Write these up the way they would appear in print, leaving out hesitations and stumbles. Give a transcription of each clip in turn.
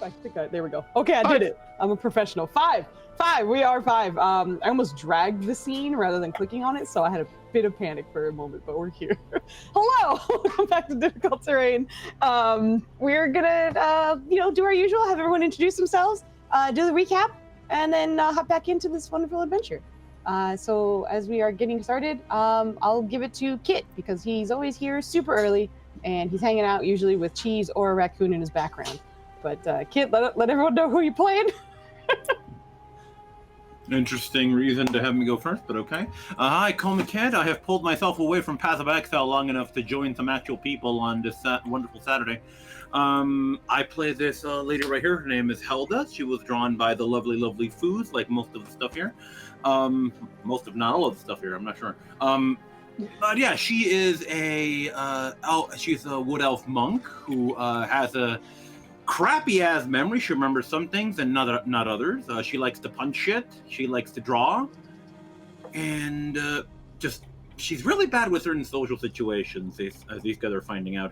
I think there we go. Okay, I did it. I'm a professional. Five. We are 5. I almost dragged the scene rather than clicking on it, so I had a bit of panic for a moment, but we're here. Hello, welcome back to Difficult Terrain. We're gonna, do our usual. Have everyone introduce themselves, do the recap, and then hop back into this wonderful adventure. So as we are getting started, I'll give it to Kit because he's always here super early, and he's hanging out usually with Cheese or a raccoon in his background. But Kit, let everyone know who you're playing. Interesting reason to have me go first, but okay. Hi, call me Ked. I have pulled myself away from Path of Exile long enough to join some actual people on this wonderful Saturday. I play this lady right here. Her name is Helda. She was drawn by the lovely, lovely Foozca, like most of the stuff here. Most of not all of the stuff here, I'm not sure. But yeah, she is she's a wood elf monk who has a crappy ass memory. She remembers some things and not others. She likes to punch shit. She likes to draw, and she's really bad with certain social situations. As these guys are finding out.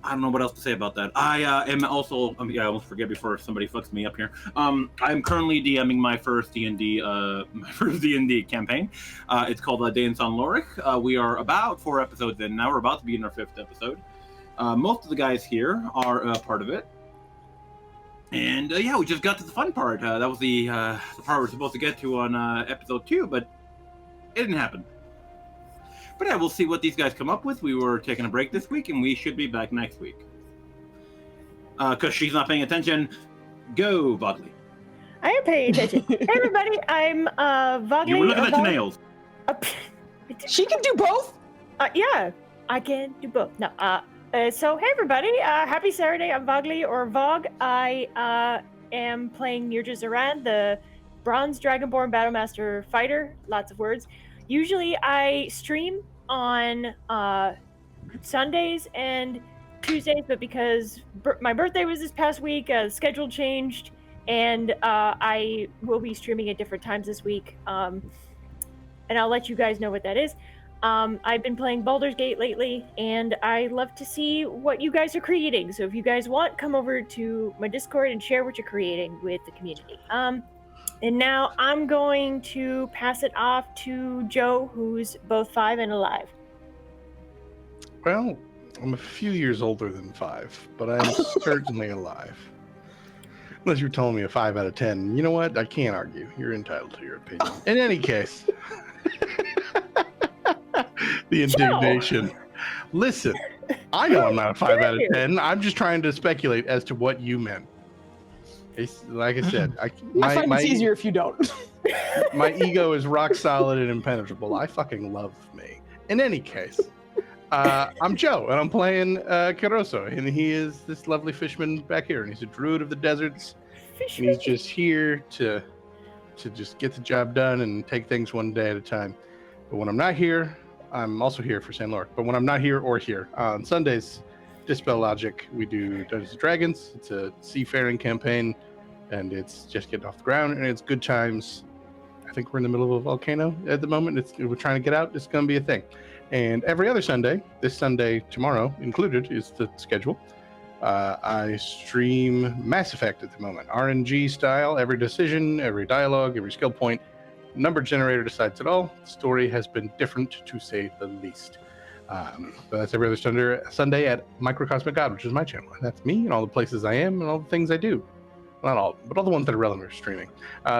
I don't know what else to say about that. I am also. I almost forget before somebody fucks me up here. I'm currently DMing my first D&D campaign. It's called Day in San Lorich. We are about 4 episodes in now. We're about to be in our 5th episode. Most of the guys here are part of it. And yeah, we just got to the fun part. That was the part we're supposed to get to on episode 2, but it didn't happen. But yeah, we'll see what these guys come up with. We were taking a break this week, and we should be back next week. Because she's not paying attention. Go, Vogley. I am paying attention. Hey, everybody, I'm Vogley. You were looking at your nails. She can do both? Yeah, I can do both. No, so, hey everybody, happy Saturday. I'm Vogley, or Vog. I am playing Nirja Zaran, the Bronze Dragonborn Battlemaster Fighter. Lots of words. Usually I stream on Sundays and Tuesdays, but because my birthday was this past week, the schedule changed, and I will be streaming at different times this week. And I'll let you guys know what that is. I've been playing Baldur's Gate lately, and I love to see what you guys are creating. So if you guys want, come over to my Discord and share what you're creating with the community. And now I'm going to pass it off to Joe, who's both 5 and alive. Well, I'm a few years older than 5, but I'm certainly alive. Unless you're telling me a 5 out of 10. You know what? I can't argue. You're entitled to your opinion. In any case... The indignation. Joe. Listen, I know I'm not a 5 out of 10. I'm just trying to speculate as to what you meant. Like I said, I find it's easier if you don't. My ego is rock solid and impenetrable. I fucking love me. In any case, I'm Joe, and I'm playing Caroso, and he is this lovely fisherman back here, and he's a druid of the deserts. And he's just here to just get the job done and take things one day at a time. But when I'm not here, I'm also here for St. Lorch. But when I'm not here or here, on Sundays, Dispel Logic, we do Dungeons & Dragons. It's a seafaring campaign, and it's just getting off the ground, and it's good times. I think we're in the middle of a volcano at the moment. We're trying to get out. It's going to be a thing. And every other Sunday, this Sunday, tomorrow included, is the schedule. I stream Mass Effect at the moment. RNG style, every decision, every dialogue, every skill point. Number generator decides it all. The story has been different, to say the least. But that's every other Sunday at Microcosmic God, which is my channel. And that's me and all the places I am and all the things I do. Not all, but all the ones that are relevant are streaming.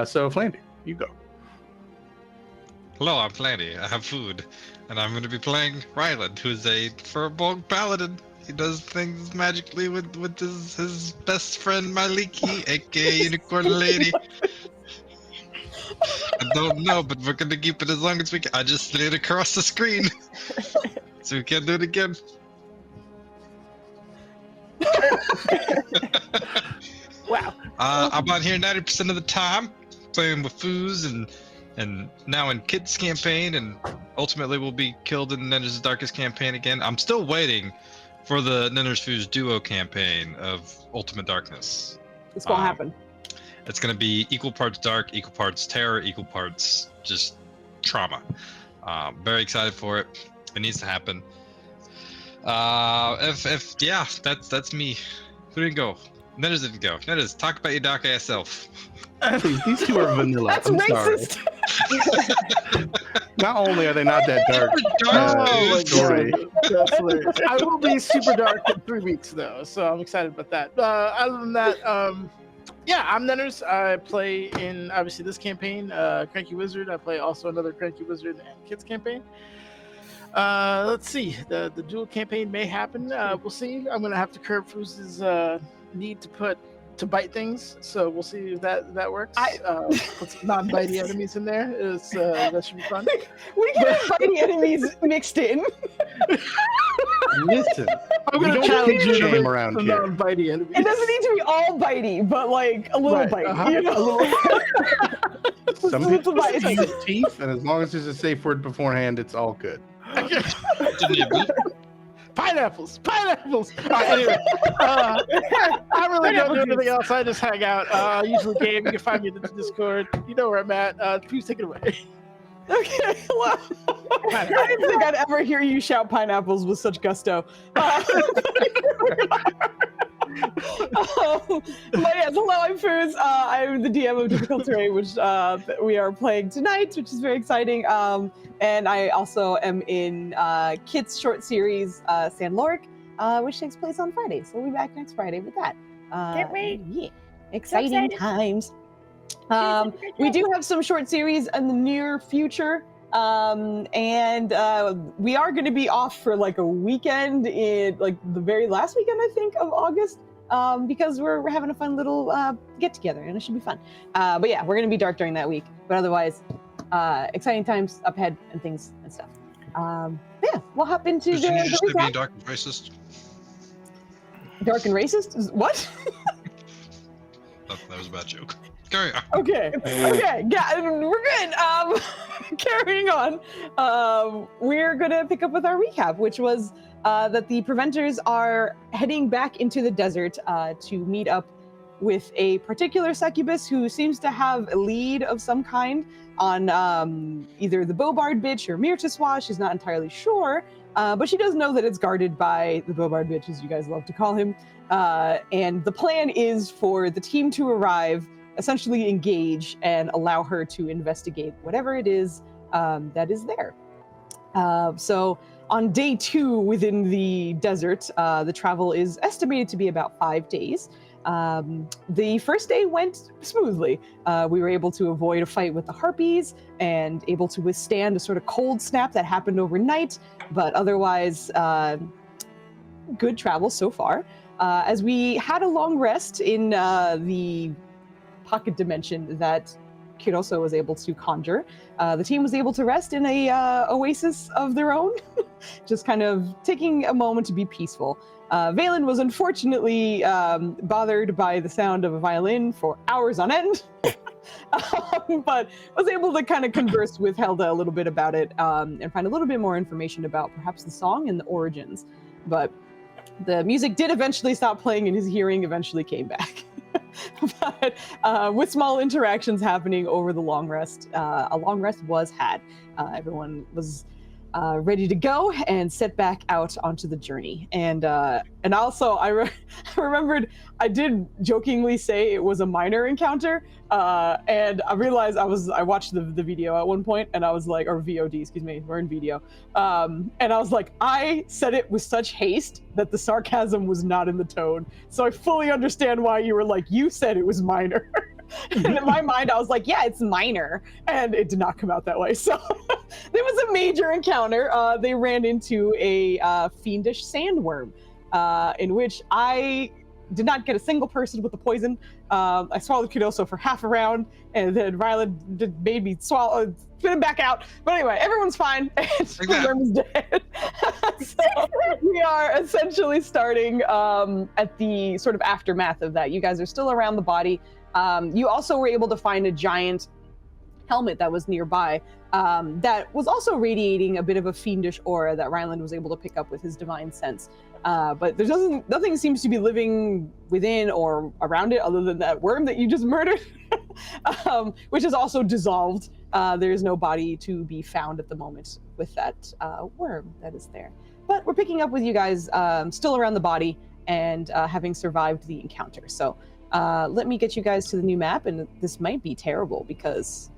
So, Flandy, you go. Hello, I'm Flandy. I have food. And I'm going to be playing Ryland, who's a Furbolg Paladin. He does things magically with his best friend, Maliki, aka Unicorn Lady. I don't know, but we're gonna keep it as long as we can. I just slid across the screen, so we can't do it again. Wow. I'm on here 90% of the time, playing with Foozca and now in Kit's campaign, and ultimately we'll be killed in Nenner's Darkest campaign again. I'm still waiting for the Nenner's Foozca duo campaign of Ultimate Darkness. It's gonna happen. It's going to be equal parts dark, equal parts terror, equal parts just trauma. Very excited for it. It needs to happen. Yeah, that's me. Who didn't go? Netters didn't go. Netters, talk about your dark ass self. Please, these two are vanilla. That's I'm racist. sorry. Not only are they not that dark, Oh my story. God. That's hilarious. I will be super dark in 3 weeks though, so I'm excited about that. Other than that, yeah, I'm Netters. I play in obviously this campaign, Cranky Wizard. I play also another Cranky Wizard and Kids campaign. Let's see. The dual campaign may happen. We'll see. I'm gonna have to curb Fooz's need to bite things, so we'll see if that works. Put some non-bitey enemies in there. That should be fun. We can have bitey enemies mixed in. Listen, I'm we gonna don't challenge you to shame make around some here. non-bitey enemies. It doesn't need to be all bitey, but like a little Right, bitey. You know? a little. Some Little people bitey. use teeth, and as long as there's a safe word beforehand, it's all good. Didn't you beat? Pineapples. All right, anyway, I really don't do anything else. I just hang out. Usually game. You can find me in the Discord. You know where I'm at. Please take it away. Okay, well, I didn't think I'd ever hear you shout pineapples with such gusto. But yes, hello, I'm Foos. I'm the DM of Difficult Terrain, which we are playing tonight, which is very exciting. And I also am in Kit's short series, San Lork, which takes place on Friday. So we'll be back next Friday with that. Can't wait. Yeah, exciting excited. times. We do have some short series in the near future. And we are going to be off for like a weekend in like the very last weekend, I think, of August. Because we're having a fun little get together and it should be fun. But yeah, we're going to be dark during that week. But otherwise, exciting times up ahead and things and stuff. Yeah, we'll hop into Didn't you the just say being recap. dark and racist? Dark and racist? What? That was a bad joke. Carry on. Okay, yeah, we're good. Carrying on, we're gonna pick up with our recap, which was that the Preventers are heading back into the desert to meet up with a particular succubus who seems to have a lead of some kind on either the Bobard bitch or Mirtiswa. She's not entirely sure, but she does know that it's guarded by the Bobard bitch, as you guys love to call him. And the plan is for the team to arrive, essentially engage, and allow her to investigate whatever it is that is there. So on day 2 within the desert, the travel is estimated to be about 5 days. The first day went smoothly. We were able to avoid a fight with the harpies and able to withstand a sort of cold snap that happened overnight, but otherwise good travel so far. As we had a long rest in the pocket dimension that Kiroso was able to conjure, the team was able to rest in a oasis of their own, just kind of taking a moment to be peaceful. Valen was unfortunately bothered by the sound of a violin for hours on end, but was able to kind of converse with Helda a little bit about it and find a little bit more information about perhaps the song and the origins. But the music did eventually stop playing and his hearing eventually came back. But with small interactions happening over the long rest, a long rest was had. Everyone was ready to go and set back out onto the journey. And also I remembered I did jokingly say it was a minor encounter, and I realized I watched the video at one point and I was like, or VOD, excuse me, we're in video, and I was like, I said it with such haste that the sarcasm was not in the tone, so I fully understand why you were like, you said it was minor. And in my mind, I was like, yeah, it's minor. And it did not come out that way. So there was a major encounter. They ran into a fiendish sandworm, in which I did not get a single person with the poison. I swallowed Kidoso for half a round, and then Rylan made me swallow, spit him back out. But anyway, everyone's fine, and the worm is dead. So we are essentially starting at the sort of aftermath of that. You guys are still around the body. You also were able to find a giant helmet that was nearby that was also radiating a bit of a fiendish aura that Ryland was able to pick up with his divine sense. But there's nothing seems to be living within or around it other than that worm that you just murdered, which is also dissolved. There is no body to be found at the moment with that worm that is there. But we're picking up with you guys still around the body. and having survived the encounter. So let me get you guys to the new map, and this might be terrible because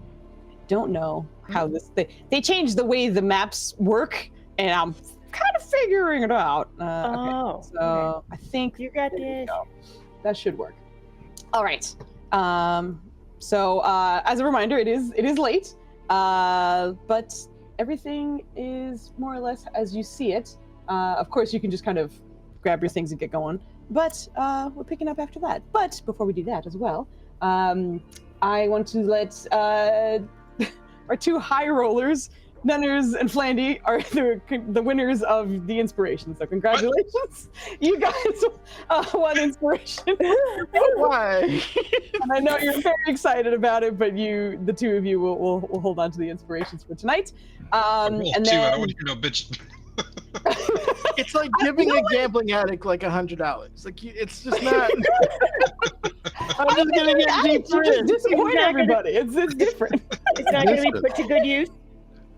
I don't know how they changed the way the maps work, and I'm kind of figuring it out. Okay, so I think You got this. that should work. All right. So as a reminder, it is late, but everything is more or less as you see it. Of course, you can just kind of grab your things and get going, but we're picking up after that. But before we do that as well, I want to let our two high rollers, Nunners and Flandy, are the winners of the inspiration. So congratulations, you guys won inspiration. Why? And I know you're very excited about it, but the two of you will hold on to the inspirations for tonight. And I then don't want to hear no bitch. It's like giving a gambling addict like $100. Like it's just not. I'm just gonna get deep you just in. disappoint everybody. It's different. It's not going to be put to good use.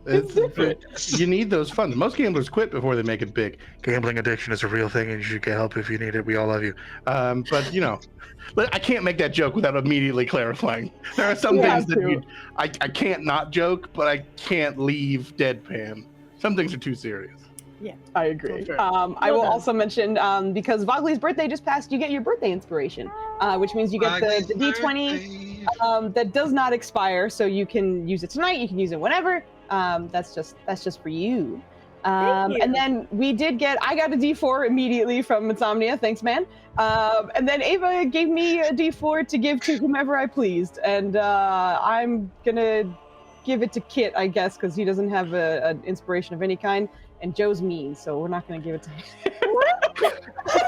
It's different. You need those funds. Most gamblers quit before they make it big. Gambling addiction is a real thing, and you should get help if you need it. We all love you. But I can't make that joke without immediately clarifying. There are some things that I can't not joke, but I can't leave deadpan. Some things are too serious. Yeah, I agree. I will also mention because Vogley's birthday just passed, you get your birthday inspiration, which means you get the D20 that does not expire, so you can use it tonight. You can use it whenever. That's just for you. Thank you. And then I got a D4 immediately from Insomnia. Thanks, man. And then Ava gave me a D4 to give to whomever I pleased, and I'm gonna give it to Kit, I guess, because he doesn't have an inspiration of any kind. And Joe's mean, so we're not going to give it to him.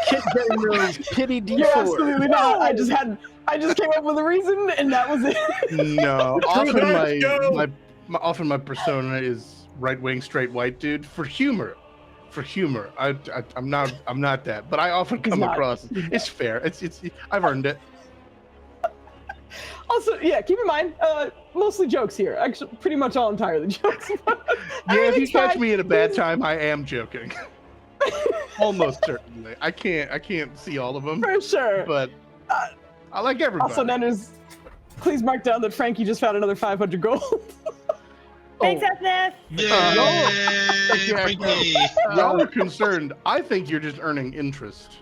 Kid getting those pity D4. No, absolutely not. I just came up with a reason, and that was it. No, often my persona is right-wing straight white dude for humor. I'm not that, but I often come across. It's fair. It's I've earned it. Also, yeah, keep in mind, mostly jokes here. Actually, pretty much all entirely jokes. If you catch me at a bad time, I am joking. Almost certainly. I can't see all of them. For sure. But I like everybody. Also, Nenners, please mark down that Frankie just found another 500 gold. Thanks, Ethnath. Yay, Frankie. Y'all are concerned. I think you're just earning interest.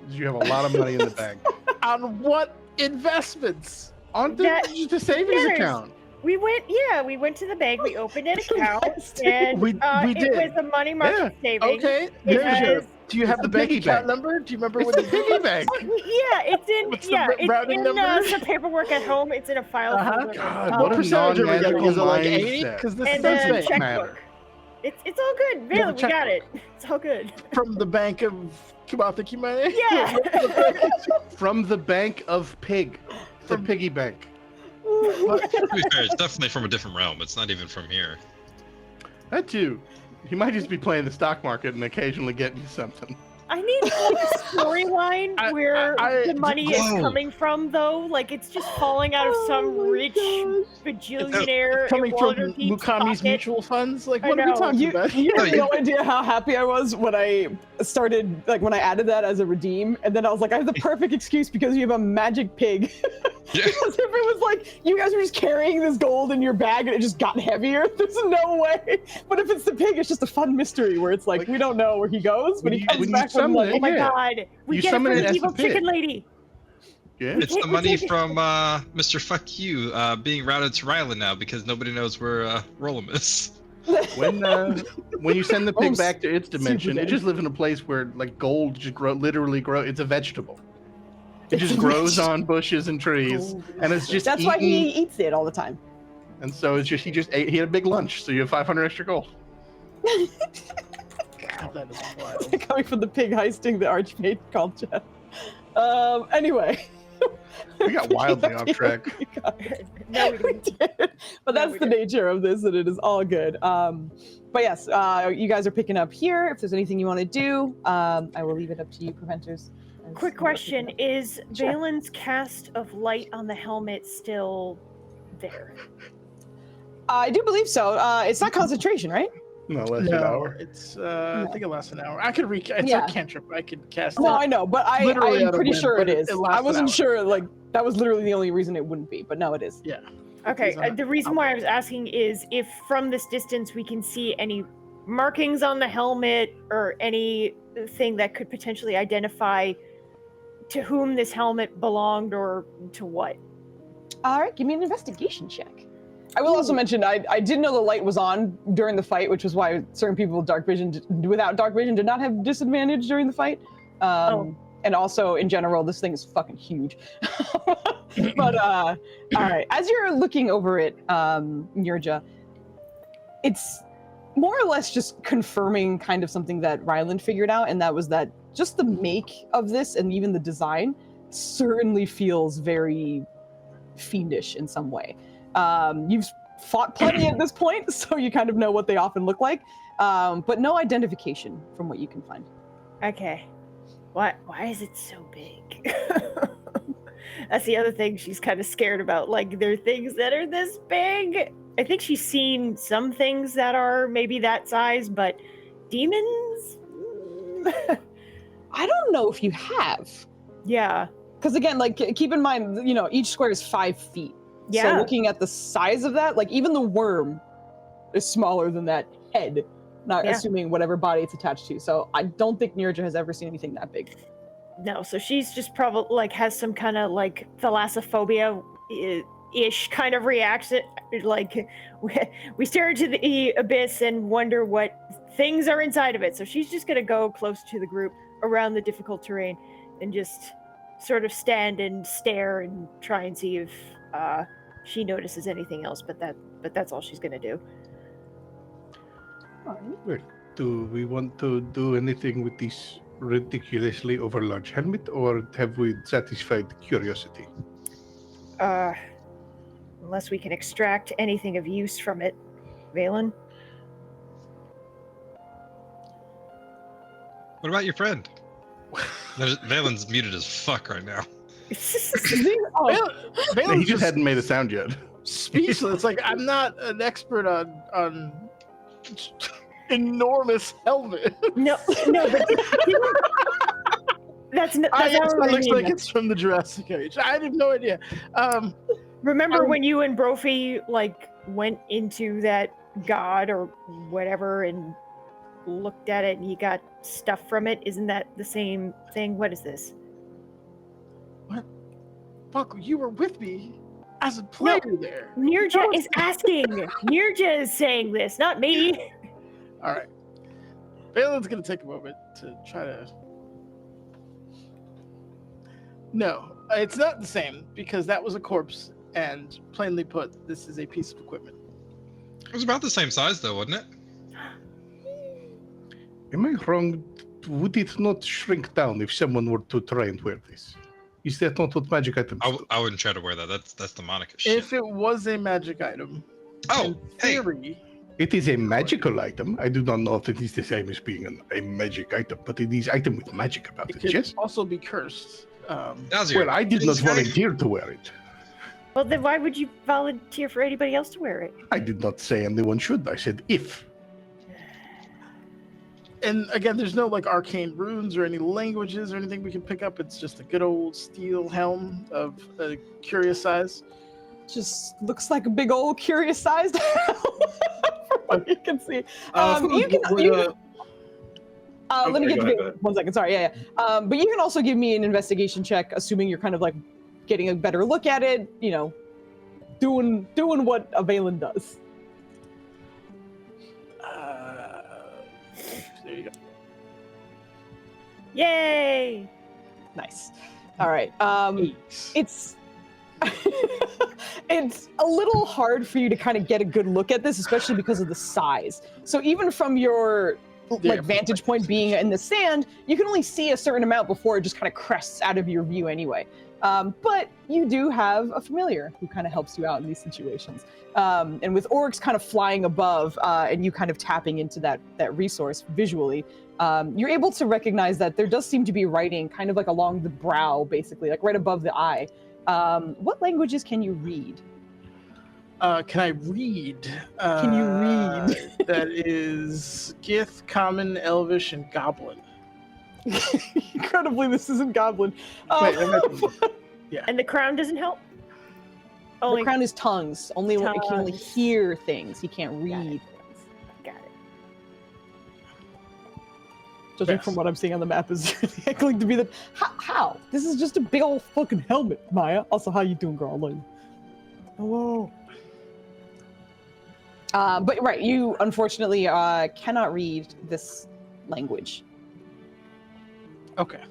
You have a lot of money in the bank. On what investments? On the savings account. We went to the bank. We opened an account, and we did. It was a money market savings. Okay. Do you have the bank account number? Do you remember what the piggy bank? It's in some paperwork at home. It's in a file folder. God, what a percentage are we getting? Is it like non-magical 80? mindset. Because this And does a make checkbook. It's all good. Really, we got it. It's all good. From the bank of Kumatha Kimane? Yeah. From the bank of pig. The piggy bank. To be fair, it's definitely from a different realm. It's not even from here. That too. He might just be playing the stock market and occasionally getting you something. I need like a storyline where the money is coming from, though. Like it's just falling out of some rich bajillionaire Coming in from Waterdeep's Mukami's pocket. mutual funds? Like, what are we know. talking about? You have no idea how happy I was when I started, like when I added that as a redeem, and then I was like, I have the perfect excuse because you have a magic pig. Yeah. Because if it was like you guys were just carrying this gold in your bag and it just got heavier, there's no way. But if it's the pig, it's just a fun mystery where it's like we don't know where he goes, but he comes back with like, Oh my god, we You get it summon from it the as evil the pig. chicken lady. Yeah. It's the money from Mr. Fuck You being routed to Ryland now because nobody knows where Rollum is. When you send the pig back to its dimension, super it just lives in a place where like gold just literally grow. It's a vegetable. It just grows on bushes and trees, and it's just that's why he eats it all the time. And so it's just he had a big lunch, so you have 500 extra gold. God, that is wild. Coming from the pig heisting the archmage called Jeff. Anyway. We got wildly off track. No, we didn't. But that's the nature of this, and it is all good. But yes, you guys are picking up here. If there's anything you want to do, I will leave it up to you, preventers. Quick question: is Valen's cast of light on the helmet still there? I do believe so. It's not concentration, right? No, less an hour. It's I think it lasts an hour. I could it's Yeah. a cantrip. I could cast No, it. I know, but Literally I'm out of pretty wind, sure but it it is. lasts I an wasn't hour. sure, like, that was literally the only reason it wouldn't be, but no, it is. Yeah. Okay, It's the reason why I was asking is if from this distance we can see any markings on the helmet or anything that could potentially identify to whom this helmet belonged or to what. All right, give me an investigation check. I will also mention I did know the light was on during the fight, which is why certain people with without dark vision did not have disadvantage during the fight. And also, in general, this thing is fucking huge. But all right, as you're looking over it, Nirja, it's more or less just confirming kind of something that Ryland figured out, and that was that just the make of this and even the design certainly feels very fiendish in some way. You've fought plenty at this point, so you kind of know what they often look like, but no identification from what you can find. Okay. Why is it so big? That's the other thing she's kind of scared about. Like, there are things that are this big. I think she's seen some things that are maybe that size, but demons? I don't know if you have. Yeah. Because again, like, keep in mind, each square is 5 feet. Yeah. So looking at the size of that, like, even the worm is smaller than that head, not assuming whatever body it's attached to. So I don't think Nirja has ever seen anything that big. No, so she's just probably, like, has some kind of, like, thalassophobia-ish kind of reaction. Like, we stare into the abyss and wonder what things are inside of it. So she's just going to go close to the group around the difficult terrain and just sort of stand and stare and try and see if she notices anything else. But that's all she's going to do. Well, do we want to do anything with this ridiculously overlarge helmet, or have we satisfied curiosity? Unless we can extract anything of use from it, Valen. What about your friend? Valen's muted as fuck right now. Valen's He just hadn't made a sound yet. speechless. Like, I'm not an expert on enormous helmet. No, but that's not what It I looks mean. like it's from the Jurassic Age. I have no idea. Remember when you and Brophy, like, went into that god or whatever and looked at it and you got stuff from it? Isn't that the same thing? What is this? What? Fuck, you were with me as a player there. Nirja is asking. Nirja is saying this, not me. All right. Valen's going to take a moment to try to... No, it's not the same, because that was a corpse, and plainly put, this is a piece of equipment. It was about the same size, though, wasn't it? Am I wrong? Would it not shrink down if someone were to try and wear this? Is that not what magic items do? I wouldn't try to wear that. That's demonic as shit. If it was a magic item, Oh, in hey. theory, It is a magical item. I do not know if it is the same as being a magic item, but it is item with magic about it it, could yes? also be cursed. Nazir, Well, I did not this guy- volunteer to wear it. Well, then why would you volunteer for anybody else to wear it? I did not say anyone should. I said if. And again, there's no like arcane runes or any languages or anything we can pick up. It's just a good old steel helm of a curious size. Just looks like a big old curious-sized from what you can see. Let me get go to ahead. the 1 second. Sorry, yeah. But you can also give me an investigation check, assuming you're kind of like getting a better look at it. Doing what a Valen does. There you go. Yay! Nice. All right. It's it's a little hard for you to kind of get a good look at this, especially because of the size. So even from your vantage point being in the sand, you can only see a certain amount before it just kind of crests out of your view anyway. But you do have a familiar who kind of helps you out in these situations. And with orcs kind of flying above and you kind of tapping into that resource visually, you're able to recognize that there does seem to be writing kind of like along the brow, basically, like right above the eye. What languages can you read? Can I read? Can you read? That is Gith, Common, Elvish, and Goblin. Incredibly, this isn't Goblin. Wait, that might be- And the crown doesn't help? The Only crown is tongues. Only he can only Tongues. hear things. He can't Got read it. things. Got it. Judging Yes. from what I'm seeing on the map, is really going to be the how? This is just a big old fucking helmet, Maya. Also, how you doing, girl? Like, hello. But right, you unfortunately cannot read this language. Okay.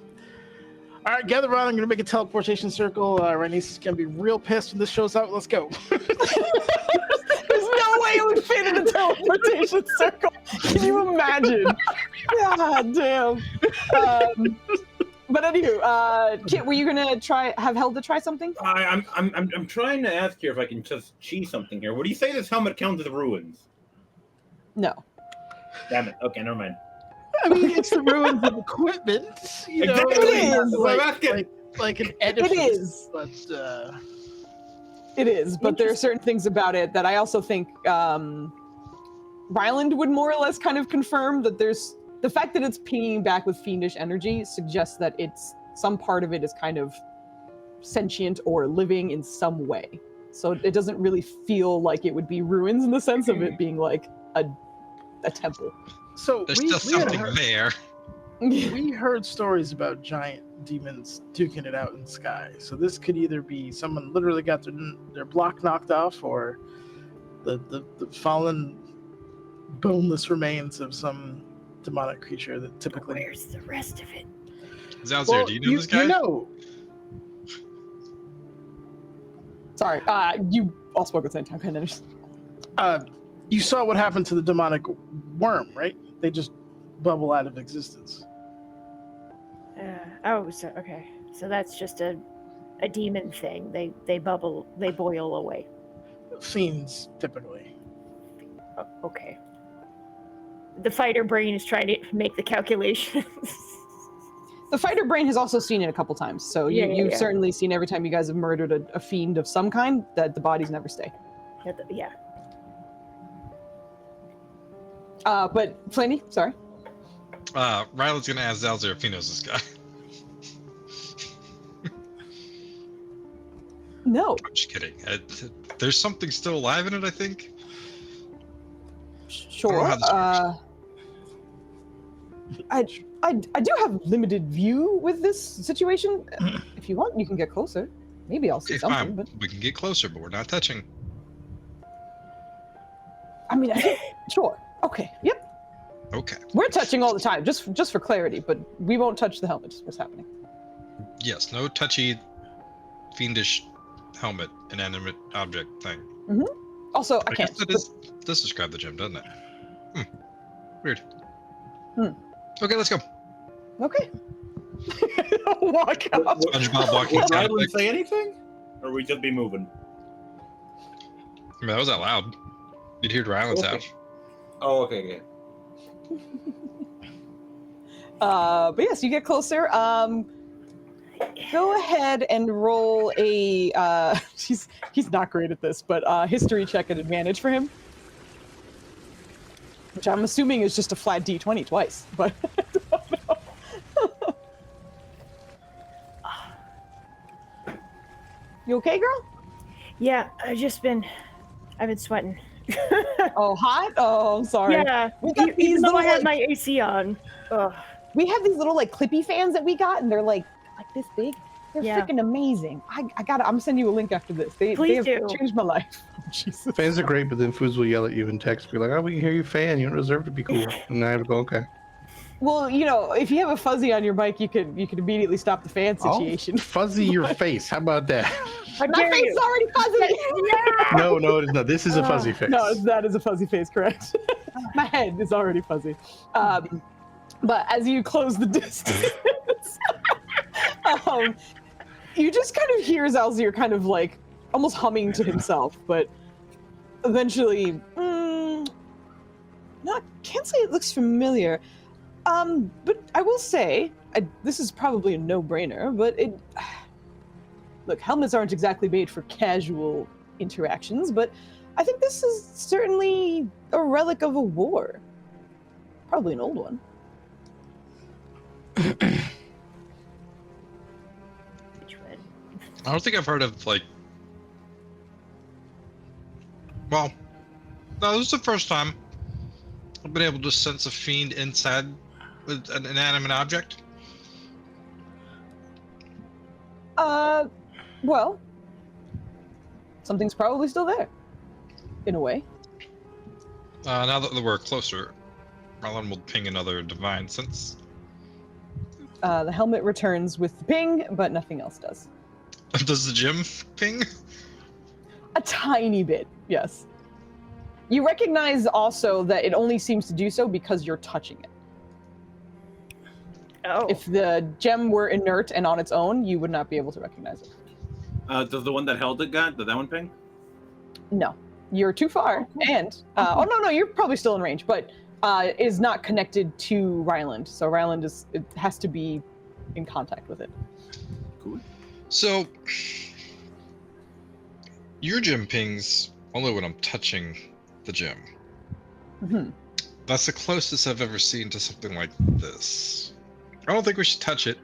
All right, gather around. I'm going to make a teleportation circle. Rhaenys is going to be real pissed when this shows up. Let's go. There's no way it would fit in a teleportation circle. Can you imagine? God damn. But anywho, Kit, were you gonna have Helda try something? I'm trying to ask here if I can just cheese something here. Would you say this helmet counts as ruins? No. Damn it. Okay, never mind. I mean, it's the ruins of equipment. You know, Exactly. It is. Like, I'm asking. like an edifice. It is. But It is, but there are certain things about it that I also think Ryland would more or less kind of confirm that there's the fact that it's pinging back with fiendish energy suggests that it's some part of it is kind of sentient or living in some way. So it doesn't really feel like it would be ruins in the sense of it being like a temple. so There's we, still we had something heard, there. we heard stories about giant demons duking it out in the sky. So this could either be someone literally got their block knocked off, or the fallen boneless remains of some demonic creature that typically. Where's the rest of it? Zalzir, Well, do you know this guy? You know, Sorry, you all spoke at the same time, kind of. you saw what happened to the demonic worm, right? They just bubble out of existence. So okay. So that's just a demon thing. They bubble, they boil away. Fiends, typically. Oh, okay. The fighter brain is trying to make the calculations. The fighter brain has also seen it a couple times, so you've Yeah. certainly seen every time you guys have murdered a fiend of some kind that the bodies never stay. Yeah. But Flaney, sorry. Ryland's gonna ask Zalzir if he knows this guy. No. I'm just kidding. There's something still alive in it, I think. Sure. how this works. I do have limited view with this situation. If you want, you can get closer. Maybe I'll see Okay, something. fine. But We can get closer, but we're not touching. I mean, I think, sure. Okay. Yep. Okay. We're touching all the time, just for clarity. But we won't touch the helmet. What's happening? Yes, no touchy, fiendish helmet, inanimate object thing. Also, I guess can't. that does describe the gym, doesn't it? Weird. Okay, let's go. Okay. Walk out. SpongeBob walking Would sound Ryland effect. say anything? Or we just be moving? I mean, that was out loud. You'd hear Ryland's Okay. house. Oh, okay. But yes, you get closer. Go ahead and roll a. He's not great at this, but history check at advantage for him, which I'm assuming is just a flat D20 twice. But I don't know. You okay, girl? Yeah, I've been sweating. Oh, hot? Oh, I'm sorry. Yeah, We got even these though little, I had like- my AC on. Ugh. We have these little like clippy fans that we got, and they're like this big. They're Yeah. freaking amazing. I'm gonna send you a link after this. They Please have do. changed my life. Oh, Jesus. Fans are great, but then Foos will yell at you in text, be like, "Oh, we can hear you, fan. You don't deserve to be cool." And I have to go, "Okay." Well, you know, if you have a fuzzy on your bike, you could immediately stop the fan situation. I'll fuzzy your face. How about that? How My dare face you? is already fuzzy. No, it is not. This is a fuzzy face. No, that is a fuzzy face, correct. My head is already fuzzy. But as you close the distance, you just kind of hear Zalzir kind of like almost humming to himself, but eventually, can't say it looks familiar. But I will say, this is probably a no-brainer, but look, helmets aren't exactly made for casual interactions, but I think this is certainly a relic of a war. Probably an old one. Which one? I don't think I've heard of like. Well, no, this is the first time I've been able to sense a fiend inside with an inanimate object. Well, something's probably still there, in a way. Now that we're closer, Marlon will ping another divine sense. The helmet returns with the ping, but nothing else does. Does the gym ping? A tiny bit, yes. You recognize also that it only seems to do so because you're touching it. Oh. If the gem were inert and on its own, you would not be able to recognize it. Does the one that held it did that one ping? No, you're too far, and no, you're probably still in range, but is not connected to Ryland. So Ryland has to be in contact with it. Cool. So your gym pings only when I'm touching the gym. Mm-hmm. That's the closest I've ever seen to something like this. I don't think we should touch it.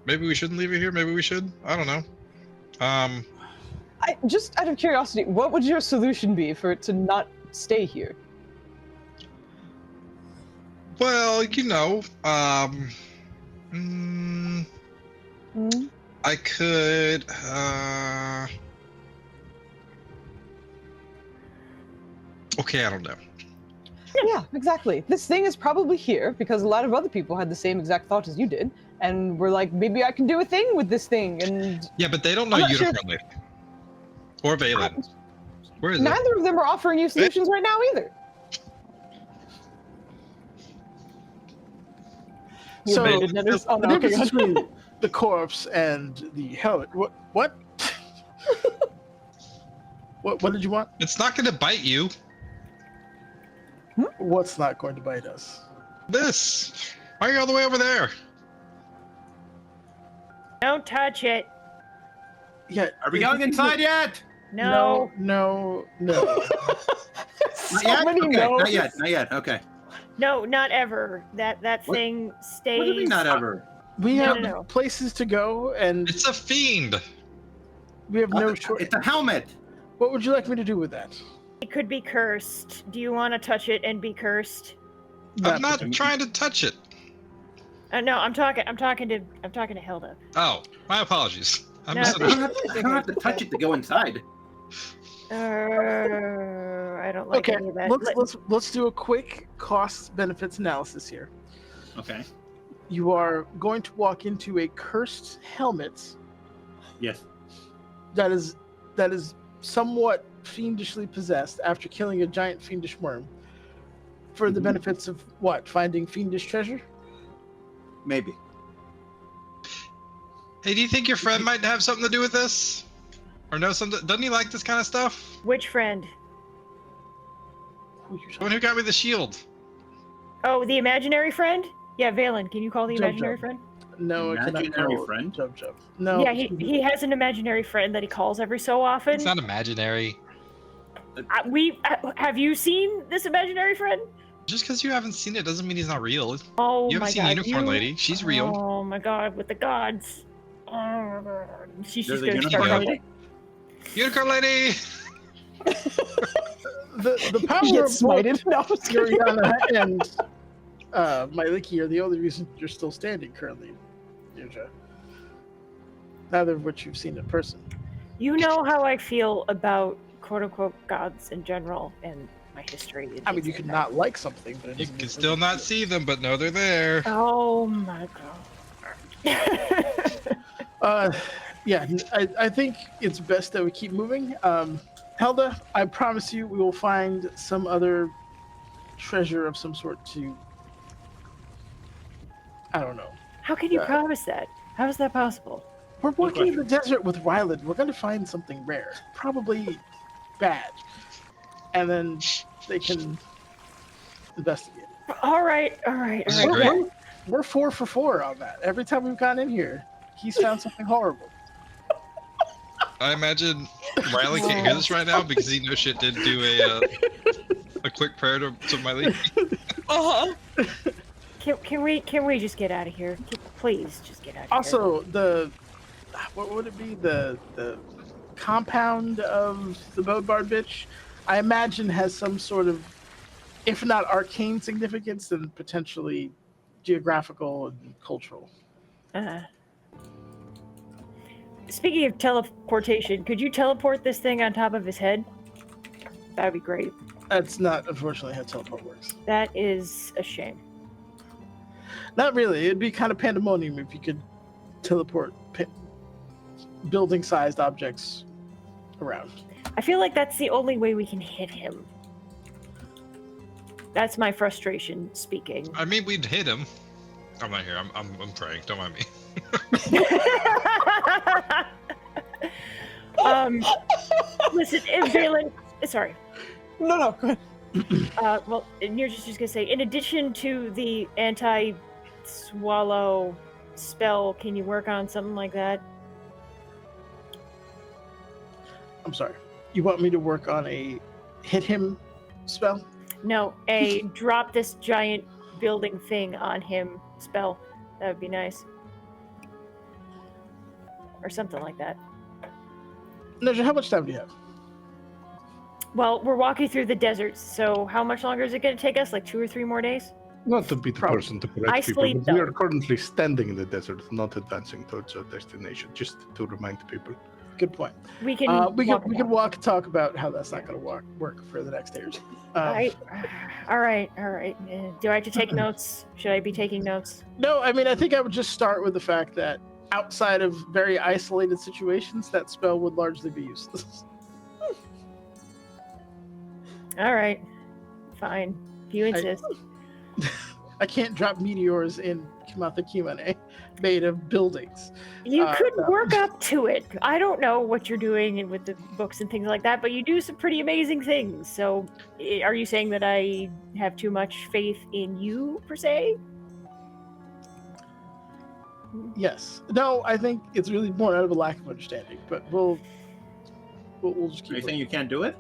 Maybe we shouldn't leave it here. Maybe we should. I don't know. Just out of curiosity, what would your solution be for it to not stay here? Well, you know, I could, okay, I don't know. Yeah, exactly. This thing is probably here because a lot of other people had the same exact thought as you did, and we're like, maybe I can do a thing with this thing, and Yeah, but they don't know I'm not sure. Unicorn Lady. Or Valen. Where is it? neither of them are offering you solutions right now either. You So abandoned Netters? Oh, the no, okay, difference go on. between the corpse and the helmet. What? What did you want? It's not going to bite you. What's not going to bite us? This. Why are you all the way over there? Don't touch it. Yeah. Are we going inside yet? No. No. So Not yet? many Okay, no's. not yet. Okay. No, not ever. That What? thing stays. What do you mean not ever? We No, have no. places to go, and It's a fiend. we have no choice. It's a helmet. What would you like me to do with that? It could be cursed. Do you want to touch it and be cursed? I'm not particular- trying to touch it. No, I'm talking to Hilda. Oh, my apologies. I'm No. I misunderstood. don't have to touch it to go inside. I don't like Okay, any of that. let's do a quick cost benefits analysis here. Okay. You are going to walk into a cursed helmet Yes. that is somewhat fiendishly possessed after killing a giant fiendish worm for the benefits of what? Finding fiendish treasure? Maybe. Hey, do you think your friend might have something to do with this? Or know something? Doesn't he like this kind of stuff? Which friend? Who you The one who got me the shield. Oh, the imaginary friend? Yeah, Valen, can you call the Jub imaginary Jub. friend? No, I cannot Imaginary call friend? Jub. No. Yeah, he has an imaginary friend that he calls every so often. It's not imaginary. Have you seen this imaginary friend? Just because you haven't seen it doesn't mean he's not real. Oh You my haven't seen god, Unicorn Lady. She's real. Oh my god, with the gods. Oh, she's There's just a gonna unicorn start lady? fighting. Unicorn Lady! The power You get of both smited. No, I'm just kidding. Yuriana and Myliki are the only reason you're still standing currently, Deirdre. Neither of which you've seen in person. You know how I feel about quote unquote gods in general and my history. I mean, you could not like something, but it You doesn't can mean- still not see them, but know they're there. Oh my god. Yeah, I think it's best that we keep moving. Helda, I promise you we will find some other treasure of some sort to... I don't know. How can you promise that? How is that possible? We're walking in the desert with Ryland. We're going to find something rare. Probably bad. And then they can investigate it. All right. This is great. We're 4 for 4 on that. Every time we've gone in here, he's found something horrible. I imagine Riley can't hear this right now because he no shit did do a quick prayer to my league. Uh-huh. Can we just get out of here? Please, just get out of here. Also, what would it be? The compound of the Bodbard bitch, I imagine has some sort of, if not arcane significance, then potentially geographical and cultural. Speaking of teleportation, could you teleport this thing on top of his head? That would be great. That's not, unfortunately, how teleport works. That is a shame. Not really. It'd be kind of pandemonium if you could teleport building-sized objects around. I feel like that's the only way we can hit him. That's my frustration speaking. I mean, we'd hit him. I'm not here. I'm praying. Don't mind me. Listen, if Valen, sorry. No, go ahead. Well, you're just gonna say, in addition to the anti-swallow spell, can you work on something like that? I'm sorry. You want me to work on a hit him spell? No, a drop this giant building thing on him spell. That would be nice. Or something like that. Nezha, how much time do you have? Well, we're walking through the desert, so how much longer is it going to take us? Like 2 or 3 more days? Not to be the person to I correct people, sleep, but we though. are currently standing in the desert, not advancing towards our destination, just to remind people. Good point. We can We could walk and talk about how that's not going to work for the next day or two. All right. Do I have to take notes? Should I be taking notes? No, I mean, I think I would just start with the fact that outside of very isolated situations, that spell would largely be useless. All right. Fine. If you insist. I can't drop meteors in Kimata Kimane made of buildings. You could no. work up to it. I don't know what you're doing with the books and things like that, but you do some pretty amazing things. So are you saying that I have too much faith in you, per se? Yes. No, I think it's really born out of a lack of understanding, but we'll just keep Are you saying looking. you can't do it?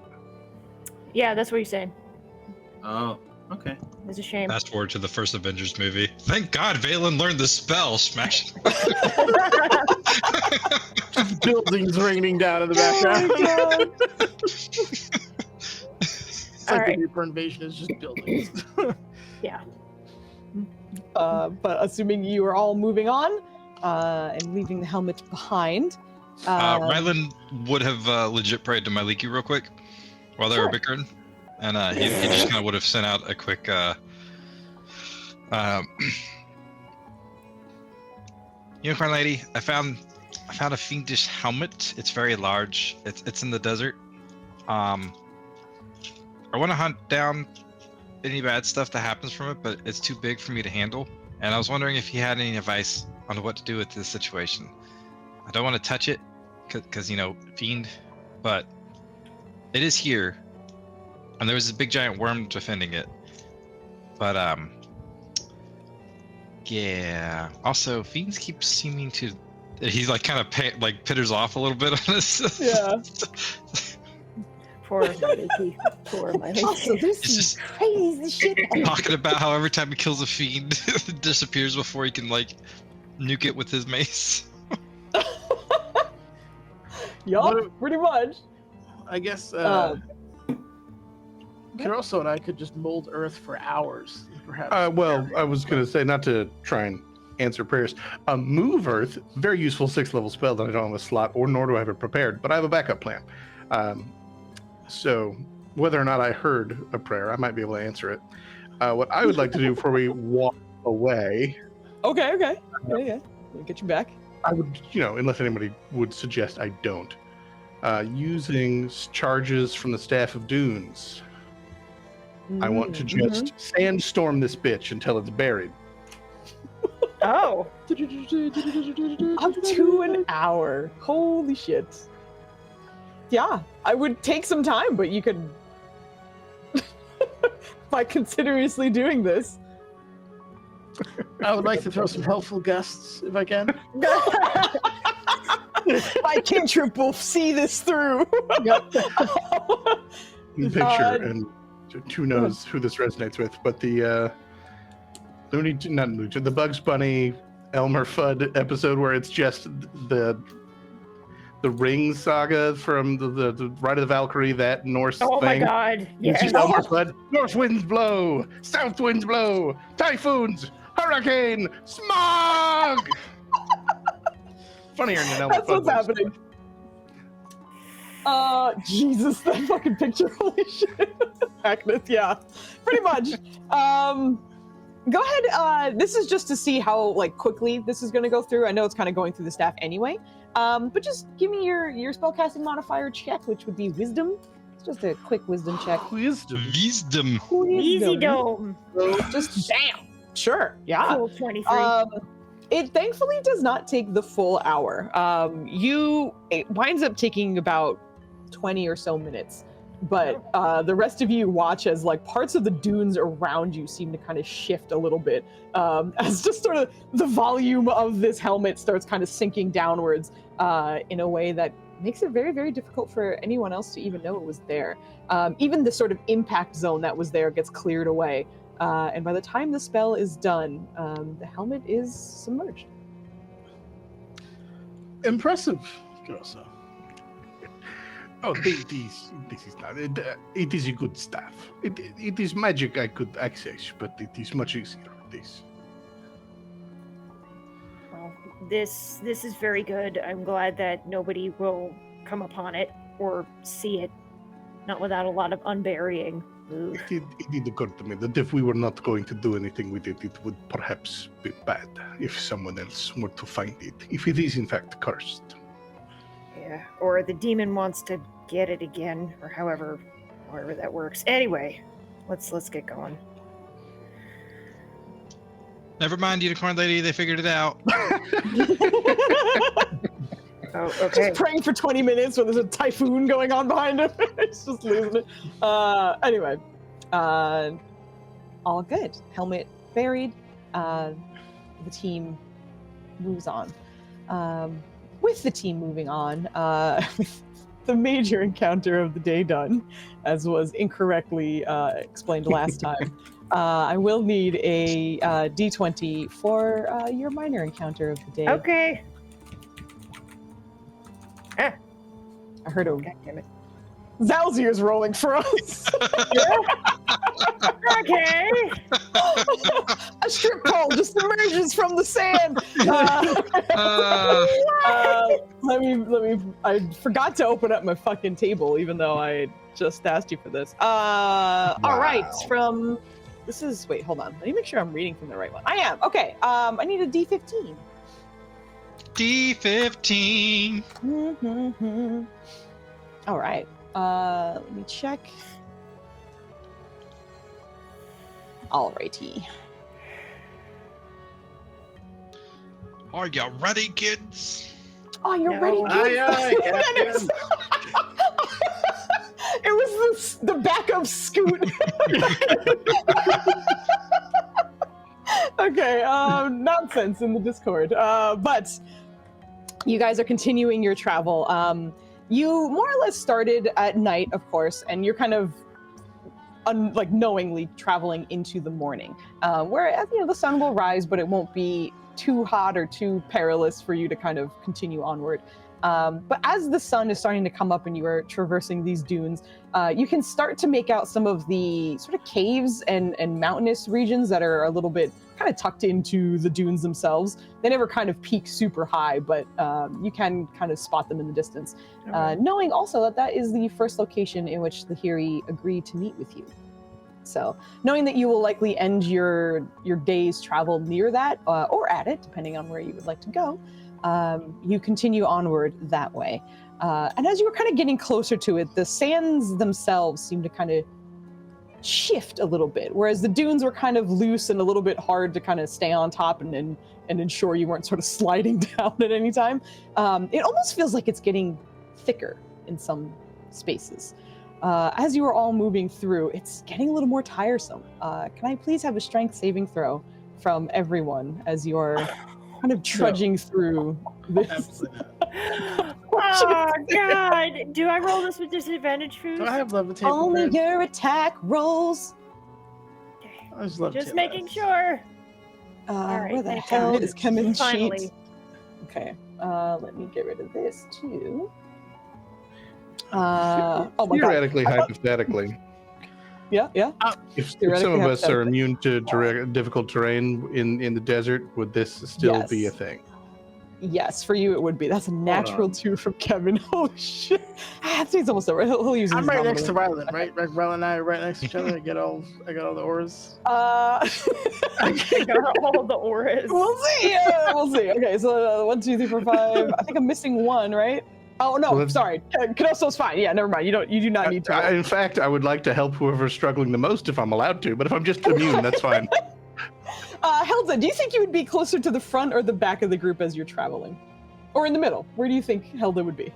Yeah, that's what you're saying. Oh, okay. It's a shame. Fast forward to the first Avengers movie. Thank God Valen learned the spell. Smash. Just buildings raining down in the Oh background. It's like Alright. the Reaper invasion is just buildings. Yeah. But assuming you are all moving on and leaving the helmet behind. Rylan would have legit prayed to my leaky real quick while they were Sure. bickering. And he just kind of would have sent out a quick Unicorn lady, I found a fiendish helmet. It's very large. It's in the desert. I want to hunt down any bad stuff that happens from it, but it's too big for me to handle. And I was wondering if you had any advice on what to do with this situation. I don't want to touch it because fiend, but it is here. And there was a big giant worm defending it. But yeah. Also, fiends keep seeming to. He's like kind of pitters off a little bit on this. Yeah. Poor my Leaky. Poor my Leaky. Also, there's It's some crazy shit. Talking about how every time he kills a fiend, it disappears before he can nuke it with his mace. Yup, pretty much. I guess Kuroso and I could just mold Earth for hours, perhaps. Well, I was going to say, not to try and answer prayers. Move Earth, very useful 6th level spell that I don't have a slot, nor do I have it prepared, but I have a backup plan. So whether or not I heard a prayer, I might be able to answer it. What I would like to do before we walk away, Okay. Yeah. We'll get you back. I would, unless anybody would suggest I don't, using charges from the Staff of Dunes. I want to just sandstorm this bitch until it's buried. Oh. Up to an hour. Holy shit. Yeah, I would take some time, but you could by continuously doing this. I would like to throw some helpful guests, if I can. My cantrip will see this through. Yep. Picture, and who knows who this resonates with, but the the Bugs Bunny Elmer Fudd episode where it's just the Ring saga from the Ride of the Valkyrie, that Norse Oh my thing. god. It's Yes. just Elmer Fudd. North winds blow, south winds blow, typhoons, hurricane, smog. Funnier than Elmer That's Fudd. what's happening. Jesus, that fucking picture, holy shit. Agnes, yeah, pretty much. Go ahead, this is just to see how, like, quickly this is gonna go through. I know it's kind of going through the staff anyway, but just give me your spellcasting modifier check, which would be Wisdom. It's just a quick Wisdom check. Wisdom. Wisdom. Easy dome. Just bam! Sure, yeah. Cool 23. It thankfully does not take the full hour. It winds up taking about 20 or so minutes, but the rest of you watch as like parts of the dunes around you seem to kind of shift a little bit, as just sort of the volume of this helmet starts kind of sinking downwards in a way that makes it very, very difficult for anyone else to even know it was there. Even the sort of impact zone that was there gets cleared away. And by the time the spell is done, the helmet is submerged. Impressive, Kurosa. Oh, this is not. It is a good staff. It is magic I could access, but it is much easier. This. Well, this is very good. I'm glad that nobody will come upon it or see it, not without a lot of unburying. It did occur to me that if we were not going to do anything with it, it would perhaps be bad if someone else were to find it, if it is in fact cursed. Yeah, or the demon wants to get it again, or however that works. Anyway, let's get going. Never mind, Unicorn Lady. They figured it out. Oh, okay. Just praying for 20 minutes when there's a typhoon going on behind him. He's just losing it. Anyway, all good. Helmet buried. The team moves on. With the team moving on, with the major encounter of the day done, as was incorrectly explained last time, I will need a D20 for your minor encounter of the day. Okay. I heard a God damn it. Zalzier's rolling for us. Okay. A strip pole just emerges from the sand. I forgot to open up my fucking table, even though I just asked you for this. All right, wait, hold on. Let me make sure I'm reading from the right one. I am. Okay. I need a D15. D15. Mm-hmm. All right. Let me check. Alrighty. Are you ready, kids? Oh, you're No. ready, Aye, kids? aye, Captain. It was the backup scoot. Okay, nonsense in the Discord. But you guys are continuing your travel. You more or less started at night, of course, and you're kind of knowingly traveling into the morning, where the sun will rise, but it won't be too hot or too perilous for you to kind of continue onward. But as the sun is starting to come up and you are traversing these dunes, you can start to make out some of the sort of caves and mountainous regions that are a little bit kind of tucked into the dunes themselves. They never kind of peak super high, but you can kind of spot them in the distance. Knowing also that is the first location in which the Hiri agreed to meet with you. So knowing that you will likely end your day's travel near that or at it, depending on where you would like to go, you continue onward that way. And as you were kind of getting closer to it, the sands themselves seem to kind of shift a little bit, whereas the dunes were kind of loose and a little bit hard to kind of stay on top and ensure you weren't sort of sliding down at any time. It almost feels like it's getting thicker in some spaces. As you are all moving through, it's getting a little more tiresome. Can I please have a strength saving throw from everyone as you're kind of trudging through this? Absolutely not. Oh God! Do I roll this with disadvantage, Do Foos? I have levitate? Only prepared? your attack rolls. I just levitate Just making last. sure. Where the thank hell God. is Kevin's Finally. sheet? Okay, let me get rid of this too. Oh my god. Theoretically, hypothetically, Yeah. if some Theoretically, of us are hypothetically. immune to difficult terrain in the desert, would this still be a Yes. thing? Yes, for you it would be. That's a natural on. 2 from Kevin. Holy shit. That thing's almost over. He'll use I'm his right next to nominal. Rylan, right? Like Rylan and I are right next to each other. I got all the auras. I got all the auras. We'll see. We'll see. Okay, so 1, 2, 3, 4, 5. I think I'm missing 1, right? Oh no, Well, sorry. Canosso's fine. Yeah, never mind. You do not need to. In fact, I would like to help whoever's struggling the most if I'm allowed to, but if I'm just immune, that's fine. Helda, do you think you would be closer to the front or the back of the group as you're traveling? Or in the middle? Where do you think Helda would be?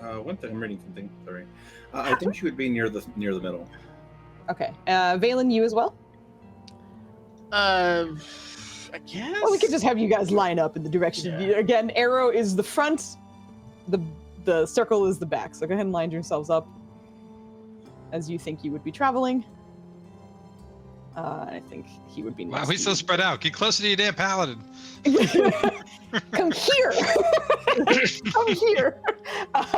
One thing, I'm reading something. Sorry. I think she would be near the middle. Okay. Valen, you as well? I guess. Well, we could just have you guys line up in the direction. Yeah. Again, arrow is the front, the circle is the back. So go ahead and line yourselves up as you think you would be traveling. I think he would be next Wow, to he's so you. spread out. Get closer to your damn paladin. Come here. Come here.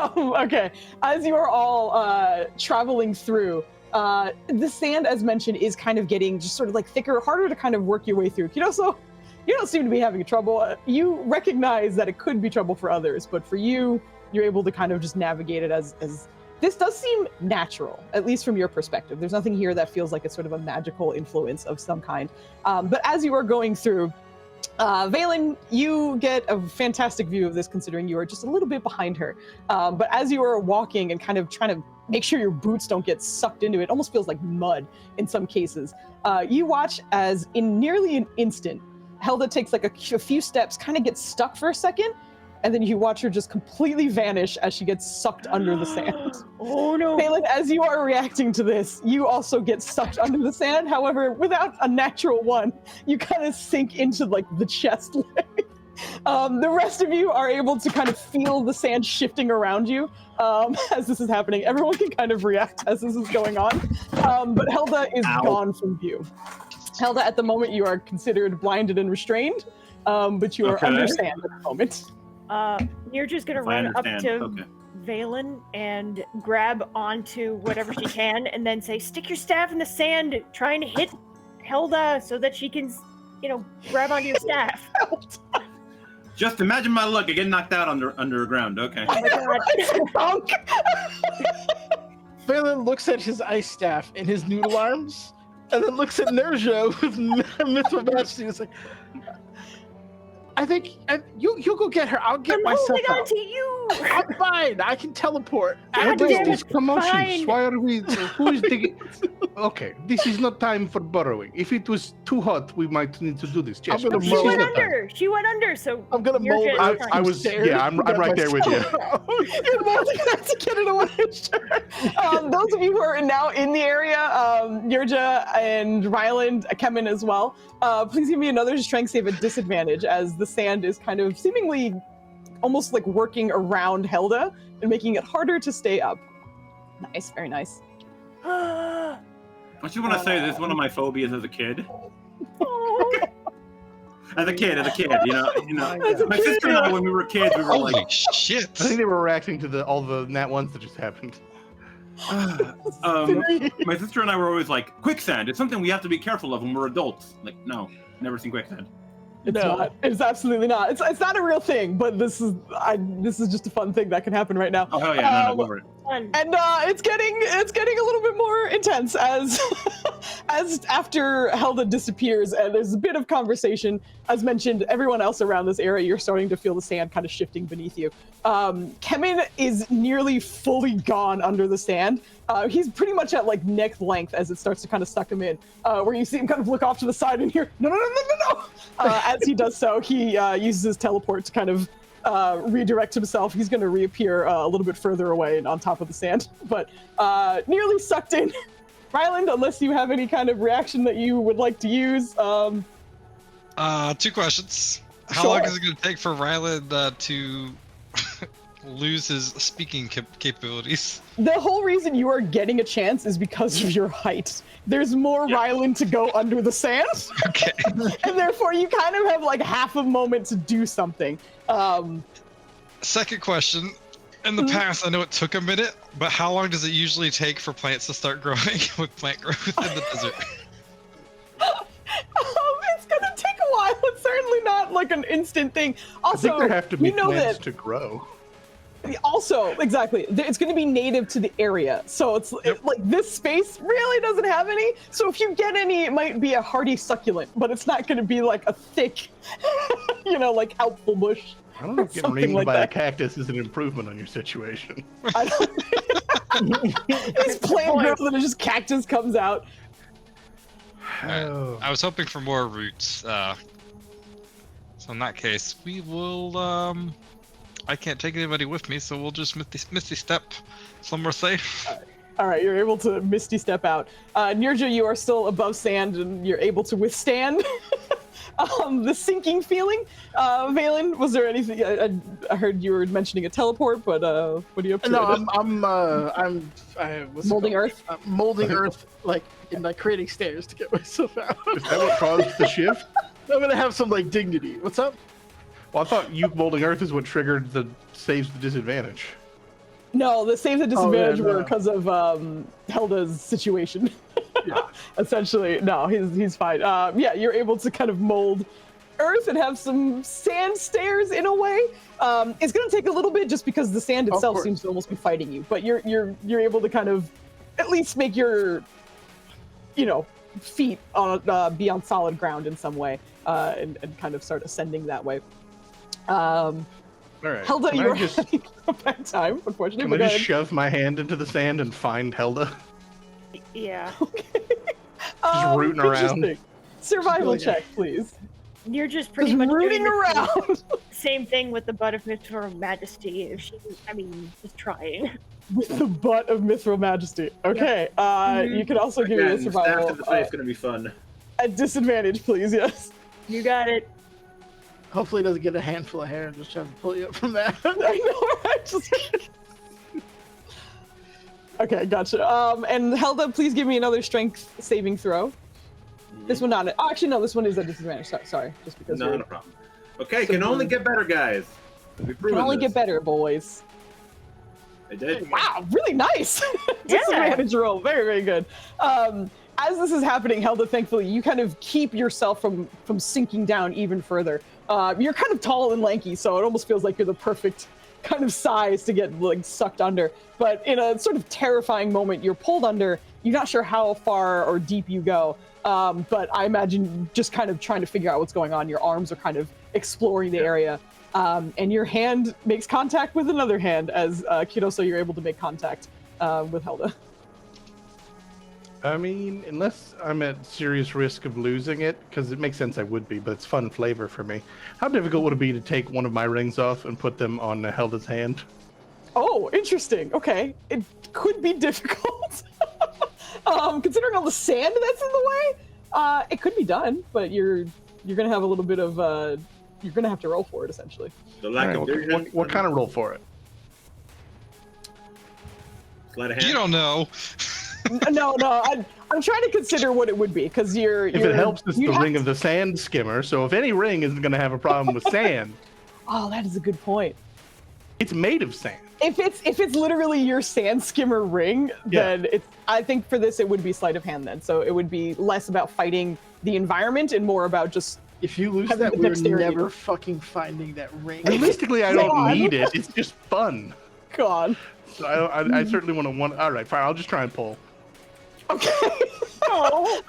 Okay. As you are all traveling through, the sand, as mentioned, is kind of getting just sort of like thicker, harder to kind of work your way through. So you don't seem to be having trouble. You recognize that it could be trouble for others, but for you, you're able to kind of just navigate it as this does seem natural, at least from your perspective. There's nothing here that feels like it's sort of a magical influence of some kind. But as you are going through, Valen, you get a fantastic view of this considering you are just a little bit behind her. But as you are walking and kind of trying to make sure your boots don't get sucked into it, almost feels like mud in some cases. You watch as in nearly an instant, Helda takes like a few steps, kind of gets stuck for a second, and then you watch her just completely vanish as she gets sucked under the sand. Oh no. Valen, as you are reacting to this, you also get sucked under the sand. However, without a natural 1, you kind of sink into like the chest leg. The rest of you are able to kind of feel the sand shifting around you as this is happening. Everyone can kind of react as this is going on. But Helda is gone from view. Helda, at the moment, you are considered blinded and restrained, but you are Okay. understand at the moment. You're just gonna If I run up understand, to okay. Valen and grab onto whatever she can, and then say, "Stick your staff in the sand, trying to hit Helda so that she can, grab onto your staff." Just imagine my luck. I get knocked out underground. Okay. Oh my God. Valen looks at his ice staff and his noodle arms, and then looks at Nerja with mythful majesty. It's like, I think you go get her. I'll get I'm myself holding on out. to you. I'm fine. I can teleport. God What is damn this it, commotion? fine. Why are we? Who is digging? Okay, this is not time for borrowing. If it was too hot, we might need to do this. Yes, I'm gonna but this She is went not time. under. She went under. So I'm gonna You're mold. just I was. stairs Yeah, I'm to get right there with you. myself out. You're molding that to get it away. Sure. Those of you who are now in the area, Yurja and Ryland, Kemen as well, please give me another strength save at disadvantage as the sand is kind of seemingly almost like working around Helda and making it harder to stay up. Nice, very nice. I just want to say this is one of my phobias as a kid. As a kid, you know. My sister and I, when we were kids, we were Holy like, shit! I think they were reacting to all the nat ones that just happened. my sister and I were always like, quicksand. It's something we have to be careful of when we're adults. Like, no, never seen quicksand. It's not. It's absolutely not. It's not a real thing, but this is just a fun thing that can happen right now. Oh hell yeah, no, go for it. Fun. And it's getting a little bit more intense as after Helda disappears and there's a bit of conversation. As mentioned, everyone else around this area, you're starting to feel the sand kind of shifting beneath you. Kemen is nearly fully gone under the sand. He's pretty much at like neck length as it starts to kind of suck him in, where you see him kind of look off to the side and hear, no. As he does so, he uses his teleport to kind of redirect himself. He's going to reappear a little bit further away and on top of the sand, but nearly sucked in. Ryland, unless you have any kind of reaction that you would like to use. 2 questions. How Sure. long is it going to take for Ryland to lose his speaking capabilities. The whole reason you are getting a chance is because of your height. There's more Ryland to go under the sand, Okay. and therefore you kind of have like half a moment to do something. Second question. In the past, I know it took a minute, but how long does it usually take for plants to start growing with plant growth in the desert? It's gonna take a while. It's certainly not like an instant thing. Also, I think there have to be you know plants that to grow. also, exactly, it's going to be native to the area. So it's like this space really doesn't have any. So if you get any, it might be a hardy succulent, but it's not going to be like a thick, like helpful bush. I don't know if getting Something reamed like by a that. cactus is an improvement on your situation. I don't These plant growth and just cactus comes out. Oh. I was hoping for more roots. So in that case, we will. I can't take anybody with me, so we'll just misty step somewhere safe. All right, you're able to misty step out. Nirja, you are still above sand, and you're able to withstand the sinking feeling. Valen, was there anything? I heard you were mentioning a teleport, but what are you up to? No, I'm what's it Molding called? earth? Molding earth, like creating stairs to get myself out. Is that what caused the shift? I'm gonna have some like dignity. What's up? Well, I thought you molding earth is what triggered the saves the disadvantage. No, the saves and disadvantage no. were because of Helda's situation. Yeah. Essentially, no, he's fine. Yeah, you're able to kind of mold earth and have some sand stairs in a way. It's gonna take a little bit just because the sand Of itself course. seems to almost be fighting you, but you're able to kind of at least make your feet on be on solid ground in some way, and kind of start ascending that way. All right. Helda, Can you're I just, having a bad time, unfortunately. can but I go just ahead. shove my hand into the sand and find Helda? Yeah. rooting around. Interesting. Survival Yeah. check, please. You're just pretty Just much rooting doing the around same thing with the butt of Mithril Majesty. If she, just trying. with the butt of Mithril Majesty. Okay, you can also give me a Again, staff survival to the face going to be fun. at disadvantage, please. Yes. You got it. Hopefully, it doesn't get a handful of hair and just trying to pull you up from that. I know, right? Just... Okay, gotcha. And Helda, please give me another strength saving throw. This one not. Oh, actually, no. This one is at disadvantage. Sorry, just because. Not a problem. Okay, can only get better, guys. We've Can proven only this. get better, boys. I did. Wow, really nice. Yeah. Disadvantage roll, very, very good. As this is happening, Helda, thankfully, you kind of keep yourself from sinking down even further. You're kind of tall and lanky, so it almost feels like you're the perfect kind of size to get like sucked under. But in a sort of terrifying moment, you're pulled under. You're not sure how far or deep you go. But I imagine just kind of trying to figure out what's going on. Your arms are kind of exploring the area. And your hand makes contact with another hand as Kiroso, you're able to make contact with Helda. I mean, unless I'm at serious risk of losing it, because it makes sense I would be, but it's fun flavor for me. How difficult would it be to take one of my rings off and put them on Helda's hand? Oh, interesting. Okay. It could be difficult. Considering all the sand that's in the way, it could be done, but you're going to have a little bit of... you're going to have to roll for it, essentially. The lack All of right, vision. what kind of roll for it? Sleight of hand. You don't know. No, I'm trying to consider what it would be, because If it helps, it's the ring of the sand skimmer, so if any ring isn't going to have a problem with sand, Oh, that is a good point. it's made of sand. If it's literally your sand skimmer ring, Yeah. then I think for this it would be sleight of hand then. So it would be less about fighting the environment and more about just If you lose Having that, the we're dexterity. never fucking finding that ring. Realistically, I God. don't need it. It's just fun. gone. So I certainly want to. All right, fine. I'll just try and pull. Okay. Oh.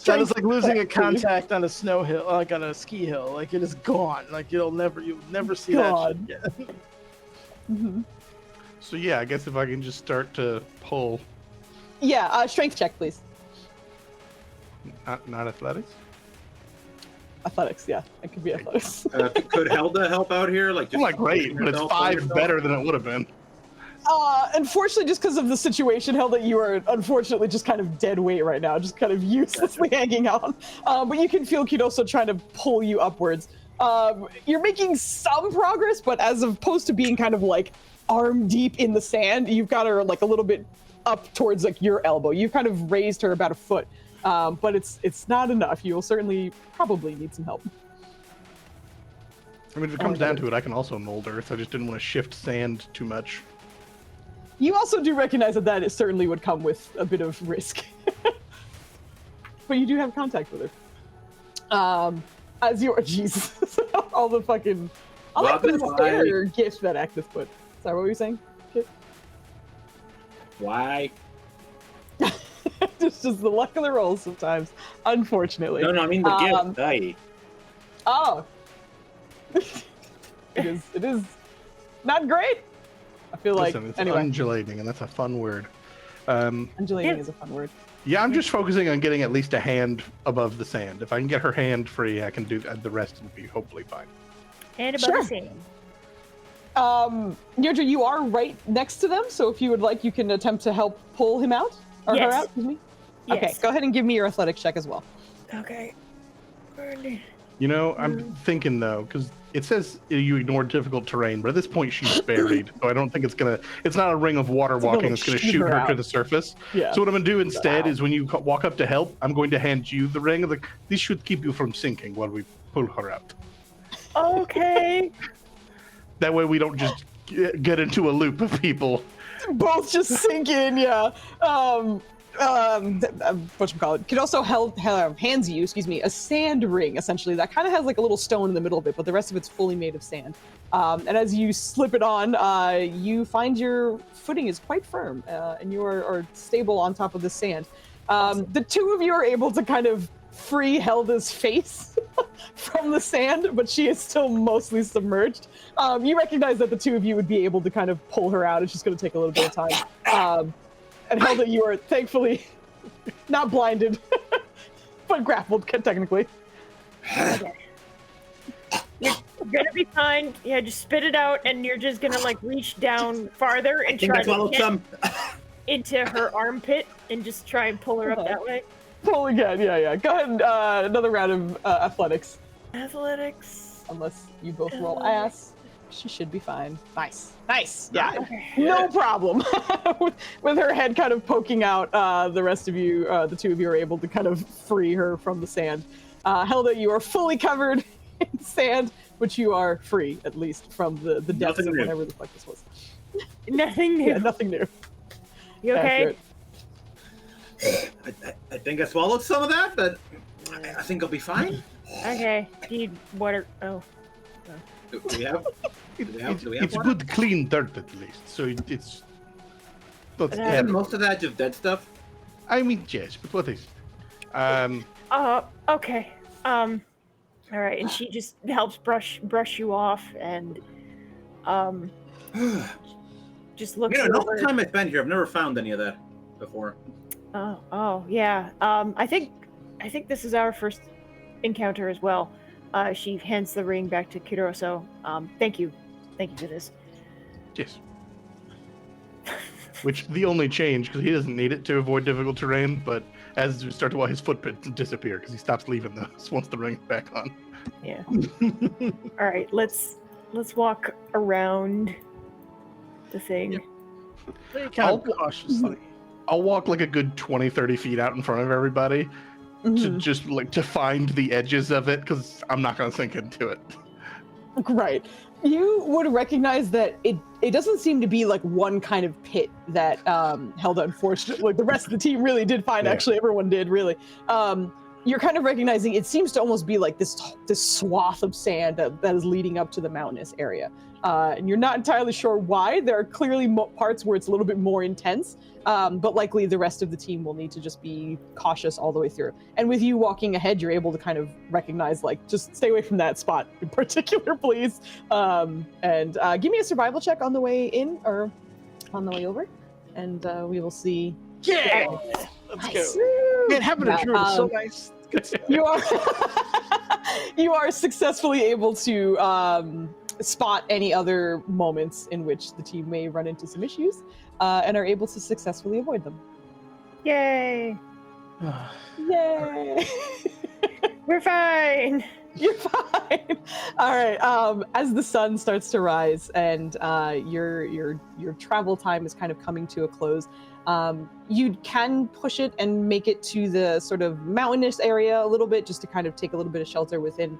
That is like losing a please. contact on a snow hill, like on a ski hill. Like it is gone. Like you'll never see God. that shit again. Mhm. So yeah, I guess if I can just start to pull, Yeah, strength check, please. not athletics. Athletics, yeah. It could be athletics. Could Helda help out here? Like, I'm like great, but it's herself on 5 yourself? better than it would have been. Unfortunately, just because of the situation, Helda, you are unfortunately just kind of dead weight right now, just kind of uselessly hanging out. But you can feel Kidoso trying to pull you upwards. You're making some progress, but as opposed to being kind of like arm deep in the sand, you've got her like a little bit up towards like your elbow. You've kind of raised her about a foot, but it's not enough. You'll certainly probably need some help. I mean, if it comes down to it, I can also mold Earth. I just didn't want to shift sand too much. You also do recognize that it certainly would come with a bit of risk. But you do have contact with her. As your Jesus, all the fucking I like the scare gift that Actus put. Sorry, what were you saying? Kid? Why? It's just the luck of the rolls sometimes, unfortunately. No, I mean the gift. Aye. Oh. It is not great. I feel like Listen, it's anyway. undulating, and that's a fun word. Undulating is a fun word. Yeah, I'm just focusing on getting at least a hand above the sand. If I can get her hand free, I can do the rest will be hopefully fine. And above the sand. Deirdre, you are right next to them, so if you would like, you can attempt to help pull him out or her out. Excuse me. Yes. Okay, go ahead and give me your athletics check as well. Okay. You know, I'm thinking though, because it says you ignore difficult terrain, but at this point she's buried, so I don't think it's not a ring of water walking that's gonna shoot her to the surface. Yeah. So what I'm gonna do instead is when you walk up to help, I'm going to hand you the ring. Like, this should keep you from sinking while we pull her out. Okay. That way we don't just get into a loop of people. Both just sink in, yeah. Whatchamacallit, could also hands you, a sand ring, essentially, that kind of has like a little stone in the middle of it, but the rest of it's fully made of sand. And as you slip it on, you find your footing is quite firm, and you are stable on top of the sand. The two of you are able to kind of free Helda's face from the sand, but she is still mostly submerged. You recognize that the two of you would be able to kind of pull her out. It's just going to take a little bit of time. And Helda, you are thankfully not blinded, but grappled, technically. Okay. You're gonna be fine. Yeah, just spit it out, and you're just gonna like reach down farther and try to get into her armpit and just try and pull her up that way. Pull again, yeah. Go ahead and another round of athletics. Athletics. Unless you both roll ass. She should be fine. Nice. Yeah, Okay. no problem. with her head kind of poking out, the rest of you, the two of you are able to kind of free her from the sand. Helda, you are fully covered in sand, but you are free, at least, from the depths of whatever the fuck this was. Nothing new. Yeah, nothing new. You okay? I think I swallowed some of that, but I think I'll be fine. Okay. Need water. Oh. Do we have It's water? good, clean dirt at least. So it's not Isn't terrible. most of that just dead stuff? I mean, yes, but what is it? Okay. All right. And she just helps brush you off and, just looks You know, over. the time I spent here, I've never found any of that before. Oh, yeah. I think this is our first encounter as well. She hands the ring back to Kiroso. Thank you for this. Yes. Which the only change, because he doesn't need it to avoid difficult terrain, but as we start to watch his footprints disappear, because he stops leaving those once the ring's back on. Yeah. All right, let's walk around the thing. Yep. Kind of cautiously. I'll walk like a good 20, 30 feet out in front of everybody to just like to find the edges of it, because I'm not going to sink into it. Right. You would recognize that it doesn't seem to be like one kind of pit that Helda, unfortunately, like the rest of the team really did find. Yeah. Actually, everyone did, really. You're kind of recognizing it seems to almost be like this swath of sand that is leading up to the mountainous area. And you're not entirely sure why. There are clearly parts where it's a little bit more intense, but likely the rest of the team will need to just be cautious all the way through. And with you walking ahead, you're able to kind of recognize, like, just stay away from that spot in particular, please. And give me a survival check on the way in or on the way over, and we will see. Yeah! Let's go. Man, having a druid is so nice. You are successfully able to spot any other moments in which the team may run into some issues, and are able to successfully avoid them. Yay! Yay! We're fine. You're fine. All right. As the sun starts to rise and your travel time is kind of coming to a close, you can push it and make it to the sort of mountainous area a little bit, just to kind of take a little bit of shelter within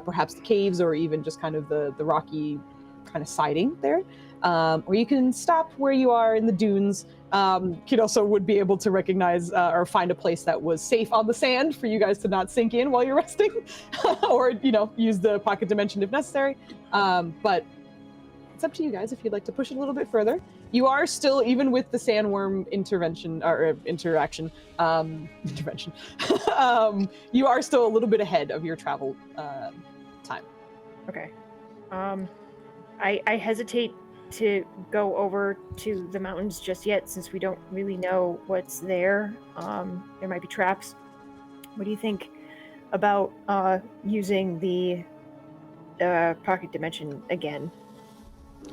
perhaps the caves or even just kind of the rocky kind of siding there. Or you can stop where you are in the dunes. Kid also would be able to recognize or find a place that was safe on the sand for you guys to not sink in while you're resting, or use the pocket dimension if necessary. But it's up to you guys if you'd like to push it a little bit further. You are still, even with the sandworm intervention or interaction, you are still a little bit ahead of your travel time. Okay. I hesitate to go over to the mountains just yet, since we don't really know what's there. There might be traps. What do you think about using the pocket dimension again?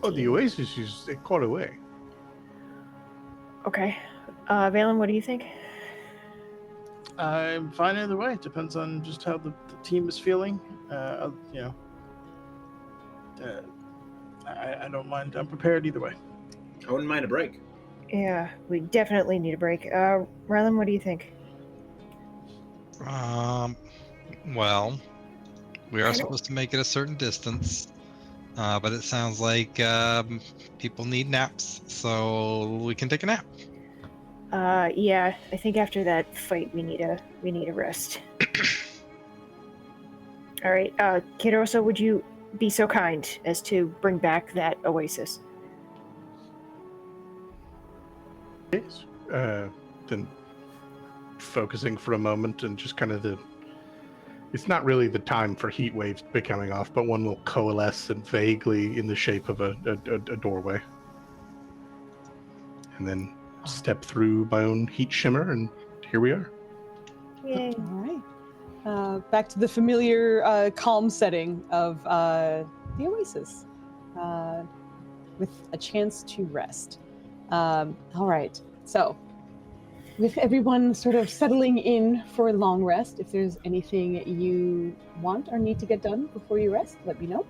Oh, the oasis is quite away. Okay. Valen, what do you think? I'm fine either way. It depends on just how the team is feeling. I don't mind. I'm prepared either way. I wouldn't mind a break. Yeah, we definitely need a break. Rylan, what do you think? Well, we are supposed to make it a certain distance, but it sounds like people need naps, so we can take a nap. Yeah, I think after that fight we need a rest. All right, Kiroso, would you be so kind as to bring back that oasis? Yes. Then focusing for a moment and just kind of it's not really the time for heat waves to be coming off, but one will coalesce and vaguely in the shape of a doorway. And then step through my own heat shimmer, and here we are. Yay. All right. Back to the familiar calm setting of the oasis, with a chance to rest. All right. So, with everyone sort of settling in for a long rest, if there's anything you want or need to get done before you rest, let me know.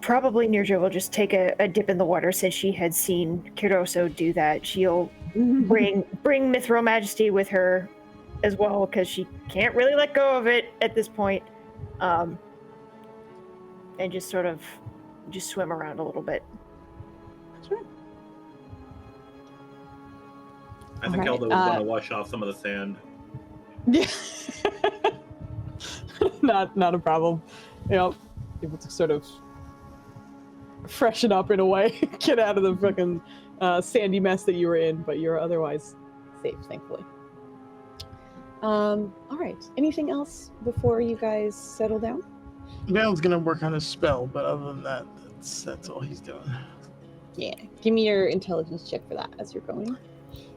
Probably Nirja will just take a dip in the water, since she had seen Kiroso do that. She'll bring Mithril Majesty with her as well, because she can't really let go of it at this point. And just sort of swim around a little bit. Sure. I think Elda would want to wash off some of the sand. Yeah. Not a problem. Able to sort of freshen up in a way, get out of the fucking sandy mess that you were in, but you're otherwise safe, thankfully. All right. Anything else before you guys settle down? Valen's gonna work on his spell, but other than that, that's all he's doing. Yeah. Give me your intelligence check for that as you're going.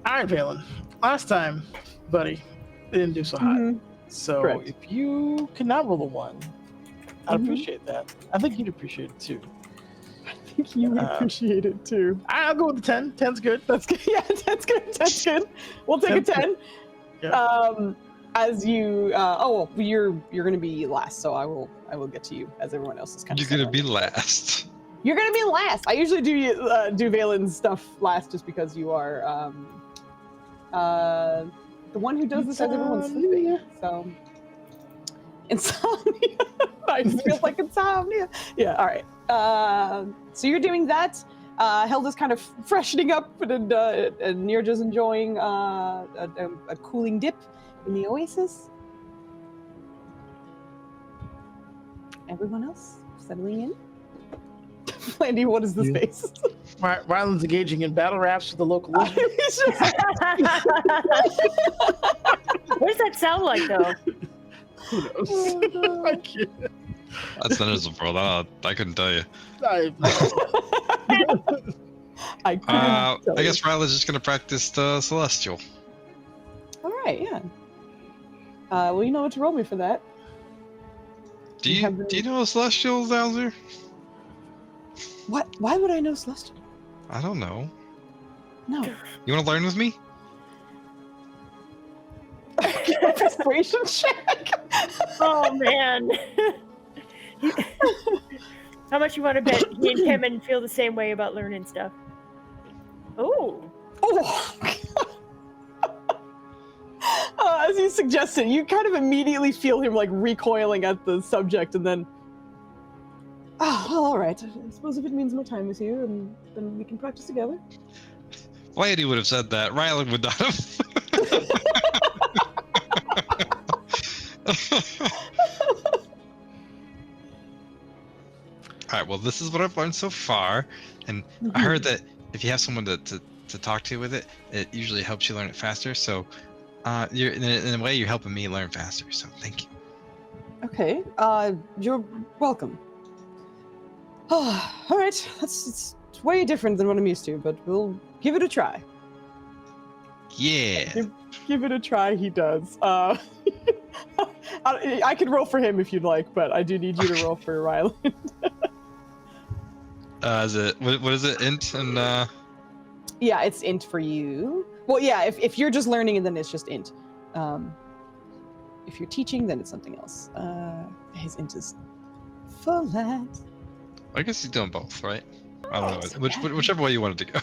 All right, Valen. Last time, buddy, it didn't do so hot. Mhm. So Correct. if you can now roll a 1, I'd appreciate that. I think you'd appreciate it too. I think you would appreciate it too. I'll go with the 10. 10's good. That's good. Yeah, 10's good. 10's good. We'll take a 10. Yeah. As you, you're gonna be last, so I will get to you as everyone else is kind of. You're gonna be last. You're gonna be last. I usually do Valen's stuff last, just because you are the one who does this as everyone's sleeping. So insomnia. It just feels like insomnia. Yeah. All right. So you're doing that. Hilda's kind of freshening up, and Nirja's enjoying a cooling dip in the oasis. Everyone else settling in. Landy, what is the space? Rylan's engaging in battle raps with the local lizard. What does that sound like, though? Who knows? Oh, no. I can't. That's not his fault. I couldn't tell you. I guess Ryla's just gonna practice the Celestial. All right, yeah. Well, you know what to roll me for that. Do you know Celestial, Zowser? What? Why would I know Celestial? I don't know. No. You want to learn with me? Make a persuasion check. Oh man. How much you want to bet me and Kevin feel the same way about learning stuff? Oh. Oh. As you suggested, you kind of immediately feel him like recoiling at the subject, and then, well, all right. I suppose if it means more time with you, and then we can practice together. Lady would have said that. Rylan would not have. All right. Well, this is what I've learned so far, and I heard that if you have someone to talk to with it, it usually helps you learn it faster. So, you're in a way you're helping me learn faster. So, thank you. Okay. You're welcome. All right. It's way different than what I'm used to, but we'll give it a try. Yeah. Give it a try. He does. I could roll for him if you'd like, but I do need you to roll for Rylan. Is it what is it? Int and Yeah, it's int for you. Well, yeah, if you're just learning, and then it's just int. If you're teaching, then it's something else. His int is flat. I guess he's doing both, right? I don't know. So Whichever way you wanted to go.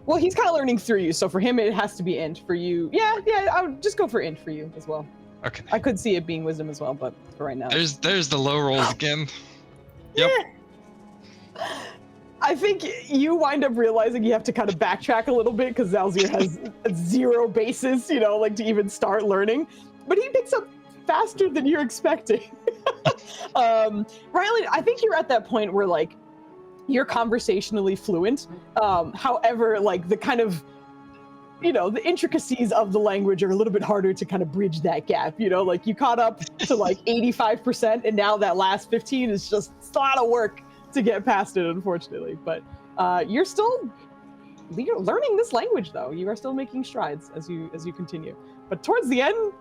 Well, he's kind of learning through you, so for him it has to be int. For you, yeah, I would just go for int for you as well. Okay. I could see it being wisdom as well, but for right now. There's the low rolls again. Yep. Yeah. I think you wind up realizing you have to kind of backtrack a little bit because Zalzir has zero basis, like to even start learning. But he picks up faster than you're expecting. Rylan, I think you're at that point where like you're conversationally fluent. However, like the kind of, the intricacies of the language are a little bit harder to kind of bridge that gap. Like you caught up to like 85%, and now that last 15 is just a lot of work to get past it, unfortunately. But you're learning this language, though. You are still making strides as you continue. But towards the end,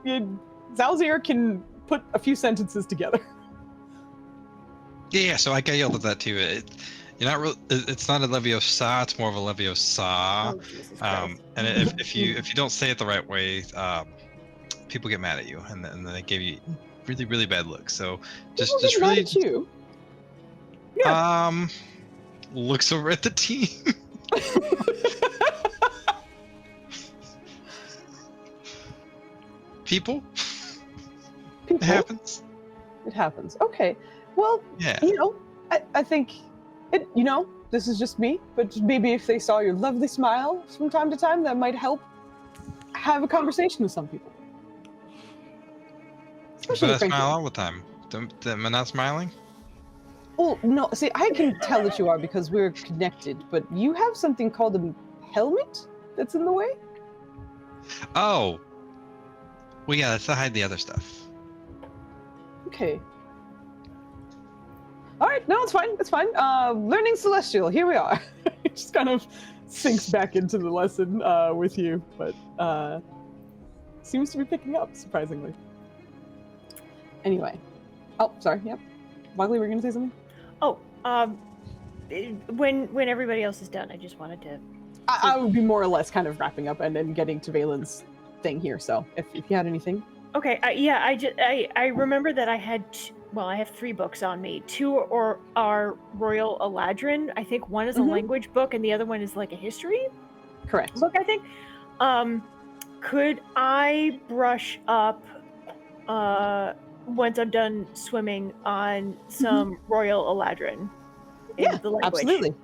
Zalzir can put a few sentences together. Yeah, so I yelled at that too. You're not it's not a Leviosa, it's more of a Leviosa. Oh, Jesus Christ. And if you don't say it the right way, people get mad at you, and then they give you really, really bad looks. So just People get really mad at you. Yeah. Looks over at the team. People. It happens. It happens. Okay. Well, Yeah. I think it, this is just me, but maybe if they saw your lovely smile from time to time, that might help have a conversation with some people. But I smile all the time. Am I not smiling? Well, no, see, I can tell that you are because we're connected, but you have something called a helmet that's in the way? Oh. Well, yeah, that's to hide the other stuff. Okay. All right, no, it's fine. It's fine. Learning Celestial, here we are. It just kind of sinks back into the lesson with you, but seems to be picking up, surprisingly. Anyway. Oh, sorry, yep. Wagley, were you going to say something? Oh, when everybody else is done, I just wanted to... I would be more or less kind of wrapping up and then getting to Valen's thing here, so if you had anything. Okay, I remember that I had... I have 3 books on me. 2 are Royal Eladrin. I think one is a language book and the other one is like a history Correct. book, I think. Could I brush up, once I'm done swimming, on some Royal Eladrin in the language? Absolutely.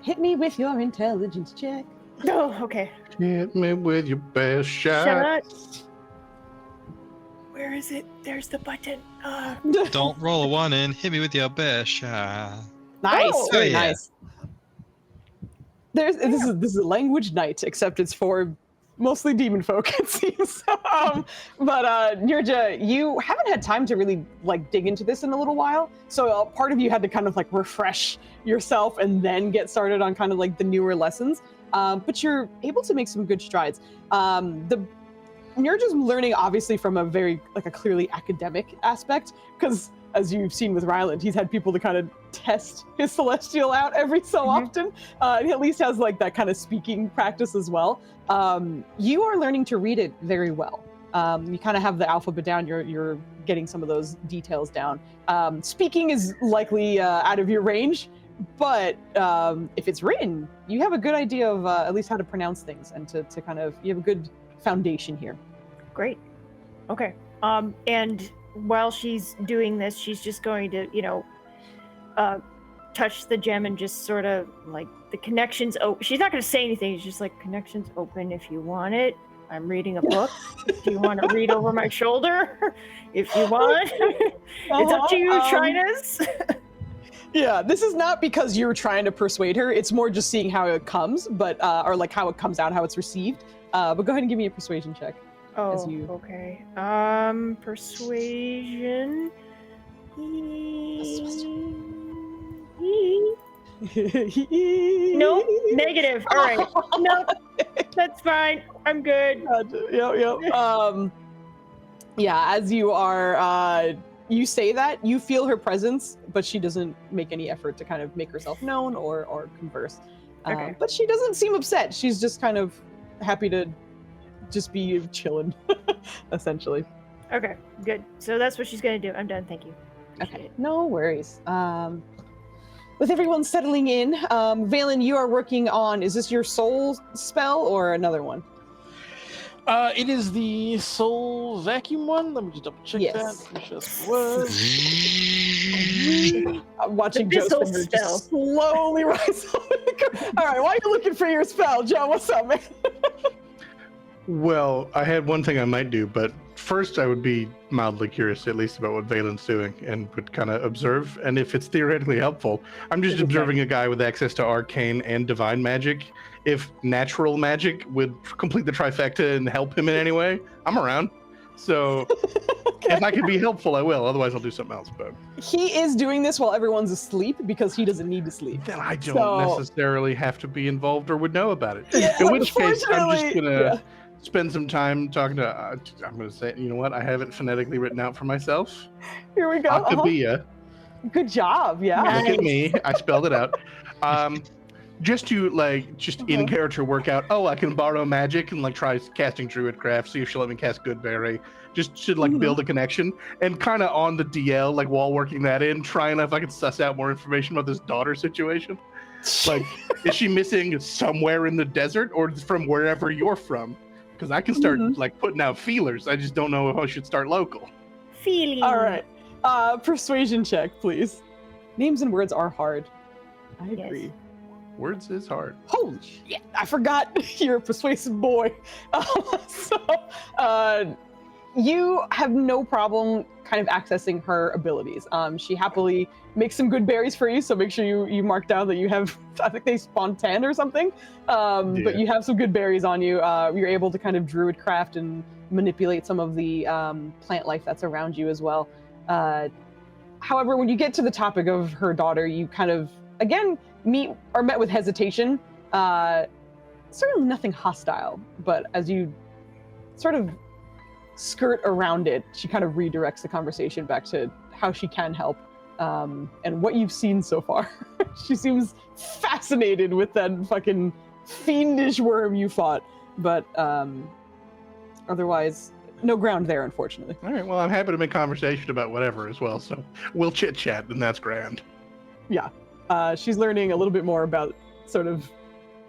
Hit me with your intelligence check. Oh, okay. Hit me with your best shot. Where is it? There's the button. Don't roll a 1 in. Hit me with your best shot. Nice. Oh, Very yeah. nice. This is a language night, except it's for mostly demon folk, it seems. But Nirja, you haven't had time to really dig into this in a little while, so part of you had to kind of refresh yourself and then get started on kind of the newer lessons. But you're able to make some good strides. Nirja's learning obviously from a very a clearly academic aspect, because as you've seen with Ryland, he's had people to kind of test his celestial out every so often. And he at least has that kind of speaking practice as well. You are learning to read it very well. You kind of have the alphabet down. You're getting some of those details down. Speaking is likely out of your range, but if it's written, you have a good idea of at least how to pronounce things and to kind of, you have a good foundation here. Great. Okay. And while she's doing this, she's just going to, touch the gem and just sort of like the connection's open. She's not going to say anything. She's just like, connection's open if you want it. I'm reading a book. Do you want to read over my shoulder? If you want. It's up to you, Trinus. Yeah, this is not because you're trying to persuade her. It's more just seeing how it comes, but or like how it comes out, how it's received. But go ahead and give me a persuasion check. Oh, okay. Persuasion. Nope, negative. All right. Nope, that's fine. I'm good. Yep. Yeah, as you are, you say that, you feel her presence, but she doesn't make any effort to kind of make herself known or converse. Okay. But she doesn't seem upset. She's just kind of happy to just be chilling, essentially. Okay, good. So that's what she's going to do. I'm done. Thank you. Okay, no worries. With everyone settling in, Valen, you are working on, is this your soul spell or another one? It is the soul vacuum one. Let me just double check Yes. that. Just was. I'm watching The Joe's pistol finger spell. just slowly rise up. All right, why are you looking for your spell, Joe? What's up, man? Well, I had one thing I might do, but first I would be mildly curious at least about what Valen's doing and would kind of observe. And if it's theoretically helpful, I'm just observing a guy with access to arcane and divine magic. If natural magic would complete the trifecta and help him in any way, I'm around. So if I can be helpful, I will. Otherwise, I'll do something else. But He is doing this while everyone's asleep because he doesn't need to sleep. then I don't necessarily have to be involved or would know about it. Yeah, In which case, I'm just unfortunately, gonna spend some time talking to. I'm gonna say, you know what? I have it phonetically written out for myself. Here we go. Akabia. Good job. Yeah. Nice. Look at me. I spelled it out. Just to in character work out. Oh, I can borrow magic and try casting Druidcraft. See if she'll let me cast Goodberry. Just should build a connection and kind of on the DL while working that in, trying if I can suss out more information about this daughter situation. Is she missing somewhere in the desert or from wherever you're from? Because I can start putting out feelers. I just don't know if I should start local. Feeling. All right. Persuasion check, please. Names and words are hard. I agree. Yes. Words is hard. Holy shit! I forgot you're a persuasive boy. You have no problem kind of accessing her abilities. She happily makes some good berries for you, so make sure you mark down that you have, I think they spawn 10 or something. But you have some good berries on you. You're able to kind of druidcraft and manipulate some of the plant life that's around you as well. However, when you get to the topic of her daughter, you kind of, again, met with hesitation. Certainly nothing hostile, but as you sort of skirt around it, she kind of redirects the conversation back to how she can help and what you've seen so far. She seems fascinated with that fucking fiendish worm you fought, but otherwise, no ground there, unfortunately. All right, well, I'm happy to make conversation about whatever as well, so we'll chit-chat, and that's grand. Yeah. She's learning a little bit more about sort of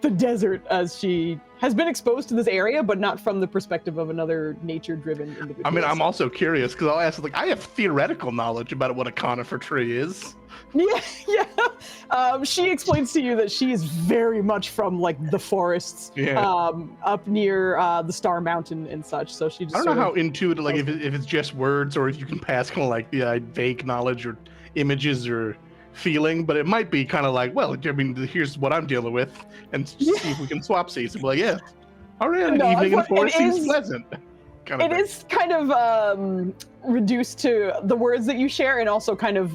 the desert as she has been exposed to this area, but not from the perspective of another nature-driven individual. I mean, I'm also curious because I'll ask, I have theoretical knowledge about what a conifer tree is. Yeah. She explains to you that she is very much from the forests up near the Star Mountain and such. So she just I don't know how intuitive, if it's just words or if you can pass vague knowledge or images or feeling, but it might be kind of here's what I'm dealing with, and see if we can swap seats. And be all right, an evening in the forest seems pleasant. It is kind of reduced to the words that you share, and also kind of,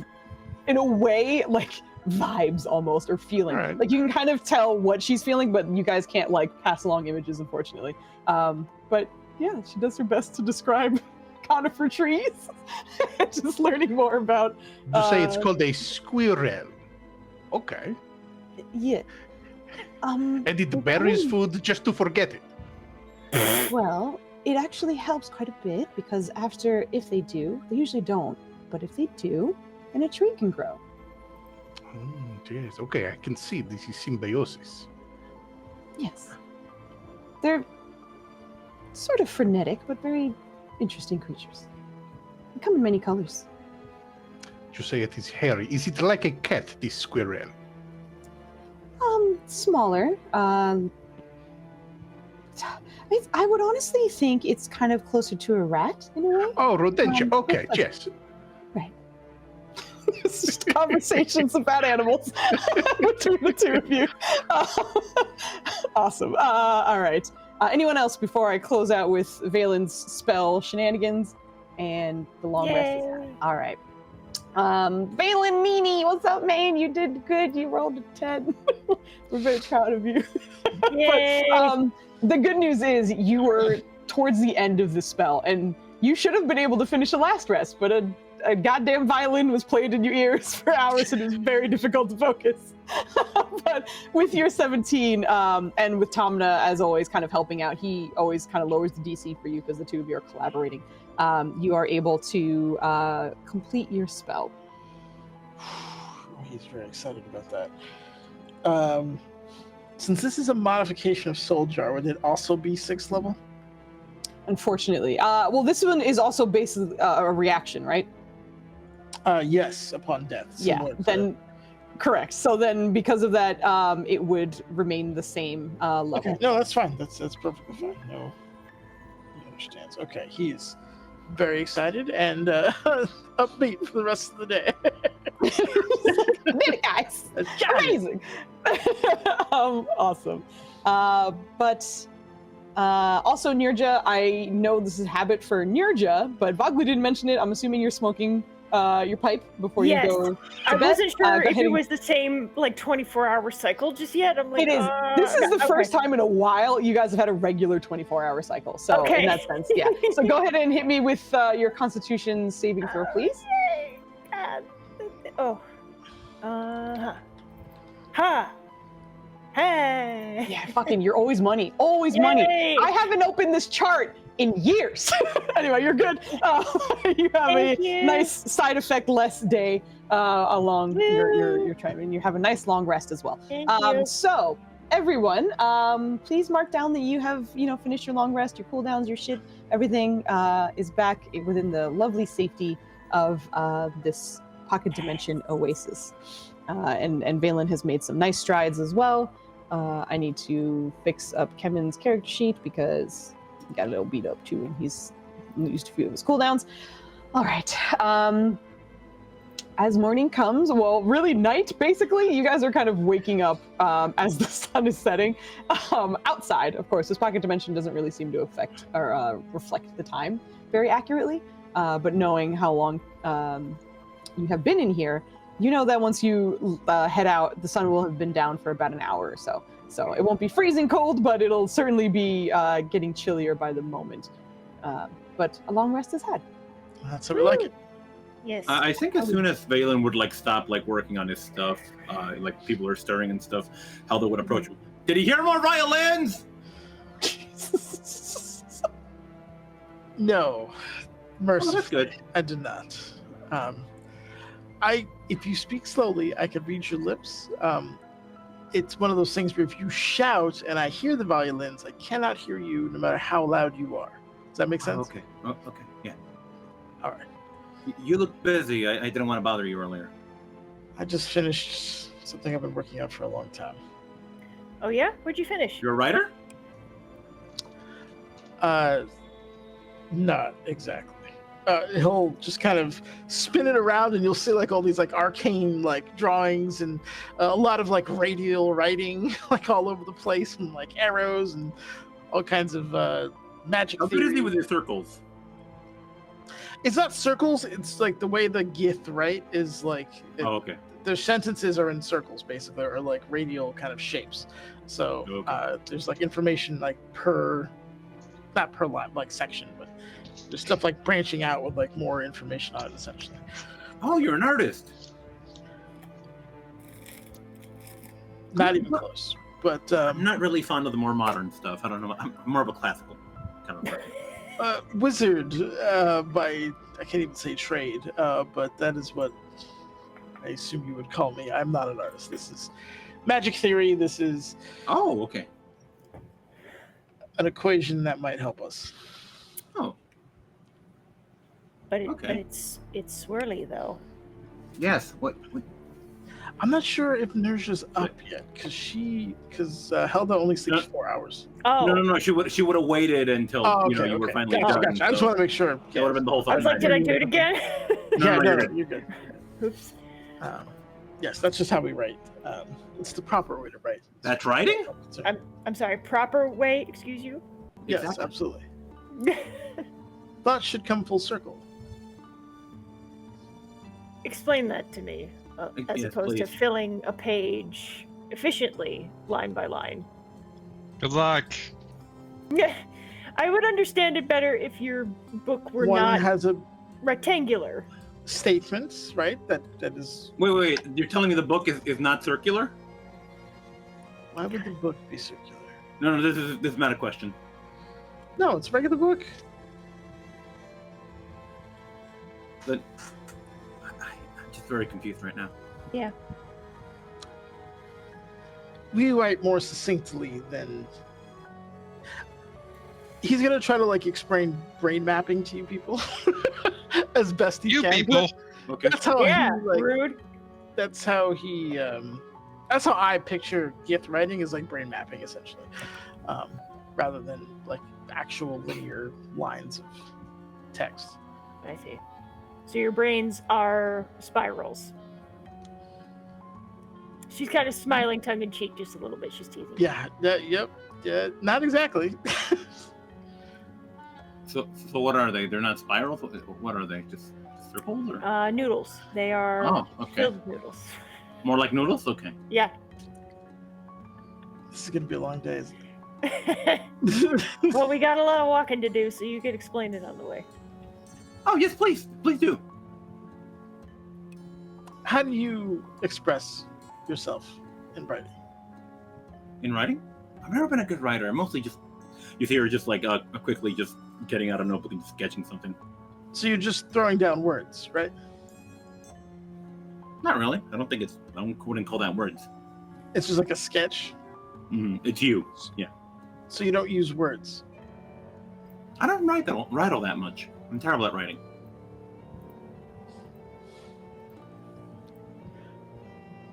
in a way, vibes almost, or feeling. Right. You can kind of tell what she's feeling, but you guys can't pass along images, unfortunately. But yeah, she does her best to describe conifer trees. Just learning more about. You say it's called a squirrel. Okay. Yeah. And it berries food just to forget it. Well, it actually helps quite a bit because if they do, they usually don't, but if they do, then a tree can grow. Yes. Okay, I can see this is symbiosis. Yes. They're sort of frenetic, but very interesting creatures. They come in many colors. You say it is hairy. Is it like a cat, this squirrel? Smaller. I would honestly think it's kind of closer to a rat in a way. Oh, rodentia. Okay, but- yes. Right. It's just conversations about animals between the two of you. Awesome. All right. Anyone else before I close out with Valen's spell shenanigans and the long rest? Yay. All right. Valen Meanie, what's up, man? You did good. You rolled a 10. We're very proud of you. Yay. But, the good news is you were towards the end of the spell, and you should have been able to finish the last rest, but a goddamn violin was played in your ears for hours, and it was very difficult to focus. But with your 17, and with Tomna, as always, kind of helping out, he always kind of lowers the DC for you because the two of you are collaborating. You are able to complete your spell. He's very excited about that. Since this is a modification of Soul Jar, would it also be 6th level? Unfortunately. Well, this one is also basically a reaction, right? Yes, upon death. Yeah, similar to- then correct. So then because of that, it would remain the same level. Okay, no, that's fine. That's perfectly fine. No, he understands. Okay, he is very excited and upbeat for the rest of the day. I did it, guys. Amazing. Awesome. But also, Nirja, I know this is habit for Nirja, but Vogli didn't mention it. I'm assuming you're smoking your pipe before Yes. you go to I bed. wasn't sure go if ahead it and- was the same like 24-hour cycle just yet. I'm like, It is. This is the okay. first time in a while you guys have had a regular 24-hour cycle. So Okay. in that sense, yeah. So go ahead and hit me with your Constitution saving throw, please. Yay. Oh. Ha. Hey. Yeah, fucking, you're always money. Always money. Yay. I haven't opened this chart in years. Anyway, you're good. You have Thank a you. nice side effect less day along your time, and you have a nice long rest as well. Thank you. So everyone, please mark down that you have finished your long rest, your cooldowns, your shit, everything is back within the lovely safety of this pocket dimension oasis. And Valen has made some nice strides as well. I need to fix up Kevin's character sheet because he got a little beat up too, and he's used a few of his cooldowns. All right. As morning comes, well, really night, basically, you guys are kind of waking up as the sun is setting. Outside, of course, this pocket dimension doesn't really seem to affect or reflect the time very accurately, but knowing how long you have been in here, you know that once you head out, the sun will have been down for about an hour or so. So it won't be freezing cold, but it'll certainly be getting chillier by the moment. But a long rest is had. That's how we like it. Yes. I think as soon as Valen would stop working on his stuff, people are stirring and stuff, how they would approach him. Did he hear more violins? No, Oh, mercy. that's good. I did not. If you speak slowly, I can read your lips. It's one of those things where if you shout and I hear the violins, I cannot hear you no matter how loud you are. Does that make sense? Okay. Oh, okay. Yeah. All right. You look busy. I didn't want to bother you earlier. I just finished something I've been working on for a long time. Oh yeah? What'd you finish? You're a writer? Not exactly. He'll just kind of spin it around and you'll see all these arcane drawings and a lot of radial writing all over the place and arrows and all kinds of magic. How good is he theory. with his circles? It's not circles, it's the way the Gith, right, is Oh, okay. their sentences are in circles basically, or radial kind of shapes. So Okay. there's information per, not per line, section, but there's stuff branching out with more information on it essentially. Oh, you're an artist. Not even close. But I'm not really fond of the more modern stuff. I don't know. I'm more of a classical kind of person. wizard by I can't even say trade, but that is what I assume you would call me. I'm not an artist. This is magic theory. This is Oh, okay. an equation that might help us. Oh, But Okay. it's swirly though. yes. What? I'm not sure if Nerja's up yet because Helda only sleeps 4 hours. Oh, No. She would have waited until you were finally Gotcha, done. gotcha. I just want to make sure. That would have been the whole I fucking was like, night. did I do it again? No, you're good. You're good. Oops. Yes, that's just how we write. It's the proper way to write. That's writing? I'm sorry. Proper way. Excuse you. Yes, Exactly. absolutely. Thoughts should come full circle. Explain that to me, as Yes, opposed to please. filling a page efficiently, line by line. Good luck. I would understand it better if your book were One not has a rectangular. statement, right? That is. Wait. You're telling me the book is not circular? Why would the book be circular? No. This is not a question. No, it's a regular book. But I'm just very confused right now. Yeah. We write more succinctly than. He's gonna try to like brain mapping to you people as best he You can. people. Okay. That's how Yeah. he like. Rude. That's how he. That's how I picture gift writing is like brain mapping essentially, rather than like actual linear lines of text. I see. So your brains are spirals. She's kind of smiling tongue in cheek just a little bit. She's teasing. Yeah. Yep. Yeah. Not exactly. So what are they? They're not spirals? What are they? Just circles? Or? Noodles. They are Oh, okay. filled with noodles. More like noodles? Okay. Yeah. This is gonna be a long day. Isn't Well, we got a lot of walking to do, so you could explain it on the way. Oh, yes, please. Please do. How do you express yourself in writing? In writing? I've never been a good writer. I'm mostly just, you see her just like quickly just getting out a notebook and sketching something. So you're just throwing down words, right? Not really. I wouldn't call that words. It's just like a sketch. It's you. Yeah. So you don't use words. I don't write all that much. I'm terrible at writing.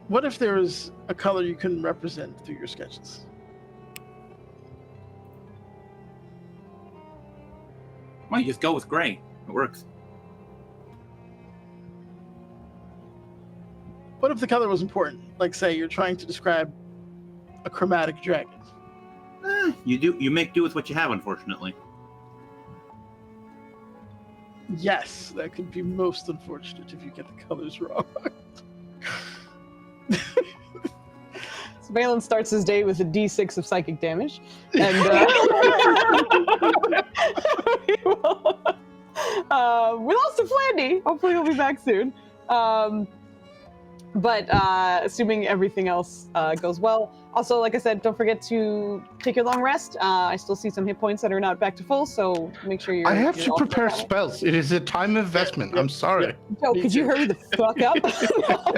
What if there was a color you couldn't represent through your sketches? Well, you just go with gray. It works. What if the color was important? Like, say, you're trying to describe a chromatic dragon. You make do with what you have, unfortunately. Yes, that could be most unfortunate if you get the colors wrong. So Balin starts his day with a D6 of psychic damage, and we lost to Flandy. Hopefully, he'll be back soon. But assuming everything else goes well. Also, like I said, don't forget to take your long rest. I still see some hit points that are not back to full, so make sure you're. I have you're to all prepare set. spells. It is a time investment. I'm sorry. Joe, Me could you too. hurry the fuck up? No,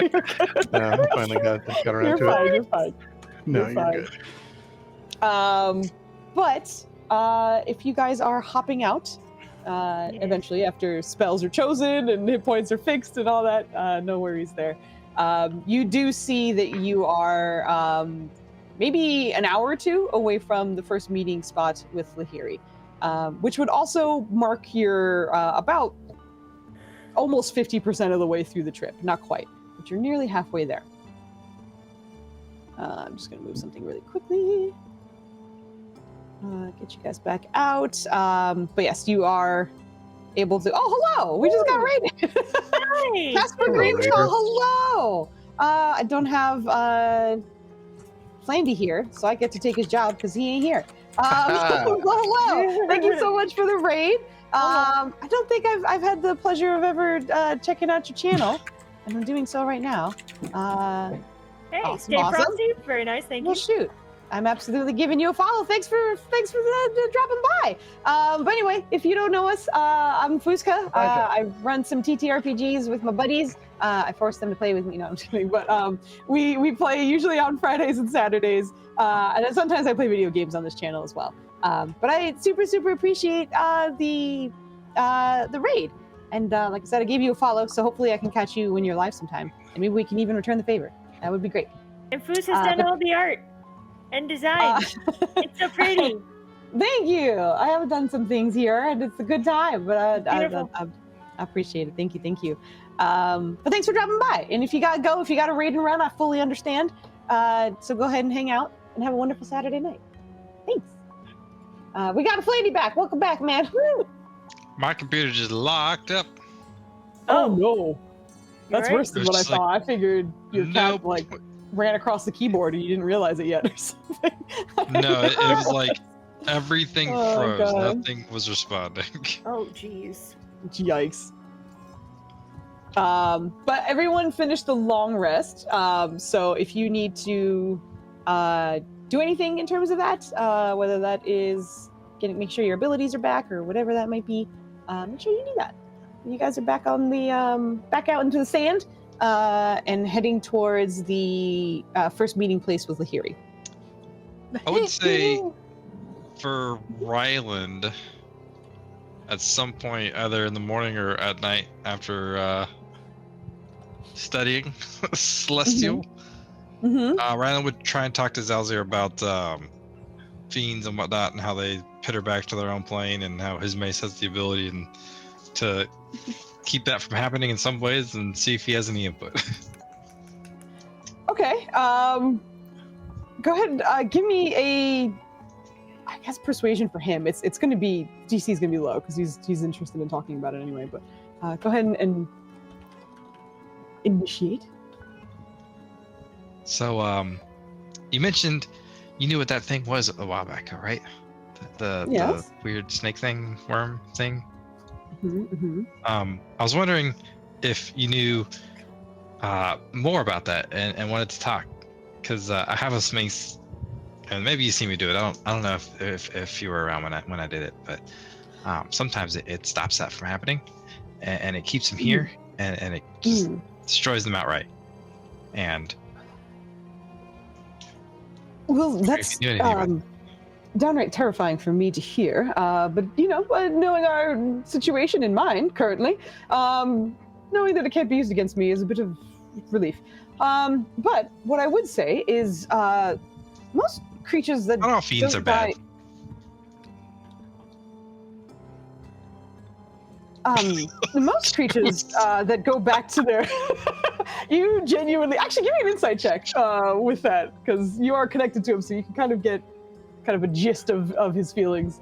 you're good. I finally got around You're to fine. it. You're fine. No, You're you're fine. good. But if you guys are hopping out, eventually after spells are chosen and hit points are fixed and all that, no worries there. You do see that you are maybe an hour or two away from the first meeting spot with Lahiri, which would also mark your about almost 50% of the way through the trip. Not quite, but you're nearly halfway there. I'm just going to move something really quickly. Get you guys back out. But yes, you are able to. Oh, hello! We just got raided. Hi. Casper Hello Greenshaw, there. hello! I don't have Flandy here, so I get to take his job because he ain't here. Well, hello! Thank you so much for the raid. I don't think I've had the pleasure of ever checking out your channel, and I'm doing so right now. Hey, Awesome, stay awesome. frosty. Very nice, thank Well, you. shoot. I'm absolutely giving you a follow. Thanks for dropping by. But anyway, if you don't know us, I'm Foozca. I run some TTRPGs with my buddies. I force them to play with me. No, I'm just kidding. But we play usually on Fridays and Saturdays, and then sometimes I play video games on this channel as well. But I super appreciate the raid. And like I said, I gave you a follow, so hopefully I can catch you when you're live sometime, and maybe we can even return the favor. That would be great. And Foos has done all the art and design. It's so pretty. Thank you. I have done some things here, and it's a good time. But I appreciate it. Thank you. But thanks for dropping by. And if you gotta go, if you got a raid and run, I fully understand. So go ahead and hang out and have a wonderful Saturday night. Thanks. We got a Flaney back. Welcome back, man. Woo! My computer just locked up. Oh no. That's Right? worse than what I thought. I figured your cat Nope. ran across the keyboard and you didn't realize it yet or something. No, it was like everything Oh, froze. God. Nothing was responding. Oh, jeez. Yikes. But everyone finished the long rest. So if you need to do anything in terms of that, whether that is make sure your abilities are back or whatever that might be, make sure you do that. You guys are back on the back out into the sand and heading towards the first meeting place with Lahiri. I would say for Ryland, at some point, either in the morning or at night after studying Celestial, Ryland would try and talk to Zalzir about fiends and whatnot and how they pit her back to their own plane and how his mace has the ability and to keep that from happening in some ways and see if he has any input. Okay. Go ahead. Give me a, I guess, persuasion for him. It's going to be DC is going to be low because he's interested in talking about it anyway. But go ahead and initiate. So, you mentioned you knew what that thing was a while back, right? The weird snake thing, worm thing. I was wondering if you knew more about that and wanted to talk, because I have a mace, and maybe you see me do it. I don't know if you were around when I did it, but sometimes it stops that from happening, and it keeps them here, and it just destroys them outright. And well, that's downright terrifying for me to hear. But knowing our situation in mind currently, knowing that it can't be used against me is a bit of relief. But what I would say is most creatures that not all fiends are bad. Most creatures that go back to their you genuinely actually give me an insight check with that, because you are connected to him, so you can kind of get a gist of his feelings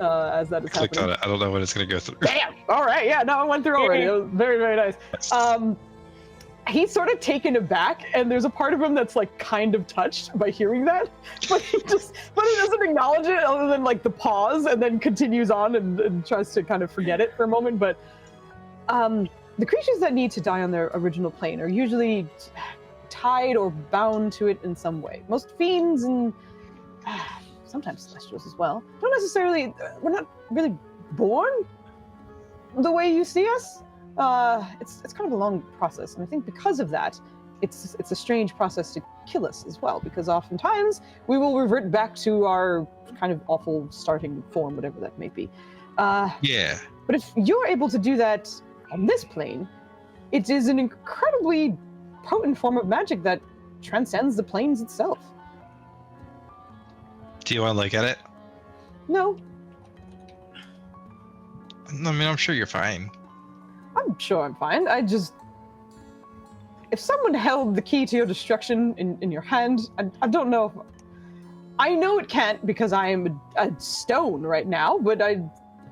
as that is Clicked happening. on it. I don't know what it's gonna go through. Damn! All right, yeah, no, I went through already. It was very, very nice. He's sort of taken aback, and there's a part of him that's like kind of touched by hearing that, but he doesn't acknowledge it other than like the pause, and then continues on and tries to kind of forget it for a moment. But the creatures that need to die on their original plane are usually tied or bound to it in some way. Most fiends and sometimes celestials as well don't necessarily. We're not really born the way you see us. It's kind of a long process, and I think because of that, it's a strange process to kill us as well, because oftentimes we will revert back to our kind of awful starting form, whatever that may be. Yeah. But if you're able to do that on this plane, it is an incredibly potent form of magic that transcends the planes itself. Do you want to look at it? No, I mean, I'm sure you're fine. I'm sure I'm fine. If someone held the key to your destruction in your hand, I don't know if... I know it can't because I am a stone right now, but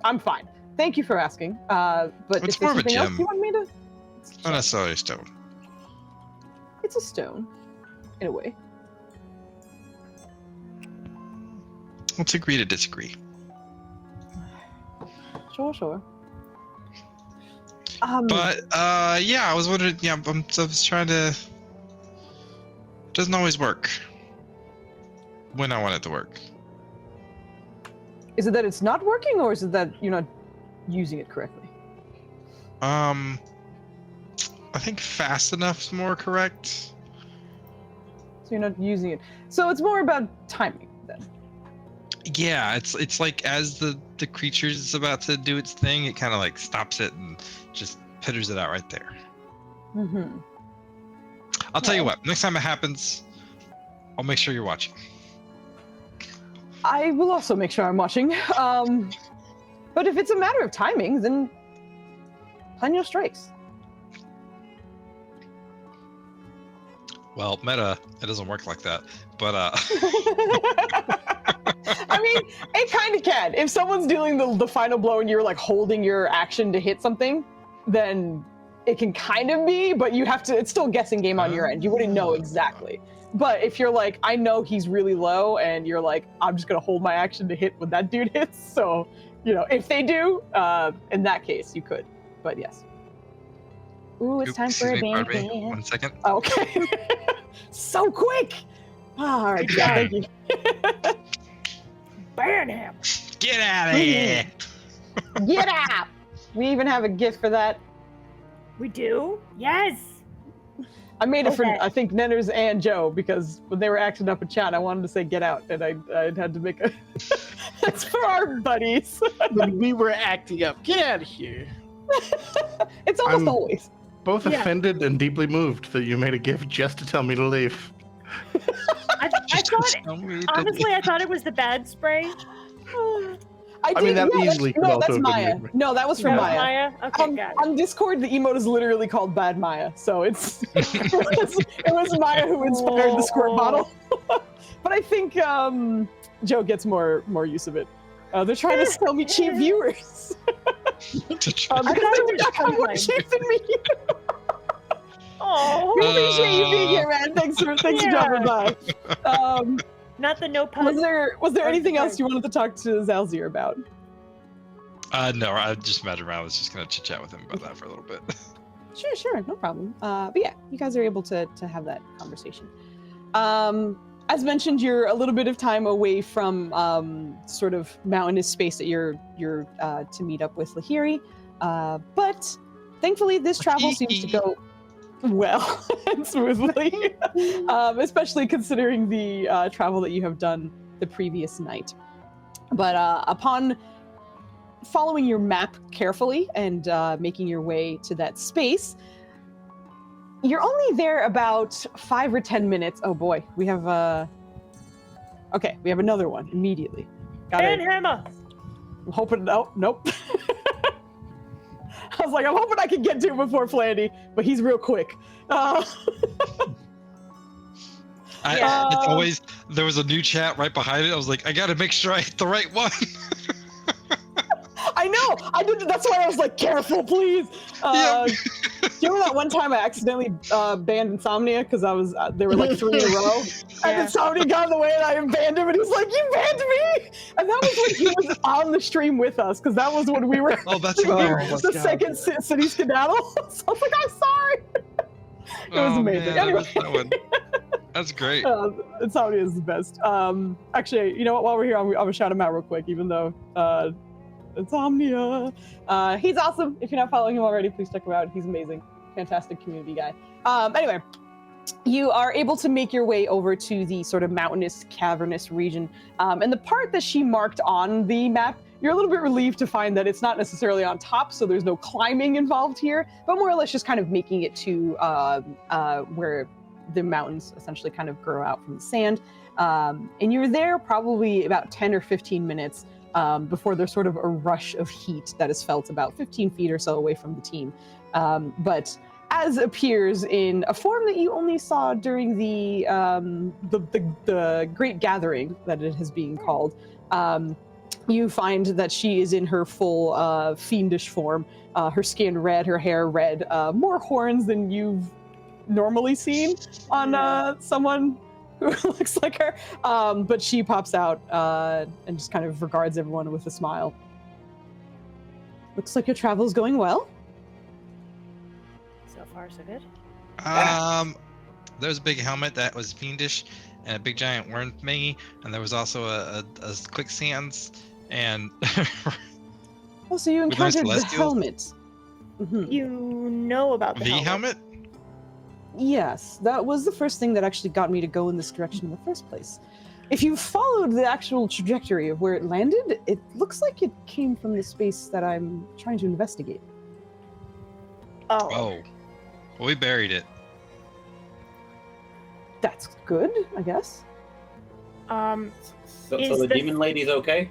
I'm fine. Thank you for asking. But It's if more there's of a something else gem. you want me to... Not necessarily a stone. It's a stone, in a way. Let's agree to disagree. Sure. But yeah, I was wondering. Yeah, I was trying to. It doesn't always work. when I want it to work. Is it that it's not working, or is it that you're not using it correctly? I think fast enough's more correct. So you're not using it. So it's more about timing then. Yeah, it's like as the creature is about to do its thing, it kind of like stops it and just pitters it out right there. Mm-hmm. I'll tell you what, next time it happens, I'll make sure you're watching. I will also make sure I'm watching. But if it's a matter of timing, then plan your strikes. Well, meta, it doesn't work like that. But I mean, it kind of can. If someone's dealing the final blow and you're like holding your action to hit something, then it can kind of be, but you have to, it's still a guessing game on your end. You wouldn't know exactly. But if you're like, I know he's really low, and you're like, I'm just going to hold my action to hit when that dude hits. So, if they do, in that case, you could. But yes. Ooh, it's time for a band. 1 second. Okay. So quick. All right, yeah, thank you. Burn him. Get out of here! Get out. We even have a gift for that. We do? Yes. I made it for, Okay. I think, Nenners and Joe, because when they were acting up in chat, I wanted to say get out, and I had to make a... That's for our buddies. When we were acting up, get out of here. It's almost I'm- always. Both Yeah. offended and deeply moved that you made a gift just to tell me to leave. I thought, honestly, I thought it was the bad spray. I mean, that easily could no, also that's have been Maya. me. No, that was from That was Maya. Maya? Okay, got it. On Discord, the emote is literally called Bad Maya, so it's it was Maya who inspired the squirt bottle. But I think Joe gets more use of it. They're trying to sell me cheap viewers. Because I thought they it think was I have more fine. cheap than me. Oh, We appreciate you being here, man. Thanks for dropping by. not the no pun. Was there anything else you wanted to talk to Zalzir about? No, I just met him. I was just gonna chit chat with him about that for a little bit. Sure, no problem. But yeah, you guys are able to have that conversation. As mentioned, you're a little bit of time away from sort of mountainous space that you're to meet up with Lahiri. But thankfully, this travel seems to go well and smoothly, especially considering the travel that you have done the previous night. But upon following your map carefully and making your way to that space, you're only there about 5 or 10 minutes. Oh boy, we have okay, we have another one immediately. Got And it. hammer. I'm hoping. Oh, nope. I was like, I'm hoping I can get to it before Flandy, but he's real quick. It's always, there was a new chat right behind it. I was like, I gotta make sure I hit the right one. I know. I did. That's why I was like, careful, please. Yep. Do you remember that one time I accidentally banned Insomnia because I was there were like 3 in a row, and Insomnia got in the way, and I banned him, and he was like, "You banned me!" And that was when he was on the stream with us, because that was when we were. Oh, that's we were hilarious. the second city skedaddle. So I was like, "I'm sorry." It was amazing. Man, I Anyway. missed that one. That's great. Insomnia is the best. Actually, you know what? While we're here, I'm gonna shout him out real quick, even though Insomnia. He's awesome. If you're not following him already, please check him out. He's amazing. Fantastic community guy. Anyway, you are able to make your way over to the sort of mountainous, cavernous region. And the part that she marked on the map, you're a little bit relieved to find that it's not necessarily on top, so there's no climbing involved here, but more or less just kind of making it to where the mountains essentially kind of grow out from the sand. And you're there probably about 10 or 15 minutes before there's sort of a rush of heat that is felt about 15 feet or so away from the team. But as appears in a form that you only saw during the great gathering that it has been called, you find that she is in her full fiendish form, her skin red, her hair red, more horns than you've normally seen on someone who looks like her. But she pops out and just kind of regards everyone with a smile. Looks like your travel's going well. So far, so good. There's a big helmet that was fiendish, and a big giant worm thingy, and there was also a quicksands, and Oh, so you With my encountered the celestials? helmet. Mhm. You know about the V helmet. Yes, that was the first thing that actually got me to go in this direction in the first place. If you followed the actual trajectory of where it landed, it looks like it came from the space that I'm trying to investigate. Oh. Oh, well, we buried it. That's good, I guess. So Is the the- demon lady's okay?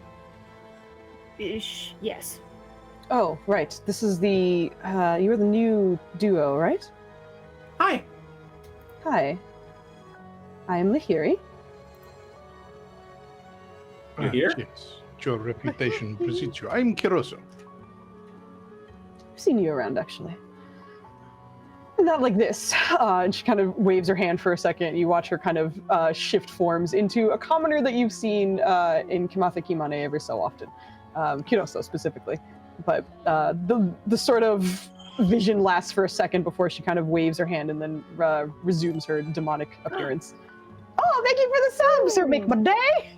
Yes. Oh, right. This is the, you're the new duo, right? Hi. Hi. I am Lahiri. You here? Yes. Your reputation precedes you. I'm Kiroso. I've seen you around, actually. Not like this. And she kind of waves her hand for a second. You watch her kind of shift forms into a commoner that you've seen in Kimatha Kimane every so often. Kiroso specifically. But the sort of vision lasts for a second before she kind of waves her hand and then resumes her demonic appearance. Oh, thank you for the subs, sir. Make my day.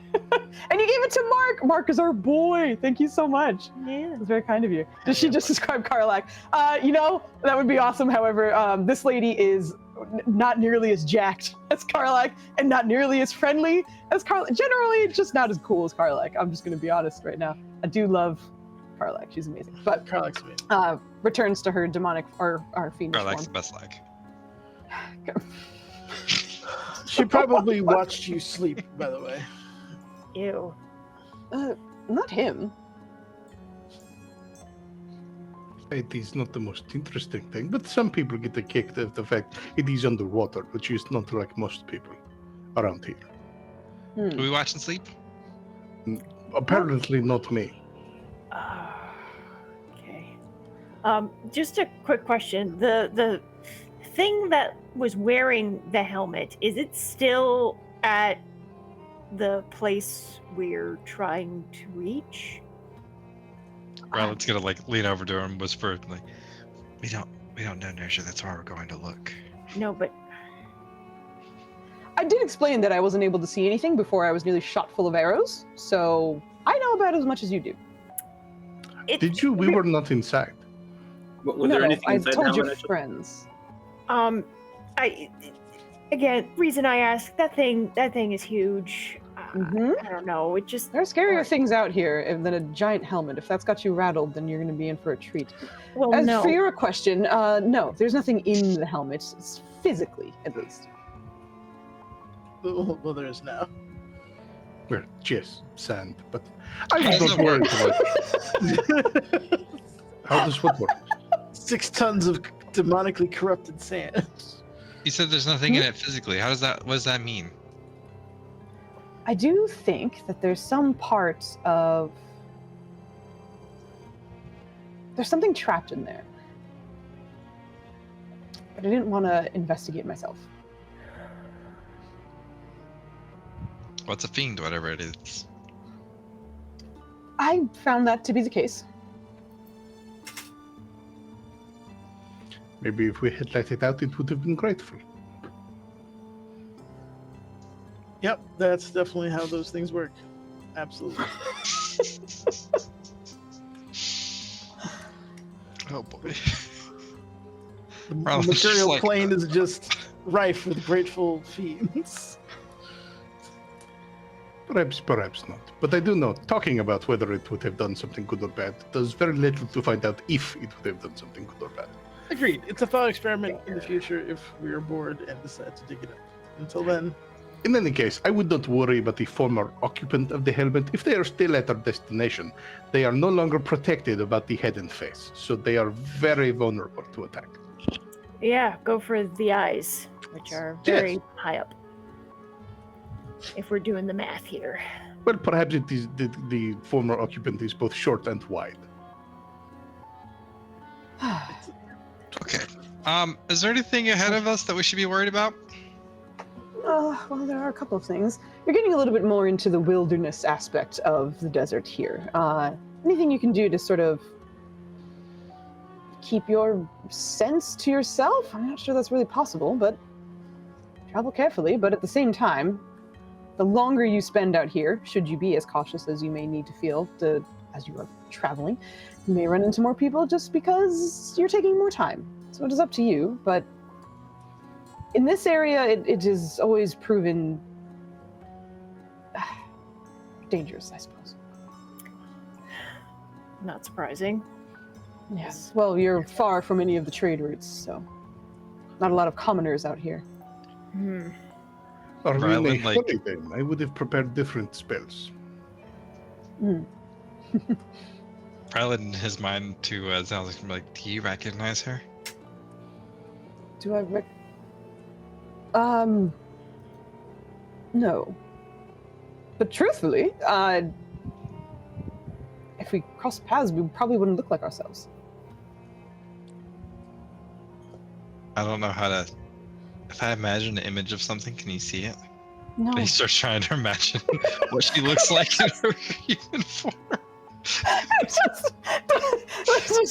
And you gave it to Mark. Mark is our boy. Thank you so much. Yeah. That's very kind of you. Did she just describe Karlak? That would be awesome. However, this lady is not nearly as jacked as Karlak and not nearly as friendly as Karlak. Generally, just not as cool as Karlak. I'm just going to be honest right now. I do love Karlak. She's amazing. But Karlak's amazing. returns to her demonic or fiendish Garlac's the form. best lag. She probably watched you sleep, by the way. Ew. Not him. It is not the most interesting thing, but some people get a kick out of the fact it is underwater, which is not like most people around here. Do we watch and sleep? Apparently not me. Okay. Just a quick question. The thing that was wearing the helmet, is it still at the place we're trying to reach? Ryland's gonna like lean over to her and whisper, like, "We don't know, Nersha. That's why we're going to look." No, but I did explain that I wasn't able to see anything before I was nearly shot full of arrows, so I know about as much as you do. Did you? We were not inside. Was there anything I inside the told your helmet? friends. Again, reason I ask, that thing is huge. Mhm. I don't know. It just There are scarier things out here than a giant helmet. If that's got you rattled, then you're going to be in for a treat. well, As no. for your question, no, there's nothing in the helmet, physically at least. Well, there is now. Well, yes, sand, but I was How's not it worried work? about it. How does what work? 6 tons of demonically corrupted sand. You said there's nothing in it physically. What does that mean? I do think that there's some parts of... There's something trapped in there. But I didn't want to investigate myself. What's a fiend? Whatever it is. I found that to be the case. Maybe if we had let it out, it would have been grateful. Yep, that's definitely how those things work. Absolutely. Oh boy. The Well, it's just material like- plane is just rife with grateful fiends. Perhaps not. But I do know, talking about whether it would have done something good or bad, does very little to find out if it would have done something good or bad. Agreed. It's a thought experiment in the future if we are bored and decide to dig it up. Until then, In any case, I would not worry about the former occupant of the helmet. If they are still at our destination, they are no longer protected about the head and face, so they are very vulnerable to attack. Yeah, go for the eyes, which are very high up. If we're doing the math here. Well, perhaps it is the former occupant is both short and wide. Okay. Is there anything ahead of us that we should be worried about? Well, there are a couple of things. You're getting a little bit more into the wilderness aspect of the desert here. Anything you can do to sort of keep your sense to yourself? I'm not sure that's really possible, but travel carefully. But at the same time, the longer you spend out here, should you be as cautious as you may need to feel as you are traveling, you may run into more people just because you're taking more time. So it is up to you, but in this area, it is always proven dangerous, I suppose. Not surprising. Yes. Well, you're far from any of the trade routes, so not a lot of commoners out here. Hmm. Or Rylan, really, like- then I would have prepared different spells. Probably in his mind to Zal's like, do you recognize her? Do I no. But truthfully, if we crossed paths, we probably wouldn't look like ourselves. I don't know how to. If I imagine an image of something, can you see it? No. And he starts trying to imagine what she looks like in her human form. it's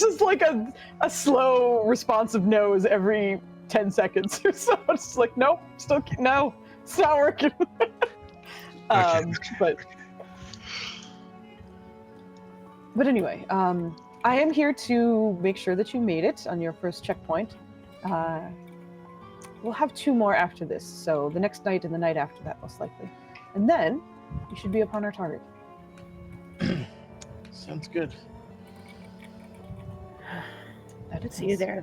just like a slow responsive nose every 10 seconds or so. It's just like, nope, no, it's not working. But anyway, I am here to make sure that you made it on your first checkpoint. We'll have 2 more after this, so the next night and the night after that, most likely. And then you should be upon our target. Sounds good. That is See you there.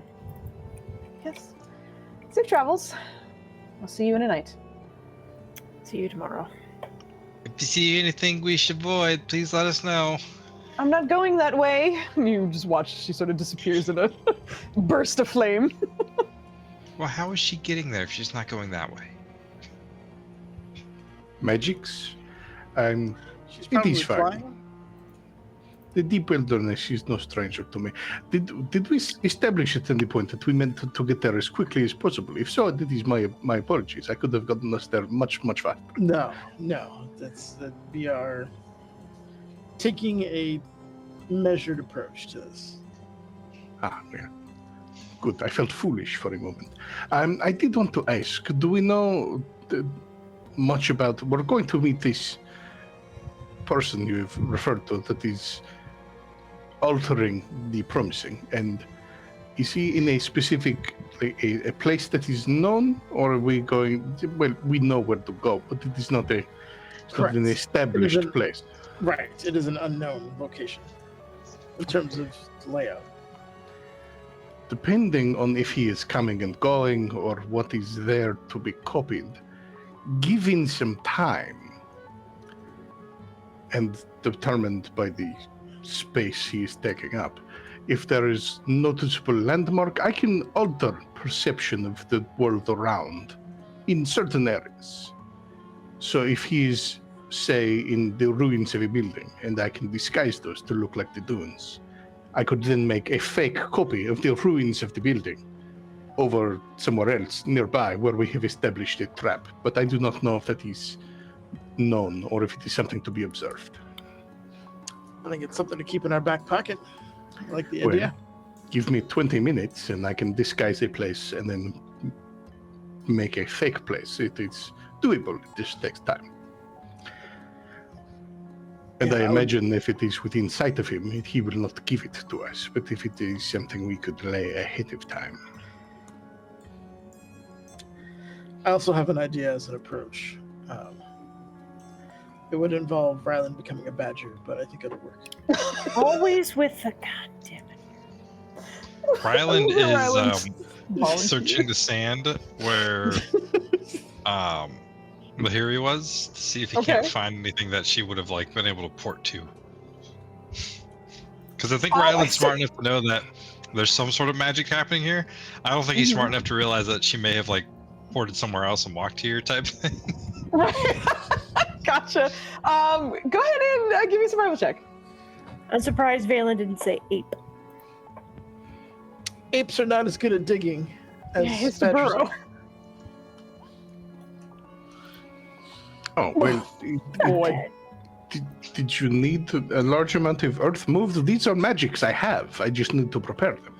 Yes. Safe travels. I'll see you in a night. See you tomorrow. If you see anything we should avoid, please let us know. I'm not going that way. And you just watch, she sort of disappears in a burst of flame. Well, how is she getting there if she's not going that way? Magics? She's It probably is fine. flying. The deep wilderness is no stranger to me. Did we establish at any point that we meant to get there as quickly as possible? If so, that is my apologies. I could have gotten us there much faster. No. That's that we are taking a measured approach to this. Ah, yeah. Good. I felt foolish for a moment. I did want to ask, do we know much about... We're going to meet this person you've referred to that is altering the promising, and is he in a specific a place that is known, or are we going... Well, we know where to go, but it is not an Correct. established It is place. Right. It is an unknown location in terms of layout. Depending on if he is coming and going or what is there to be copied, given some time and determined by the space he is taking up, if there is noticeable landmark, I can alter perception of the world around in certain areas. So if he is, say, in the ruins of a building, and I can disguise those to look like the dunes, I could then make a fake copy of the ruins of the building over somewhere else nearby where we have established a trap. But I do not know if that is known or if it is something to be observed. I think it's something to keep in our back pocket. I like the idea. Give me 20 minutes and I can disguise a place and then make a fake place. It is doable. It just takes time. And I imagine if it is within sight of him, he will not give it to us. But if it is something we could lay ahead of time. I also have an idea as an approach. It would involve Rylan becoming a badger, but I think it'll work. Always with the goddamn it. Ryland is Volunteer. searching the sand where Lahiri was to see if he can't find anything that she would have like been able to port to. Because I think Ryland's smart enough to know that there's some sort of magic happening here. I don't think he's smart enough to realize that she may have like ported somewhere else and walked here type thing. Right. Gotcha. Go ahead and give me a survival check. I'm surprised Valen didn't say ape. Apes are not as good at digging as Yeah, it's the badgers burrow. are. Oh, well, did you need a large amount of earth moved? These are magics I have. I just need to prepare them.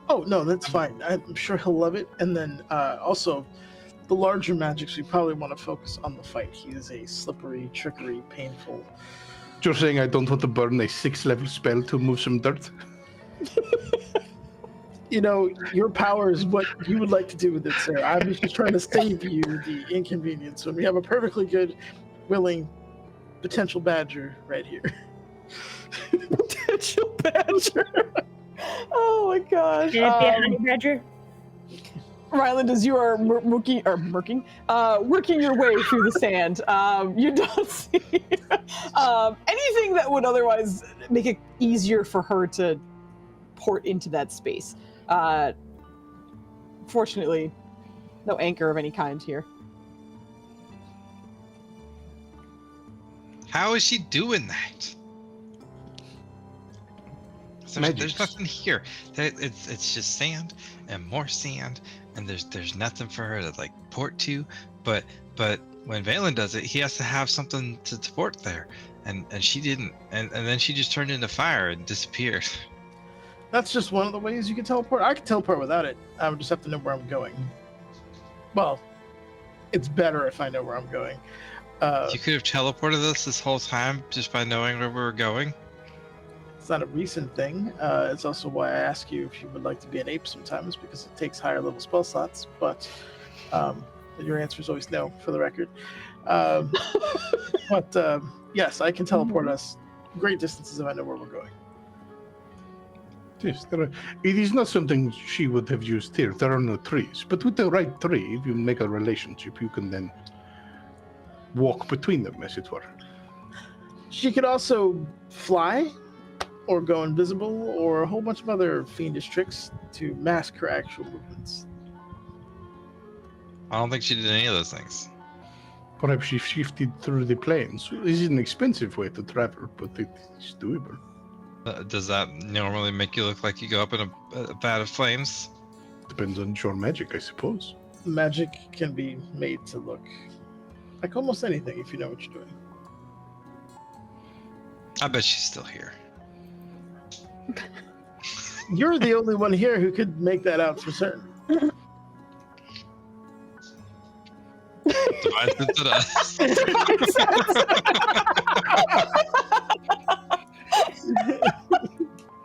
Oh, no, that's fine. I'm sure he'll love it. And then also, the larger magics, we probably want to focus on the fight. He is a slippery, trickery, painful. You're saying I don't want to burn a 6th-level spell to move some dirt? You know, your power is what you would like to do with it, sir. I was just trying to save you the inconvenience when we have a perfectly good, willing, potential badger right here. Potential badger. Oh my gosh. Can it be a honey badger? Ryland, as you are working your way through the sand, you don't see anything that would otherwise make it easier for her to port into that space. Fortunately, no anchor of any kind here. How is she doing that? There's nothing here. It's just sand and more sand, and there's nothing for her to like port to. But when Valen does it, he has to have something to port there, and she didn't, and then she just turned into fire and disappeared. That's just one of the ways you can teleport. I can teleport without it. I would just have to know where I'm going. Well, it's better if I know where I'm going. You could have teleported us this whole time just by knowing where we were going. It's not a recent thing. It's also why I ask you if you would like to be an ape sometimes, because it takes higher level spell slots. But your answer is always no, for the record. But yes, I can teleport us great distances if I know where we're going. Yes, it is not something she would have used here. There are no trees. But with the right tree, if you make a relationship, you can then walk between them, as it were. She could also fly, or go invisible, or a whole bunch of other fiendish tricks to mask her actual movements. I don't think she did any of those things. Perhaps she shifted through the plains. This is an expensive way to travel, but it is doable. Does that normally make you look like you go up in a vat of flames? Depends on your magic, I suppose. Magic can be made to look like almost anything if you know what you're doing. I bet she's still here. You're the only one here who could make that out for certain. Divine sense it us.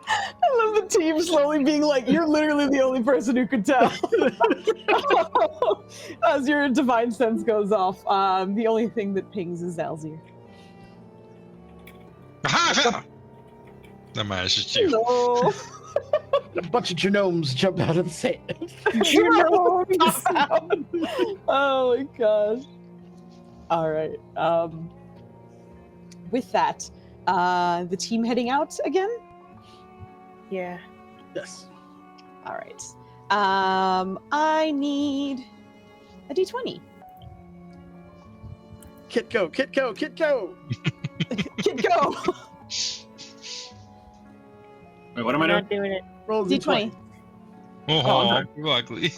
I love the team slowly being like, you're literally the only person who could tell. As your divine sense goes off, the only thing that pings is Zalzir. Aha! Never mind, it's just you. No. A bunch of genomes jump out of the sand. Oh my gosh. All right. With that, the team heading out again? Yeah. Yes. All right. I need a d20. Kit go, kit go, kit go. Kid, go. Wait, what am I We're doing? not doing it. Roll D20. Oh, you ugly.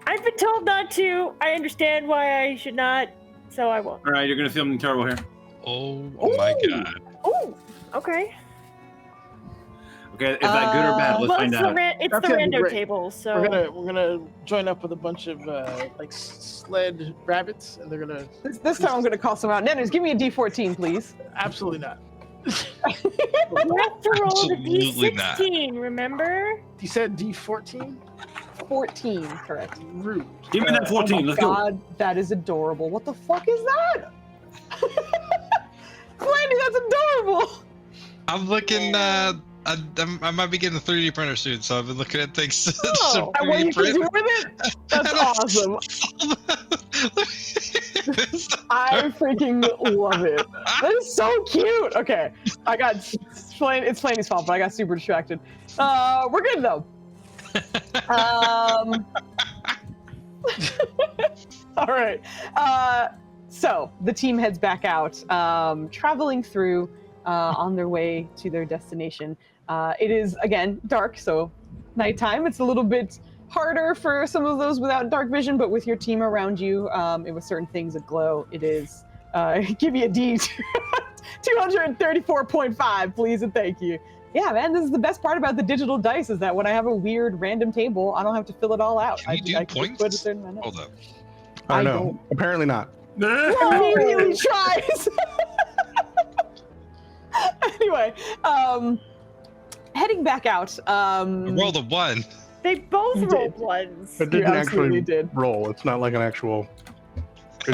I've been told not to. I understand why I should not, so I won't. All right, you're gonna see something terrible here. Oh my god. Oh, okay. Okay, is that good or bad? Let's Well, find out. it's That's the gonna be rando great. table, so We're gonna join up with a bunch of like sled rabbits, and they're gonna This time I'm going to call some out. Nanners, give me a d14, please. absolutely not. you have to roll the Absolutely not. d16. Remember? You said D14? 14, correct. Rude. Give me that 14. Oh my Let's go. God, that is adorable. What the fuck is that? Flandy, that's adorable. I'm looking, I might be getting a 3D printer soon, so I've been looking at things to Oh, and what you can do with it? That's awesome. I freaking love it. That is so cute. Okay, it's Flandy's fault, but I got super distracted. We're good though. All right. So the team heads back out, traveling through on their way to their destination. It is, again, dark, so nighttime. It's a little bit harder for some of those without dark vision, but with your team around you, and with certain things that glow, it is, give me a D, 234.5, please, and thank you. Yeah, man, this is the best part about the digital dice is that when I have a weird random table, I don't have to fill it all out. Can you do I can just put a points? certain amount in. Hold up. I know. don't. Apparently not. He really tries. Anyway, heading back out. Roll the 1. They both You rolled did. ones. It didn't absolutely actually did. roll. It's not like an actual. The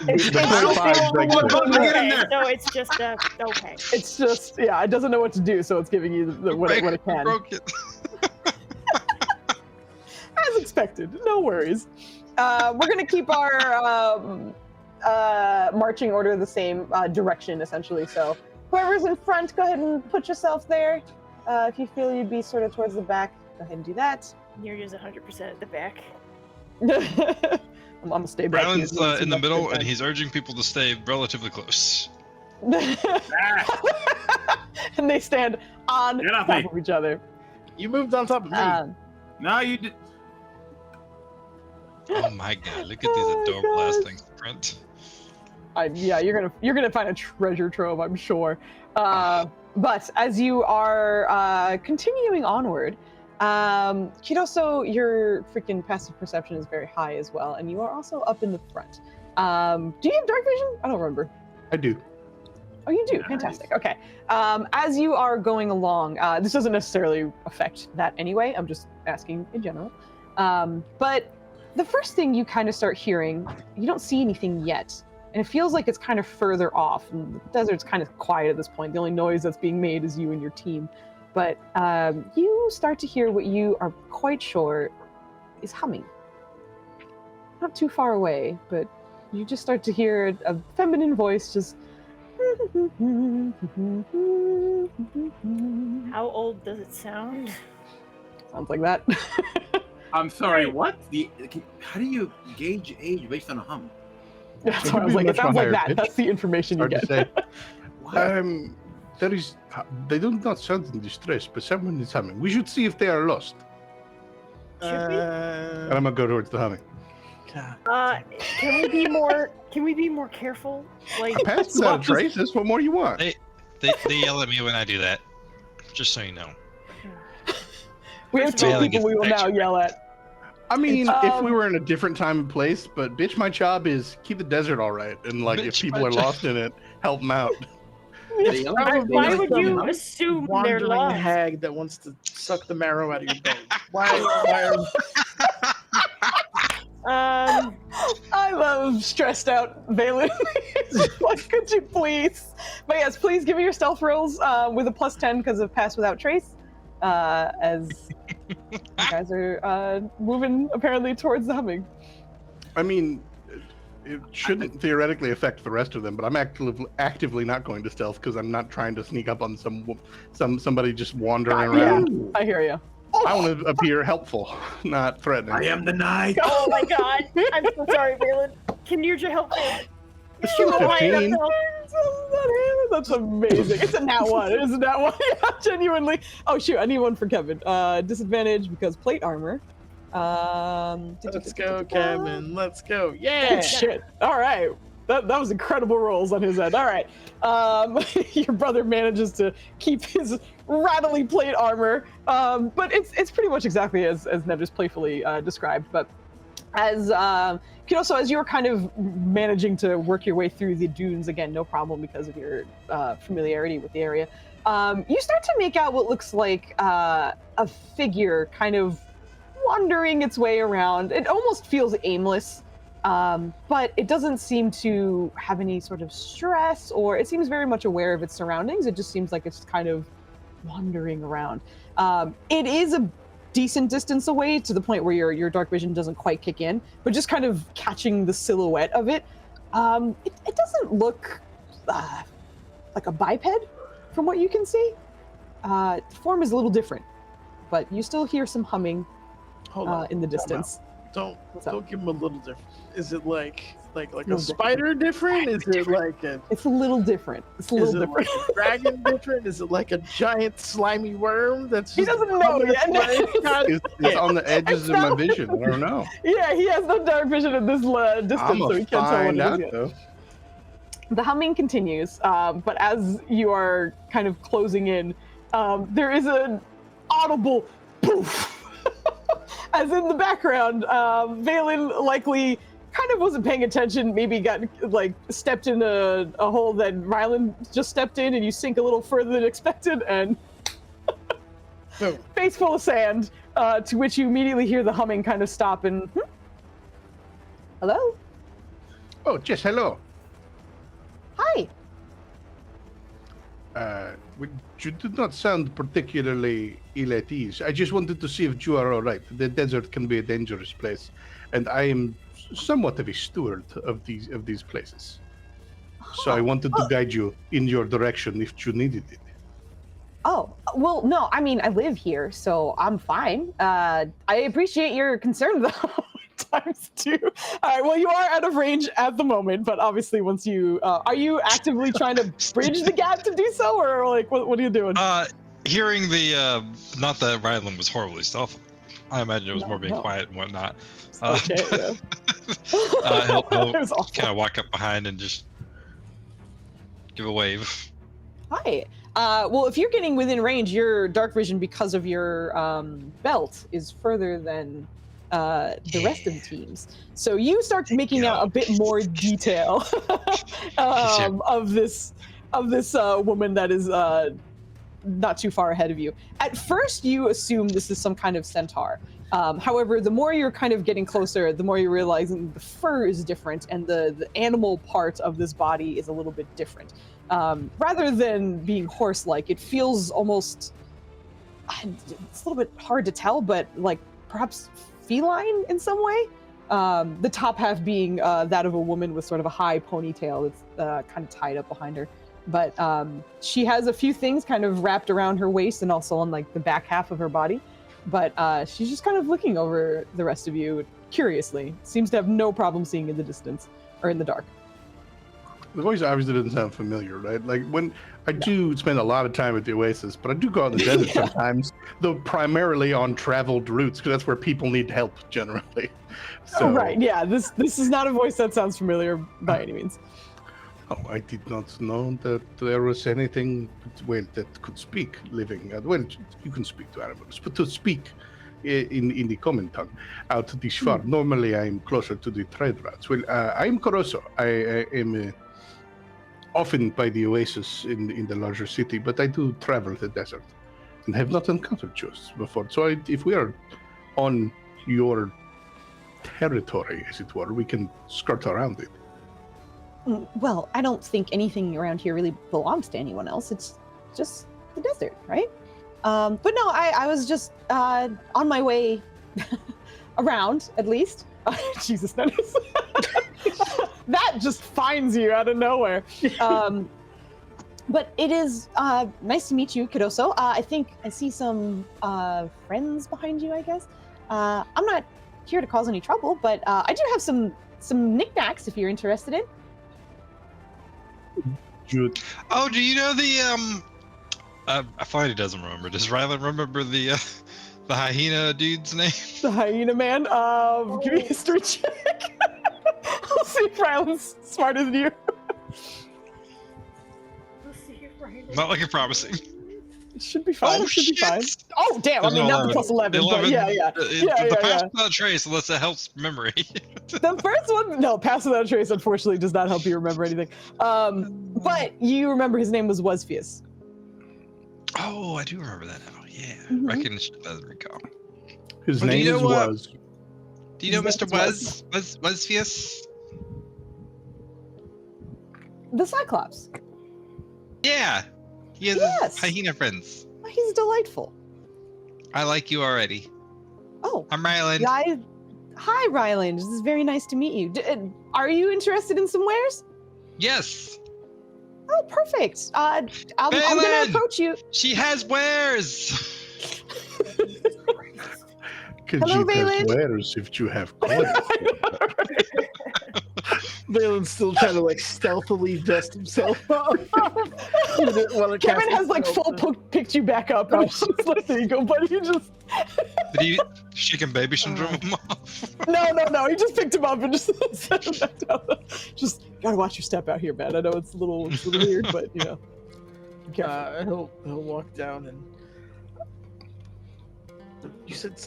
It's first five still dice one did. button. Get in Okay, there. so it's just okay. It's just, yeah, it doesn't know what to do, so it's giving you what it can. Broke it. As expected, no worries. We're gonna keep our marching order the same direction, essentially. So whoever's in front, go ahead and put yourself there. If you feel you'd be sort of towards the back, go ahead and do that. You're just 100% at the back. I'm gonna stay back. here Brown's so it's in the enough middle, good and time. he's urging people to stay relatively close. And they stand on Get off top me. of each other. You moved on top of me. No, you did. Oh my god, look at these Oh my adorable God. ass things to print. Yeah, you're gonna find a treasure trove, I'm sure. But as you are continuing onward, Kiroso, your freaking passive perception is very high as well, and you are also up in the front. Do you have dark vision? I don't remember. I do. Oh, you do. Nice. Fantastic. Okay. As you are going along, this doesn't necessarily affect that anyway. I'm just asking in general. But the first thing you kind of start hearing, you don't see anything yet. And it feels like it's kind of further off. And the desert's kind of quiet at this point. The only noise that's being made is you and your team. But you start to hear what you are quite sure is humming. Not too far away, but you just start to hear a feminine voice just... How old does it sound? Sounds like that. I'm sorry, what? How do you gauge age based on a hum? That's It what I could was be like. It much sounds like higher that. pitch. That's the information you Hard to get. say. What? There is. They do not sound in distress, but someone is humming. We should see if they are lost. Should we? And I'm gonna go towards the humming. God. Can we be more? Can we be more careful? Like, I passed Swap without a just- trace. That's what more you want? They yell at me when I do that. Just so you know. We have First of two all, people we will now yell at. I mean, It's, if we were in a different time and place, but bitch, my job is keep the desert all right, and like if Bitch, people my are job. lost in it, help them out. why would you assume they're Wandering lost? hag that wants to suck the marrow out of your bones? Why I love stressed out Valen. Like, could you please? But yes, please give me your stealth rolls with a +10 because of pass without trace. As you guys are moving apparently towards the humming. I mean, it shouldn't theoretically affect the rest of them, but I'm actively not going to stealth because I'm not trying to sneak up on somebody just wandering Yeah, around. I hear you. I want to appear helpful, not threatening. I am the knight. Oh my god! I'm so sorry, Valen. Can you help me? It's She still will lie 15. herself. That's amazing. It's a nat one. It's a nat one. Yeah, genuinely. Oh shoot, I need one for Kevin. Disadvantage because plate armor. Let's go, Kevin. Let's go. Oh, Yeah. shit. All right. That was incredible rolls on his end. All right. Your brother manages to keep his rattly plate armor. But it's pretty much exactly as Ned just playfully described. But as Kiroso, as you're kind of managing to work your way through the dunes, again, no problem because of your familiarity with the area, you start to make out what looks like a figure kind of wandering its way around. It almost feels aimless. But it doesn't seem to have any sort of stress, or it seems very much aware of its surroundings. It just seems like it's kind of wandering around. It is a decent distance away to the point where your dark vision doesn't quite kick in, but just kind of catching the silhouette of it. It doesn't look like a biped from what you can see. The form is a little different, but you still hear some humming Hold on. in the Time out. distance. Don't What's up? give him a little different. Is it like No, a spider different? Is it like a It's a little different. It's a is little it different. like a dragon different? Is it like a giant slimy worm that's He just doesn't know humming yet. its way? God, It's on the edges of my Exactly. vision. I don't know. Yeah, he has no dark vision at this distance, I'm so he gonna can't tell what find it is out yet. though. The humming continues, but as you are kind of closing in, there is an audible poof. As in the background, Valen likely kind of wasn't paying attention, maybe got like stepped in a hole that Rylan just stepped in, and you sink a little further than expected, and face full of sand, to which you immediately hear the humming kind of stop and, hello? Oh, yes, hello. Hi. You do not sound particularly ill at ease. I just wanted to see if you are all right. The desert can be a dangerous place, and I am somewhat of a steward of these places. So I wanted to guide you in your direction if you needed it. Oh, well, no, I mean, I live here, so I'm fine. I appreciate your concern, though, times two. All right, well, you are out of range at the moment, but obviously once you... are you actively trying to bridge the gap to do so, or, like, what are you doing? Hearing the, not that Rylan was horribly stealthy. I imagine it was more being quiet and whatnot. Okay, yeah. He'll awful. kind of walk up behind and just give a wave. Hi. Well, if you're getting within range, your dark vision, because of your belt, is further than the rest of the teams. So you start making out a bit more detail of this woman that is not too far ahead of you. At first, you assume this is some kind of centaur. However, the more you're kind of getting closer, the more you're realizing the fur is different and the animal part of this body is a little bit different. Rather than being horse-like, it feels almost, it's a little bit hard to tell, but like perhaps feline in some way. The top half being that of a woman with sort of a high ponytail that's kind of tied up behind her. But she has a few things kind of wrapped around her waist and also on like the back half of her body. But she's just kind of looking over the rest of you curiously. Seems to have no problem seeing in the distance or in the dark. The voice obviously doesn't sound familiar, right? Like when I do spend a lot of time at the Oasis, but I do go out in the desert sometimes, though primarily on traveled routes, because that's where people need help generally. So, oh, right, yeah. This is not a voice that sounds familiar by any means. Oh, I did not know that there was anything, well, that could speak living. Well, you can speak to animals, but to speak in the common tongue out this far. Normally, I am closer to the trade routes. Well, I am Caruso. I am often by the Oasis in the larger city, but I do travel the desert and have not encountered yours before. So if we are on your territory, as it were, we can skirt around it. Well, I don't think anything around here really belongs to anyone else. It's just the desert, right? But no, I was just on my way around, at least. Jesus, that is... that just finds you out of nowhere. But it is nice to meet you, Kidoso. I think I see some friends behind you, I guess. I'm not here to cause any trouble, but I do have some knickknacks if you're interested in. Oh, do you know the I find he doesn't remember. Does Rylan remember the hyena dude's name? The hyena man? Give me a history check. I'll see if Rylan's smarter than you. Not looking promising. It should be fine. Oh, it should be fine. shit! Oh, damn. I mean, not the plus 11, but yeah. The pass without trace, unless it helps memory. The first one, no, pass without trace, unfortunately, does not help you remember anything. But you remember his name was Wesfius. Oh, I do remember that now. Yeah, recognition doesn't recall. His name was. Do you know Mr. Wesfius? The Cyclops. Yeah, he has hyena friends. He's delightful. I like you already. Oh, I'm Ryland. Hi, Ryland. This is very nice to meet you. Are you interested in some wares? Yes. Oh, perfect. I'm gonna approach you. She has wares. Hello, Valen. Wares if you have coins. Valen's still trying to like stealthily dust himself up. Kevin has like full picked you back up and it's just like, there you go, buddy. You just Did he shaking baby syndrome him off? No. He just picked him up and just set him back down. Just gotta watch your step out here, man. I know it's a little weird, but you know. Careful. He'll walk down and you said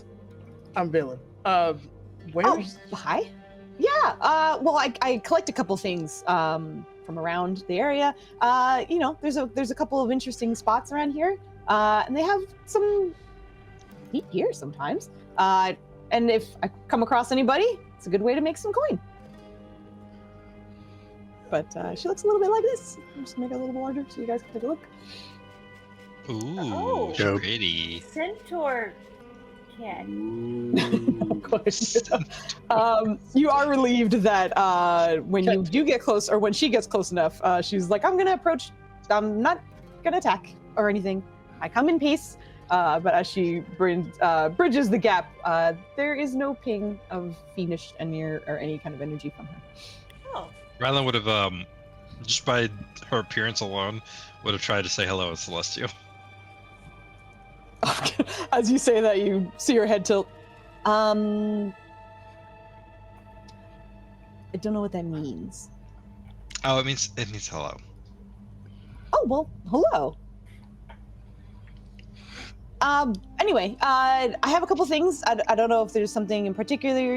I'm Valen. Where's Hi. Yeah. Well, I collect a couple things from around the area. There's a couple of interesting spots around here, and they have some neat gear sometimes. And if I come across anybody, it's a good way to make some coin. But she looks a little bit like this. I'm just gonna make it a little larger so you guys can take a look. Ooh, Oh. pretty. Centaur cat. Of course. You are relieved that when you do get close, or when she gets close enough, she's like, I'm gonna approach. I'm not gonna attack or anything. I come in peace. But as she bridges the gap, there is no ping of fiendish or any kind of energy from her. Oh. Rylan would have, just by her appearance alone, would have tried to say hello as Celestial. As you say that, you see her head tilt. I don't know what that means. Oh, it means hello. Oh, well, hello. Anyway, I have a couple things. I don't know if there's something in particular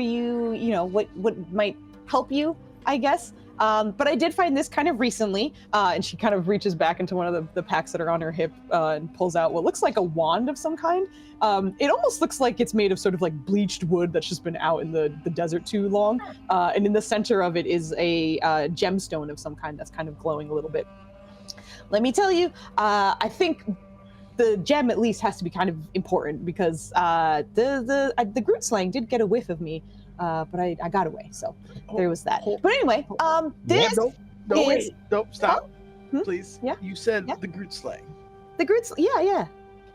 what might help you, I guess. But I did find this kind of recently, and she kind of reaches back into one of the packs that are on her hip and pulls out what looks like a wand of some kind. It almost looks like it's made of sort of like bleached wood that's just been out in the desert too long. And in the center of it is a gemstone of some kind that's kind of glowing a little bit. Let me tell you, I think the gem at least has to be kind of important because the Groot slang did get a whiff of me, but I got away, so there was that. But anyway, this Nope, stop. Huh? Please. Yeah? You said Yeah? the Groot slang. The Groot, yeah,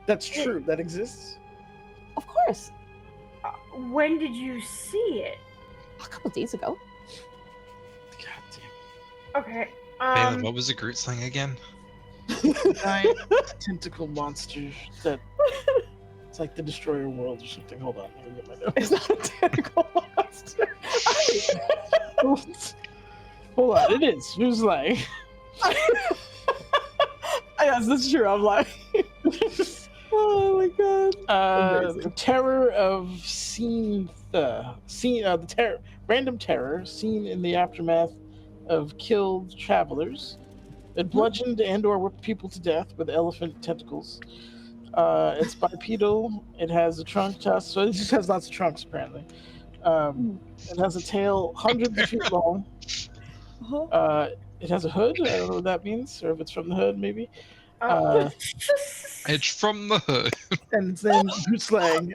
That's true. That exists. of course, When did you see it? a couple days ago. God damn. Okay. Balin, what was the Groot slang again? Giant tentacle monster that it's like the Destroyer World or something. Hold on, let me get my notes. It's not a tentacle monster. Hold on, it is. Who's like? Yes, that's true. I'm like, oh my god. The terror of random terror seen in the aftermath of killed travelers. It bludgeoned and/or whipped people to death with elephant tentacles. It's bipedal. It has a trunk tusk, so it just has lots of trunks apparently. It has a tail hundreds of feet long. It has a hood. I don't know what that means, or if it's from the hood, maybe. It's from the hood. And its name is Groot slang.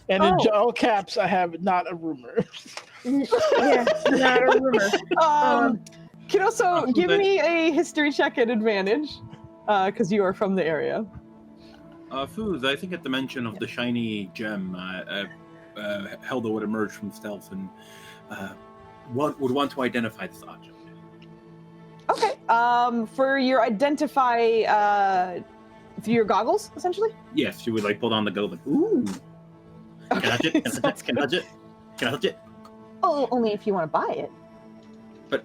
And in all caps, I have not a rumor. Yeah, not a rumor. Can also give me a history check at advantage, because you are from the area. Foos, I think at the mention of the shiny gem, Helda would emerge from stealth and would want to identify this object. Okay. For your identify, through your goggles, essentially. Yes, she would like pull down the go like, ooh. Can I touch it? Can I touch it? Can I touch it? Can I touch it? Oh, only if you want to buy it. But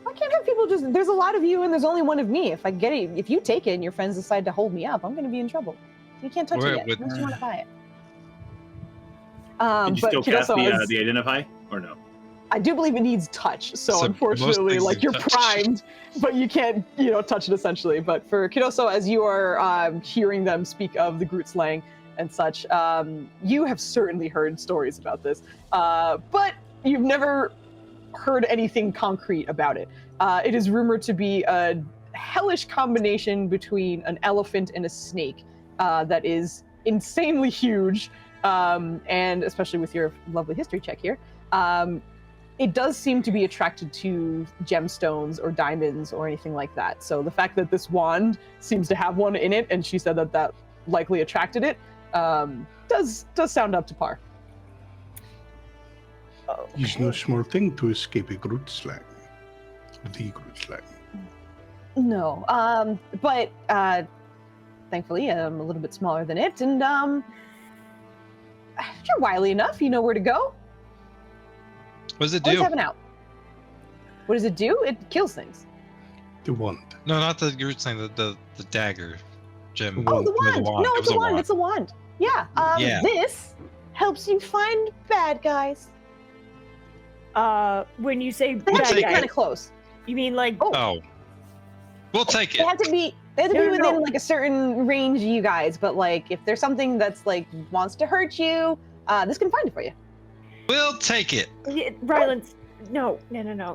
I can't have people just. There's a lot of you, and there's only one of me. If I get it, if you take it, and your friends decide to hold me up, I'm going to be in trouble. You can't touch it yet unless you want to buy it. Can you but still cast the identify or no? I do believe it needs touch, so most unfortunately, things like need you're touch. primed, but you can't, touch it essentially. But for Kidoso, as you are hearing them speak of the Groot slang and such, you have certainly heard stories about this, but you've never heard anything concrete about it. It is rumored to be a hellish combination between an elephant and a snake that is insanely huge, and especially with your lovely history check here. It does seem to be attracted to gemstones or diamonds or anything like that. So the fact that this wand seems to have one in it, and she said that likely attracted it, does sound up to par. It's no small thing to escape a Groot slang. The Groot slang. No, but thankfully I'm a little bit smaller than it, and if you're wily enough, you know where to go. What does it Always do? have an out. What does it do? It kills things. The wand. No, not the you're saying the dagger, Jim. Oh, the wand. No, It it's was a wand. It's a wand. Yeah. Yeah. This helps you find bad guys. When you say They have to bad be guy, kind of close. you mean like Oh, we'll take They it. have to be. They have to No, be no, within no. like a certain range of you guys. But like, if there's something that's like wants to hurt you, this can find it for you. We'll take it. Rylance? No.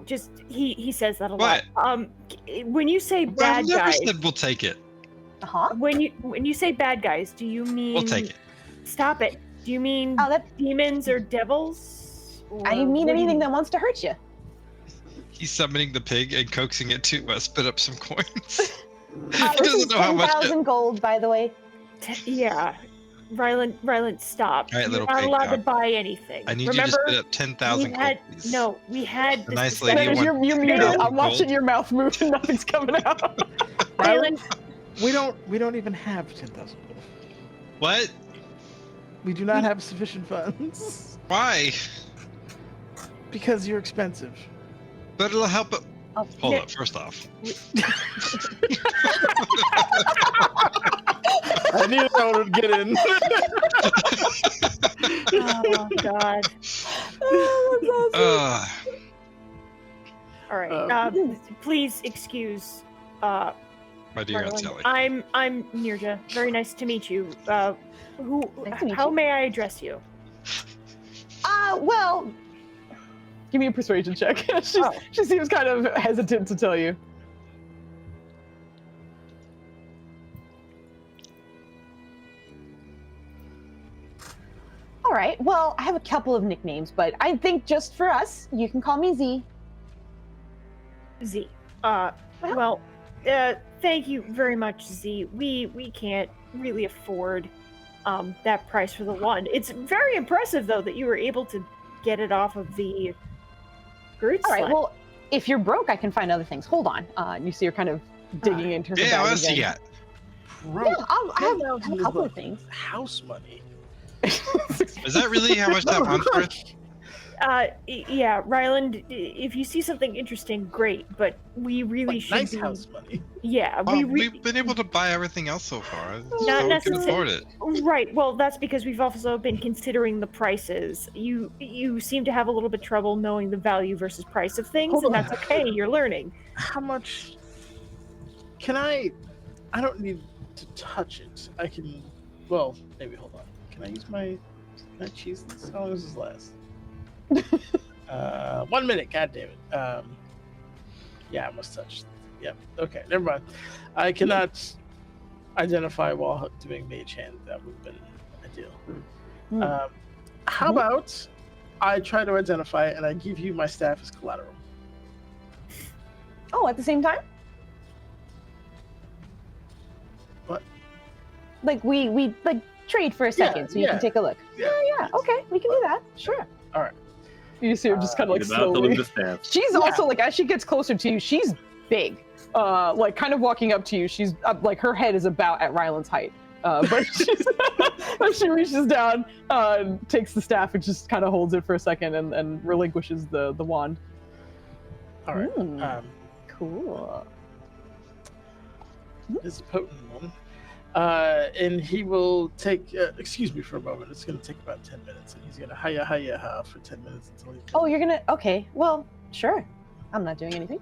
Just he says that a lot. What? When you say I bad never guys, said we'll take it. Uh huh. when you say bad guys, do you mean? We'll take it. Stop it. Do you mean Oh, that. demons or devils? I Or mean what do you anything that wants to hurt you. He's summoning the pig and coaxing it to spit up some coins. He This doesn't is know how much. 10,000 gold, by the way. Yeah, Rylan, stop. All right, You're little not pig allowed to dog. buy anything. I need Remember, you to spit up 10,000 we had coins. no, we had A this nice discussion. lady Leonard, wants you're muted. 10,000 I'm watching gold. your mouth move and nothing's coming out. Rylan, We don't even have 10,000 gold. What? We do not have sufficient funds Why? because you're expensive. But it'll help. Oh, Hold yeah. up. First off, I knew that one would get in. oh god. Oh, that's awesome. All right. Please excuse. my dear Aunt Rylan. Sally. I'm Nirja. Very nice to meet you. Who? Nice to meet How you. may I address you? Well, give me a persuasion check. She seems kind of hesitant to tell you. All right. Well, I have a couple of nicknames, but I think just for us, you can call me Z. Z. Well, thank you very much, Z. We can't really afford that price for the one. It's very impressive though that you were able to get it off of the Groot All right. sled. Well, if you're broke, I can find other things. Hold on. You see her kind of digging into her Yeah, bag what else again. you got? Bro, Yeah, I have 10,000 a is couple like of things. house money. Is that really how much that one's worth? Yeah, Ryland, if you see something interesting, great, but we really Like should nice be... house money. Yeah, We've been able to buy everything else so far. Not So we can necessarily. afford it. Right. Well, that's because we've also been considering the prices. You seem to have a little bit trouble knowing the value versus price of things, Hold and on. that's okay. You're learning. How much can I don't need to touch it. I can well, maybe hold on. Can I use my can I cheese this? How long does this last? 1 minute, god damn it. Yeah, I must touch. Yep. Okay, never mind. I cannot identify while doing mage hand. That would have been ideal. Hmm. How about I try to identify it and I give you my staff as collateral? Oh, at the same time? What? Like we like trade for a second so you yeah. can take a look. Yeah. Yeah, okay, we can do that. Sure. All right. You see her just kind of like He's about to slowly. lose the staff. She's also like as she gets closer to you, she's big. Like kind of walking up to you, she's like her head is about at Ryland's height. But she's, she reaches down, takes the staff and just kind of holds it for a second and relinquishes the wand. All right. Mm, cool. This is a potent one. And he will take. Excuse me for a moment. It's going to take about 10 minutes, and he's going to hiya ha for 10 minutes until he. Oh, you're gonna. Okay. Well, sure. I'm not doing anything.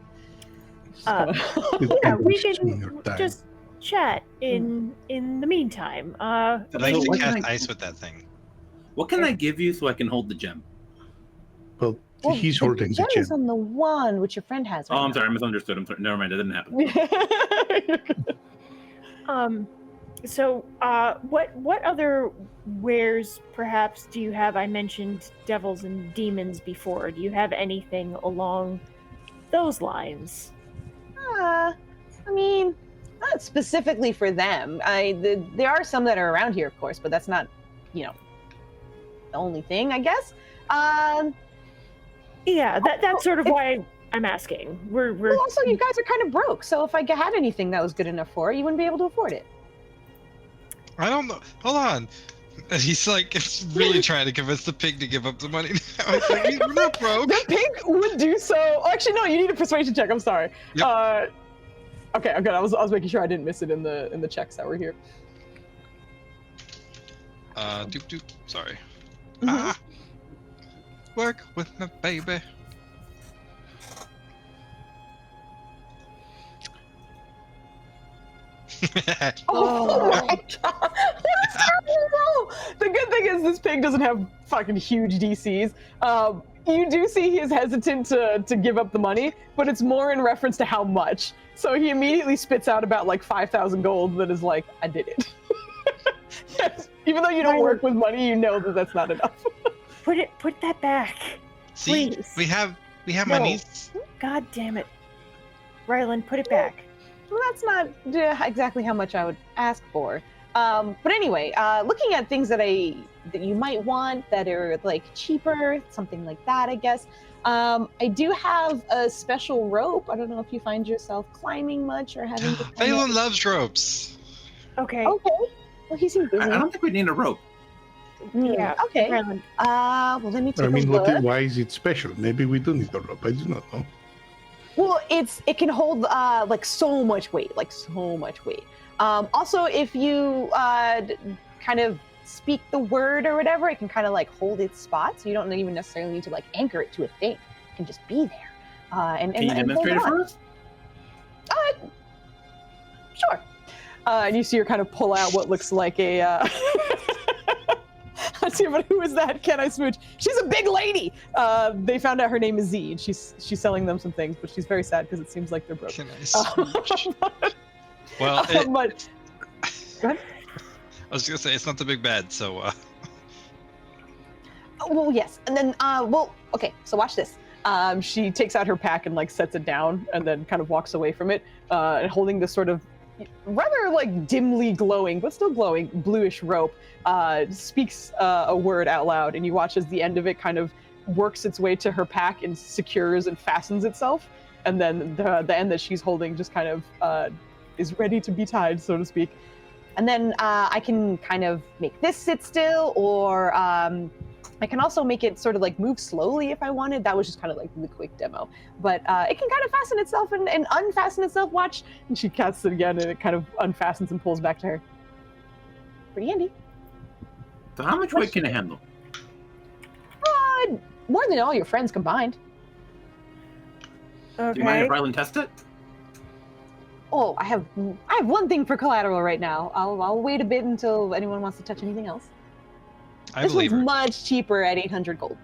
Just kinda- Yeah, we Wasting your can time. just chat in the meantime. I'd like to what cast can I- ice with that thing. What can I give you so I can hold the gem? Well, Well, he's the hoarding the gem gem. is on the one which your friend has. Oh, I'm right sorry, I misunderstood. I'm sorry. Never mind, that didn't happen. now. So, what other wares perhaps do you have? I mentioned devils and demons before. Do you have anything along those lines? I mean, not specifically for them. There are some that are around here, of course, but that's not, the only thing, I guess. Yeah, that's sort of why I'm asking. We're Well, also, you guys are kind of broke, so if I had anything that was good enough for it, you wouldn't be able to afford it. I don't know. Hold on. And he's like, really trying to convince the pig to give up the money now. He's like, we're not broke. The pig would do so. Oh, actually, no, you need a persuasion check. I'm sorry. Yep. Okay, good. I was making sure I didn't miss it in the checks that were here. Doop doop. Sorry. Mhm. Ah. Work with my baby. Oh my god! What's happening? The good thing is this pig doesn't have fucking huge DCs. You do see he is hesitant to give up the money, but it's more in reference to how much. So he immediately spits out about like 5,000 gold that is like, I did it. Yes. Even though you don't work with money, you know that that's not enough. Put that back. See, Please. we have No. monies. God damn it. Rylan, put it back. Well, that's not exactly how much I would ask for. But anyway, looking at things that you might want that are like cheaper, something like that, I guess. I do have a special rope. I don't know if you find yourself climbing much or having to climb Phelan loves ropes. Okay. Okay. Well, he seems busy. I don't think we need a rope. Yeah. Okay. Rylan. Well, let me take I mean, a look. why is it special? Maybe we do need a rope. I do not know. Well, it can hold like so much weight, Also, if you kind of speak the word or whatever, it can kind of like hold its spot. So you don't even necessarily need to like anchor it to a thing. It can just be there. And Can you hold demonstrate it on. for us? Sure. And you see her kind of pull out what looks like a. Let's see, but who is that? Can I smooch? She's a big lady. They found out her name is Z, and she's selling them some things, but she's very sad because it seems like they're broke. Can I smooch? Well, But go ahead. I was gonna say it's not the big bad, so Well, yes, and then okay. So watch this. She takes out her pack and like sets it down, and then kind of walks away from it, and holding this sort of rather like dimly glowing, but still glowing, bluish rope. Speaks a word out loud, and you watch as the end of it kind of works its way to her pack and secures and fastens itself, and then the end that she's holding just kind of is ready to be tied, so to speak. And then I can kind of make this sit still, or I can also make it sort of like move slowly if I wanted. That was just kind of like the quick demo. But it can kind of fasten itself and unfasten itself. Watch. And she casts it again, and it kind of unfastens and pulls back to her. Pretty handy. So how much weight can it handle? More than all your friends combined. Okay. Do you mind if Rylan test it? Oh, I have one thing for collateral right now. I'll wait a bit until anyone wants to touch anything else. I This believe one's her. much cheaper at 800 gold.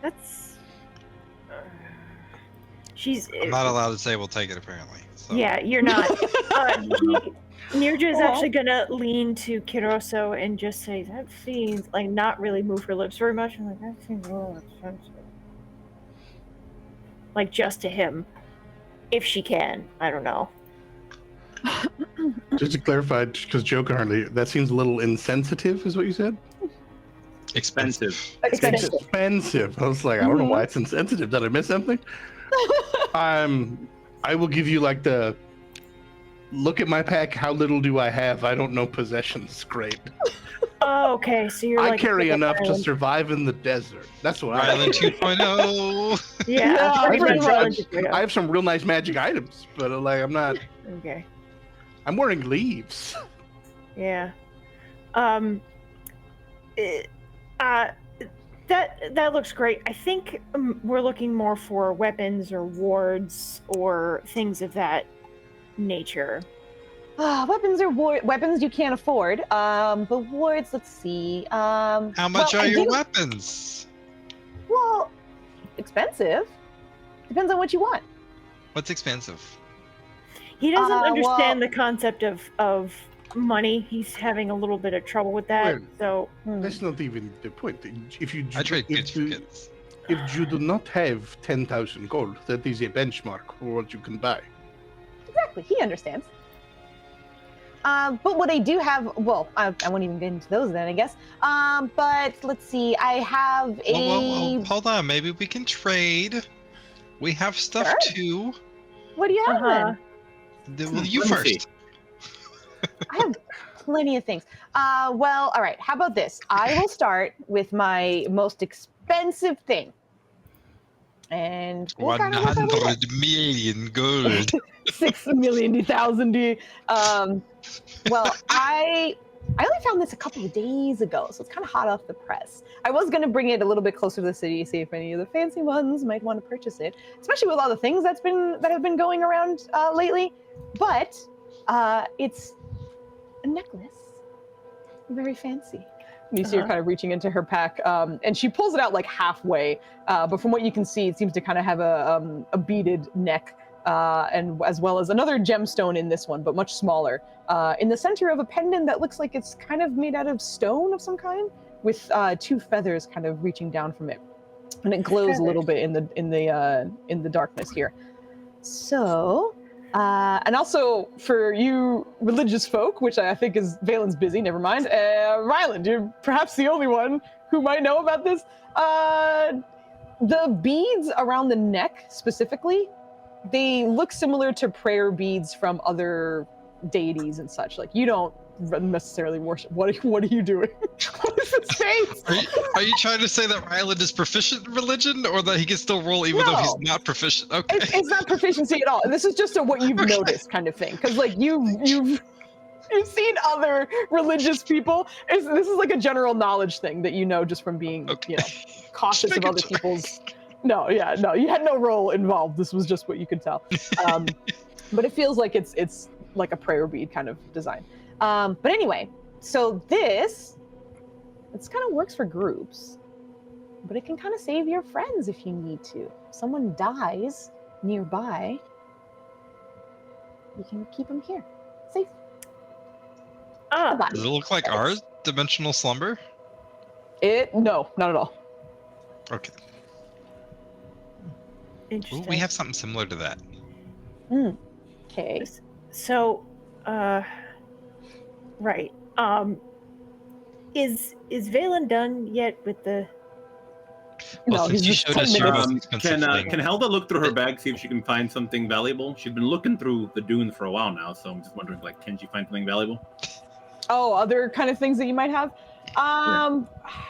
That's. She's. I'm not allowed to say we'll take it apparently. So. Yeah, you're not. Nirja is actually gonna lean to Kiroso and just say, "That seems like," not really move her lips very much. I'm like, "That seems a little expensive." Like just to him, if she can. I don't know. Just to clarify, because Joe currently, that seems a little insensitive, is what you said? Expensive. Expensive. Expensive. I was like, I don't know why it's insensitive. Did I miss something? I will give you like the look at my pack. How little do I have? I don't know possessions. Great. Oh, okay. So you're I like carry a enough to Rylan. survive in the desert. That's what I Rylan 2.0. Yeah, Yeah, pretty much pretty Rylan much. 2.0. I have some real nice magic items, but like I'm not. Okay. I'm wearing leaves. Yeah. That looks great. I think we're looking more for weapons or wards or things of that nature. Weapons are weapons you can't afford. But wards, let's see. How much well, are I your do- weapons? Well, expensive. Depends on what you want. What's expensive? He doesn't understand well- the concept of money. He's having a little bit of trouble with that. Well, So That's not even the point. If you I trade kids if for you, kids. if you do not have 10,000 gold, that is a benchmark for what you can buy. Exactly. He understands. But what I do have, well, I won't even get into those then, I guess. But let's see. I have a. Whoa, hold on. Maybe we can trade. We have stuff Sure. too. What do you have Uh-huh. then? Well, you Let me see. first. I have plenty of things. Well, all right. How about this? I will start with my most expensive thing. And we'll kind of 100 million gold. 6,000,000. Well, I only found this a couple of days ago, so it's kind of hot off the press. I was going to bring it a little bit closer to the city, see if any of the fancy ones might want to purchase it, especially with all the things that have been going around lately. But it's a necklace, very fancy. You see her kind of reaching into her pack, and she pulls it out like halfway. But from what you can see, it seems to kind of have a beaded neck. And as well as another gemstone in this one, but much smaller. In the center of a pendant that looks like it's kind of made out of stone of some kind, with 2 feathers kind of reaching down from it, and it glows a little bit in the darkness here. So, and also for you religious folk, which I think is Valen's busy. Never mind. Ryland, you're perhaps the only one who might know about this. The beads around the neck specifically. They look similar to prayer beads from other deities and such. Like, you don't necessarily worship. What are you doing? What is this face? Are you trying to say that Ryland is proficient in religion, or that he can still roll even though he's not proficient? Okay. It's not proficiency at all. This is just a what you've noticed kind of thing. Because like you've seen other religious people. This is like a general knowledge thing that you know just from being cautious of other people's. No, you had no role involved. This was just what you could tell. But it feels like it's like a prayer bead kind of design. But anyway, so it's kind of works for groups, but it can kind of save your friends if you need to. If someone dies nearby, you can keep them here, safe. Does it look like ours? Dimensional slumber? No, not at all. Okay. Interesting. Ooh, we have something similar to that. Okay. So, right. Is Valen done yet with the? Well, No, since he's you just showed 10 us your minutes. most expensive thing. Can Helda look through her bag, see if she can find something valuable? She's been looking through the dunes for a while now, so I'm just wondering, like, can she find something valuable? Oh, other kind of things that you might have.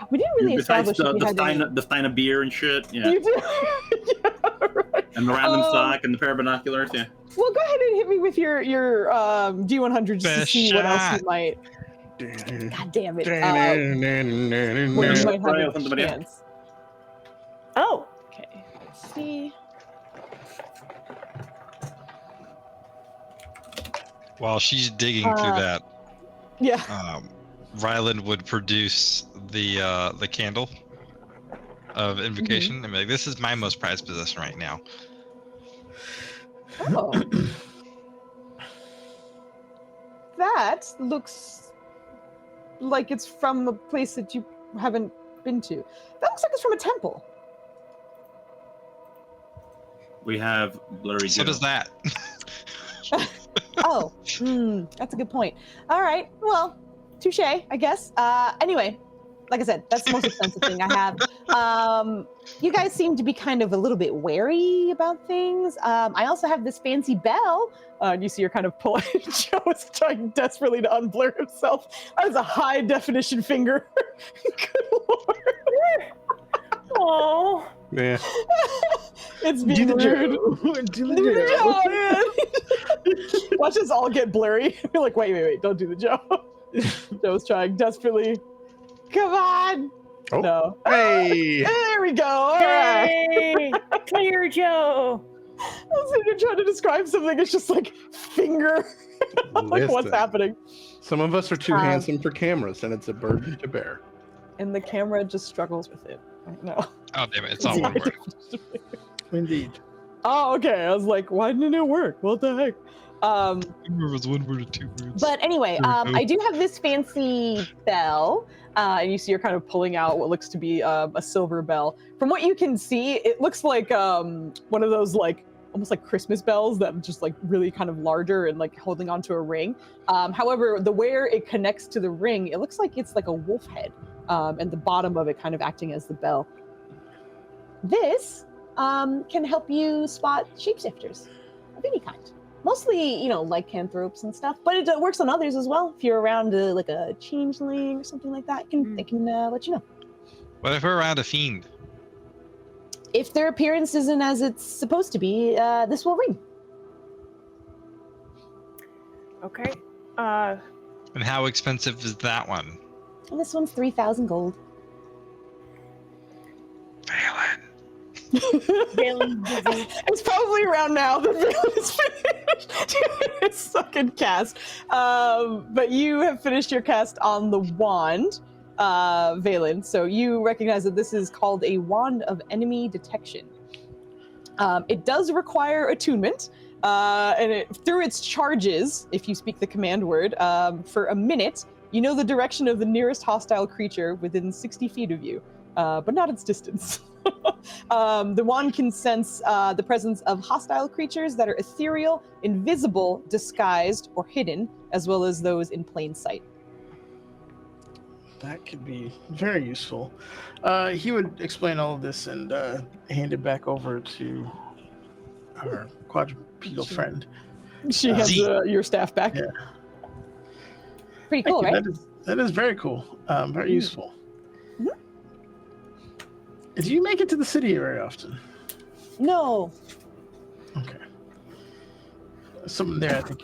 We didn't really Besides establish if you had the stein of beer and shit, yeah. You did? Yeah, right. And the random sock and the pair of binoculars, yeah. Well, go ahead and hit me with your D100 just to see what else you might. God damn it! What you might have a chance. Oh, Okay, let's see. While she's digging through that, Yeah. Ryland would produce the candle of invocation and be like, "This is my most prized possession right now." Oh. That looks like it's from a place that you haven't been to. That looks like it's from a temple. We have blurry. So does that. Oh, that's a good point. All right, well, touche, I guess. Anyway, like I said, that's the most expensive thing I have. You guys seem to be kind of a little bit wary about things. I also have this fancy bell. And you see her kind of pulling. Joe is trying desperately to unblur himself. That is a high definition finger. Good lord. oh. Yeah. It's being rude. Do the Joe. Watch us all get blurry. You're like, wait, don't do the Joe. Joe's trying desperately. Come on. Oh. No. Hey. There we go. All right. Yay! Clear Joe. I was like, you're trying to describe something. It's just like finger. I'm like, what's Listen. happening? Some of us are too handsome for cameras, and it's a burden to bear. And the camera just struggles with it. No. Oh damn it! It's all one word. Indeed. Oh, okay. I was like, why didn't it work? What the heck? It was 1 word or 2 words. But anyway, I do have this fancy bell, and you see her kind of pulling out what looks to be a silver bell. From what you can see, it looks like one of those like almost like Christmas bells that are just like really kind of larger and like holding onto a ring. However, the where it connects to the ring, it looks like it's like a wolf head, and the bottom of it kind of acting as the bell. This can help you spot shapeshifters of any kind. Mostly, lycanthropes and stuff, but it works on others as well. If you're around like a changeling or something like that, it can let you know. What if we're around a fiend? if their appearance isn't as it's supposed to be, this will ring. Okay. And how expensive is that one? And this one's 3,000 gold. Valen. Valen busy. It's probably around now that Valen is finished his second cast. But you have finished your cast on the wand, Valen. So you recognize that this is called a Wand of Enemy Detection. It does require attunement, and through its charges, if you speak the command word, for a minute, you know the direction of the nearest hostile creature within 60 feet of you, but not its distance. The wand can sense the presence of hostile creatures that are ethereal, invisible, disguised, or hidden, as well as those in plain sight. That could be very useful. He would explain all of this and hand it back over to our quadrupedal friend. She has your staff back. Yeah. Pretty cool, Thank right? you. That is very cool. Very useful. Mhm. Do you make it to the city very often? No. Okay. Someone there, I think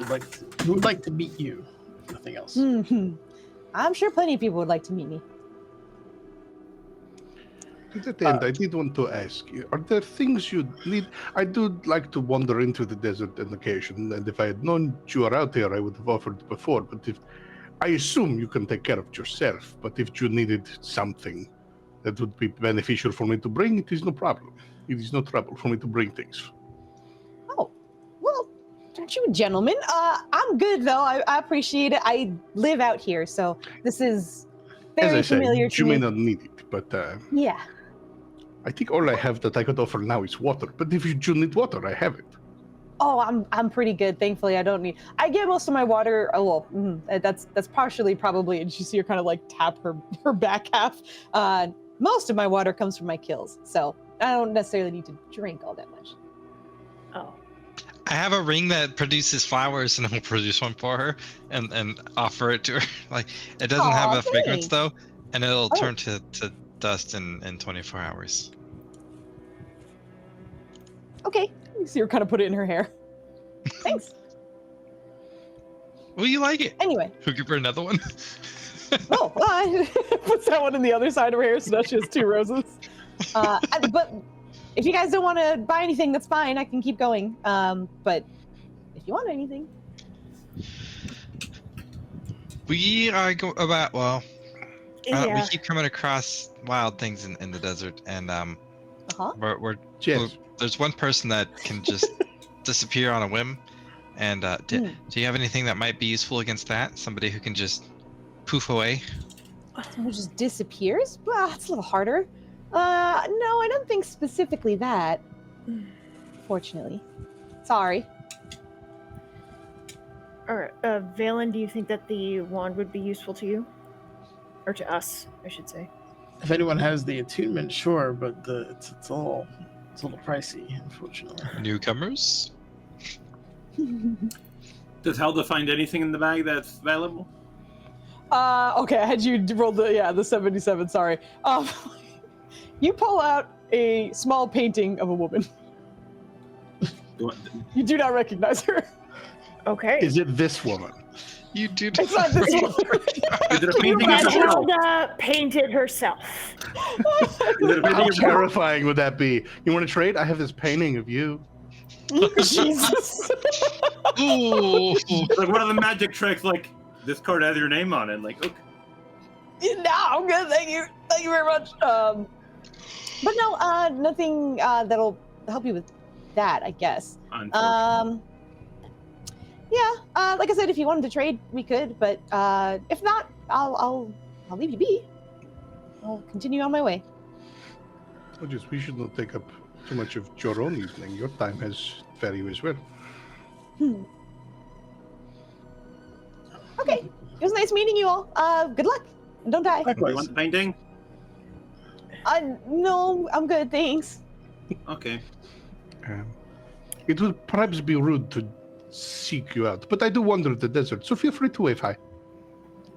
would like to meet you. If nothing else. Mm-hmm. I'm sure plenty of people would like to meet me. To that end, I did want to ask you, are there things you need? I do like to wander into the desert on occasion, and if I had known you were out here, I would have offered before, but I assume you can take care of it yourself, but if you needed something that would be beneficial for me to bring, it is no problem. It is no trouble for me to bring things. Oh, well, aren't you a gentleman? I'm good, though. I appreciate it. I live out here, so this is very As I familiar say, to you me. may not need it, but Yeah. I think all I have that I could offer now is water. But if you do need water, I have it. Oh, I'm pretty good. Thankfully, I don't need. I get most of my water. Oh well, that's partially probably. And you see her kind of like tap her back half. Most of my water comes from my kills, so I don't necessarily need to drink all that much. Oh. I have a ring that produces flowers, and I'll produce one for her and offer it to her. Like, it doesn't have Aw, a fragrance thanks. though, and it'll Oh. turn to dust in 24 hours. Okay, you see her kind of put it in her hair. Thanks. Will you like it? Anyway, Who give her another one? oh, well, I puts that one in the other side of her hair, so now she has 2 roses. But if you guys don't want to buy anything, that's fine. I can keep going. But if you want anything, We are we Yeah. keep coming across wild things in the desert, and we're Yes. there's one person that can just disappear on a whim. And do you have anything that might be useful against that? Somebody who can just poof away? someone just disappears. Well, that's a little harder. No, I don't think specifically that. Fortunately, sorry. All right, Valen, do you think that the wand would be useful to you, or to us, I should say? If anyone has the attunement, sure, but it's a little pricey, unfortunately. Newcomers? Does Helda find anything in the bag that's valuable? Okay, I had you roll the 77. Sorry. You pull out a small painting of a woman. You do not recognize her. Okay. Is it this woman? You do. It's not this woman. Is it a painting of That herself? Hilda painted herself. Is it a How painting of terrifying would that be? You want to trade? I have this painting of you. Jesus. Ooh. like one of the magic tricks? Like this card has your name on it. Like, okay. No, I'm good. Thank you very much. But no, nothing that'll help you with that, I guess. Unfortunately. Yeah. Like I said, if you wanted to trade, we could. But if not, I'll leave you be. I'll continue on my way. We should not take up too much of your own evening. Your time has value as well. Okay. It was nice meeting you all. Good luck. And don't die. Do you want the painting? No, I'm good. Thanks. Okay. It would perhaps be rude to seek you out, but I do wander the desert, so feel free to wave hi.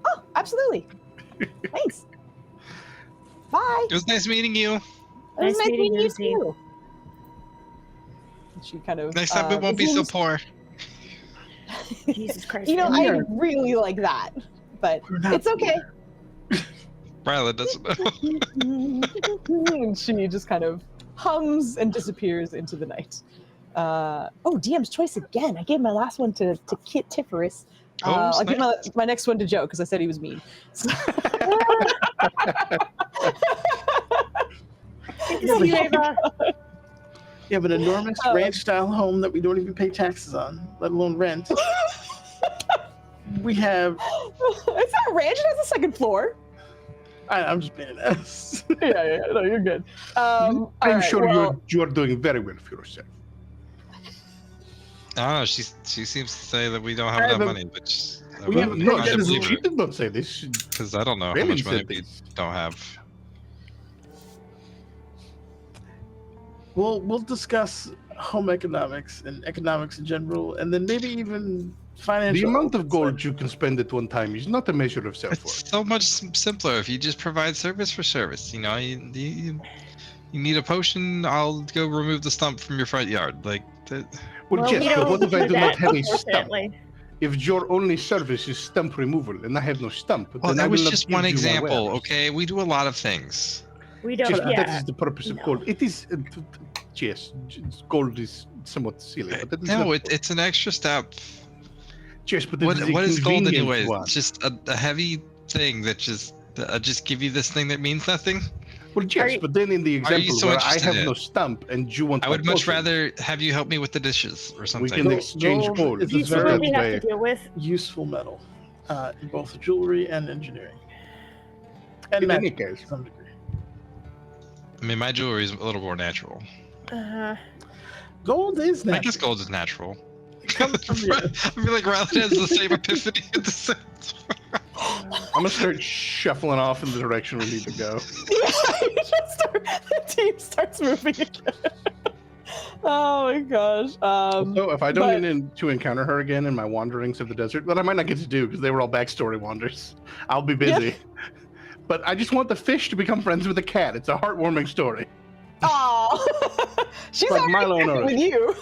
Oh, absolutely. Thanks. Bye. It was nice meeting you. It was Nice meeting you, meeting you. She kind of. Next time we won't be so poor. Jesus Christ. You know, man. I really like that, but We're not it's okay. Ryla doesn't know. And she just kind of hums and disappears into the night. Oh, DM's choice again. I gave my last one to Kit Tifferus. I'll give my next one to Joe because I said he was mean. So- Good to see you, Ava. You have an enormous ranch-style home that we don't even pay taxes on, let alone rent. We have. It's not a ranch. It has a second floor. I'm just being an ass. Yeah. No, you're good. I'm sure you're doing very well for yourself. Oh, she seems to say that we don't have enough money, which No, she did not say this. because I don't know how Really much money said we this. don't have. We'll discuss home economics and economics in general, and then maybe even financial. The amount of gold you can spend at one time is not a measure of self-worth. It's so much simpler if you just provide service for service. You know, you need a potion, I'll go remove the stump from your front yard. Like, Well, we yes, but don't what if I do not that, have a stump? unfortunately. If your only service is stump removal and I have no stump, well, then I that will was not just give one you my example. wares. Okay, we do a lot of things. We don't. Just, Yeah. that is the purpose of No. gold. It is, yes, gold is somewhat silly, but that is No, not, it's an extra step. yes, but What is gold convenient anyway? one. It's just a heavy thing that just give you this thing that means nothing. Well, yes, but then in the Are you example so where I interested have in no it? stump and you want I my would much potion, rather have you help me with the dishes or we something. can exchange Gold gold. is a You see very what That we have way- to deal with? useful metal in both jewelry and engineering. And In any magic case. to some degree. I mean, my jewelry is a little more natural. Gold is natural. I guess gold is natural. It comes from I feel like Rylan has the same epiphany at the same time. I'm gonna start shuffling off in the direction we need to go. The team starts moving again. Oh my gosh. So if I don't but- need to encounter her again in my wanderings of the desert, that I might not get to do because they were all backstory wanders, I'll be busy. But I just want the fish to become friends with the cat. It's a heartwarming story. Oh, she's Like already Milo and connected Otis. with you.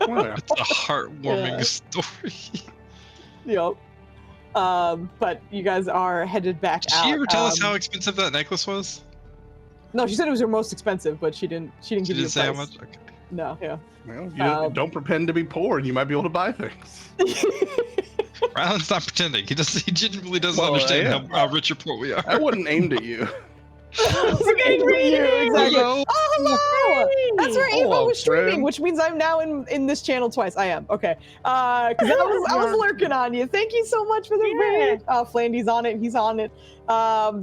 Well, It's a heartwarming Yeah. story. Yep. But you guys are headed back Did out. she ever tell us how expensive that necklace was? No, she said it was her most expensive, but she didn't. She didn't She give you a didn't say how price. much. Okay. No, yeah. well, you don't pretend to be poor, and you might be able to buy things. Rylan's not pretending. He genuinely doesn't Well, understand yeah. how rich or poor we are. I wasn't aimed at you. We're getting raided. Exactly. Hello. Oh, hello. That's where Ava Hello, was streaming, friend. which means I'm now in this channel twice. I am okay. Because I was lurking on you. Thank you so much for the raid. Flandy's on it. He's on it.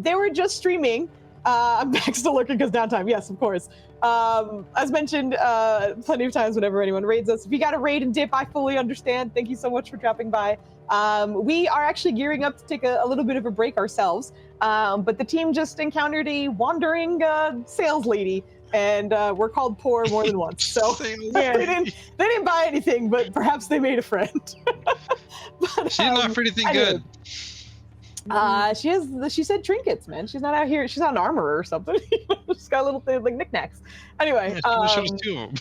They were just streaming. I'm back still lurking because downtime. Yes, of course. As mentioned plenty of times whenever anyone raids us, if you got a raid and dip, I fully understand. Thank you so much for dropping by. We are actually gearing up to take a little bit of a break ourselves. But the team just encountered a wandering sales lady, and we're called poor more than once. So they didn't buy anything, but perhaps they made a friend. But, She didn't offer anything anyway. good. She said trinkets, man. She's not out here. She's not an armorer or something. She's got little things like knickknacks. Anyway, Yeah, she showed us 2 of them.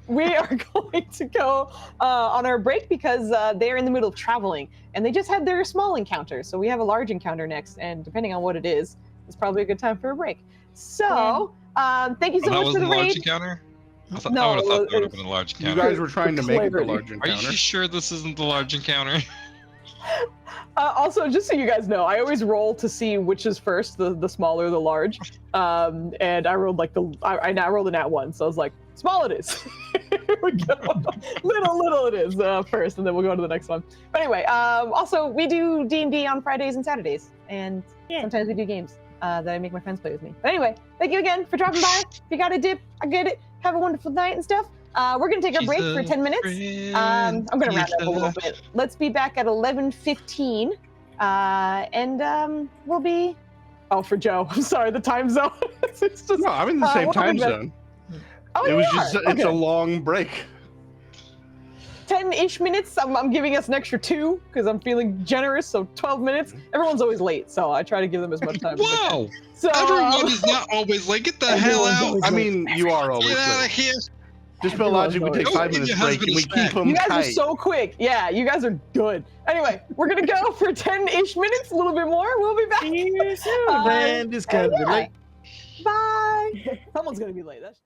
we are going to go on our break because they're in the middle of traveling, and they just had their small encounter. So we have a large encounter next, and depending on what it is, it's probably a good time for a break. So thank you so that much for wasn't the a large raid. encounter? I No, would have thought that would have it- been a large You encounter. guys were trying to make it a Clarity. large Are encounter. you sure this isn't the large encounter? Also, just so you guys know, I always roll to see which is first, the small or the large. And I rolled I now rolled a nat 1, so I was like, small it is. Here we go. little it is first, and then we'll go to the next one. But anyway, also we do D&D on Fridays and Saturdays, and sometimes we do games that I make my friends play with me. But anyway, thank you again for dropping by. If you got a dip, I get it. Have a wonderful night and stuff. We're gonna take a break for 10 minutes. I'm gonna round up a little bit. Let's be back at 11:15, and we'll be. Oh, for Joe. I'm sorry, the time zone. it's just. No, I'm in the same what time happened? zone. Oh, It was you just are? it's Okay. a long break. 10-ish minutes. I'm giving us an extra 2 because I'm feeling generous. So 12 minutes. Everyone's always late, so I try to give them as much time. as I can. Wow! So Everyone is not always like, get the hell Everyone's out! always I late. mean, you are always Get out of late. here! Just Bill Everyone's Logic, we take always 5 late. minutes Your break and we husband is keep them You guys tight. are so quick. Yeah, you guys are good. Anyway, we're gonna go for 10-ish minutes, a little bit more. We'll be back. See you soon. And it's gonna be yeah. late. Bye. Someone's gonna be late. That's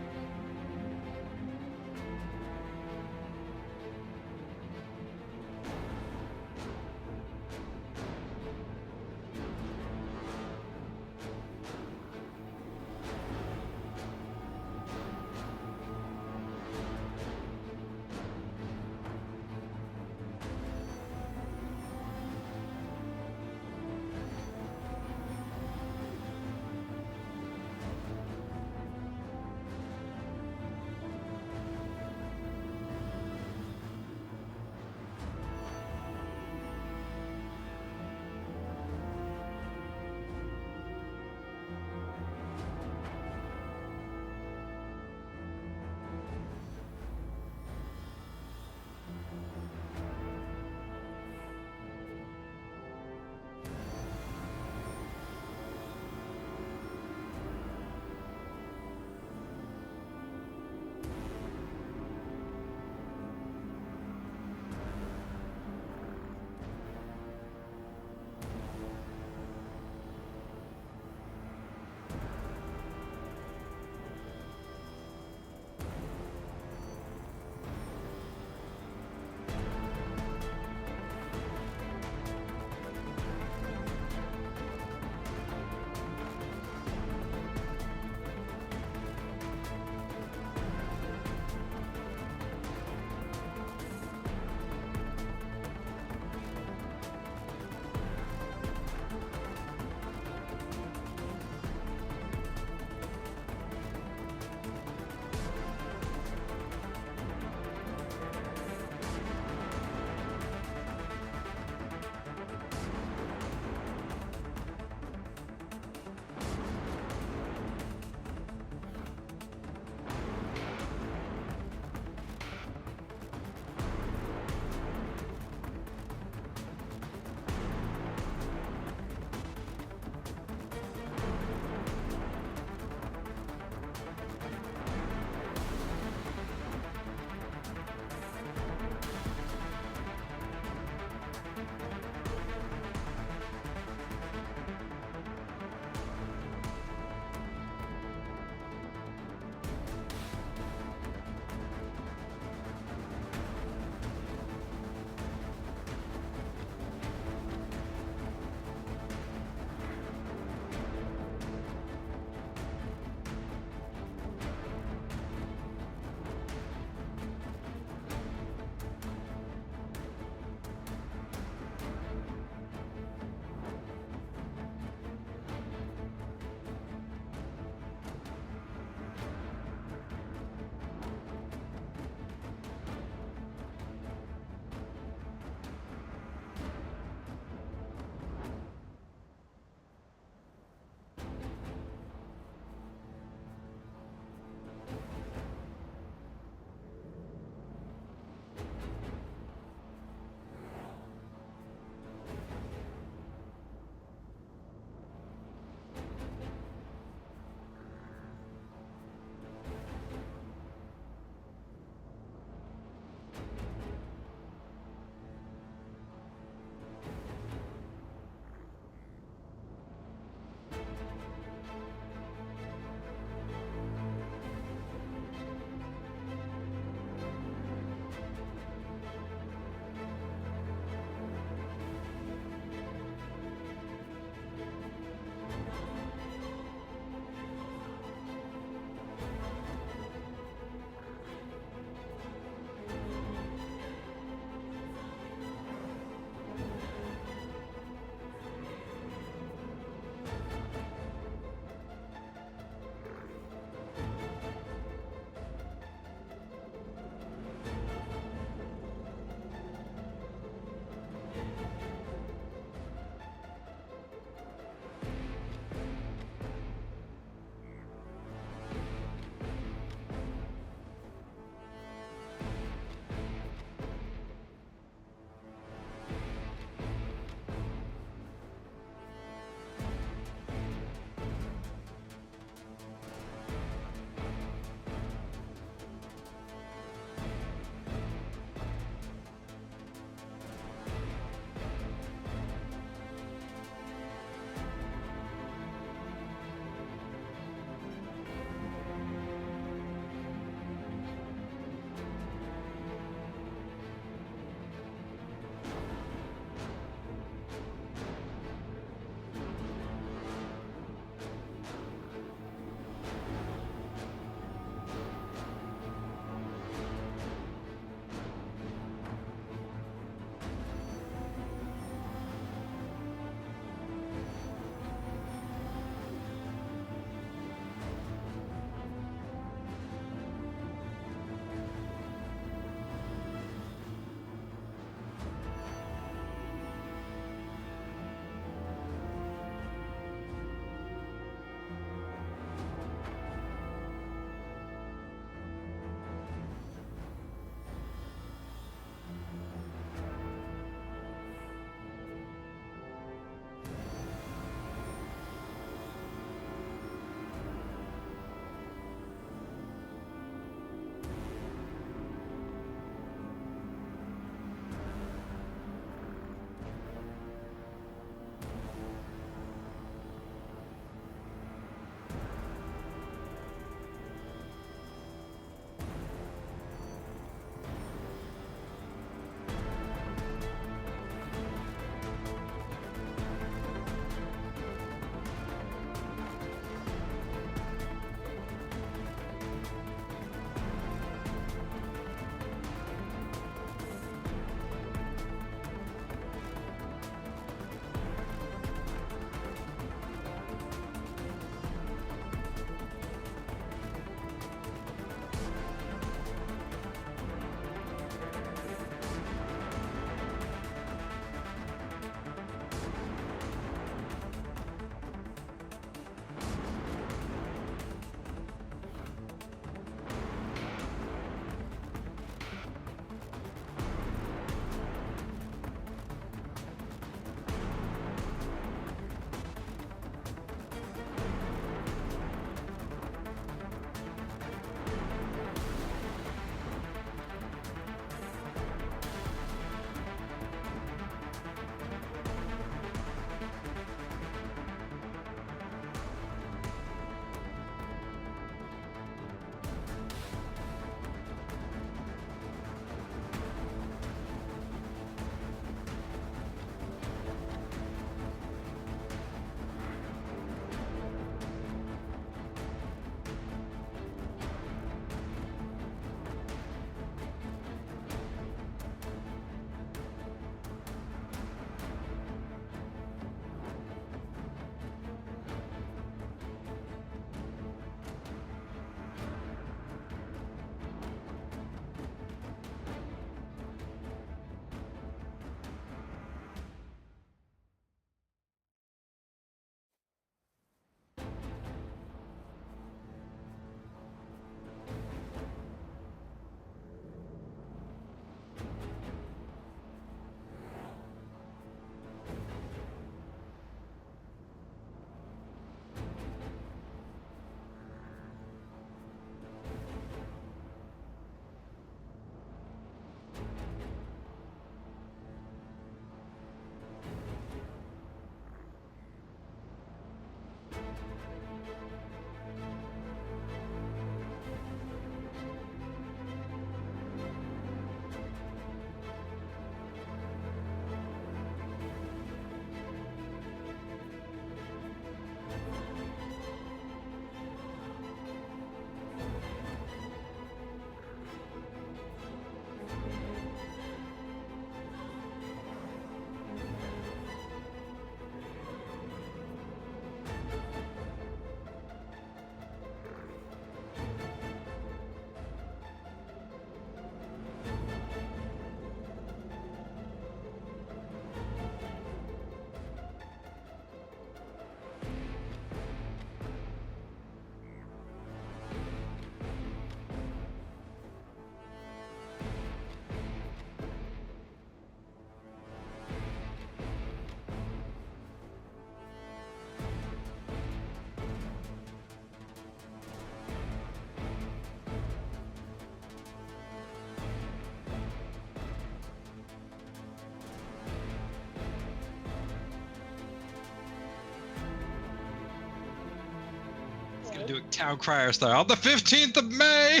Do it town crier style. On the 15th of May,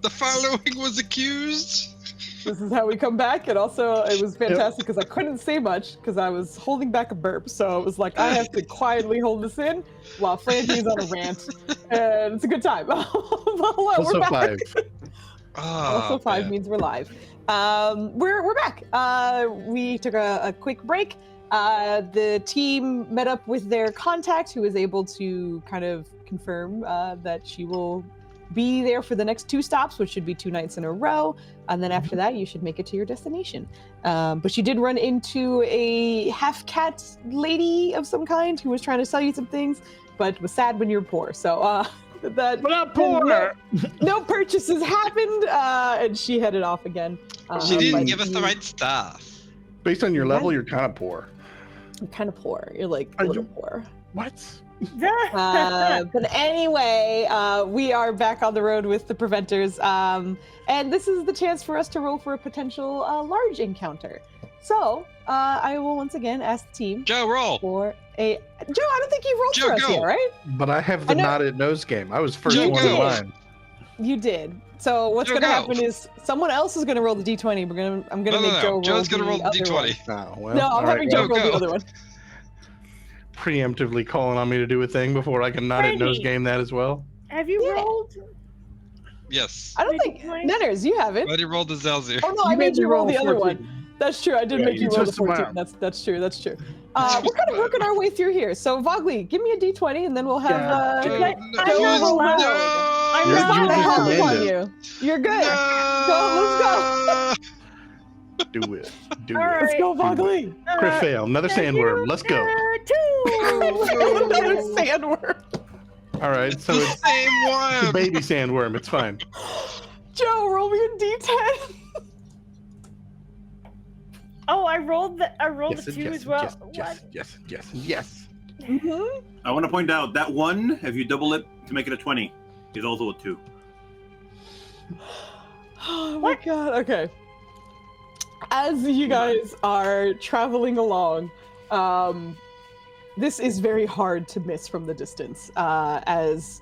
the following was accused. This is how we come back, and also it was fantastic because I couldn't say much because I was holding back a burp, so it was like I have to quietly hold this in while Frankie is on a rant, and it's a good time. Hello, Also we're back. 5. Also 5 means we're live. We're back. We took a quick break. The team met up with their contact, who was able to kind of confirm that she will be there for the next 2 stops, which should be 2 nights in a row. And then after that, you should make it to your destination. But she did run into a half-cat lady of some kind who was trying to sell you some things, but was sad when you're poor. So that We're not poor. no purchases happened, and she headed off again. She didn't but give us the right stuff. Based on your level, you're kind of poor. You're kind of poor. You're like a Are little you- poor. What? But anyway, we are back on the road with the Preventers, and this is the chance for us to roll for a potential large encounter. So I will once again ask the team Joe, roll. for a. Joe, I don't think you rolled Joe, for us go. yet, right? But I have the I know- knotted nose game. I was first You one in did. line. You did. So what's Joe, going to go. happen is someone else is going to roll the d20. I'm going to make Joe roll Joe's gonna roll the other one. D20. Oh, well, No, I'm all having right, Joe go, roll the go. other one. preemptively calling on me to do a thing before I can knotted nose Frankie. game that as well. Have you Yeah. rolled? Yes. I don't think D20? Nenners, you haven't. Already rolled the Zelzir. Oh no, I made you roll the other 14. one. That's true. I did Yeah, make you you roll the twisted my 14. arm. That's true. That's true. We're kind of working our way through here. So Vogly, give me a d20, and then we'll have. Yeah. Joe, But no, I'm not no, allowed. no. I'm You're- It's not not you a just help allowed. on commanded. you. You're good. No. Do it. Do All it. right. Let's go, Vogly. Crit fail. Another sandworm. Let's go. 2. Another sandworm. All right. So it's Same a one. baby sandworm. It's fine. Joe, roll me a d10. Oh, I rolled the Yes, the 2 yes, as well. yes, What? yes, yes, yes, yes. Mm-hmm. I want to point out that 1, if you double it to make it a 20, is also a 2. Oh my What? god. Okay. As you guys are traveling along, this is very hard to miss from the distance, as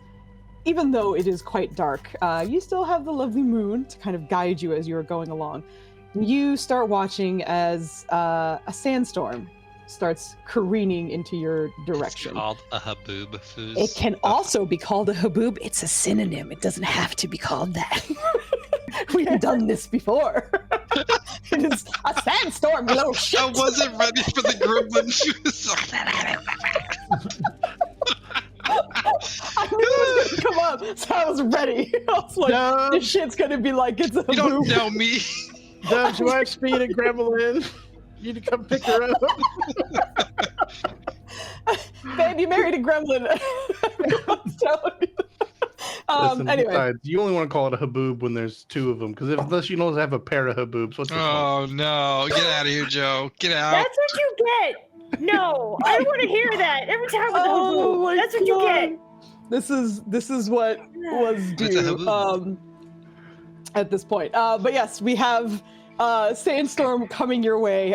even though it is quite dark, you still have the lovely moon to kind of guide you as you are going along. You start watching as a sandstorm starts careening into your direction. It's called a haboob. Foos. It can also be called a haboob. It's a synonym. It doesn't have to be called that. We've done this before. It is a sandstorm, you little shit. I wasn't ready for the gremlin shoes. I knew it was gonna come up, so I was ready. I was like, Dubs, this shit's gonna be like it's a You don't haboob. know me. Dubs, you are speed and Gremlin. You need to come pick her up. Babe, you married a gremlin. I'm telling you. Listen, Anyway. besides, you only want to call it a haboob when there's 2 of them, because unless you don't have a pair of haboobs, what's the point? Oh no! Get out of here, Joe. Get out. That's what you get. No, I don't want to hear that every time with the Oh haboob. my That's what you God. get. This is what was It's a due haboob. at this point. But yes, we have sandstorm coming your way.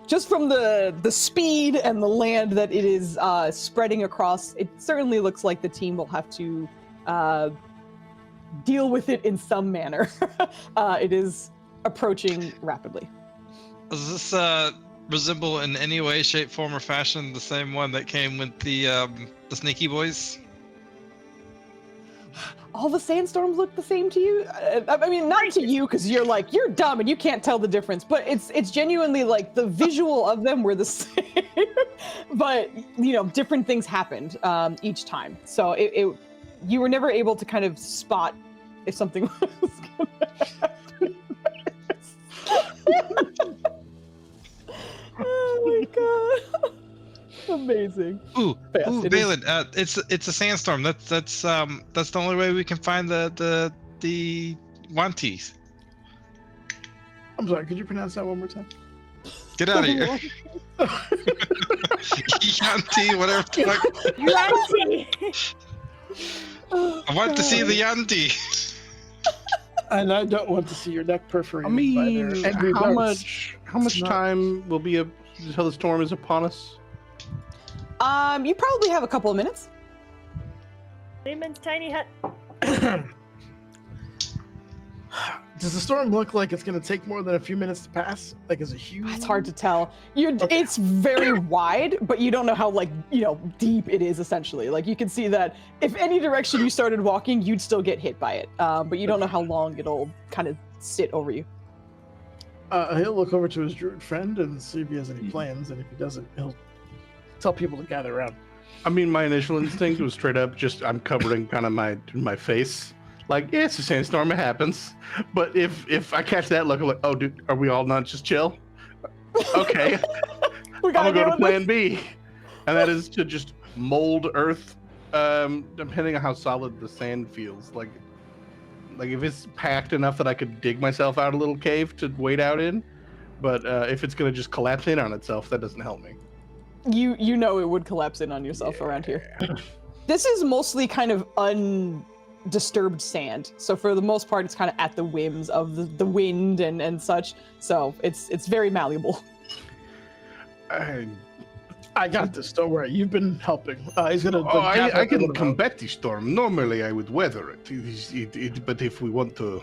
Just from the speed and the land that it is spreading across, it certainly looks like the team will have to deal with it in some manner. It is approaching rapidly. Does this resemble in any way, shape, form, or fashion the same one that came with the Sneaky Boys? All the sandstorms look the same to you? I mean, not to you, because you're dumb and you can't tell the difference, but it's genuinely like the visual of them were the same. But, different things happened each time. So you were never able to kind of spot if something was going to happen. Oh my god. Amazing. Ooh, But yes, ooh, it is- Balin, it's a sandstorm. That's the only way we can find the wanties. I'm sorry, could you pronounce that one more time? Get out of here. Yanti, whatever. the fuck. Yanti. Oh, I want to see God. the Yanti. And I don't want to see your neck I perforated mean, by their angry how darts. much Not- time will be until the storm is upon us? You probably have a couple of minutes. Lehman's tiny hut. Does the storm look like it's going to take more than a few minutes to pass? Like, is it huge? It's hard to tell. Okay. It's very wide, but you don't know how deep it is. Essentially, like you can see that if any direction you started walking, you'd still get hit by it. But you don't know how long it'll kind of sit over you. He'll look over to his druid friend and see if he has any plans, and if he doesn't, he'll tell people to gather around. I mean, my initial instinct was straight up just I'm covering kind of my face. Like, yeah, it's a sandstorm, it happens. But if I catch that look, I'm like, oh, dude, are we all not just chill? Okay. I'm gonna go to plan B. And that is to just mold earth, depending on how solid the sand feels. Like if it's packed enough that I could dig myself out a little cave to wade out in. But if it's gonna just collapse in on itself, that doesn't help me. You know it would collapse in on yourself around here. This is mostly kind of undisturbed sand, so for the most part it's kind of at the whims of the wind and such, so it's very malleable. I got this, don't worry, you've been helping. He's gonna I can combat the storm. Normally I would weather it, but if we want to...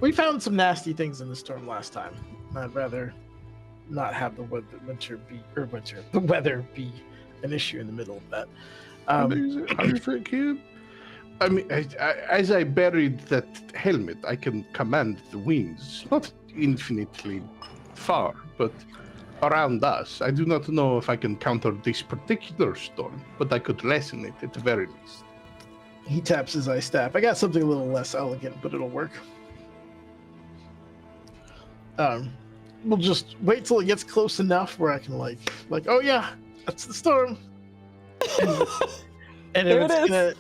We found some nasty things in the storm last time. I'd rather not have the weather be an issue in the middle of that. I mean, as I buried that helmet, I can command the winds, not infinitely far, but around us. I do not know if I can counter this particular storm, but I could lessen it at the very least. He taps his ice staff. I got something a little less elegant, but it'll work. We'll just wait till it gets close enough where I can like, oh yeah, that's the storm. And if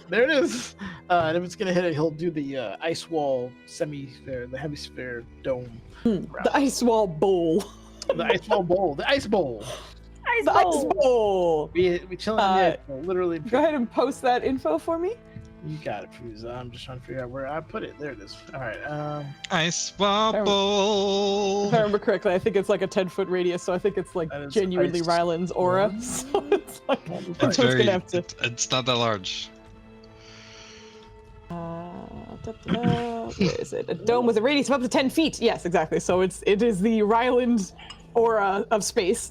there it is. And if it's gonna hit it, he'll do the ice wall semi-sphere, the hemisphere dome. The ice wall bowl. The ice wall bowl. The ice bowl. Ice The ice bowl. We chilling in the ice bowl, literally. Go ahead and post that info for me. You got it, Foozca. I'm just trying to figure out where I put it. There it is. All right. Ice wobble. If I remember correctly, I think it's like a 10-foot radius, so I think it's like genuinely ice. Ryland's aura. So it's like It's so it's very. gonna have to. It's not that large. Where is it? A dome with a radius of up to 10 feet. Yes, exactly. So it is the Ryland aura of space,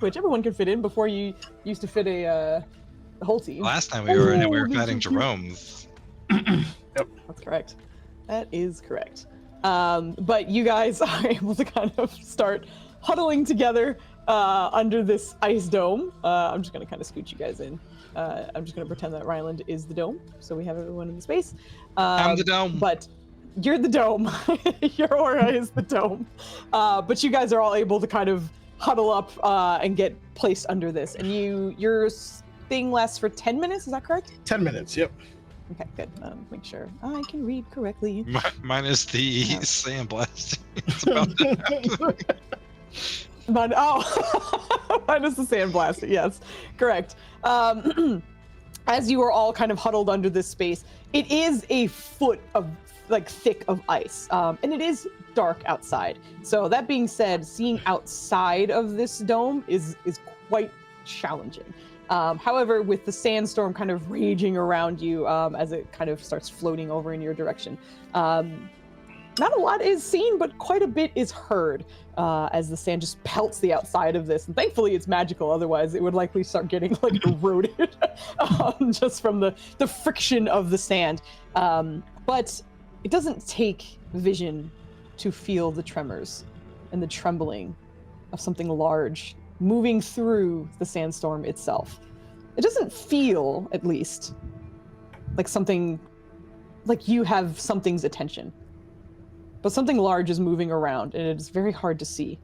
which everyone can fit in. Before you used to fit a whole team. Last time we were in it, we were fighting Jerome's. Yep, that's correct. That is correct. But you guys are able to kind of start huddling together under this ice dome. I'm just going to kind of scoot you guys in. I'm just going to pretend that Ryland is the dome, so we have everyone in the space. I'm the dome. But you're the dome. Your aura is the dome. But you guys are all able to kind of huddle up and get placed under this. And your thing lasts for 10 minutes, is that correct? 10 minutes, yep. Okay, good. Make sure I can read correctly. Mine is the sandblast. It's about to happen. But mine is the sandblaster. Yes, correct. As you are all kind of huddled under this space, it is a foot of thick of ice, and it is dark outside. So that being said, seeing outside of this dome is quite challenging. However, with the sandstorm kind of raging around you as it kind of starts floating over in your direction, not a lot is seen, but quite a bit is heard as the sand just pelts the outside of this. And thankfully it's magical, otherwise it would likely start getting eroded just from the friction of the sand. But it doesn't take vision to feel the tremors and the trembling of something large moving through the sandstorm itself. It doesn't feel, at least, like something, like you have something's attention. But something large is moving around, and it is very hard to see.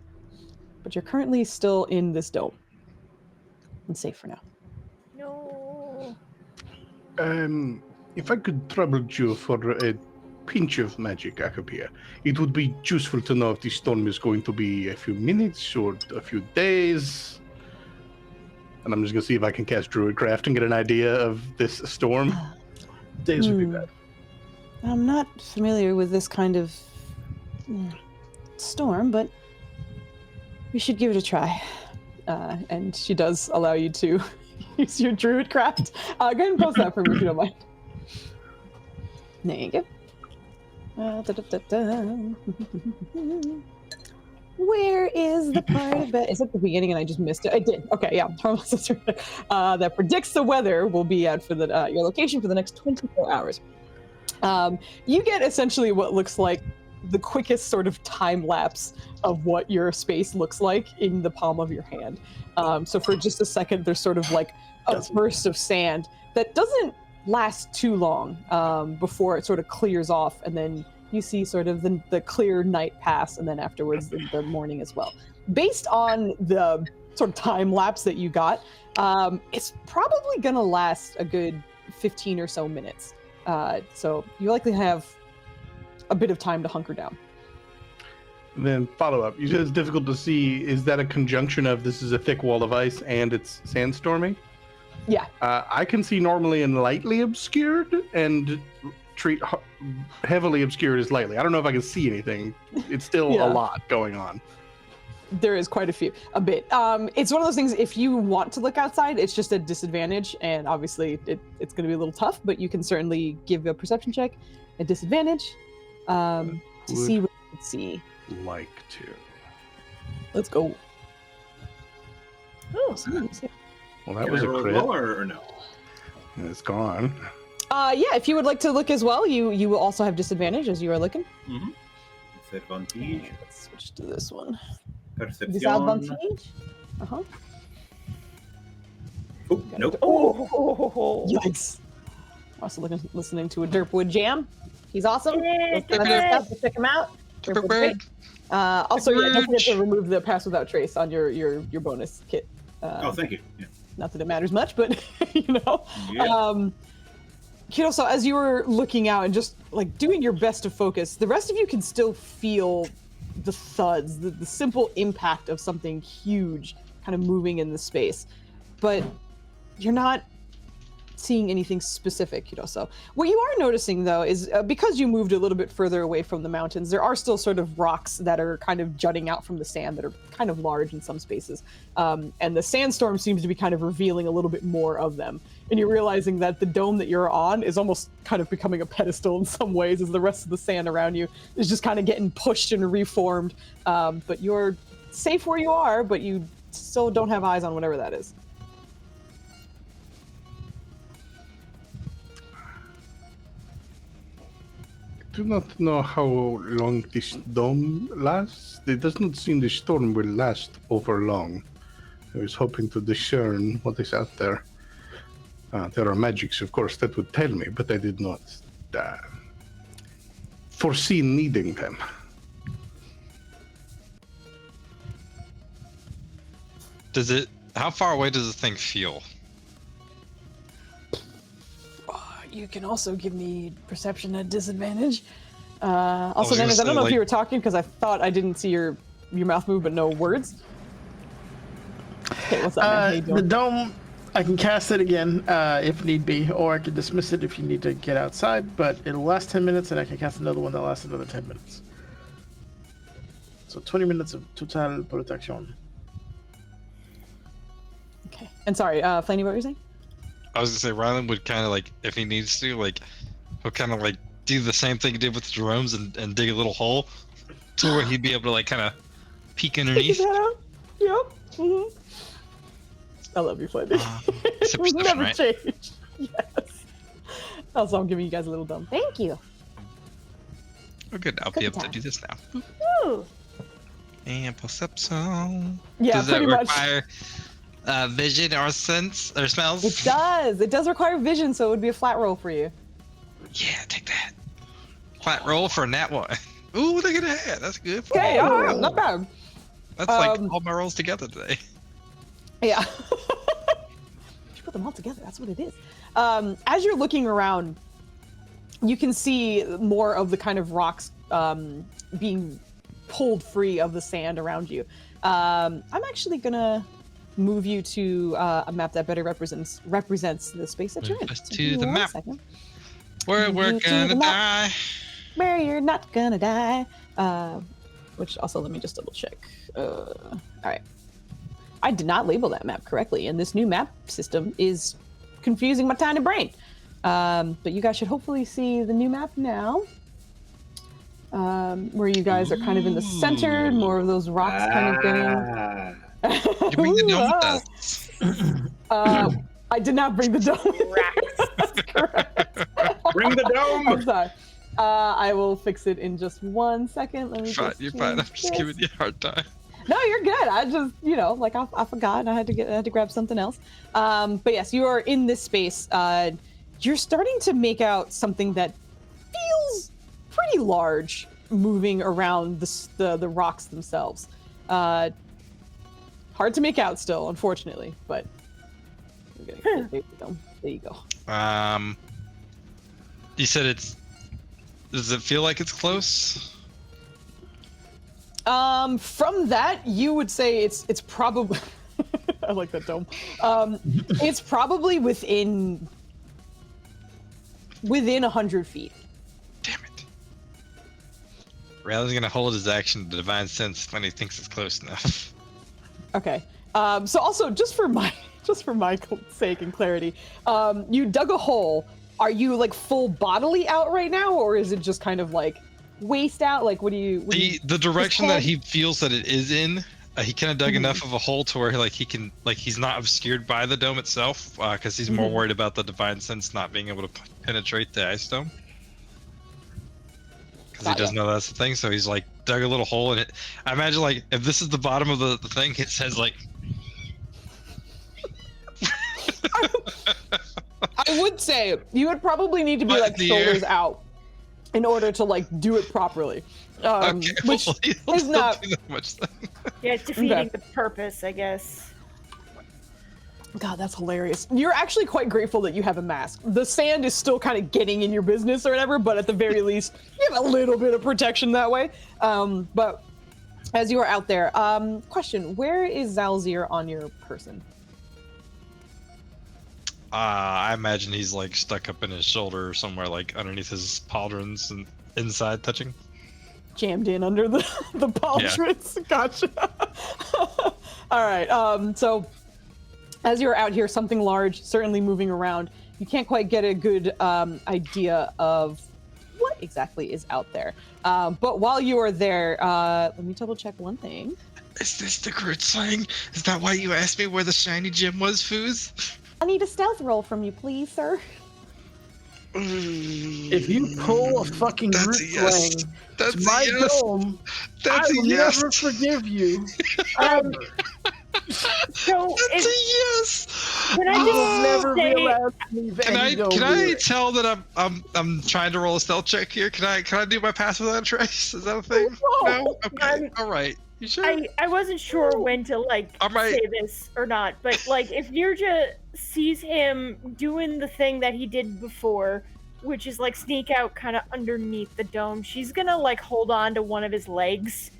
But you're currently still in this dome. And safe for now. No. If I could trouble you for a pinch of magic, Akapia, it would be useful to know if the storm is going to be a few minutes or a few days. And I'm just going to see if I can cast Druidcraft and get an idea of this storm. Days would be bad. I'm not familiar with this kind of storm, but we should give it a try. And she does allow you to use your druid craft. Go ahead and post that for me if you don't mind. There you go. Where is the part of it? Is it the beginning and I just missed it? I did. Okay, yeah. That predicts the weather will be at for the your location for the next 24 hours. You get essentially what looks like the quickest sort of time lapse of what your space looks like in the palm of your hand. So for just a second, there's sort of like a burst of sand that doesn't last too long before it sort of clears off, and then you see sort of the clear night pass, and then afterwards the morning as well. Based on the sort of time lapse that you got, it's probably gonna last a good 15 or so minutes. So you likely have a bit of time to hunker down. Then follow up. You said it's difficult to see. Is that a conjunction of this is a thick wall of ice and it's sandstorming? Yeah. I can see normally and lightly obscured and treat heavily obscured as lightly. I don't know if I can see anything. It's still a lot going on. There is quite a bit. It's one of those things, if you want to look outside, it's just a disadvantage, and obviously it's going to be a little tough, but you can certainly give a perception check at disadvantage to see what you can see. Like to. Let's go. Oh, Well, that was a crit. Or no? It's gone. Yeah, if you would like to look as well, you will also have disadvantage as you are looking. Mm-hmm. Disadvantage. Let's switch to this one. Perception. Disadvantage. Uh-huh. Oh, nope. Oh, yikes. Also listening to a Derpwood jam. He's awesome. Let's check him out. Also, yeah, don't forget to remove the pass without trace on your bonus kit. Oh, thank you. Yeah. Not that it matters much, but you know. Yeah. Kiddo, so as you were looking out and just like doing your best to focus, the rest of you can still feel the thuds, the simple impact of something huge kind of moving in the space. But you're not seeing anything specific, kiddo. So what you are noticing, though, is because you moved a little bit further away from the mountains, there are still sort of rocks that are kind of jutting out from the sand that are kind of large in some spaces. And the sandstorm seems to be kind of revealing a little bit more of them. And you're realizing that the dome that you're on is almost kind of becoming a pedestal in some ways, as the rest of the sand around you is just kind of getting pushed and reformed. But you're safe where you are, but you still don't have eyes on whatever that is. I do not know how long this dome lasts. It does not seem the storm will last over long. I was hoping to discern what is out there. There are magics, of course, that would tell me, but I did not foresee needing them. How far away does this thing feel? You can also give me perception at disadvantage. Also, gonna Dennis, I don't say, know if like- you were talking because I thought I didn't see your mouth move, but no words. Okay, what's up, man? How you The doing? dome, I can cast it again if need be, or I can dismiss it if you need to get outside, but it'll last 10 minutes, and I can cast another one that lasts another 10 minutes. So 20 minutes of total protection. Okay. And sorry, Flaney, what were you saying? I was gonna say Rylan would kind of like, if he needs to, like, he'll kind of like do the same thing he did with the drones and dig a little hole to where he'd be able to like kind of peek underneath. Yep. Mm-hmm. I love you, Flaney. It's a perception, Never right? changed. Yes. Also, I'm giving you guys a little dumb. Thank you. Oh, good. I'll be able to do this now. Ooh. And perception. Yeah, Does that pretty much. require vision or sense or smells? It does. It does require vision, so it would be a flat roll for you. Yeah, take that. Flat roll for a nat one. Ooh, look at that. That's good. Okay, all right, not bad. That's like all my rolls together today. Yeah. You put them all together. That's what it is. As you're looking around, you can see more of the kind of rocks being pulled free of the sand around you. I'm actually gonna move you to a map that better represents the space that you're in. Just So to give me the one map. second. Where we're Move to gonna the map. die. Where you're not gonna die. Which also, let me just double check. All right. I did not label that map correctly, and this new map system is confusing my tiny brain. But you guys should hopefully see the new map now, where you guys are kind of in the center, more of those rocks kind of getting... You bring the dome with us. I did not bring the dome. That's correct. Bring the dome! I'm sorry. I will fix it in just 1 second. Let me You're fine. I'm just giving you a hard time. No, you're good. I just, like I forgot. I had to grab something else. But yes, you are in this space. You're starting to make out something that feels pretty large, moving around the rocks themselves. Hard to make out still, unfortunately, but there you go. You said does it feel like it's close? From that, you would say it's probably. I like that dome. It's probably within 100 feet. Damn it! Riley's gonna hold his action to divine sense when he thinks it's close enough. Okay. So also, just for my sake and clarity, you dug a hole. Are you like full bodily out right now, or is it just kind of like waist out? Like, what do you? The direction that he feels that it is in, he kind of dug enough of a hole to where like he can, like, he's not obscured by the dome itself, because he's more worried about the divine sense not being able to penetrate the ice dome. Because he doesn't know that's the thing, so he's like dug a little hole in it. I imagine like if this is the bottom of the thing, it says like. I would say you would probably need to be like shoulders out in order to like do it properly, Okay, which well, is not do that much then. Yeah, it's defeating the purpose, I guess. God, that's hilarious. You're actually quite grateful that you have a mask. The sand is still kind of getting in your business or whatever, but at the very least, you have a little bit of protection that way. But as you are out there, question: where is Zalzir on your person? I imagine he's like stuck up in his shoulder or somewhere, like underneath his pauldrons and inside touching. Jammed in under the pauldrons. Yeah. Gotcha. All right. So as you're out here, something large, certainly moving around. You can't quite get a good idea of what exactly is out there. But while you are there, let me double check one thing. Is this the Groot slang? Is that why you asked me where the shiny gem was, Foos? I need a stealth roll from you, please, sir. If you pull a fucking Groot slang to my dome, I will never forgive you. So That's a yes. Can I I will just never say, be allowed to leave any dome. Can I tell that I'm trying to roll a stealth check here? Can I do my pass without a trace? Is that a thing? No. Okay. All right. You sure? I wasn't sure when to say this or not, but like if Nirja sees him doing the thing that he did before, which is like sneak out kind of underneath the dome, she's gonna like hold on to one of his legs.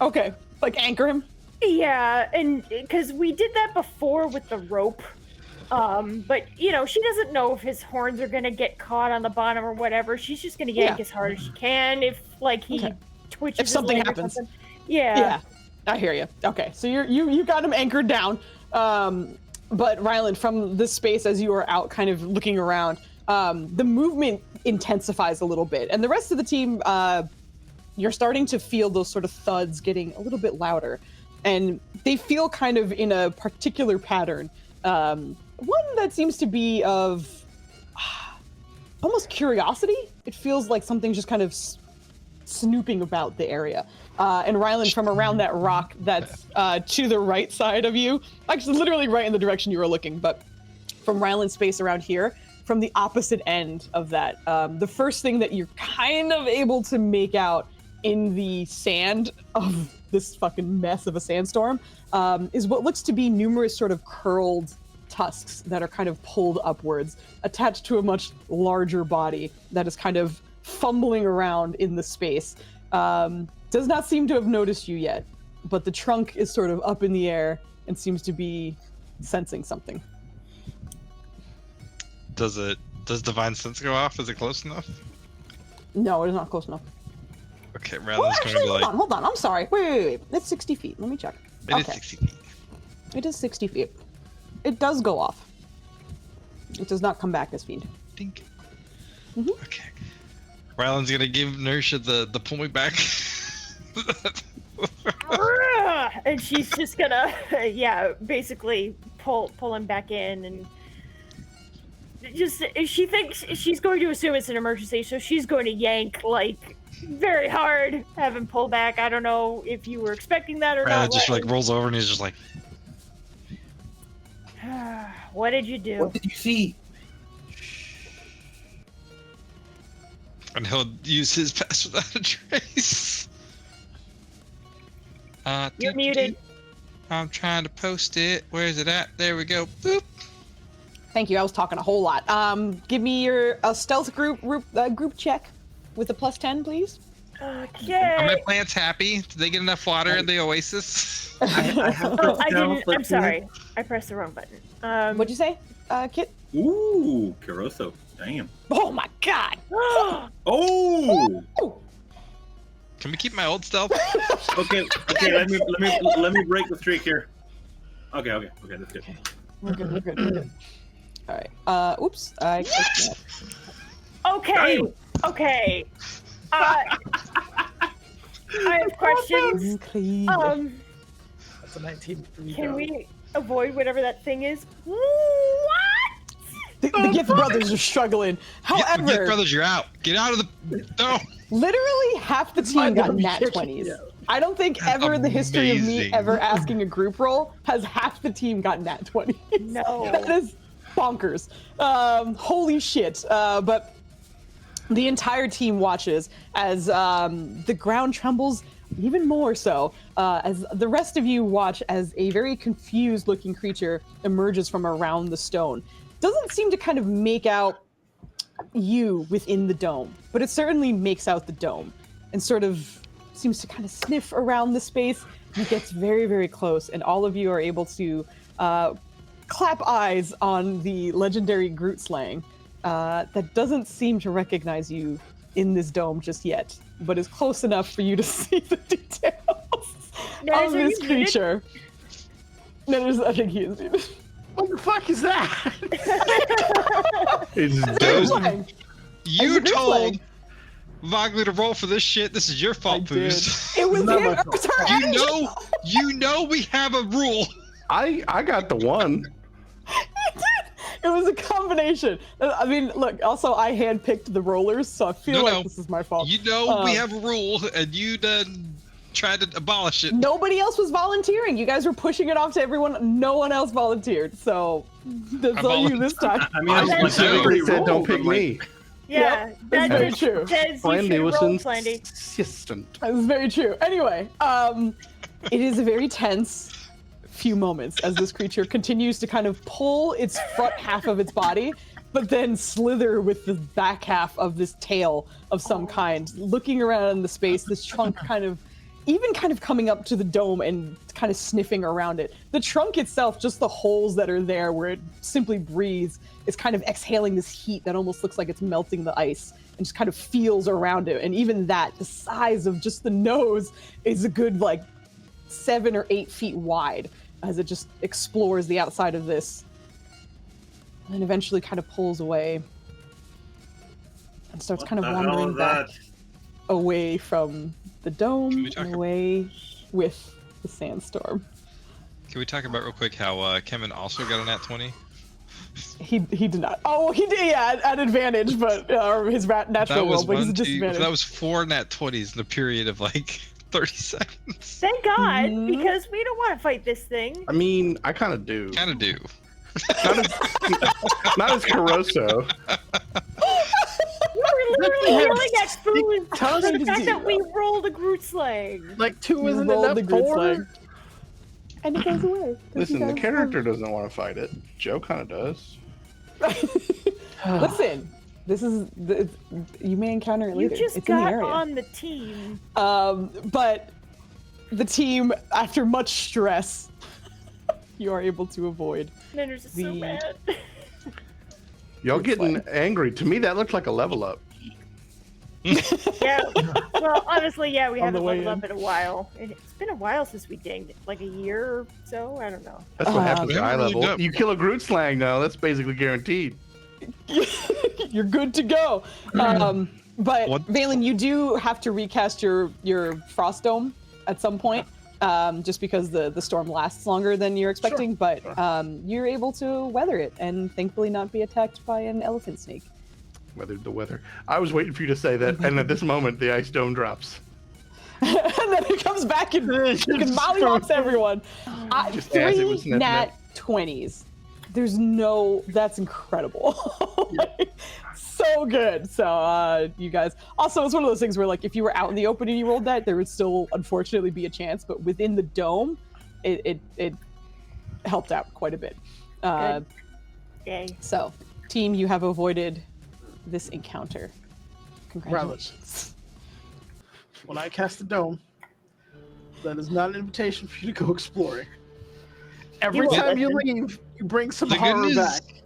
Okay, like anchor him? Yeah, and because we did that before with the rope. But she doesn't know if his horns are gonna get caught on the bottom or whatever. She's just gonna yank as hard as she can if like he twitches. If something his leg happens. or something. Yeah, I hear you. Okay, so you got him anchored down. But Ryland, from this space as you are out, kind of looking around, the movement intensifies a little bit, and the rest of the team, you're starting to feel those sort of thuds getting a little bit louder, and they feel kind of in a particular pattern. One that seems to be of almost curiosity. It feels like something's just kind of snooping about the area. And Ryland, from around that rock that's to the right side of you, actually literally right in the direction you were looking, but from Ryland's space around here, from the opposite end of that, the first thing that you're kind of able to make out in the sand of this fucking mess of a sandstorm is what looks to be numerous sort of curled tusks that are kind of pulled upwards, attached to a much larger body that is kind of fumbling around in the space. Does not seem to have noticed you yet, but the trunk is sort of up in the air and seems to be sensing something. Does divine sense go off? Is it close enough? No, it is not close enough. Okay, Ryland's going to be like... Hold on. I'm sorry. Wait. It's 60 feet. Let me check. It is 60 feet. It is 60 feet. It does go off. It does not come back as feed. Dink. Mhm. Okay. Rylan's gonna give Inertia the pull me back. And she's just gonna, yeah, basically pull him back in, and just she thinks she's going to assume it's an emergency, so she's going to yank like very hard, have him pull back. I don't know if you were expecting that or Rylan not. just like rolls over and he's just like, What did you do? What did you see? and he'll use his pass without a trace. You're muted. I'm trying to post it. Where is it at? There we go. Boop. Thank you. I was talking a whole lot. Give me your stealth group check with a +10, please. Are Okay. my plants happy? Did they get enough water in the oasis? Oh, I didn't. I'm sorry. I pressed the wrong button. What'd you say, Kit? Ooh, Caroso. Damn. Oh my god! Oh. Can we keep my old stealth? Okay. Let me break the streak here. Okay. That's good. We're good. All right. Oops. I clicked that. Okay. I have questions. Clean. That's a 19 for me. Can we avoid whatever that thing is? What? The Gift Brothers are struggling. However, Get brothers, you're out. Get out of the. No. literally half the team got nat Shit, 20s. yeah. I don't think That's ever in the history of me amazing. ever asking a group roll has half the team got nat 20s. No. That is bonkers. Holy shit. But the entire team watches as the ground trembles even more so, as the rest of you watch as a very confused looking creature emerges from around the stone. Doesn't seem to kind of make out you within the dome, but it certainly makes out the dome and sort of seems to kind of sniff around the space. It gets very, very close, and all of you are able to clap eyes on the legendary Groot slang that doesn't seem to recognize you in this dome just yet, but is close enough for you to see the details Nez, of are this you muted? creature. I think he is muted. What the fuck is that? It's Groot dope. slang. You Groot told slang. Vogler to roll for this shit. This is your I fault, did. Foos. It was Not him. my It was her You energy. know, you know we have a rule. I got the one. It was a combination. I mean, look, also I handpicked the rollers, so I feel No, like no. this is my fault. You know we Um, have a rule, and you done tried to abolish it. Nobody else was volunteering. You guys were pushing it off to everyone. No one else volunteered. So that's on you this time. I mean, I it's like, specifically I said already don't rolled, pick but, like, me. Yeah, Yep, that that's very just true. says you Brandy should was roll, Brandy. insistent. That is very true. Anyway, it is a very tense few moments as this creature continues to kind of pull its front half of its body, but then slither with the back half of this tail of some kind, looking around in the space, this trunk kind of coming up to the dome and kind of sniffing around it. The trunk itself, just the holes that are there where it simply breathes, is kind of exhaling this heat that almost looks like it's melting the ice and just kind of feels around it. And even that, the size of just the nose is a good like 7 or 8 feet wide as it just explores the outside of this. And then eventually kind of pulls away and starts What kind of the hell wandering is back that? away from the Can dome we talk and away with the sandstorm. Can we talk about real quick how Kevin also got a nat 20? He did not. Oh, he did, yeah, at advantage, but his natural That roll, was but he's a 1, 2. disadvantage. That was 4 nat 20s in a period of like 30 seconds. Thank God, Mhm. because we don't want to fight this thing. I mean, I kind of do. Kind of do. Not as Caroso. You were literally had yelling at food tons for the of fact that we zero. rolled a Groot slang. Like 2 You isn't rolled enough the Groot for? slang. And it goes away. Listen, the character doesn't want to fight it. Joe kind of does. Listen, you may encounter it You later. just It's in the got area. on the team. But the team, after much stress, you are able to avoid. Niners is so The- mad. Y'all It's getting fine. angry. To me, that looked like a level up. Yeah. Well, honestly, yeah, we On haven't the way leveled up in. in a while. It's been a while since we dinged, like a year or so. I don't know. That's what happens We at eye haven't really level. done- You kill a Groot slang, though. That's basically guaranteed. You're good to go. But What- Valen, you do have to recast your frost dome at some point, just because the storm lasts longer than you're expecting. But you're able to weather it and thankfully not be attacked by an elephant snake. Weathered the weather. I was waiting for you to say that, and at this moment, the ice dome drops. And then it comes back and mollywops everyone. Just as it was 3 sniffing nat 20s. There's no. That's incredible. Like, so good. So you guys. Also, it's one of those things where, like, if you were out in the open and you rolled that, there would still unfortunately be a chance. But within the dome, it helped out quite a bit. Good. Yay. So, team, you have avoided this encounter. Congratulations. When I cast the dome, that is not an invitation for you to go exploring. Every won't time you listen. leave, you bring some The good horror news- back.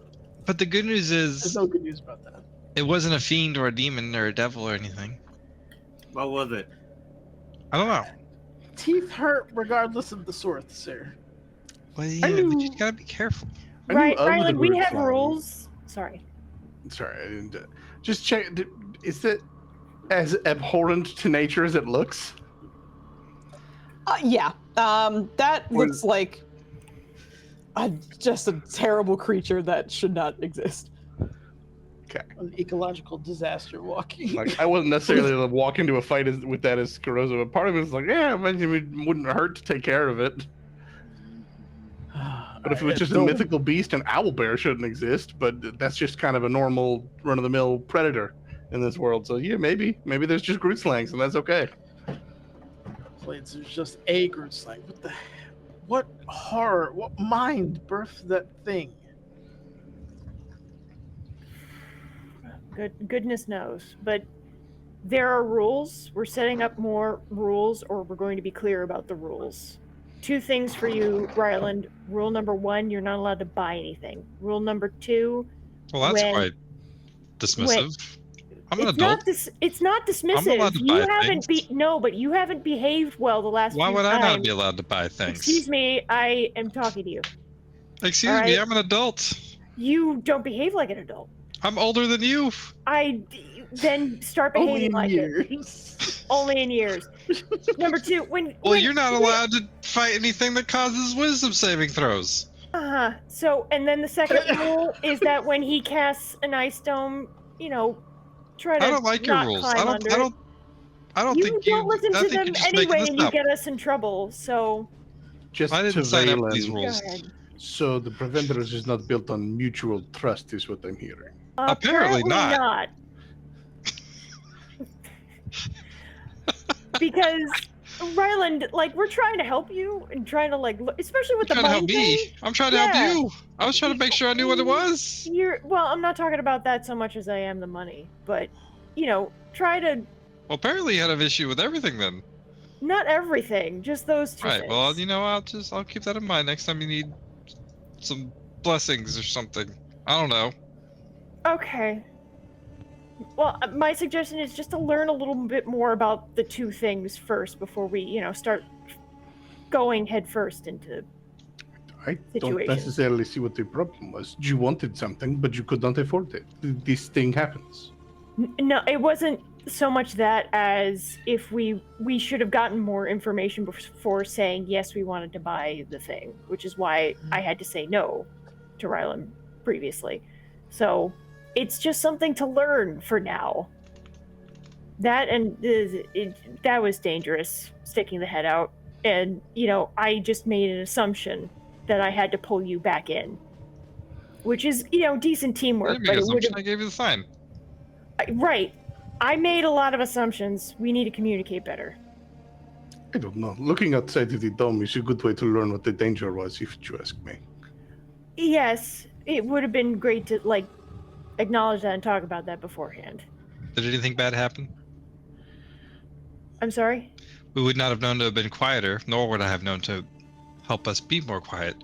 But the good news There's is, no good news about that. it wasn't a fiend or a demon or a devil or anything. What was it? I don't know. Teeth hurt regardless of the source, sir. Well, yeah, but you gotta be careful. I knew Right, of the Rylan, we Groot have slang. rules. Sorry. Sorry, I didn't. Just check. Is it as abhorrent to nature as it looks? Yeah. That looks like just a terrible creature that should not exist. Okay. An ecological disaster walking. Like, I wasn't necessarily to walk into a fight with that as Caroso, but part of me was like, yeah, imagine it wouldn't hurt to take care of it. But if it was just a mythical beast, an owlbear shouldn't exist. But that's just kind of a normal, run-of-the-mill predator in this world. So yeah, maybe there's just Groot slangs, and that's okay. Blades, there's just a Groot slang. What horror, what mind birthed that thing? Goodness knows. But there are rules. We're setting up more rules, or we're going to be clear about the rules. 2 things for you, Ryland. Rule number 1, you're not allowed to buy anything. Rule number 2, Well, that's When- quite dismissive. I'm an it's adult. it's not dismissive. allowed to You buy haven't things. but you haven't behaved well the last Why few would I times. not be allowed to buy things? Excuse me, I am talking to you. Excuse All me, right. I'm an adult. You don't behave like an adult. I'm older than you. Then start Only behaving in like it. years. Only in years. Number 2, when You're not allowed to fight anything that causes wisdom saving throws. So, and then the second rule is that when he casts an ice dome, try to I don't like your not rules. climb under it. I don't You think you. don't listen I to think them you're just making anyway, this and you up. get us in trouble. So Just I to didn't sign up for these Valen, go rules. ahead. so the Preventers is not built on mutual trust, is what I'm hearing. Apparently not. Because Ryland, we're trying to help you and trying to especially with You're the trying to money help me. thing. I'm trying to Yeah. help you. I was trying to make sure I knew what it was. Well, I'm not talking about that so much as I am the money, but try to Well, apparently you had an issue with everything then. not everything, just those 2 Right. things. Well, I'll keep that in mind next time you need some blessings or something. I don't know. Okay. Well, my suggestion is just to learn a little bit more about the 2 things first before we, start going headfirst into. I don't Situation. necessarily see what the problem was. You wanted something, but you could not afford it. This thing happens. No, it wasn't so much that as if we should have gotten more information before saying yes, we wanted to buy the thing, which is why I had to say no to Rylan previously. So it's just something to learn for now. That and that was dangerous, sticking the head out. And, I just made an assumption that I had to pull you back in, which is, decent I teamwork. didn't make But an it would assumption. I gave you the sign. right. I made a lot of assumptions. We need to communicate better. I don't know. Looking outside of the dome is a good way to learn what the danger was, if you ask me. Yes, it would have been great to acknowledge that and talk about that beforehand. Did anything bad happen? I'm sorry? We would not have known to have been quieter, nor would I have known to help us be more quiet,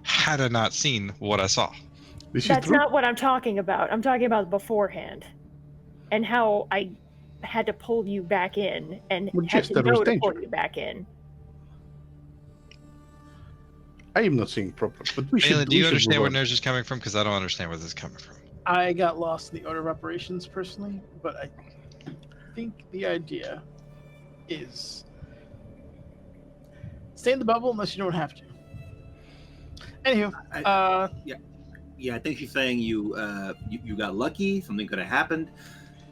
had I not seen what I saw. This is That's true. not what I'm talking about. I'm talking about beforehand. And how I had to pull you back in and Well, had yes, to there was know to pull danger. you back in. I am not seeing problems, but we Alan, should. do you we should understand move where on. Nerj is coming from? Because I don't understand where this is coming from. I got lost in the order of operations personally, but I think the idea is stay in the bubble unless you don't have to. Anywho, Yeah, I think she's saying you got lucky. Something could have happened.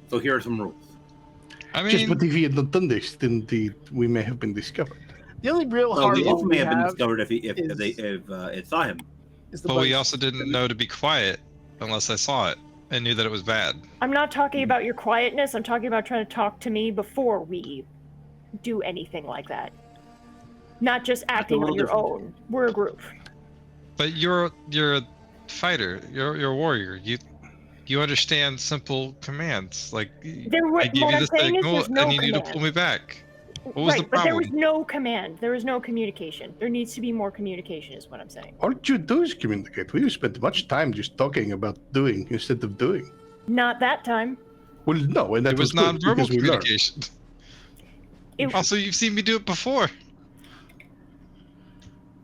So here are some rules. I Just, mean, but if he had not done this, then we may have been discovered. the only real Well, hard the rule wolf may we have been have discovered if is- it saw him. is the but we buzz. also didn't know to be quiet unless I saw it and knew that it was bad. I'm not talking about your quietness. I'm talking about trying to talk to me before we do anything like that. Not just acting on little your different. own. We're a group. But you're a fighter. You're a warrior. You understand simple commands. Like I give what you I'm the saying is signal. there's no I need you to command. pull me back. What was the Right, but there was problem? no command. There was no communication. There needs to be more communication, is what I'm saying. All you do is communicate. We spent much time just talking about doing instead of doing. Not that time. Well, no, and that It was good, nonverbal because we learned. communication. It- Also, you've seen me do it before.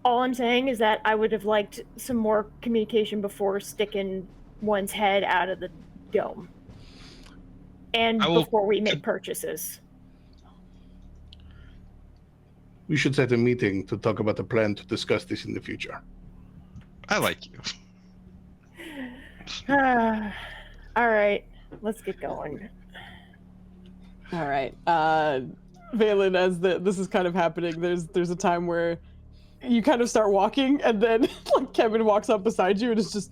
All I'm saying is that I would have liked some more communication before sticking one's head out of the dome. And I will- before we make purchases. We should set a meeting to talk about a plan to discuss this in the future. I like you. All right, let's get going. All right. Valen, as this is kind of happening, there's a time where you kind of start walking, and then like Kevin walks up beside you, and it's just.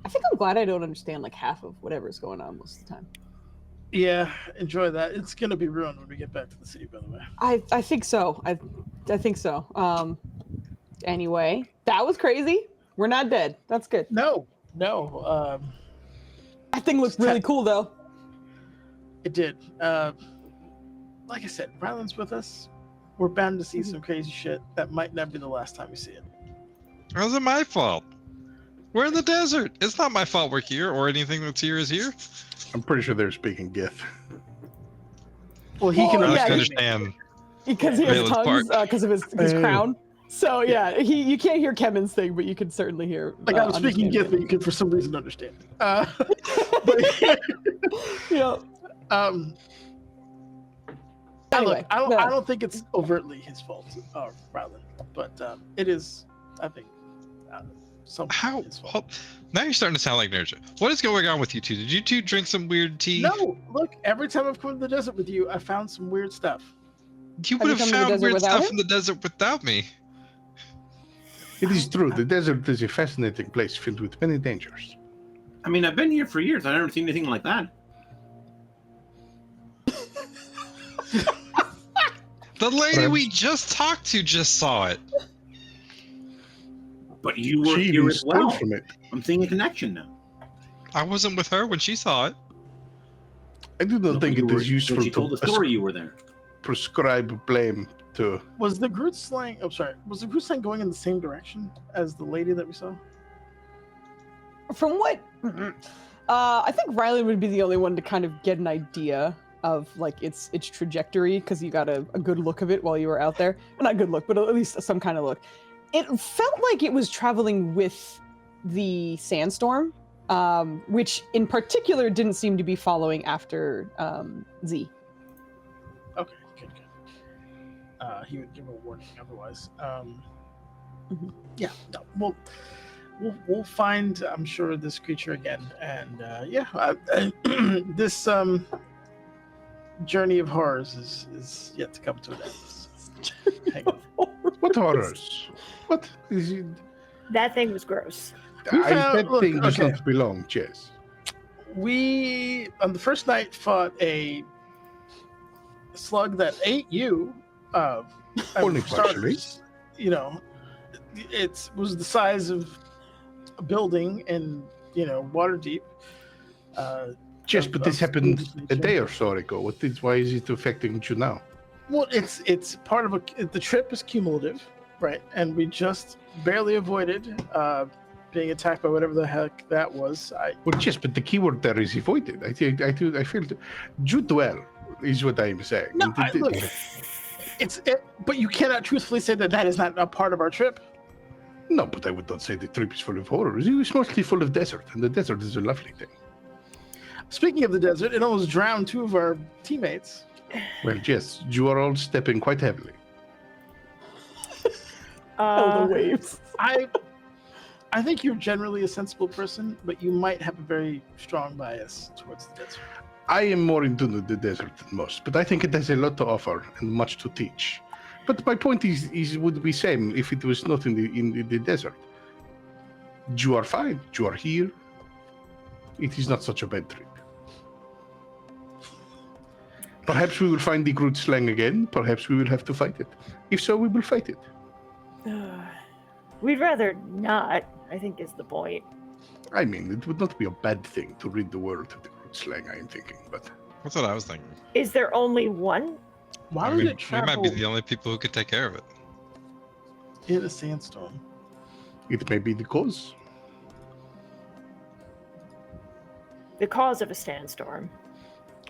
I think I'm glad I don't understand like half of whatever's going on most of the time. Yeah, enjoy that. It's gonna be ruined when we get back to the city, by the way. I think so. I think so. Anyway, that was crazy. We're not dead. That's good. No. That thing looks really cool though. It did. Like I said, Ryland's with us. We're bound to see some crazy shit. That might not be the last time we see it. It wasn't my fault. We're in the desert. It's not my fault we're here, or anything that's here is here. I'm pretty sure they're speaking Gith. Well, he can Oh, I yeah, understand. Because he has Valen's tongues, part. because of his crown. So yeah, you can't hear Kevin's thing, but you can certainly hear. Like I was speaking understand Gith, but you could for some reason understand. But, Yeah. Anyway, look, I no. don't think it's overtly his fault, Ryland, but it is, I think, something How? his fault. Well, now you're starting to sound like Nerja. What is going on with you two? Did you two drink some weird tea? No, look, every time I've come to the desert with you, I found some weird stuff. You Have would you have come to the found desert weird without stuff him? in the desert without me. It is true. The desert is a fascinating place filled with many dangers. I mean, I've been here for years. I've never seen anything like that. The lady we just talked to just saw it. But you were She here even as stole well. from it. I'm seeing a connection now. I wasn't with her when she saw it. I do not think You it were- is useful when she told to the story, you were there. prescribe blame to. Was the Groot slang? Oh, sorry. Was the Groot slang going in the same direction as the lady that we saw? From what? I think Riley would be the only one to kind of get an idea of like its trajectory, because you got a good look of it while you were out there. Well, not good look, but at least some kind of look. It felt like it was traveling with the sandstorm, which in particular didn't seem to be following after Z. Okay, good. He would give a warning otherwise. Yeah, no, we'll find, I'm sure, this creature again, and this journey of horrors is yet to come to an end. Hang on. What horrors? What is it? That thing was gross. That look, thing does okay. not belong, Chess. We on the first night fought a slug that ate you. Only for partially. starters, you know, it was the size of a building and water deep. Yes, but this happened a nature. day or so ago. Why is it affecting you now? Well, it's part of the trip is cumulative, right? And we just barely avoided being attacked by whatever the heck that was. Well, yes, but the keyword there is avoided. I feel you do well. is what I'm saying. No, look, but you cannot truthfully say that is not a part of our trip. No, but I would not say the trip is full of horrors. It was mostly full of desert, and the desert is a lovely thing. Speaking of the desert, it almost drowned 2 of our teammates. Well, yes, you are all stepping quite heavily. Oh, the waves. I think you're generally a sensible person, but you might have a very strong bias towards the desert. I am more in tune with the desert than most, but I think it has a lot to offer and much to teach. But my point is would be same if it was not in the desert. You are fine. You are here. It is not such a bad trip. Perhaps we will find the Groot slang again. Perhaps we will have to fight it. If so, we will fight it. We'd rather not, I think is the point. I mean, it would not be a bad thing to rid the world of the Groot slang, I am thinking, but... That's what I was thinking. Is there only one? Why I would mean, it we travel might be the only people who could take care of it. in a sandstorm? It may be the cause. The cause of a sandstorm.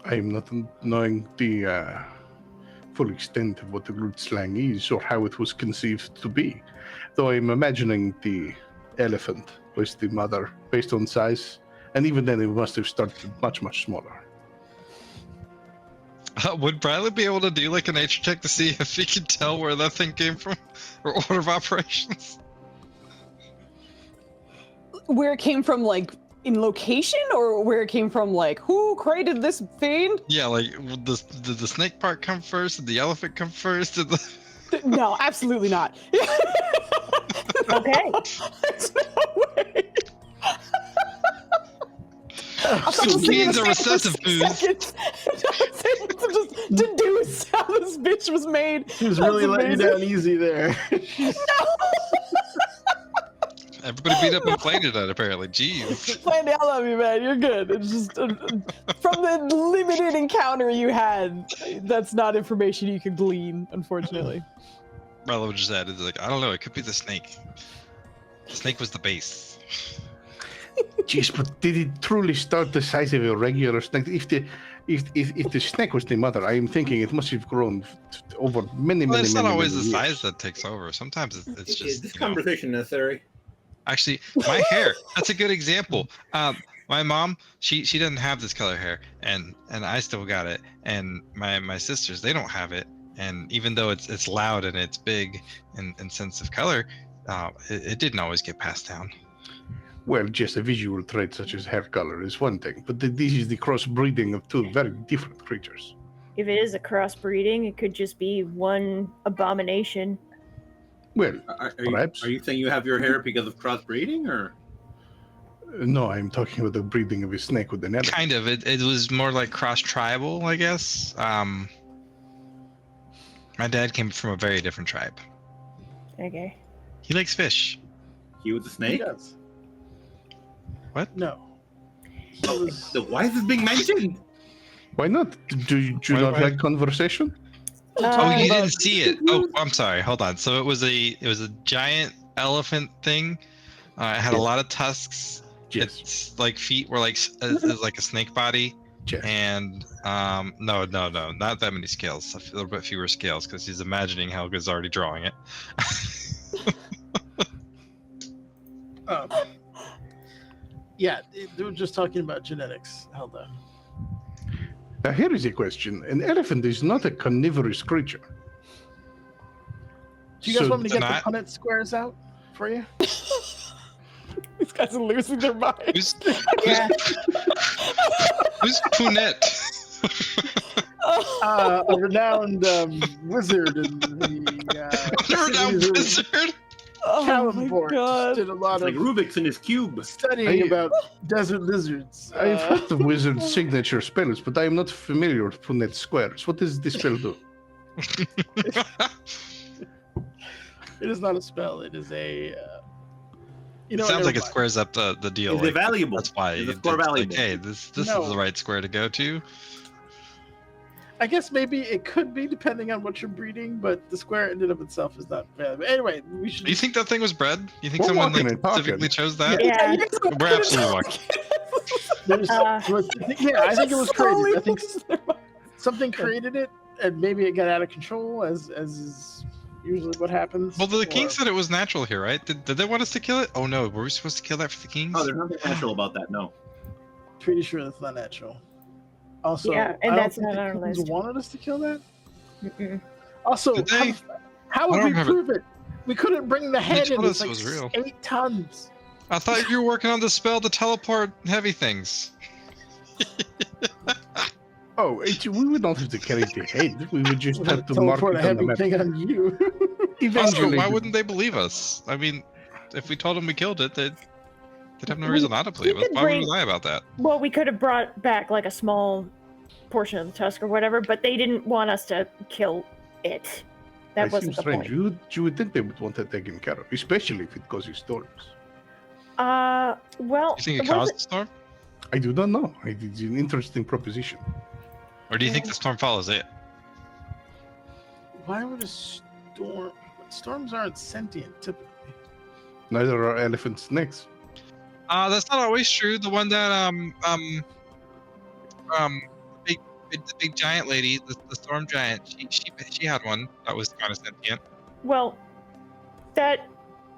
I am not knowing the full extent of what the Groot slang is or how it was conceived to be. Though I'm imagining the elephant was the mother based on size, and even then it must have started much, much smaller. Would Bradley be able to do like a nature check to see if he could tell where that thing came from? Or order of operations? Where it came from, like, in location, or where it came from, like, who created this fiend? Yeah, like, did the snake part come first? Did the elephant come first? Did the... No, absolutely not. Okay. There's no way. So beans are recessive foods. To just deduce how this bitch was made. He was That's really letting you amazing. down easy there. Everybody beat up and played it apparently. Jeez. Plandy, I love you, man. You're good. It's just from the limited encounter you had, that's not information you could glean, unfortunately. Bradley would just add, it's like, I don't know, it could be the snake. The snake was the base. Jeez, but did it truly start the size of a regular snake? If the snake was the mother, I am thinking it must have grown over many, Well, many, it's many, not always many the years. size that takes over. Sometimes it's Is just, this you know, conversation necessary? actually, my hair, that's a good example. My mom, she doesn't have this color hair, and I still got it. And my sisters, they don't have it. And even though it's loud and it's big and sense of color, it didn't always get passed down. Well, just a visual trait such as hair color is one thing, but this is the crossbreeding of two very different creatures. If it is a crossbreeding, it could just be one abomination. Well, Are you saying you have your hair because of crossbreeding, or? no, I'm talking about the breeding of a snake with an elephant. Kind of. It was more like cross-tribal, I guess. My dad came from a very different tribe. Okay. He likes fish. He was a He snake? does. What? No. He was... So why is this being mentioned? Why not? Do you Why- not why- like conversation? Oh, you Uh, didn't see it. Oh, I'm sorry. Hold on. So it was a giant elephant thing. It had a lot of tusks. Yes. Its like feet were like like a snake body. Yes. And no, not that many scales. A little bit fewer scales because he's imagining Helga's already drawing it. Yeah, they were just talking about genetics. Hold on. Now here is a question. An elephant is not a carnivorous creature. Do you guys So want me to get not- the Punnett squares out for you? These guys are losing their minds. Who's Yeah. who's Punette? A renowned wizard in the Renowned wizard. Oh my Kalimborn. god. Did a lot Like of Rubik's in his cube. studying about desert lizards. I've heard of wizard signature spells, but I am not familiar with Punnett squares. What does this spell do? It is not a spell. It is a. You know, Sounds never like it mind. squares up the deal. Is Like, it valuable? that's why Is the it's square like, valuable? hey, this No. is the right square to go to. I guess maybe it could be depending on what you're breeding, but the square in and of itself is not bad. But anyway, we should. Do you think that thing was bred? You think We're someone walking like and talking. specifically chose that? Yeah. you guys are We're absolutely walking. There's- Uh, yeah, I think it was Slowly created. I think losing their minds. something created it, and maybe it got out of control, as is usually what happens. Well, the king or- said it was natural here, right? Did they want us to kill it? Oh no, were we supposed to kill that for the kings? Oh, there's nothing natural about that. No. Pretty sure that's not natural. Also, Yeah, and I don't that's think not the on our Kings list. wanted us to kill that. Mm-mm. Also, Did they? how I would don't we remember. prove it? We couldn't bring the head in. told It's us it like was real. 8 tons. I thought you were working on the spell to teleport heavy things. Oh, we would not have to carry the head. We would just have to mark Teleport a it on the heavy map. thing on you. Also, Eventually, why wouldn't they believe us? I mean, if we told them we killed it, they'd have no reason not to believe us. could Why would bring- we lie about that? Well, we could have brought back like a small portion of the tusk or whatever, but they didn't want us to kill it. That wasn't the strange. point. You would think they would want that taken care of, especially if it causes storms. Well, You think it wasn't- caused the storm? I do not know. It's an interesting proposition. Or do you think the storm follows it? Why would a storm? Storms aren't sentient typically. Neither are elephant snakes. That's not always true. The one that the big giant lady, the storm giant, she had one that was kind of sentient. Well, that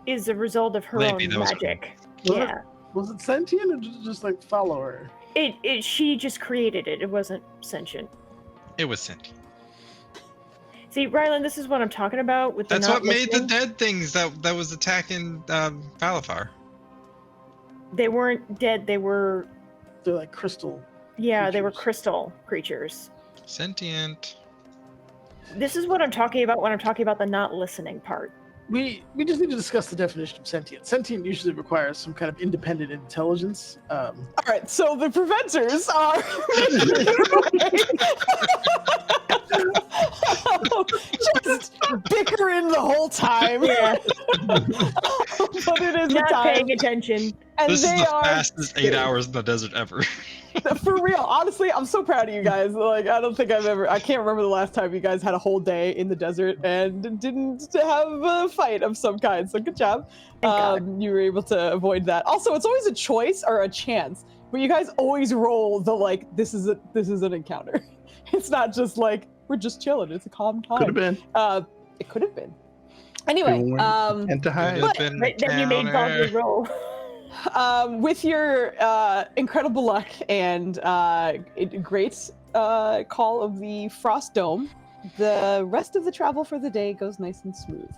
is a result of her Maybe own that was- magic. Was Yeah. Was it sentient or just like follow her? She just created it. It wasn't sentient. It was sentient. See, Rylan, this is what I'm talking about with the That's not what made the listening. dead things that was attacking Valafar. They weren't dead. They were, They're like crystal. they were Creatures. crystal creatures. Sentient. This is what I'm talking about when I'm talking about the not listening part. We just need to discuss the definition of sentient. Sentient usually requires some kind of independent intelligence. All right, so the preventers are just bickering the whole time. Yeah. But it is the Not time, paying attention. and This is they the are fastest 8 hours in the desert ever. for real. Honestly, I'm so proud of you guys. Like, I don't think I can't remember the last time you guys had a whole day in the desert and didn't have a fight of some kind. So good job. Thank God. You were able to avoid that. Also, it's always a choice or a chance, but you guys always roll the like. This is an encounter. It's not just like we're just chilling. It's a calm time. Could have been. It could have been. Anyway, And to hide. Could've been But then you made encounter. Bogly roll. with your incredible luck and great call of the Frost Dome, the rest of the travel for the day goes nice and smooth,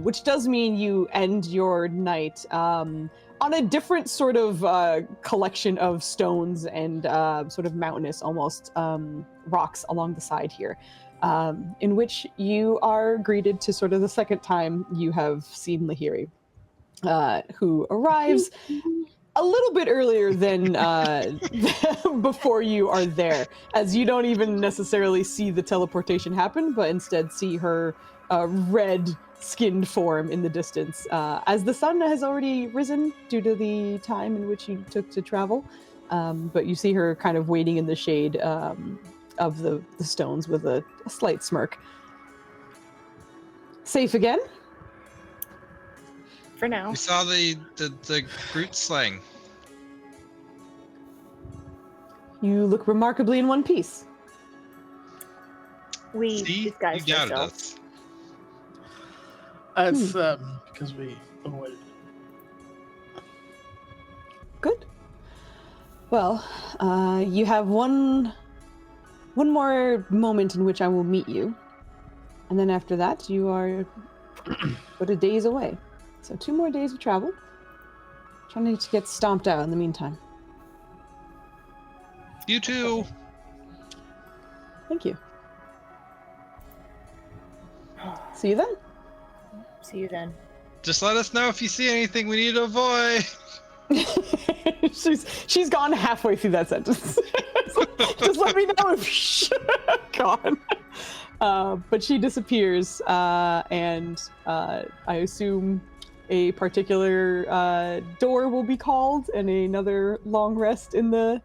which does mean you end your night on a different sort of collection of stones and sort of mountainous almost rocks along the side here, in which you are greeted to sort of the second time you have seen Lahiri. Who arrives a little bit earlier than before you are there, as you don't even necessarily see the teleportation happen, but instead see her red-skinned form in the distance, as the sun has already risen due to the time in which you took to travel. But you see her kind of waiting in the shade of the stones with a slight smirk. Safe again? For now. We saw the brute slaying. You look remarkably in one piece. We See, you disguised doubted ourselves. us. It's because we avoided it. Good. Well, you have one more moment in which I will meet you, and then after that, you are but a days away. So 2 more days of travel. Trying to get stomped out in the meantime. You too. Thank you. See you then. See you then. Just let us know if you see anything we need to avoid. she's gone halfway through that sentence. Just let me know if she's gone. But she disappears, and I assume a particular door will be called, and another long rest in the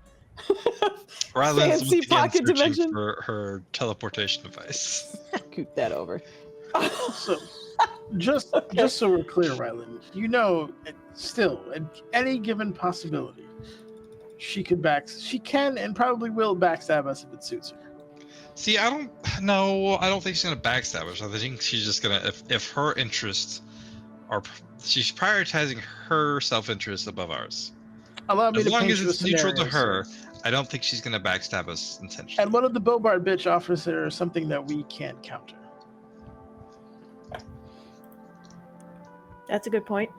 Rylan's fancy once again pocket searching dimension. for her teleportation device. Scoot that over. So, just so we're clear, Rylan, you know, still, at any given possibility, she can and probably will backstab us if it suits her. See, I don't think she's gonna backstab us. I think she's just gonna, if her interests are, she's prioritizing her self-interest above ours. Allow me As to long paint as you a it's neutral to scenario, her, sir. I don't think she's gonna backstab us intentionally. And what if the Bobard bitch offers her something that we can't counter? That's a good point.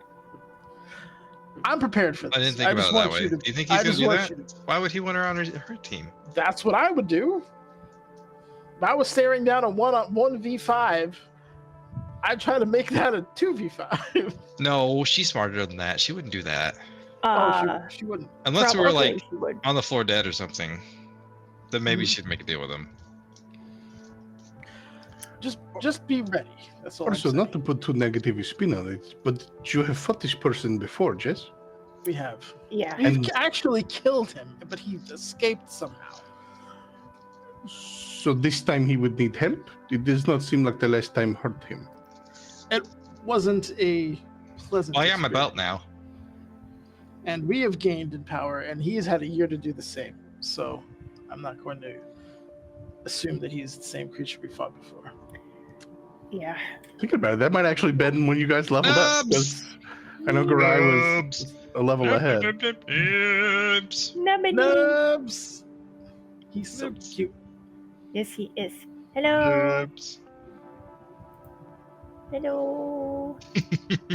I'm prepared for this. I didn't think about it that way. Do you think he's gonna do that? Why would he want her on her team? That's what I would do. If I was staring down a 1v5, I'd try to make that a 2v5. No, she's smarter than that. She wouldn't do that. She wouldn't. Unless we were Probably like she would. on the floor dead or something. Then maybe she'd make a deal with him. Just be ready. That's all. Also, I'm not to saying. put too negative a spin on it, but you have fought this person before, Jess. We have. Yeah. We've And- actually killed him, but he escaped somehow. So this time he would need help? It does not seem like the last time hurt him. It wasn't a pleasant. Well, I got my belt experience. now. And we have gained in power, and he's had a year to do the same. So I'm not going to assume that he's the same creature we fought before. Yeah. Think about it. That might actually bend when you guys leveled up. 'cause I know Garai was a level ahead. Nubs. Nubbity. Nubs! He's so Nubs. cute. Yes, he is. Hello. Nubs. Hello.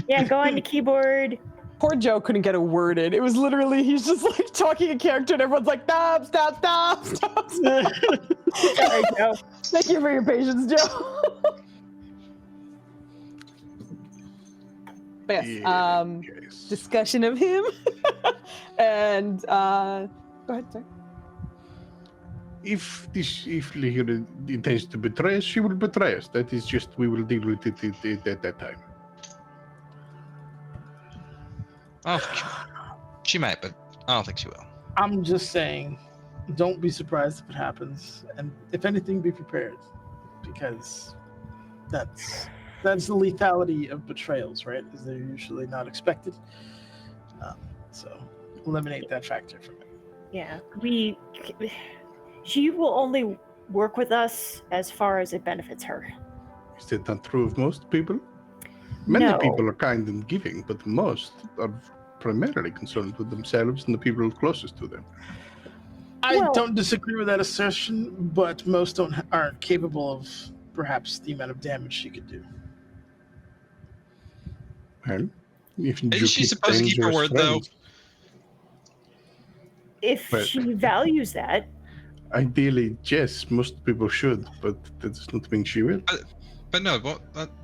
Yeah, go on the keyboard. Poor Joe couldn't get a word in. It was literally, he's just like talking in character and everyone's like, stop, stop, stop, stop. Sorry, Joe. Thank you for your patience, Joe. But yes, Yes. discussion of him. And go ahead, sorry. If Lyra intends to betray us, she will betray us. That is just, we will deal with it at that time. Oh, she might, but I don't think she will. I'm just saying, don't be surprised if it happens. And if anything, be prepared. Because that's the lethality of betrayals, right? Is they're usually not expected. So eliminate that factor from it. Yeah, she will only work with us as far as it benefits her. Is that not true of most people? Many No. people are kind and giving, but most are primarily concerned with themselves and the people closest to them. I Well- don't disagree with that assertion, but most aren't capable of perhaps the amount of damage she could do. Well, if you Isn't she keep supposed to keep her dangerous word, though? friends, If But- she values that, ideally, yes, most people should, but that does not mean she will. But no,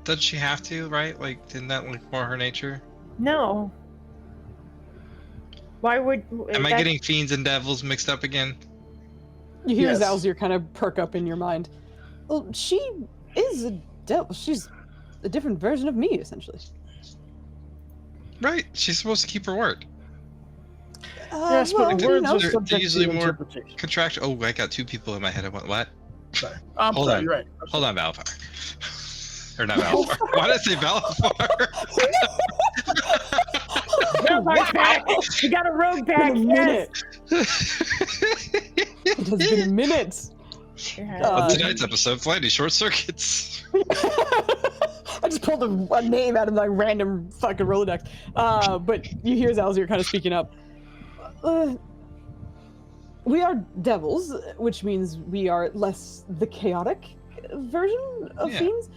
does she have to, right? Like, isn't that like more her nature? no. Why would? Am I that- getting fiends and devils mixed up again? You hear Yes. Zalzir kind of perk up in your mind. Well, she is a devil. She's a different version of me, essentially. Right, she's supposed to keep her word. Yes, well, but you words know, are subject usually to more interpretation. Contract. Oh, I got two people in my head. I went, what? Sorry. I'm Hold sorry, on. you're right. Hold on, Valfar. Or not Valfar. Why did I say Valfar? Valfar's back. We got a rogue back. Been a Yes. minute. It has been a minute. Yeah. On tonight's episode, Flighty Short Circuits. I just pulled a name out of my random fucking Rolodex. But you hear Zalzir kind of speaking up. We are devils, which means we are less the chaotic version of Yeah. fiends.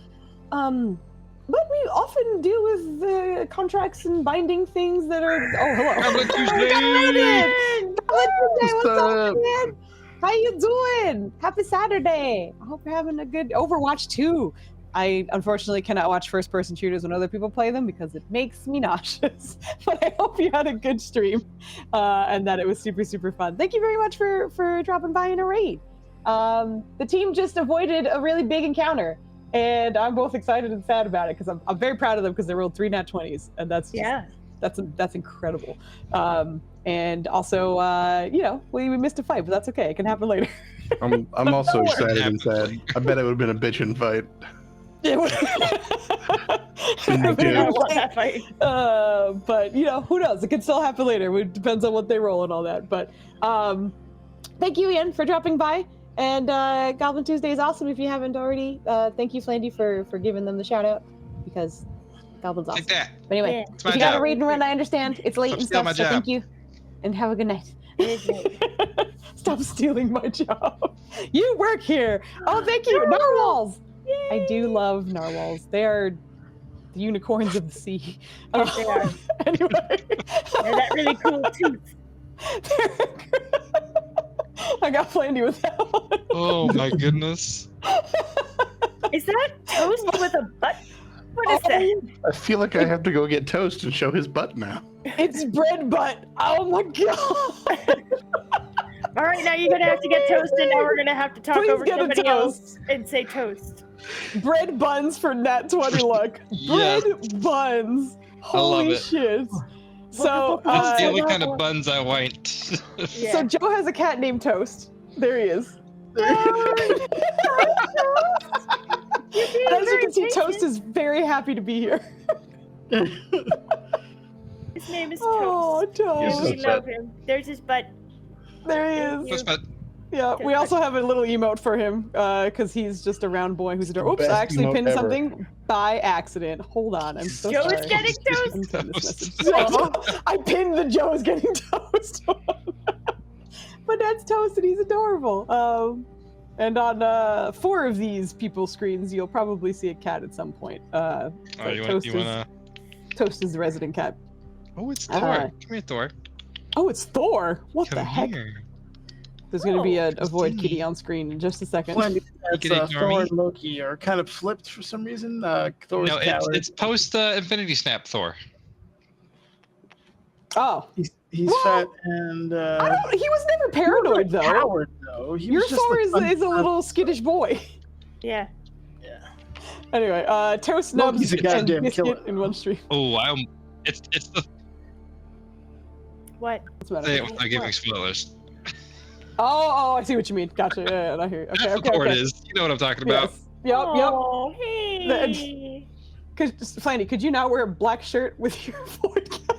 But we often deal with the contracts and binding things that are. Oh, hello. Goblin Tuesday! What's up, up? man? How you doing? Happy Saturday. I hope you're having a good Overwatch 2. I unfortunately cannot watch first-person shooters when other people play them because it makes me nauseous. But I hope you had a good stream and that it was super, super fun. Thank you very much for dropping by in a raid. The team just avoided a really big encounter, and I'm both excited and sad about it because I'm very proud of them because they rolled 3 nat 20s, and that's just, Yeah. that's incredible. And also, we missed a fight, but that's okay. It can happen later. I'm also Don't excited worry. and sad. I bet it would have been a bitchin' fight. It would- Shouldn't do. I love that fight. But who knows? It could still happen later. It depends on what they roll and all that. But thank you, Ian, for dropping by. And Goblin Tuesday is awesome if you haven't already. Thank you, Flandy, for giving them the shout out because Goblin's awesome. Take that. But anyway, Yeah. It's if my you gotta job. read and run, I understand. It's late Stop and stealing stuff, my so thank job. you. And have a good night. Stop stealing my job. You work here. Oh, thank you. Narwhals. I do love narwhals. They are the unicorns of the sea. Yes, they are. Anyway. They're that really cool tooth. I got Flandy with that one. Oh my goodness. Is that toast with a butt? What is that? I feel like I have to go get toast and show his butt now. It's bread butt. Oh my god. All right, now you're gonna have to get toast, and now we're gonna have to talk Please over get a somebody toast. else and say toast. Bread buns for nat 20 luck. Yes. Bread buns. I love Holy it. shit. So, That's the uh, only kind of buns I want. Yeah. so Joe has a cat named Toast. There he is. As you can see, Toast is very happy to be here. His name is Oh, Toast. Toast. And we Yes. love him. There's his butt. There he Thank is. you. That's bad. Yeah, we also have a little emote for him because he's just a round boy who's adorable. Oops, Best I actually emote pinned ever. something by accident. Hold on, I'm so Joe sorry. is getting toast. Let me send this message. I pinned the Joe is getting toast. But that's Toast and he's adorable. And on 4 of these people screens, you'll probably see a cat at some point. Oh, you wanna? Toast is the resident cat. Oh, it's Thor. Come here, Thor. Oh, it's Thor. What Come the heck? here. There's going to be a it's void Timmy. kitty on screen in just a second. Plenty. That's can ignore Thor me. and Loki are kind of flipped for some reason. Thor's No, coward. it's post Infinity Snap Thor. Oh. He's Well, fat and I don't, he was never paranoid, though. coward though. He Your was just Thor like is a little skittish boy. Yeah. Yeah. Anyway, Toast, Loki's Nubs, a and goddamn Biscuit killer. in one stream. Oh, it's the What? What's the matter? thing without giving spoilers. Oh, I see what you mean. Gotcha. Yeah, I hear you. Okay, That's okay, what Thor okay. it is. You know what I'm talking about. Yes. Yep. Oh, hey. Flanny, could you not wear a black shirt with your void cat?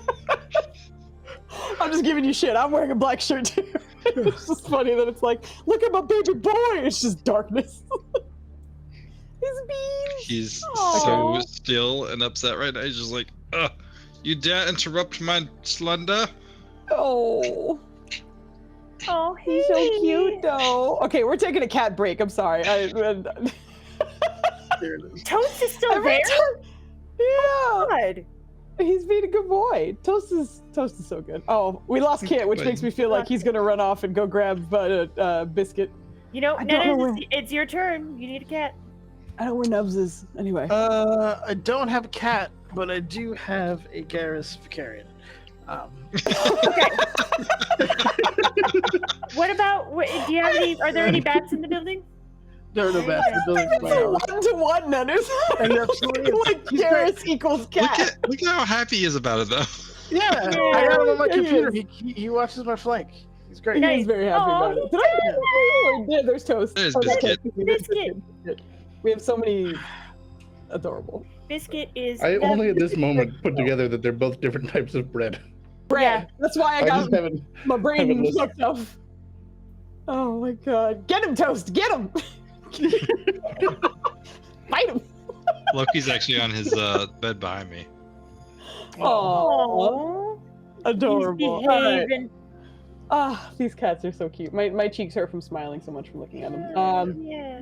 I'm just giving you shit. I'm wearing a black shirt too. It's just funny that it's like, look at my baby boy. It's just darkness. His beans. He's Aw. so still and upset right now. He's just like, ugh, you dare interrupt my slender? Oh, Oh, hey. he's so cute though. Okay, we're taking a cat break. I'm sorry. There it is. Toast is still Every there? time- Yeah. God. He's being a good boy. Toast is so good. Oh, we lost Kit, which makes me feel like he's gonna run off and go grab Biscuit. You know, I don't know Nana, where- it's your turn. You need a cat. I don't know where Nubs is. Anyway. I don't have a cat, but I do have a Garrus Vicarian. What about? Do you have any? Are there any bats in the building? There are no bats in the building. It's a 1-to-1, Nunners. And you're absolutely right. Like He's Garrus equals cat. Look at how happy he is about it, though. Yeah, I got him on my Yeah, he computer. is. He watches my flank. He's great. He Nice. is very happy Aw, about it. Did I? Oh, yeah, there's Toast. There's Oh, that's Biscuit. Biscuit. We have so many adorable Biscuit is. I only at this moment put together that they're both different types of bread. bread. Yeah. That's why I I got just haven't. my brain haven't listened. fucked up. Oh my god! Get him, Toast! Get him! Fight him! Loki's actually on his bed behind me. Oh, Oh, adorable. All right. behaving. Ah, these cats are so cute. My cheeks hurt from smiling so much from looking at them. Yeah.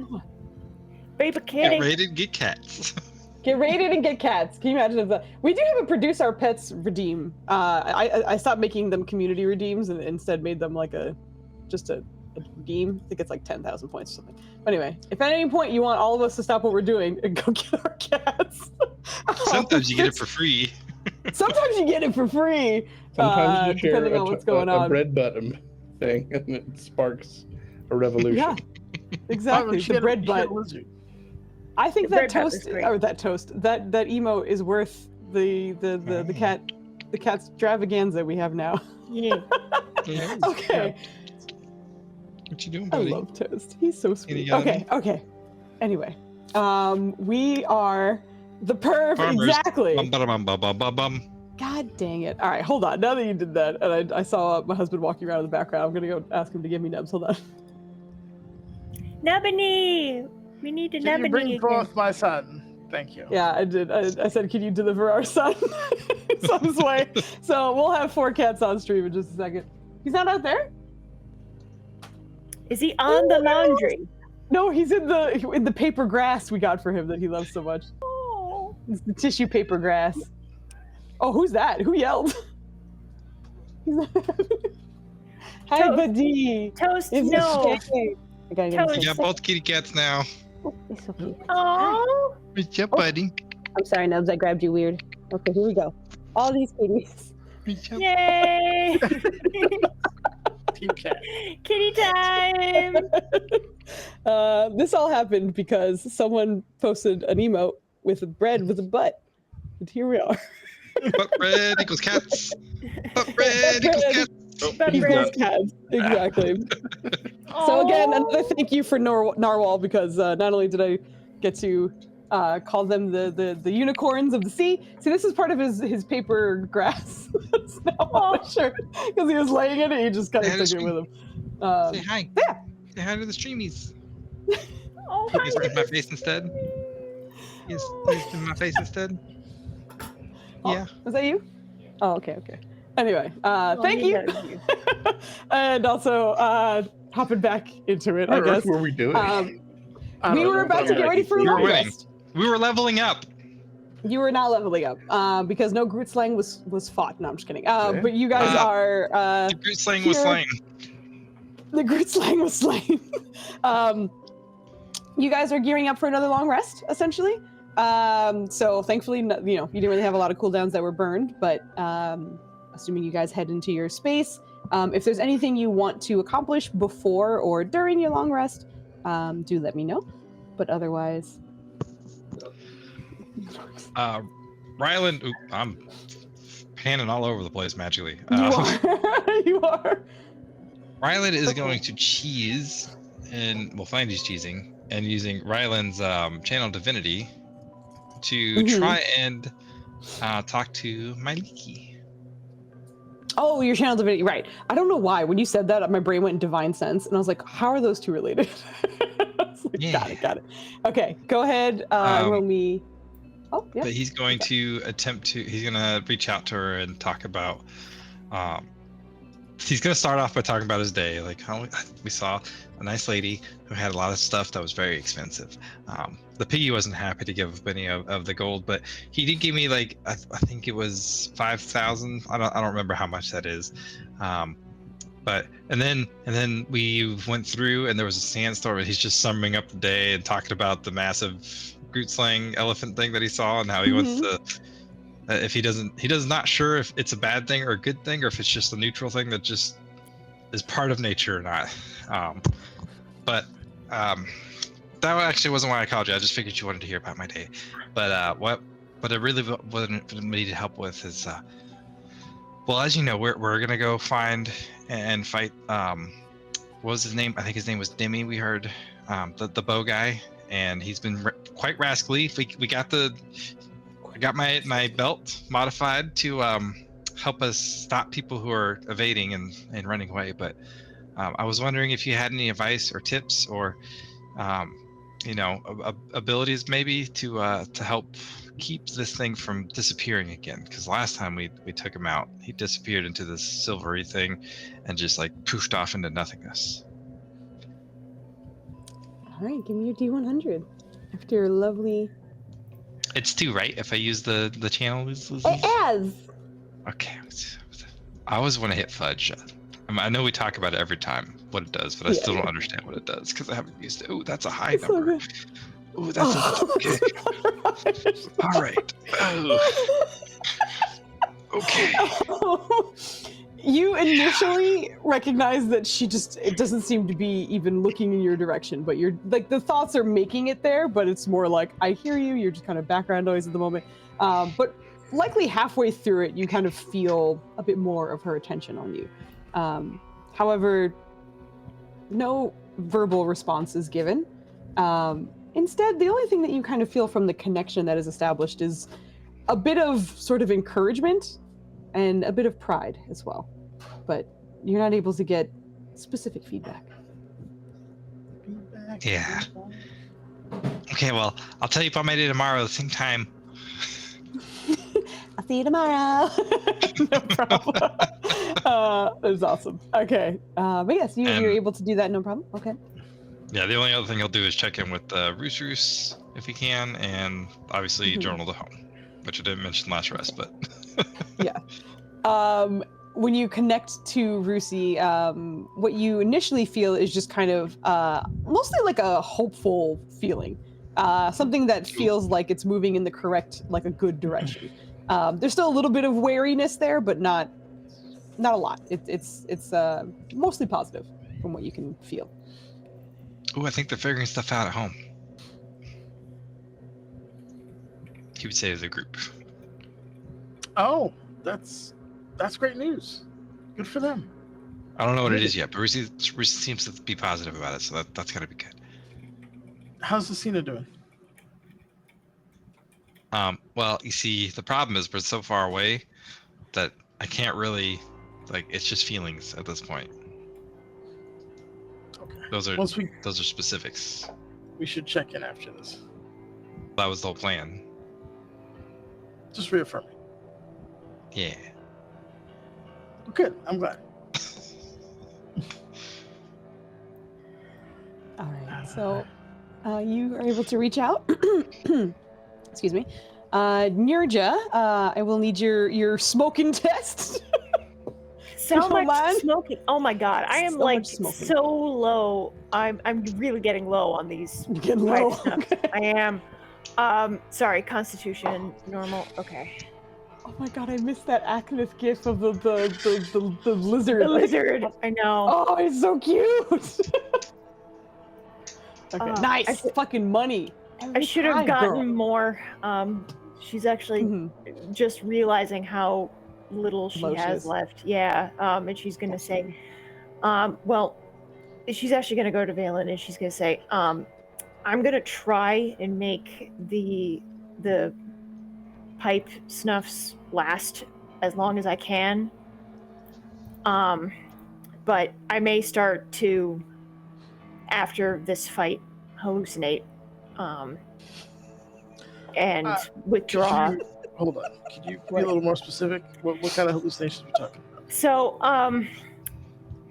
Baby Get kitty. rated, get cats. Get rated and get cats. Can you imagine if that? We do have a produce our pets redeem. I stopped making them community redeems and instead made them like just a redeem. I think it's like 10,000 points or something. But anyway, if at any point you want all of us to stop what we're doing and go get our cats. Sometimes you get it for free. Sometimes you get it for free. Sometimes you share depending on what's going a on. bread button thing, and it sparks a revolution. Yeah, exactly. The bread butt. Lizard. I think The that bread butt is toast, great. or that emote is worth the cat's extravaganza we have now. Yeah. Yeah. Okay. What you doing, I buddy? love Toast. He's so sweet. Any other- Okay. Anyway, we are the perv. Farmers. Exactly. Bum, bum, bum, bum, bum, bum. God dang it. All right, hold on. Now that you did that, and I saw my husband walking around in the background, I'm going to go ask him to give me nubs. Hold on. Nebony! We need a Can you Nebony bring again. forth my son? Thank you. Yeah, I did. I said, can you deliver our son? He's on his way. So we'll have 4 cats on stream in just a second. He's not out there? Is he on the laundry? No, he's in the paper grass we got for him that he loves so much. Oh. It's the tissue paper grass. Oh, who's that? Who yelled? Hi, Toast. buddy. Toast, Is no. it okay? I gotta get Toast. We got both kitty cats now. Oh, it's okay. Oh. What's up, buddy? I'm sorry, Nubs. I grabbed you weird. Okay, here we go. All these kitties. What's up? Yay! Team cat. Kitty time! This all happened because someone posted an emote with a bread with a butt. And here we are. Butt red equals cats. Butt red equals cats. Butt Equals red. cats. Exactly. So again, another thank you for Narwhal because not only did I get to call them the unicorns of the sea. See, this is part of his paper grass. It's now on my shirt because he was laying in it. He just kind of Yeah, took it with him. Say hi. Yeah. Say hi to the streamies. Oh, He's in my face instead. He's in my face instead. Oh, Yeah. Was that you? Oh, okay. Anyway, thank you. And also, hopping back into it, I What on earth guess. were we doing? I We don't were know, about but to I'm get like, ready for a You were long winning. rest. We were leveling up. You were not leveling up because no Groot slang was fought. No, I'm just kidding. But you guys are The Groot slang was here- slain. the Groot slang was slain. You guys are gearing up for another long rest, essentially. So thankfully, you didn't really have a lot of cooldowns that were burned, but assuming you guys head into your space, if there's anything you want to accomplish before or during your long rest, do let me know. But otherwise, Ryland, I'm panning all over the place magically. you are. Ryland is going to cheese, and we'll find he's cheesing, and using Ryland's channel divinity to Mhm. try and talk to my Leaky. Oh, your channel divinity, right? I don't know why. When you said that, my brain went in divine sense, and I was like, "How are those two related?" I was like, Yeah. Got it. Okay, go ahead. Roll me. Oh, yeah. But he's going to he's going to reach out to her and talk about, he's going to start off by talking about his day. Like how we saw a nice lady who had a lot of stuff that was very expensive. The piggy wasn't happy to give any of the gold, but he did give me like, I think it was 5,000. I don't remember how much that is. But and then we went through and there was a sandstorm and he's just summing up the day and talking about the massive Groot slang elephant thing that he saw and how he wants to if he does not sure if it's a bad thing or a good thing or if it's just a neutral thing that just is part of nature or not. But that actually wasn't why I called you. I just figured you wanted to hear about my day. But what I really needed help with is well, as you know, we're gonna go find and fight. What was his name? I think his name was Demi. We heard the bow guy, and he's been quite rascally. We got my belt modified to help us stop people who are evading and running away. But I was wondering if you had any advice or tips or abilities maybe to help keep this thing from disappearing again, because last time we took him out, he disappeared into this silvery thing and just like poofed off into nothingness. All right, give me your D100 after your lovely. It's 2, right? If I use the channel. As. Okay. I always want to hit fudge. I know we talk about it every time what it does, but I still don't understand what it does because I haven't used it. Oh, that's a high number. Oh, that's okay. All right. Oh. Okay. You initially recognize that it doesn't seem to be even looking in your direction, but you're like the thoughts are making it there, but it's more like, I hear you, you're just kind of background noise at the moment. But likely halfway through it, you kind of feel a bit more of her attention on you. However, no verbal response is given. Instead, the only thing that you kind of feel from the connection that is established is a bit of sort of encouragement and a bit of pride as well. But you're not able to get specific feedback. Yeah. Okay, well, I'll tell you about my day tomorrow at the same time. I'll see you tomorrow. No problem. That's awesome. Okay. But yes, you're And- able to do that, no problem. Okay. Yeah, the only other thing he'll do is check in with Roos Roos if he can, and obviously Mhm. journal to home, which I didn't mention last rest, but When you connect to Rusi, what you initially feel is just kind of mostly like a hopeful feeling. Something that feels like it's moving in the correct, like a good direction. There's still a little bit of wariness there, but not a lot. It's mostly positive from what you can feel. ooh, I think they're figuring stuff out at home. He would say as a group. Oh, that's great news. Good for them. I don't know what it is yet, but Rusi seems to be positive about it, so that's gotta be good. How's Lucina doing? Well, you see, the problem is we're so far away that I can't really, like, it's just feelings at this point. Okay. Those are Once specifics. we should check in after this. That was the whole plan. Just reaffirming. Yeah. Good. I'm glad. All right. So you are able to reach out. Excuse me. Nirja, I will need your smoking test. So much man. smoking. Oh my god, I am So like much smoking. so low. I'm really getting low on these. You're getting pipe low. stuff. Okay. I am. Sorry, normal. Okay. Oh my god, I missed that Acnith gif of the lizard. The lizard. I know. Oh, it's so cute. Okay, nice. I should- Fucking money. I should have Every gotten time, more. She's actually girl. just realizing how little she Low she has is. left. Yeah. And she's gonna say, well, she's actually gonna go to Valen and she's gonna say, I'm gonna try and make the pipe snuffs last as long as I can. But I may start to, after this fight, hallucinate. And withdraw. Hold on. Could you be a little more specific? What kind of hallucinations are we talking about? So,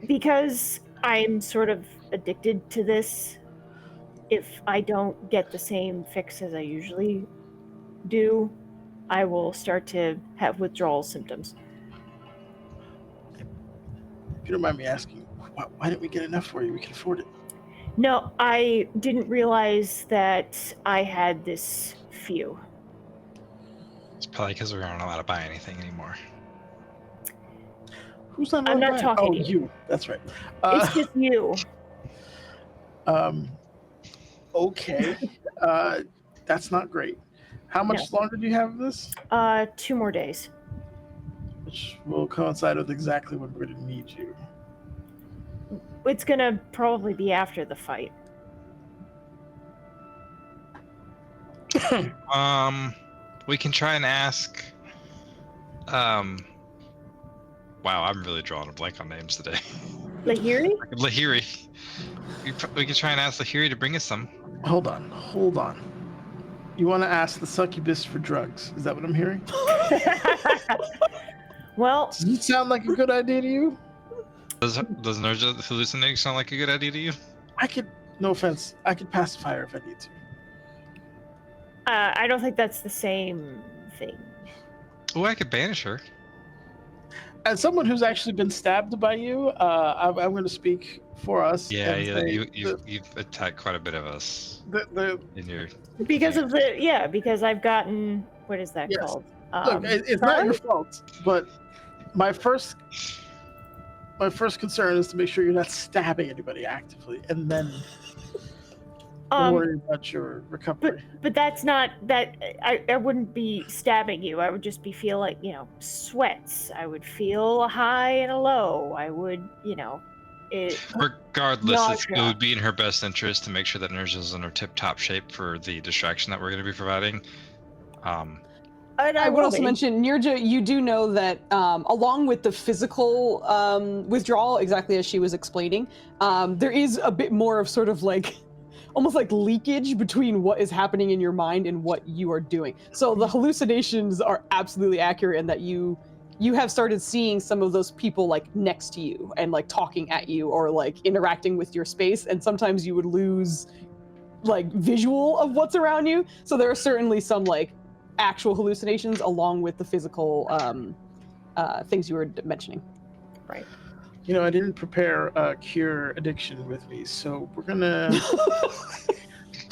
because I'm sort of addicted to this, if I don't get the same fix as I usually do, I will start to have withdrawal symptoms. If you don't mind me asking, why didn't we get enough for you? We can afford it. No, I didn't realize that I had this few. It's probably because we aren't allowed to buy anything anymore. Who's not? I'm not online? talking Oh, to you. you. That's right. It's just you. Okay. That's not great. How much longer do you have of this? 2 more days. Which will coincide with exactly when we're going to need you. It's gonna probably be after the fight. We can try and ask. Wow, I'm really drawing a blank on names today. Lahiri? Lahiri. We can try and ask Lahiri to bring us some. Hold on. You want to ask the succubus for drugs? Is that what I'm hearing? Well, Does it sound like a good idea to you? Does Nerja hallucinating sound like a good idea to you? No offense, I could pacify her if I need to. I don't think that's the same thing. Oh, I could banish her. As someone who's actually been stabbed by you, I'm going to speak for us. Yeah, and say you've attacked quite a bit of us the in your. Because I've gotten, what is that Yes. called? look, it's not your fault, but my first concern is to make sure you're not stabbing anybody actively, and then worry about your recovery. But that's not that. I wouldn't be stabbing you. I would just be feel like sweats. I would feel a high and a low. I would Regardless, it Nausea. would be in her best interest to make sure that Nerja is in her tip-top shape for the distraction that we're going to be providing. And I would also mention, Nirja, you do know that along with the physical withdrawal, exactly as she was explaining, there is a bit more of sort of like almost like leakage between what is happening in your mind and what you are doing. So the hallucinations are absolutely accurate in that you have started seeing some of those people like next to you and like talking at you or like interacting with your space, and sometimes you would lose like visual of what's around you. So there are certainly some like actual hallucinations along with the physical things you were mentioning. Right. You know, I didn't prepare cure addiction with me, so we're gonna.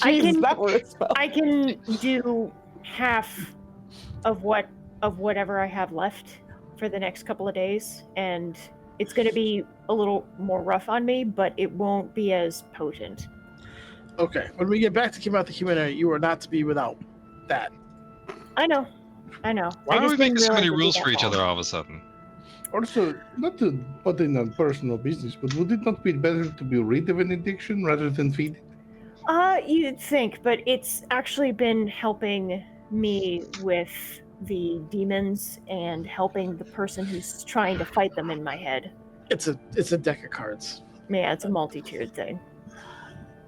Jesus, that were a spell. I can do half of whatever I have left for the next couple of days, and it's going to be a little more rough on me, but it won't be as potent. Okay, when we get back to Keep Out the Humanity, you are not to be without that. I know. Why I are just we didn't making so realize many it'd be rules that for each long. other all of a sudden? Also, not to put in on personal business, but would it not be better to be rid of an addiction rather than feed it? You'd think, but it's actually been helping me with the demons and helping the person who's trying to fight them in my head. It's a deck of cards, Yeah, it's a multi-tiered thing.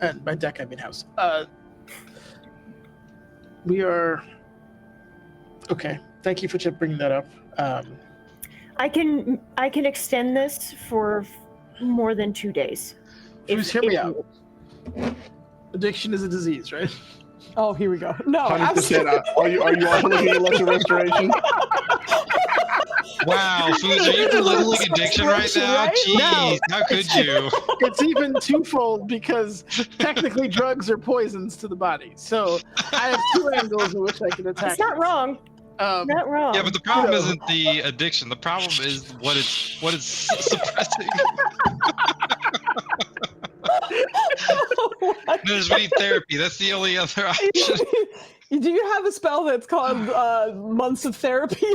and by deck I mean house. We are okay. Thank you for bringing that up. I can extend this for more than 2 days. Just hear me out. Addiction is a disease, right? Oh, here we go. No, 100%. absolutely. Are you all looking at lesser restoration? Wow, Foos, are you belittling addiction right now? Right? Jeez, how could you? It's even twofold because technically drugs are poisons to the body. So I have two angles in which I can attack. It's not this. wrong. Not wrong. Yeah, but the problem isn't the addiction. The problem is what it's suppressing. We need therapy. That's the only other option. Do you have a spell that's called Months of Therapy?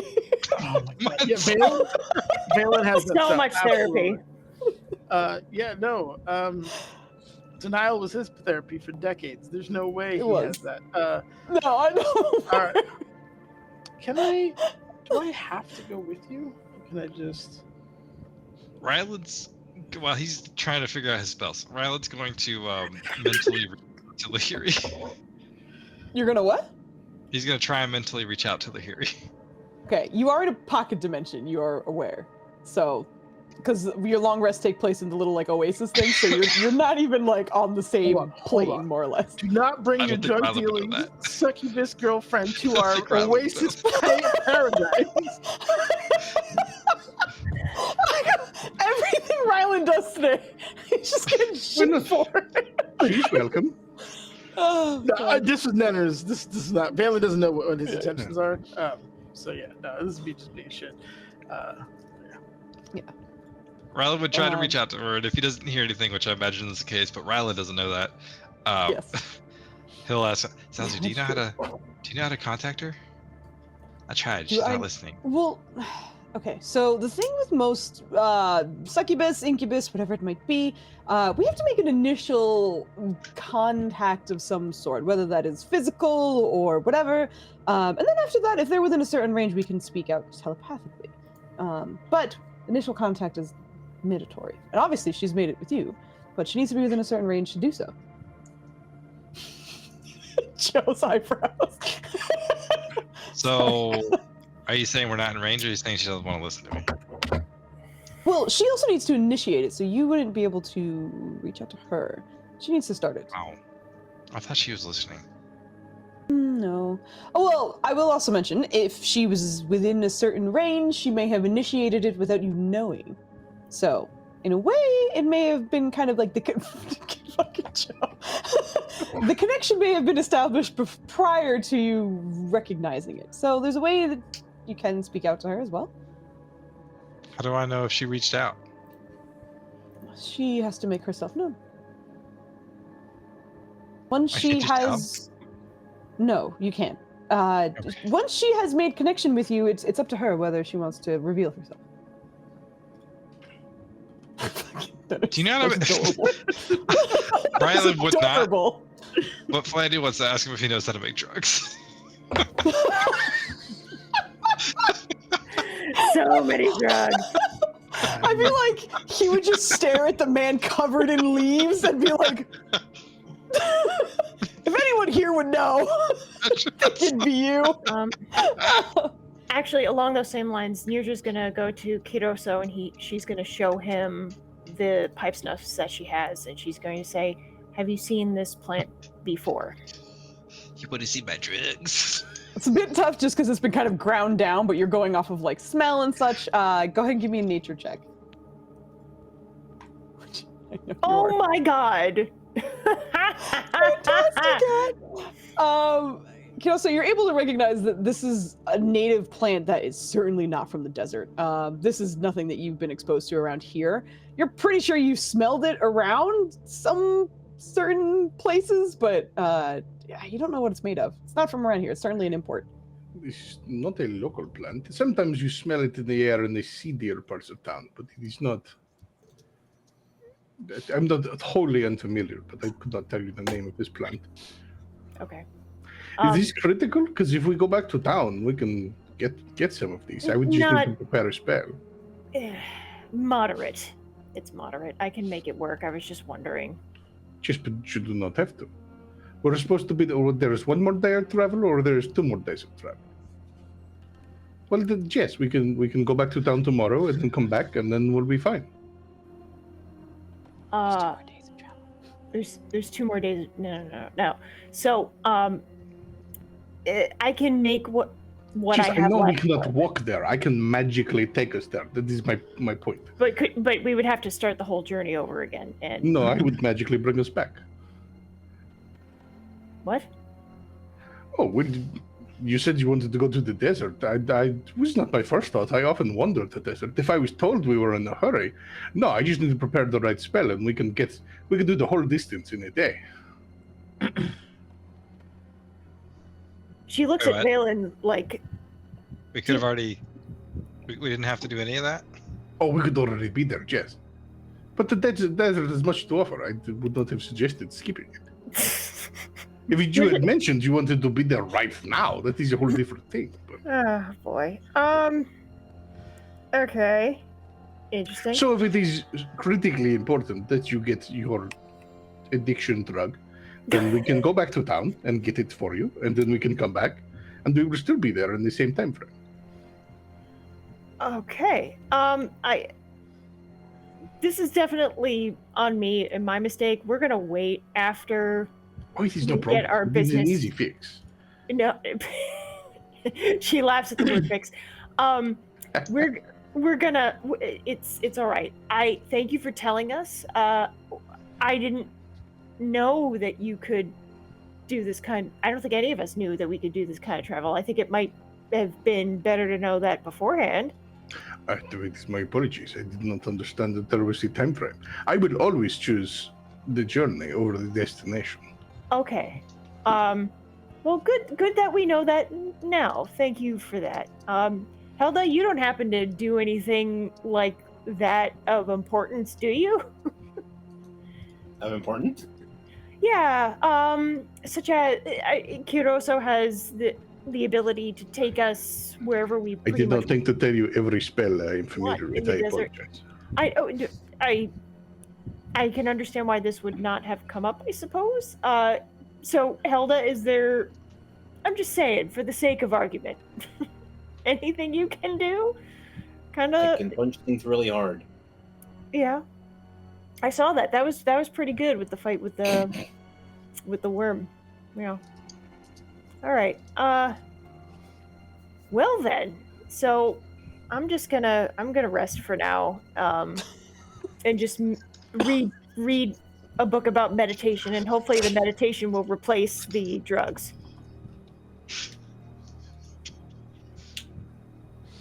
Oh my god! Yeah, Valen has that So stuff, much absolutely. therapy. Yeah, no. Denial was his therapy for decades. There's no way he was. has that. No, I know. All right. Do I have to go with you? Or can I just? Ryland's, well, he's trying to figure out his spells. Ryland's going to mentally reach out to Lahiri. You're gonna what? He's going to try and mentally reach out to Lahiri. Okay, you are in a pocket dimension. You are aware. So, because your long rests take place in the little like oasis thing, so you're not even like on the same Hold plane, on. more or less. Do not bring I your don't think drug Ryland would know dealing that. succubus girlfriend to I our think Ryland oasis paradise. Everything Ryland does today, he's just getting shit for. She's welcome. Oh, No, God. this was Nenner's. This is not. Valen doesn't know what his intentions are. So yeah, no, this is me just being shit. Ryland would try to reach out to her, and if he doesn't hear anything, which I imagine is the case, but Ryland doesn't know that, Yes. he'll ask, Salzy, do you know how to contact her? I tried, Do she's I- not listening. Well, okay. So the thing with most succubus, incubus, whatever it might be, we have to make an initial contact of some sort, whether that is physical or whatever. And then after that, if they're within a certain range, we can speak out telepathically. But initial contact is mandatory, and obviously she's made it with you, but she needs to be within a certain range to do so. Joe's eyebrows. So, are you saying we're not in range, or are you saying she doesn't want to listen to me? Well, she also needs to initiate it, so you wouldn't be able to reach out to her. She needs to start it. Oh, I thought she was listening. No. Oh, well, I will also mention, if she was within a certain range, she may have initiated it without you knowing. So, in a way, it may have been kind of like the fucking Joe. The connection may have been established prior to you recognizing it. So there's a way that you can speak out to her as well. How do I know if she reached out? She has to make herself known. Once I she can't just tell? has... No, you can't. Okay. Once she has made connection with you, it's up to her whether she wants to reveal herself. Do you know how That's to... adorable. Ryland would not, Adorable. but Flandy wants to ask him if he knows how to make drugs. So many drugs. I feel like he would just stare at the man covered in leaves and be like, If anyone here would know, it'd be you. Actually, along those same lines, Nirja's gonna go to Kiroso and she's gonna show him the pipe snuffs that she has, and she's going to say, "Have you seen this plant before?" You want to see my drugs? It's a bit tough just because it's been kind of ground down, but you're going off of like smell and such. Go ahead and give me a nature check. Oh my god! Fantastic! So you're able to recognize that this is a native plant that is certainly not from the desert. This is nothing that you've been exposed to around here. You're pretty sure you smelled it around some certain places, but you don't know what it's made of. It's not from around here. It's certainly an import. It's not a local plant. Sometimes you smell it in the air in the seedier parts of town, but it is not. I'm not wholly unfamiliar, but I could not tell you the name of this plant. Okay. Is this critical? Because if we go back to town, we can get some of these. I would just need to prepare a spell. Moderate. It's moderate. I can make it work. I was just wondering. But you do not have to. We're supposed to be. Or there's one more day of travel, or there's 2 more days of travel. Well, then, yes, we can go back to town tomorrow and then come back, and then we'll be fine. 2 more days of travel. There's 2 more days. No. So I can make what I have. I know left we cannot for. walk there. I can magically take us there. That is my point. But we would have to start the whole journey over again. And No, I would magically bring us back. What? Oh, you said you wanted to go to the desert. I was not my first thought. I often wandered the desert. If I was told we were in a hurry, no, I just need to prepare the right spell, and we can do the whole distance in a day. She looks at Valen like... We could have already... We didn't have to do any of that? Oh, we could already be there, yes. But the desert has much to offer. I would not have suggested skipping it. If you had mentioned you wanted to be there right now, that is a whole different thing. But... Oh, boy. Okay. Interesting. So if it is critically important that you get your addiction drug, then we can go back to town and get it for you, and then we can come back, and we will still be there in the same time frame. Okay. This is definitely on me and my mistake. We're gonna wait after. Oh, it is no problem. Get our It is business. an easy fix. No. She laughs at the word fix. We're gonna. It's all right. I thank you for telling us. I didn't know that you could do this kind. I don't think any of us knew that we could do this kind of travel. I think it might have been better to know that beforehand. It's my apologies. I did not understand that there was a time frame. I will always choose the journey over the destination. Okay. Well, good that we know that now. Thank you for that. Helda, you don't happen to do anything like that of importance, do you? Of importance? Yeah. Such as Kiroso has the ability to take us wherever we. I did not think to tell you every spell I am familiar with. I apologize. I can understand why this would not have come up, I suppose. So, Helda, is there... I'm just saying, for the sake of argument, anything you can do? I can punch things really hard. Yeah. I saw that. That was pretty good with the fight with the worm. Yeah. All right. Well then. So, I'm gonna rest for now. And just read a book about meditation, and hopefully the meditation will replace the drugs.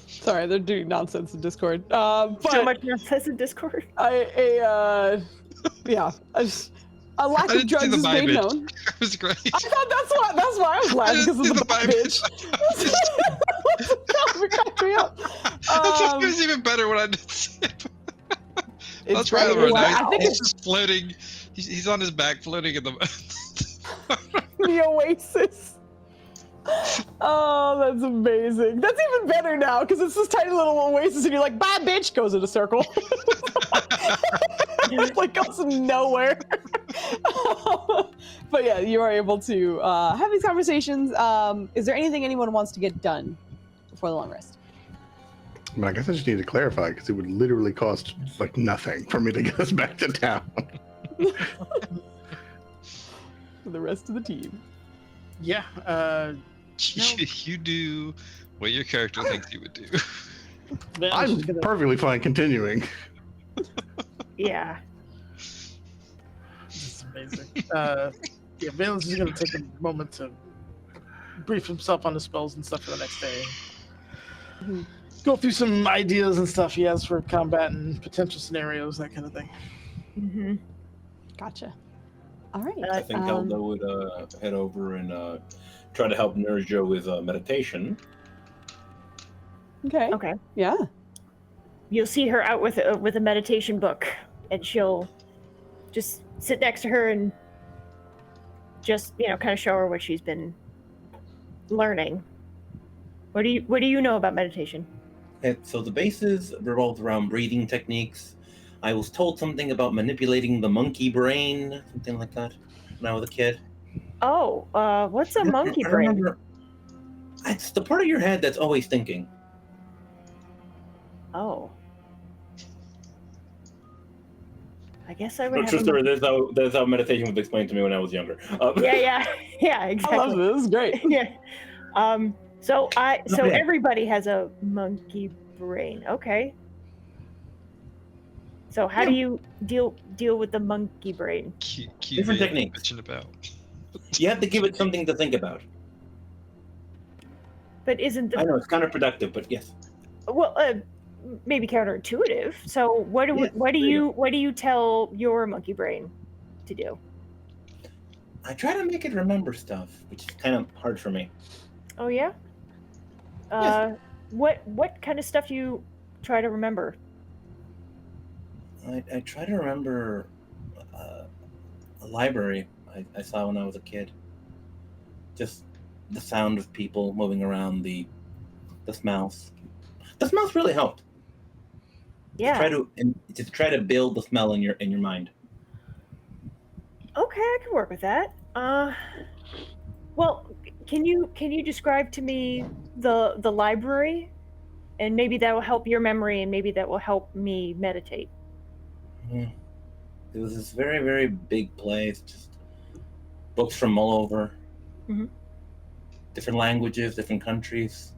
Sorry, they're doing nonsense in Discord. So much nonsense in Discord. A lack of drugs is made known. It was great. I thought that's why I was laughing, because of the bitch. It cracked me up. It was even better when I did see it. That's right. I think He's just floating. He's on his back, floating in the the oasis. Oh, that's amazing. That's even better now, because it's this tiny little oasis, and you're like, bye, bitch, goes in a circle. It like goes nowhere. But yeah, you are able to have these conversations. Is there anything anyone wants to get done before the long rest? I mean, I guess I just need to clarify because it would literally cost like nothing for me to get us back to town. For the rest of the team. Yeah. No. You do what your character thinks you would do. Val's I'm just gonna- perfectly fine continuing. Yeah. This is amazing. Yeah, Valen's is going to take a moment to brief himself on the spells and stuff for the next day. Mhm. Go through some ideas and stuff he has for combat and potential scenarios, that kind of thing. Mm-hmm. Gotcha. All right. I think Helda would head over and try to help Nerjo with meditation. Okay. Okay. Yeah. You'll see her out with a meditation book, and she'll just sit next to her and just kind of show her what she's been learning. What do you know about meditation? So the bases revolve around breathing techniques. I was told something about manipulating the monkey brain, something like that, when I was a kid. Oh, what's a monkey I brain? remember, it's the part of your head that's always thinking. Oh. I guess I would No, have true a story. That's how meditation was explained to me when I was younger. yeah, I exactly. love this. This is great. Yeah. So yeah. everybody has a monkey brain. Okay. So how do you deal with the monkey brain? Different techniques. Bitching about. You have to give it something to think about. But isn't I the know it's counterproductive, but yes. well maybe counterintuitive. So what do Yes, what do you tell your monkey brain to do? I try to make it remember stuff, which is kind of hard for me. Oh yeah? Yes. What kind of stuff do you try to remember? I try to remember a library I saw when I was a kid. Just the sound of people moving around, the smells. The smells really helped. Yeah. To try to build the smell in your mind. Okay, I can work with that. Well, can you describe to me the library, and maybe that will help your memory, and maybe that will help me meditate. It was this very, very big place, just books from all over, Mhm. different languages, different countries.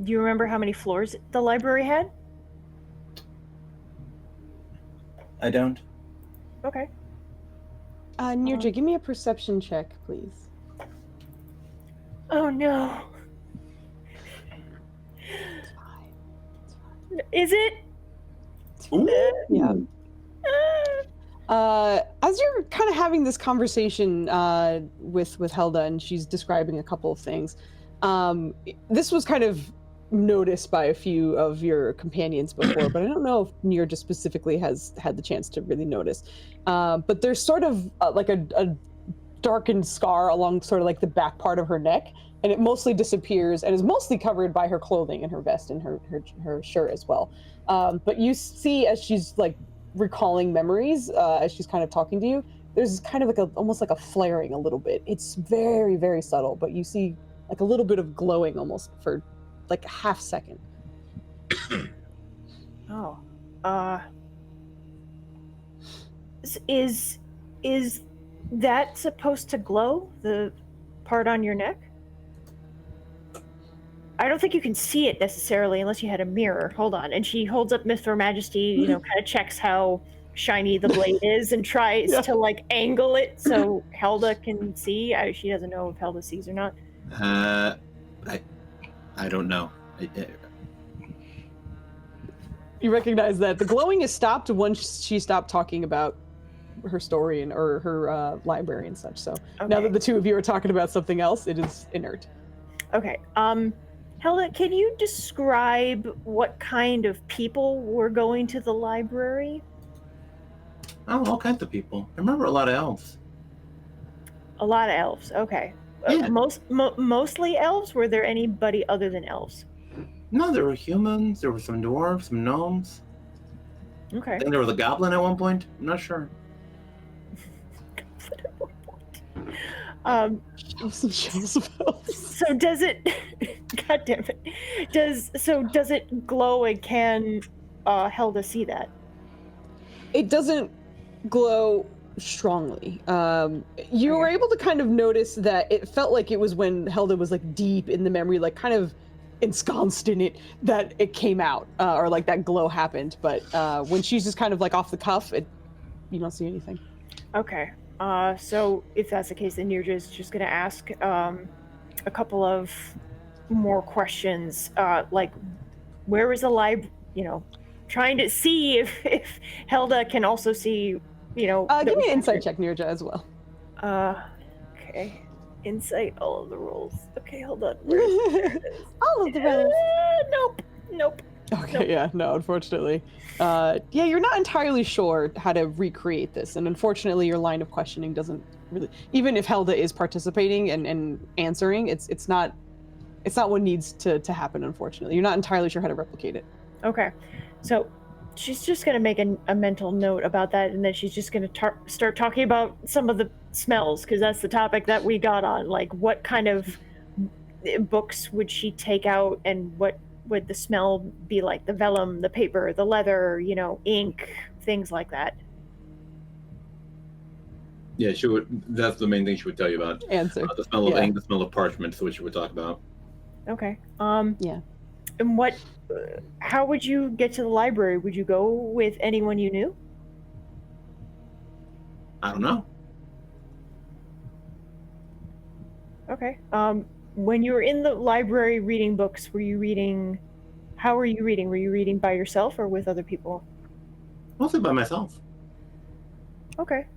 Do you remember how many floors the library had? I don't. Okay. Nirja, give me a perception check, please. Oh no. It's fine. Is it? Ooh. Yeah. As you're kind of having this conversation with Helda, and she's describing a couple of things, this was kind of noticed by a few of your companions before, but I don't know if Nirja specifically has had the chance to really notice. But there's sort of like a darkened scar along sort of like the back part of her neck, and it mostly disappears and is mostly covered by her clothing and her vest and her shirt as well. But you see as she's like recalling memories, as she's kind of talking to you, there's kind of like almost like a flaring a little bit. It's very, very subtle, but you see like a little bit of glowing almost for like a half second. Oh. Is that supposed to glow, the part on your neck? I don't think you can see it necessarily unless you had a mirror. Hold on. And she holds up Myth for Majesty, kind of checks how shiny the blade is and tries to like angle it so Helda can see. She doesn't know if Helda sees or not. I don't know. You recognize that the glowing is stopped once she stopped talking about her story or her library and such. So now that the two of you are talking about something else, it is inert. Okay. Helda, can you describe what kind of people were going to the library? Oh, all kinds of people. I remember a lot of elves. A lot of elves. Okay. Yeah. Mostly elves? Were there anybody other than elves? No, there were humans. There were some dwarves, some gnomes. Okay. I think there was a goblin at one point. I'm not sure. Some shells of health. So does it? God damn it! Does it glow, and can Helda see that? It doesn't glow strongly. You were Okay. able to kind of notice that it felt like it was when Helda was like deep in the memory, like kind of ensconced in it, that it came out, or like that glow happened. But when she's just kind of like off the cuff, you don't see anything. Okay. So if that's the case, then you're just gonna ask a couple of more questions, like where is the trying to see if Helda can also see, Give me an insight check, Nirja, as well. Okay. Insight, all of the rolls. Okay, hold on. There it is. All of the rolls. Nope. Okay, Nope. yeah, no, unfortunately. You're not entirely sure how to recreate this, and unfortunately your line of questioning doesn't really, even if Helda is participating and answering, it's not what needs to happen, unfortunately. You're not entirely sure how to replicate it. Okay. So she's just going to make a mental note about that, and then she's just going to start talking about some of the smells, because that's the topic that we got on. Like, what kind of books would she take out, and what would the smell be like? The vellum, the paper, the leather, ink, things like that. Yeah, she would. That's the main thing she would tell you about. Answer. The smell of ink, the smell of parchment is what she would talk about. Okay. Yeah. And how would you get to the library? Would you go with anyone you knew? I don't know. Okay. When you were in the library reading books, how were you reading? Were you reading by yourself or with other people? Mostly by myself. Okay.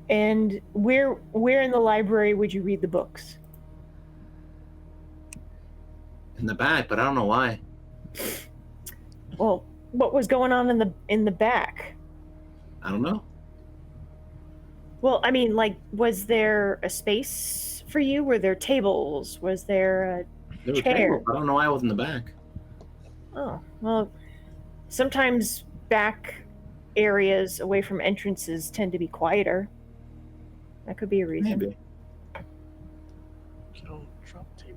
And where in the library would you read the books? In the back, but I don't know why. Well, what was going on in the back? I don't know. Well, I mean, like, was there a space for you? Were there tables? Was there There were chair? tables. I don't know why I was in the back. Oh, well, sometimes back areas away from entrances tend to be quieter. That could be a reason. Maybe.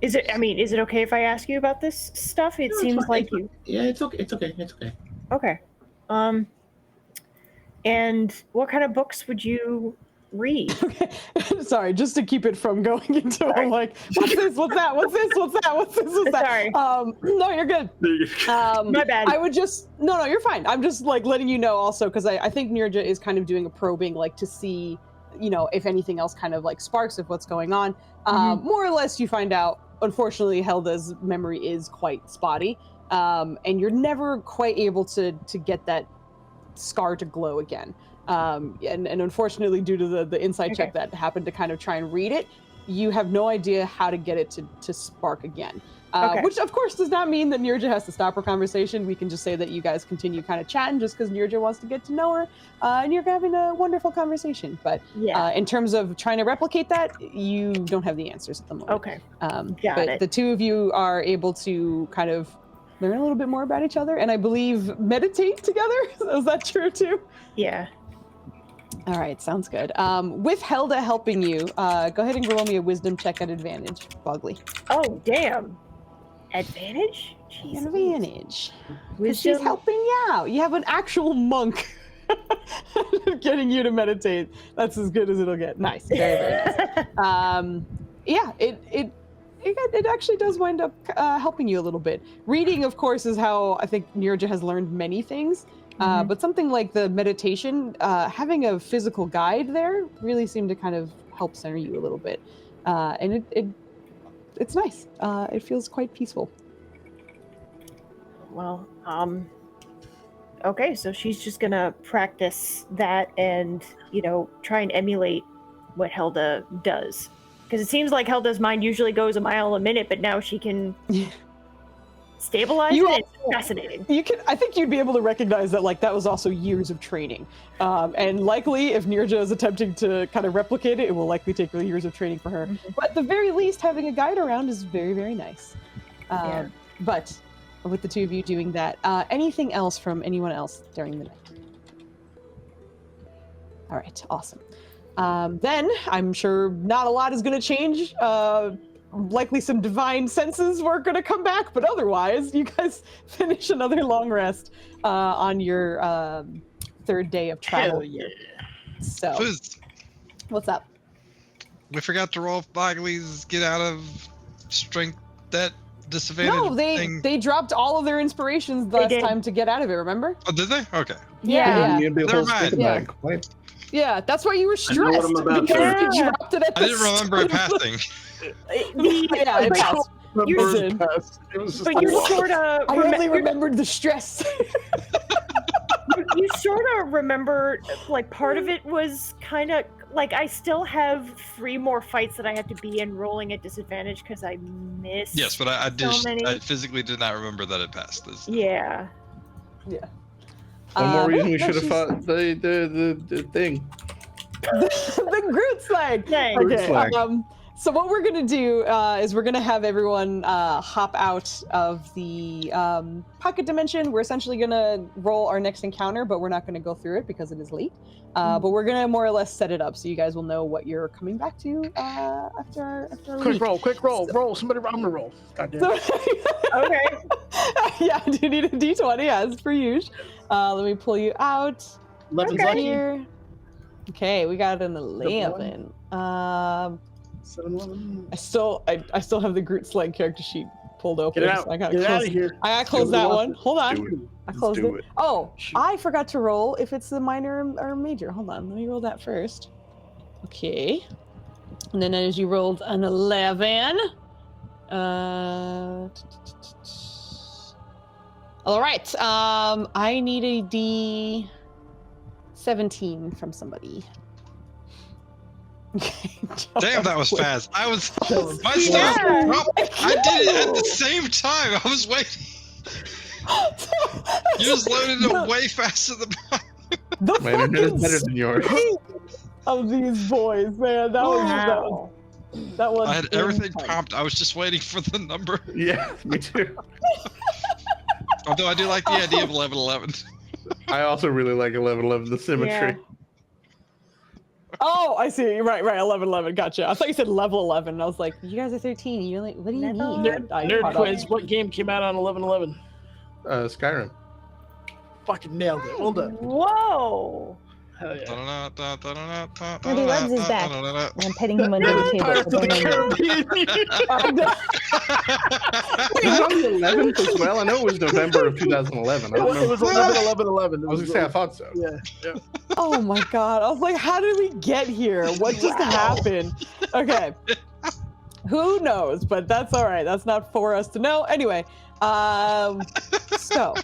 Is it okay if I ask you about this stuff? It No, it's seems fine. like you. Yeah, it's okay. It's okay. It's okay. Okay. And what kind of books would you read? Okay. Sorry, just to keep it from going into like, what's this? What's that? What's this? What's that? What's this? What's that? Sorry. No, you're good. My bad. I would just no, you're fine. I'm just like letting you know also, because I think Nirja is kind of doing a probing, like to see, if anything else kind of like sparks of what's going on. More or less, you find out, unfortunately, Helda's memory is quite spotty, and you're never quite able to get that scar to glow again. And unfortunately, due to the insight check that happened to kind of try and read it, you have no idea how to get it to spark again. Which, of course, does not mean that Nirja has to stop her conversation. We can just say that you guys continue kind of chatting just because Nirja wants to get to know her, and you're having a wonderful conversation. But in terms of trying to replicate that, you don't have the answers at the moment. Okay. Got it. The two of you are able to kind of learn a little bit more about each other, and I believe meditate together. Is that true too? Yeah. All right, sounds good. With Helda helping you, go ahead and roll me a wisdom check at advantage, Bogley. Oh, damn. Advantage? Jeez. Advantage. Because Wisdom? she's helping you out. You have an actual monk getting you to meditate. That's as good as it'll get. Nice. Very, very nice. Yeah, it actually does wind up helping you a little bit. Reading, of course, is how I think Nirja has learned many things. But something like the meditation, having a physical guide there really seemed to kind of help center you a little bit. And it's nice. It feels quite peaceful. Well, okay, so she's just gonna practice that and, try and emulate what Helda does. Because it seems like Helda's mind usually goes a mile a minute, but now she can stabilize it. It's fascinating. I think you'd be able to recognize that, like, that was also years of training. And likely, if Nirja is attempting to kind of replicate it, it will likely take years of training for her. But at the very least, having a guide around is very, very nice. But with the two of you doing that, anything else from anyone else during the night? All right, awesome. Then I'm sure not a lot is going to change. Likely some divine senses were going to come back, but otherwise, you guys finish another long rest on your third day of travel Hell here. yeah. So, Fizz, what's up? we forgot to roll Bagley's get out of strength that disadvantage No, thing. they dropped all of their inspirations They last did. time to get out of it. Remember? Oh, did they? Okay. Yeah. You need the Never whole mind. stick Yeah. bag. Why? Yeah, that's why you were I know what stressed I'm about because to- they dropped it at I the didn't remember it start of the- passing. Yeah, it but passed. You're- It did. It was just but like, you whoa. sort of I only remembered the stress. you sort of remember like part of it was kind of like I still have 3 more fights that I have to be in rolling at disadvantage because I missed. Yes, but I just many. I physically did not remember that it passed. Yeah. One more but reason we no, should have she's- fought the thing. the Groot slag. Dang. Groot Okay. slag. So what we're gonna do is we're gonna have everyone hop out of the pocket dimension. We're essentially gonna roll our next encounter, but we're not gonna go through it because it is late. But we're gonna more or less set it up so you guys will know what you're coming back to after our week. Quick roll. Somebody, I'm gonna roll. God damn it. So, Okay. yeah, do you need a d20 as per usual? Let me pull you out 11's Okay. lucky. here. Okay, we got an 11. 7-11. I still have the Groot Slag character sheet pulled open. Get it out. So I gotta Get it close, out of here. I gotta close that one. Hold on. Do it. I Just closed do it. it. Oh, Shoot. I forgot to roll if it's the minor or major. Hold on, let me roll that first. Okay. And then as you rolled an 11. All right. I need a D17 from somebody. Okay. Damn, that was fast. I was my Yeah. stuff. Oh, I did it at the same time. I was waiting. You just loaded it way faster than mine. The My internet is fucking better than yours. speed of these boys, man. That was Wow. that was I had everything intense. prompt. I was just waiting for the number. Yeah, me too. Although I do like the idea of 1111. I also really like 1111, the symmetry. Oh, I see. Right. 11. Gotcha. I thought you said level 11. And I was like, you guys are 13. You're like, what do you Level mean? I Nerd caught up. quiz. What game came out on 11/11? Skyrim. Fucking nailed it. Well done. Whoa. Hell yeah. Ruby Rubs is back. And I'm petting him under the table. Pirates of so the don't mind me. Caribbean. It was on the 11th as well. I know it was November of 2011. I don't know. It was 11/11. I was gonna say I thought so. Yeah. Oh my god. I was like, how did we get here? What just happened? Okay. Who knows? But that's all right. That's not for us to know. Anyway, so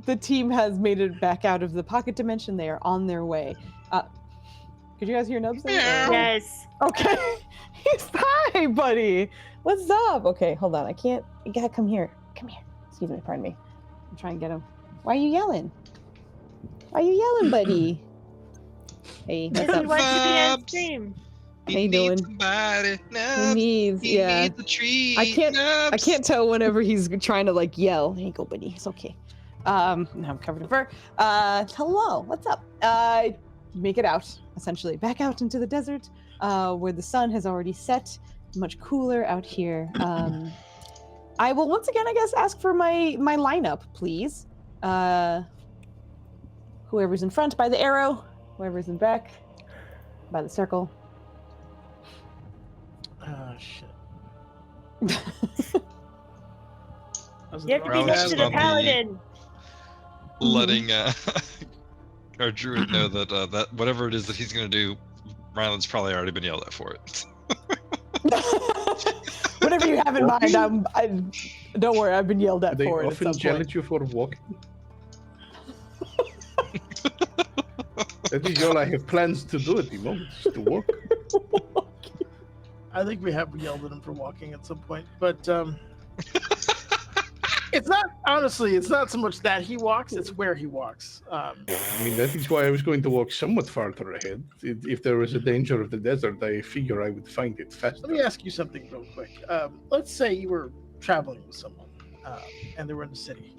the team has made it back out of the pocket dimension. They are on their way. Could you guys hear Nubs there? Meow. Yes. Okay. He's hi, buddy. What's up? Okay, hold on. I can't. You gotta come here. Come here. Excuse me. Pardon me. I'm trying to get him. Why are you yelling? Why are you yelling, buddy? Hey, what's Because he up? wants to be on Vibes. stream. How you doing? Somebody. He Nubs. needs, He yeah. needs a treat. I can't Nubs. tell whenever he's trying to like yell. Here you go, buddy. It's okay. Now I'm covered in fur. Hello. What's up? You make it out, essentially, back out into the desert, where the sun has already set. Much cooler out here. I will once again, I guess, ask for my lineup, please. Whoever's in front by the arrow, whoever's in back by the circle. Oh shit. You have to be Rouse next is to the on the- paladin. Letting our druid know that that whatever it is that he's gonna do, Ryland's probably already been yelled at for it. Whatever you have in mind, don't worry, I've been yelled at They for it at often some yell point. at you for walking. That is all I have plans to do at the moment, is to walk. I think we have yelled at him for walking at some point, but it's not, honestly, it's not so much that he walks, it's where he walks. I mean, that is why I was going to walk somewhat farther ahead. If there was a danger of the desert, I figure I would find it faster. Let me ask you something real quick. Let's say you were traveling with someone and they were in the city,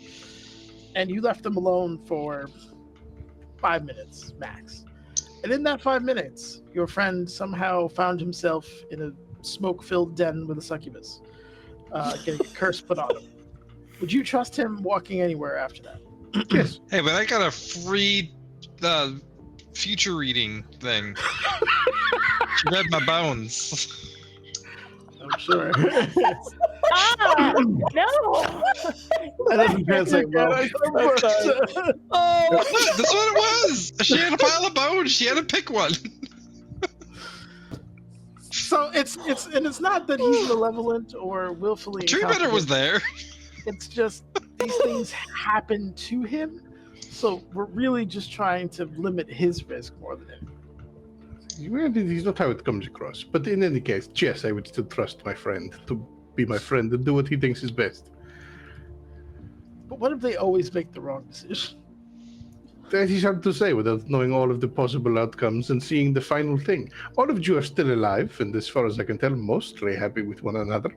and you left them alone for 5 minutes max. And in that 5 minutes, your friend somehow found himself in a smoke-filled den with a succubus, getting a curse put on him. Would you trust him walking anywhere after that? Yes. Hey, but I got a free future reading thing. She read my bones. I'm sure. Ah, no. That doesn't translate well. Oh, That's what it was. She had a pile of bones. She had to pick one. So it's not that he's malevolent or willfully Tree Better was there. It's just these things happen to him. So we're really just trying to limit his risk more than anything. Well, he's not how it comes across. But in any case, yes, I would still trust my friend to be my friend and do what he thinks is best. But what if they always make the wrong decision? That is hard to say without knowing all of the possible outcomes and seeing the final thing. All of you are still alive, and as far as I can tell, mostly happy with one another.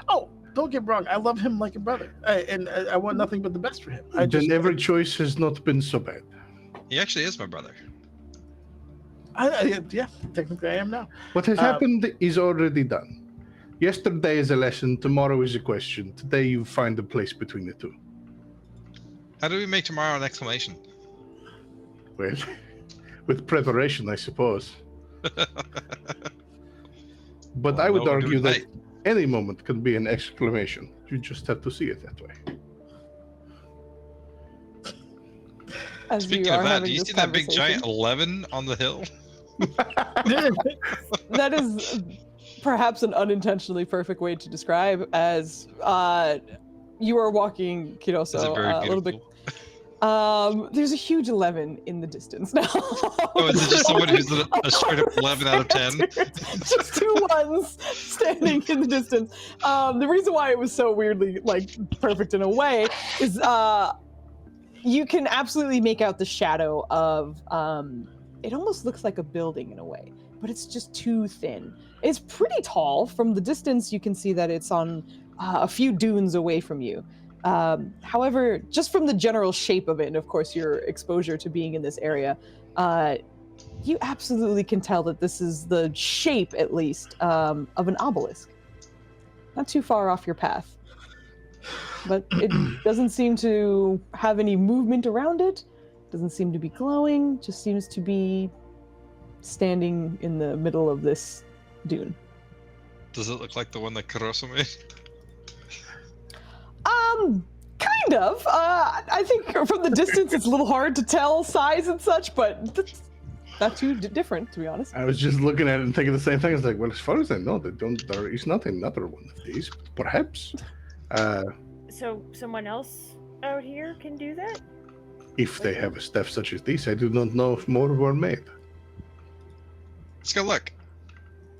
Oh, don't get me wrong. I love him like a brother, and I want nothing but the best for him. Then every choice has not been so bad. He actually is my brother. Yeah, technically I am now. What has happened is already done. Yesterday is a lesson, tomorrow is a question. Today you find a place between the two. How do we make tomorrow an exclamation? Well, with preparation, I suppose. But I would we'll do argue it that right. any moment can be an exclamation. You just have to see it that way. as Speaking we are of that, having do you this see that big giant conversation. 11 on the hill? That is perhaps an unintentionally perfect way to describe as you are walking Is it Kiroso very a little bit. beautiful? There's a huge 11 in the distance now. Oh, is it just someone who's a straight up 11 out of 10? Just two ones standing in the distance. The reason why it was so weirdly like perfect in a way is you can absolutely make out the shadow of it almost looks like a building in a way, but it's just too thin. It's pretty tall. From the distance, you can see that it's on a few dunes away from you. However, just from the general shape of it, and of course your exposure to being in this area, you absolutely can tell that this is the shape, at least, of an obelisk. Not too far off your path. But it doesn't seem to have any movement around it. Doesn't seem to be glowing. Just seems to be standing in the middle of this dune. Does it look like the one that Caroso made? Kind of. I think from the distance it's a little hard to tell size and such, but that's not too different, to be honest. I was just looking at it and thinking the same thing. I was like, well, as far as I know, there is not another one of these. Perhaps. So someone else out here can do that? If they have a staff such as this, I do not know if more were made. Let's go look.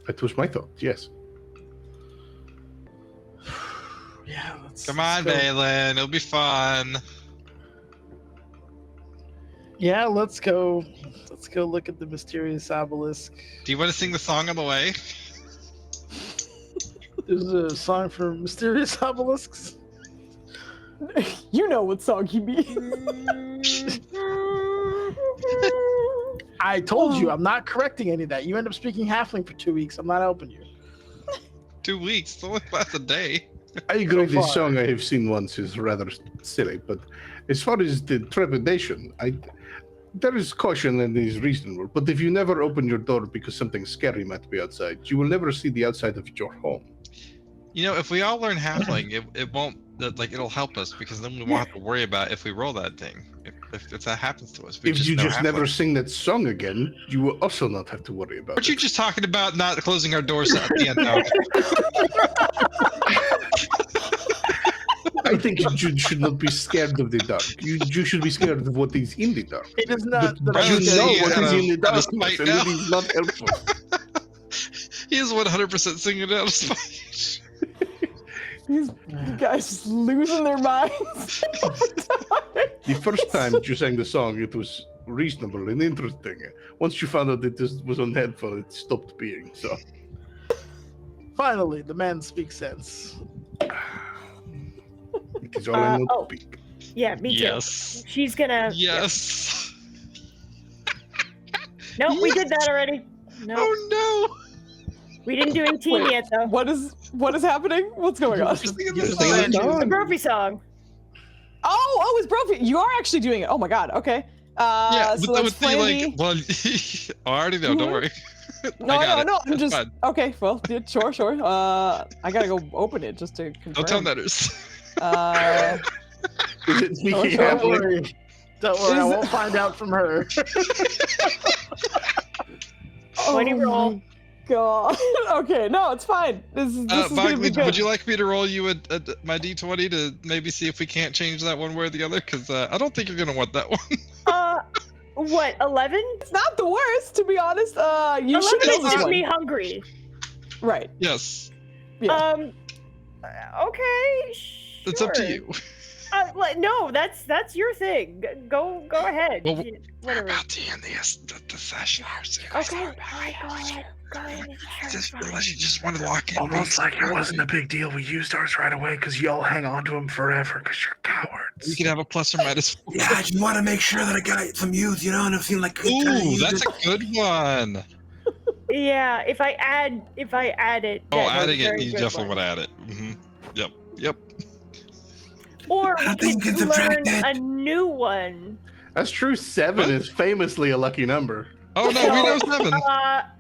That was my thought, yes. Yeah, Come on, go. Balin. It'll be fun. Yeah, let's go. Let's go look at the mysterious obelisk. Do you want to sing the song on the way? There's a song for mysterious obelisks. You know what song he means. I told you, I'm not correcting any of that. You end up speaking halfling for 2 weeks. I'm not helping you. 2 weeks. It's only lasts a day. I agree, So this far. song I have seen once is rather silly, but as far as the trepidation, there is caution and it is reasonable, but if you never open your door because something scary might be outside, you will never see the outside of your home. You know, if we all learn halfling, it won't, like, it'll help us because then we won't have to worry about if we roll that thing. If that happens to us. We If you know just never halfling. sing that song again, you will also not have to worry about Weren't it. you just talking about not closing our doors at the end now? I think you should not be scared of the dark. You should be scared of what is in the dark. It is not But that you I'm Brandon's know singing what out is of- in the out of darkness, spite and now. it is not helpful. He is 100% singing it out of spite. These guys just losing their minds. The first time you sang the song, it was reasonable and interesting. Once you found out that this was on headphone, it stopped being. So Finally, the man speaks sense. it is all I know oh. to speak. Yeah, me too. Yes. She's gonna. Yes. No, we did that already. No, Oh we didn't do 18 Wait, yet though. What is happening? What's going on? no! You're The singing the song. Brophy song. Oh, it's Brophy. You are actually doing it. Oh my god. Okay. Yeah, So but that that's would be Flandy. like, well, I already know. Don't Mhm. worry. No, I got no, it. no. I'm It's just fine. okay. Well, yeah, sure. I gotta go open it just to confirm. Don't tell Netters. Is it speaking sure. Don't worry. Don't worry, I Is- won't find out from her. 20 roll. my God. Okay, no, it's fine. This is gonna be Bagley, good. would you like me to roll you my d20 to maybe see if we can't change that one way or the other? Because I don't think you're gonna want that one. What? 11? It's not the worst, to be honest. You 11 should know makes this one. me hungry. Right. Yes, Yeah. Okay. it's up to sure. you. No, that's your thing. Go ahead. Well, Whatever. About to end the session. Okay. Alright, go ahead. Just unless you just want to lock in. Almost like it wasn't a big deal. We used ours right away because y'all hang on to them forever because you're cowards. We could have a plus or minus. Yeah, I just want to make sure that I got some use, you know, and I feel like Ooh, that's a good one. Yeah, if I add it. Oh, that was adding a it, very you good definitely one. want to add it. Yep. Or we Adding could is learn subtracted. a new one. That's true. 7 is famously a lucky number. Oh no, we know 7.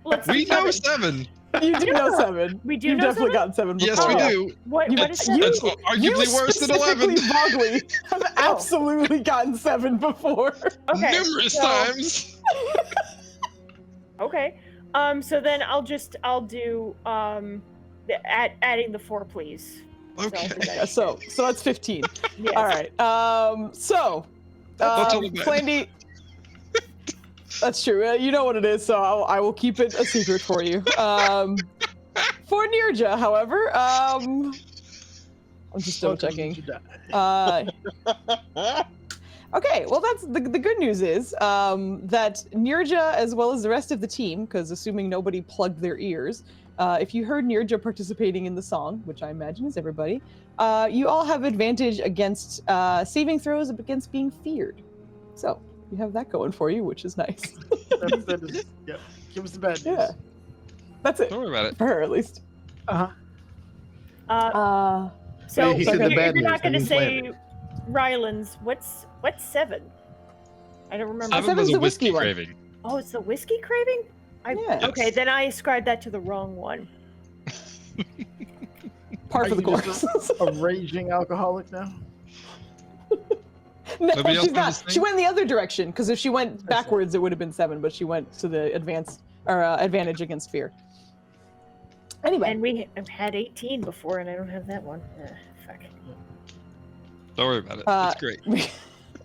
Let's We do know 7. 7. You do know 7. We do You've know definitely 7? gotten 7 before. Yes, we do. What is That's, that? that's arguably worse than 11. specifically, Vogley, have absolutely gotten 7 before. Okay. Numerous so- times. Okay. So then I'll do adding the 4, please. Okay. Yeah, so that's 15. Yes. All right. Don't tell the man. Flandy. That's true. You know what it is, so I will keep it a secret for you. For Nirja, however, I'm just double checking. Okay, well, that's the good news is that Nirja, as well as the rest of the team, because assuming nobody plugged their ears, if you heard Nirja participating in the song, which I imagine is everybody, you all have advantage against saving throws against being feared. So you have that going for you, which is nice. Yeah. Give us the bad news. Yeah, that's it Don't worry about it. for her at least. So He said the if bad you're not news, going to and say Rylands, what's 7? I don't remember. 7 Seven's was a the whiskey whiskey one. craving. Oh, it's the whiskey craving? Yeah. Okay, then I ascribed that to the wrong one. Par for Are the you just course. a raging alcoholic now? No, Nobody else she's do not. this thing? She went the other direction because if she went see. backwards, it would have been 7. But she went to the advantage against fear. Anyway, And we have had 18 before, and I don't have that one. Fuck. Don't worry about it. Uh, It's great.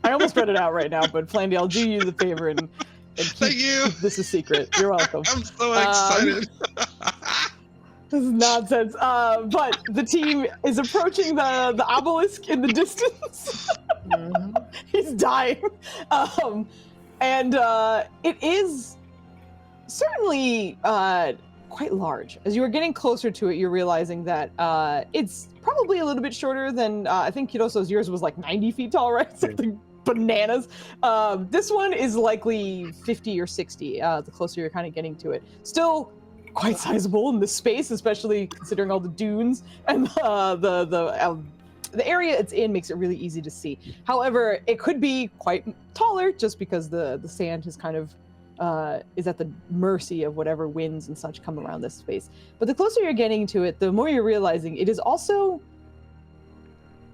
I almost read it out right now, but Flandy, I'll do you the favor and Thank keep you. this a secret. You're welcome. I'm so excited. This is nonsense. But the team is approaching the obelisk in the distance. He's dying. And it is certainly quite large. As you are getting closer to it, you're realizing that it's probably a little bit shorter than I think Kiroso's yours was like 90 feet tall, right? Something bananas. This one is likely 50 or 60, the closer you're kind of getting to it. Still quite sizable in this space, especially considering all the dunes and the area it's in makes it really easy to see. However, it could be quite taller just because the sand is kind of is at the mercy of whatever winds and such come around this space. But the closer you're getting to it, the more you're realizing it is also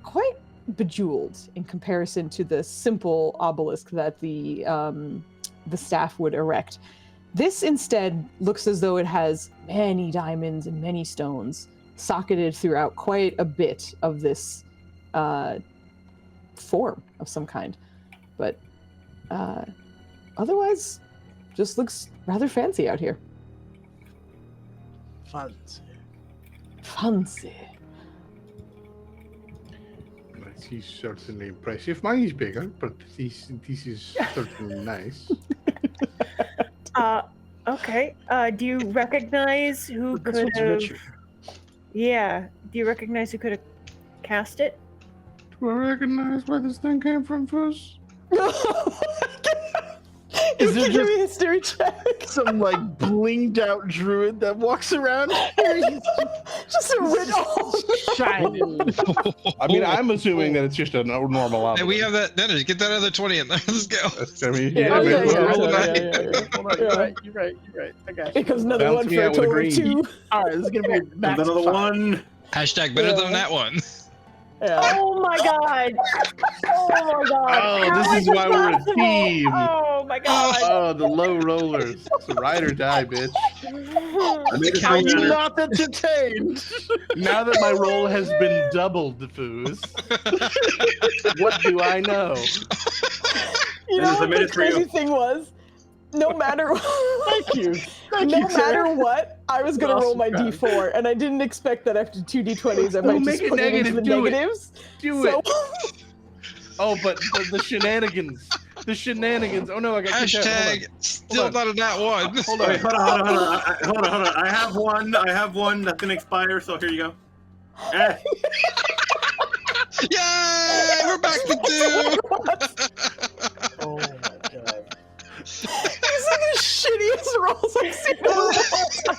quite bejeweled in comparison to the simple obelisk that the staff would erect. This instead looks as though it has many diamonds and many stones socketed throughout quite a bit of this form of some kind. But otherwise, just looks rather fancy out here. Fancy. He's certainly impressive. Mine is bigger, but this is certainly nice. Okay. Do you recognize who This could one's have? richer. Yeah. Do you recognize who could have cast it? Do I recognize where this thing came from, Foos? Is there Give just me a history check. some like blinged out druid that walks around here? He's Just a riddle. shining. I mean, I'm assuming that it's just a normal Hey, omelet. we have that. Dennis, get that other 20 in there. Let's go. I mean, Yeah, yeah, Oh, yeah, man. yeah, yeah, roll yeah, a yeah, yeah, yeah. Hold on, Yeah. you're right. I got you. Here comes another Bounce one me for a out with a total of green. 2. All right, this is gonna be a max Another of 5. one. Hashtag better than Yeah. that one. Yeah. Oh my god! Oh my god! Oh, How this is why we're a possible? team. Oh my god! Oh, the low rollers. It's a ride or die, bitch. I made a Are you counter. not entertained? Now that my roll has been doubled, Foos, what do I know? You know Dennis, I what made the it for you. crazy thing was? No matter Thank you. Thank no you, matter Sarah. what, I was gonna roll Awesome my job. D4, and I didn't expect that after 2 D20s, I Oh, might make just it put it into negative, the do it. negatives. Do So it. Oh, but the shenanigans. The shenanigans. Oh no, I got kicked out. Hashtag still on. not a nat one. Hold Wait, on. hold on. I have one that's gonna expire. So here you go. Eh. Yay! We're back to 2. Oh my god. these are the shittiest rolls I've seen in a long time.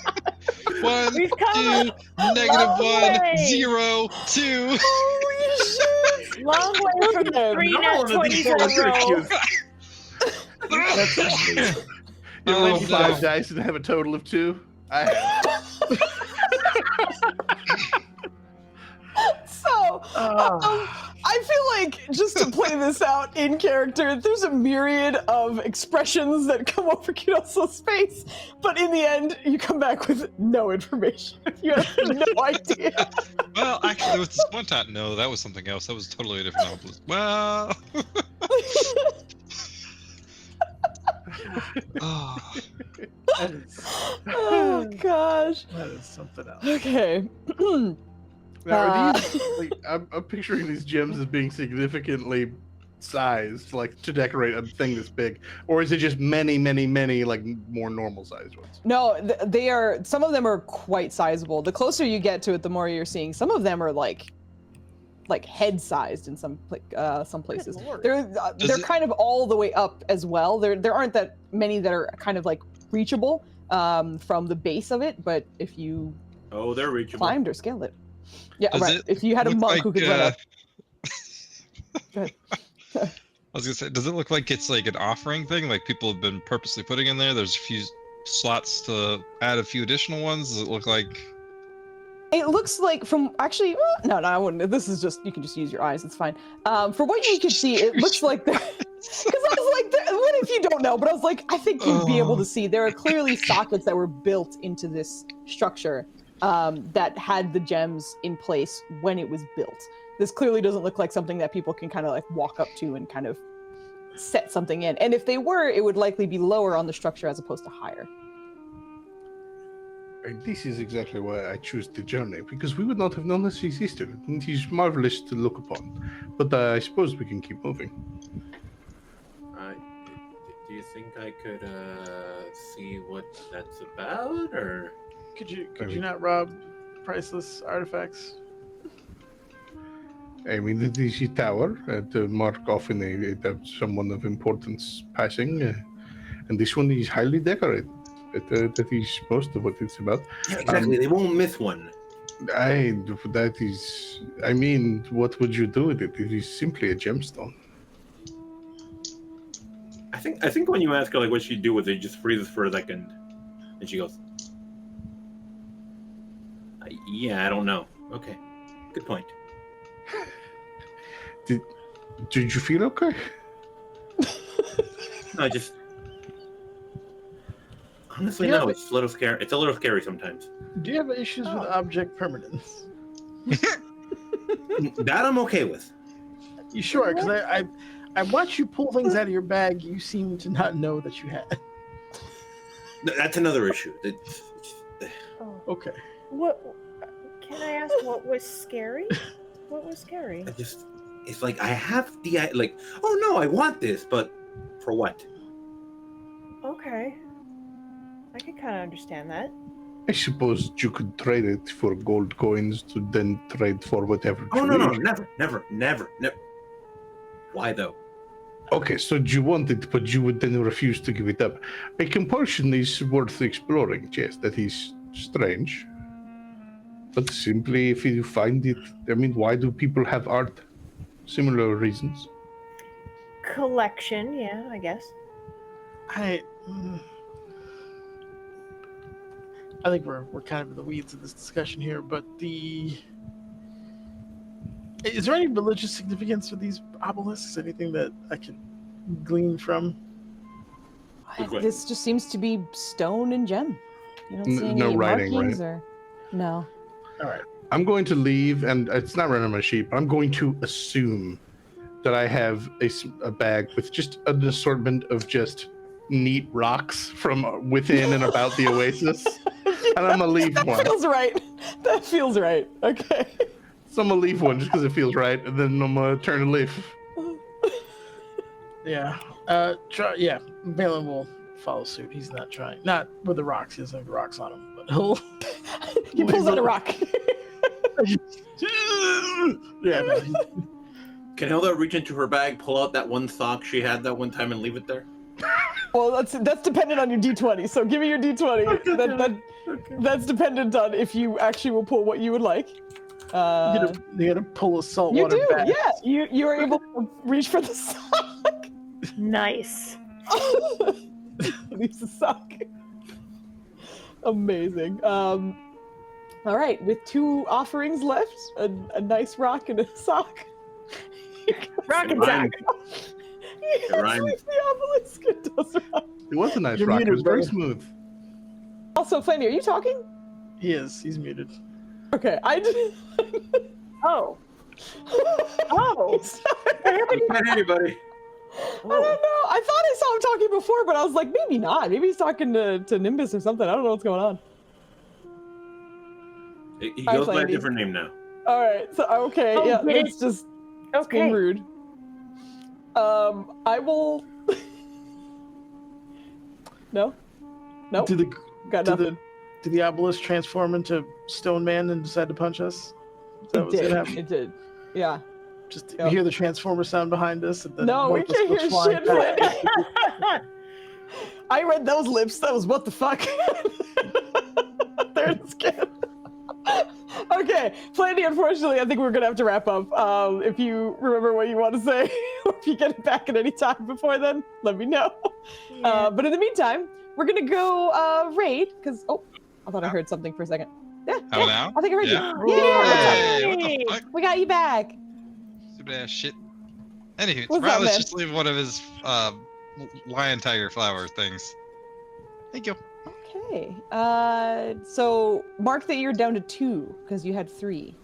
1, We've come 2, negative long 1, way. 0, 2. Holy shit! Long way from the 3 No, nat on the 20s D4 in was a gonna row. accuse. That's amazing. You Oh, roll 5 no. dice and have a total of 2. I have. So, I feel like just to play this out in character, there's a myriad of expressions that come over Kiroso's face, but in the end, you come back with no information. You have no idea. Well, actually, there was this one time. No, that was something else. That was totally a different novelist. Well. Oh. Oh gosh. That is something else. Okay. Now, are these, like, I'm picturing these gems as being significantly sized, like to decorate a thing this big, or is it just many, like more normal sized ones? No, they are. Some of them are quite sizable. The closer you get to it, the more you're seeing. Some of them are like head sized in some places. Lord. They're it- kind of all the way up as well. There aren't that many that are kind of like reachable from the base of it, but if you Oh, they're reachable. climbed or scaled it, yeah, Does right. it If you had a look monk like, who could run up. Go ahead. I was gonna say, does it look like it's like an offering thing? Like people have been purposely putting in there? There's a few slots to add a few additional ones? Does it look like... It looks like from actually, no, I wouldn't. This is just, you can just use your eyes. It's fine. From what you can see, it looks like because I was like, what if you don't know? But I was like, I think you'd be able to see. There are clearly sockets that were built into this structure that had the gems in place when it was built. This clearly doesn't look like something that people can kind of like walk up to and kind of set something in. And if they were, it would likely be lower on the structure as opposed to higher. And this is exactly why I choose the journey, because we would not have known this existed. It is marvelous to look upon, but I suppose we can keep moving. Do you think I could see what that's about, or? Could you not rob priceless artifacts? I mean, it is a tower to mark often someone of importance passing, and this one is highly decorated. That is most of what it's about. Yeah, exactly. They won't miss one. I mean, what would you do with it? It is simply a gemstone. I think when you ask her like what she'd do with it, it just freezes for a second, and she goes, "Yeah, I don't know." Okay, good point. Did you feel okay? No, just honestly, Yeah, no. but- It's a little scary. It's a little scary sometimes. Do you have issues with object permanence? That I'm okay with. You sure? Because I watched you pull things out of your bag you seem to not know that you had. That's another issue. Oh. Okay. What? Can I ask what was scary? What was scary? It's like I have the like. Oh no, I want this, but for what? Okay. I can kind of understand that. I suppose you could trade it for gold coins to then trade for whatever. Oh you no, wish. never. Why though? Okay, so you want it, but you would then refuse to give it up. A compulsion is worth exploring. Yes, that is strange. But simply, if you find it, I mean, why do people have art? Similar reasons. Collection, yeah, I guess. I think we're kind of in the weeds of this discussion here, but is there any religious significance for these obelisks? Anything that I can glean from? This just seems to be stone and gem. You don't see any No writing, markings right? or no. All right. I'm going to leave, and it's not running my sheep. I'm going to assume that I have a bag with just an assortment of just neat rocks from within and about the oasis, and I'm gonna leave one. That feels right. That feels right. Okay. So I'm gonna leave one just because it feels right, and then I'm gonna turn and leave. Yeah. Yeah. Balin will follow suit. He's not trying. Not with the rocks. He doesn't have the rocks on him, but he'll. He pulls out a rock. Yeah. No, Can Hilda reach into her bag, pull out that one sock she had that one time, and leave it there? Well, that's dependent on your d20. So give me your d20. That's dependent on if you actually will pull what you would like. you gotta pull a salt You water do, bag. yeah. You are able to reach for the sock. Nice. Leaves the sock. Amazing. All right, with 2 offerings left, a nice rock and a sock. Rock and Rhyme. sock. It rhymes. The obelisk. It does rhyme. It was a nice You're rock. It muted, was very brother. smooth. Also, Flanny, are you talking? He is. He's muted. Okay, I did. Oh. Oh. You can't hear anybody. I don't know. I thought I saw him talking before, but I was like, maybe not. Maybe he's talking to Nimbus or something. I don't know what's going on. He Hi, goes by a Flandy. different name now. All right. So okay, Oh, yeah. get It's just being Okay. rude. I will. No. Nope. Did the Got did nothing. did the obelisk transform into Stone Man and decide to punch us? Is that It what's gonna did. happen? It did. Yeah. Just Yeah. we hear the transformer sound behind us. And then No, one we of us can't goes hear flying shit, back. I read those lips. That was what the fuck. There it is again. Okay, Flandy, unfortunately, I think we're gonna have to wrap up. If you remember what you want to say, or if you get it back at any time before then, let me know. But in the meantime, we're gonna go raid, because, I thought I heard something for a second. Yeah, Oh, now? I think I heard Yeah. you. Yeah, Hey, what the fuck? we got you back. Stupid ass shit. Anywho, What's up, Riley's man? just leave one of his lion tiger flower things. Thank you. Okay, so mark that you're down to 2, because you had 3.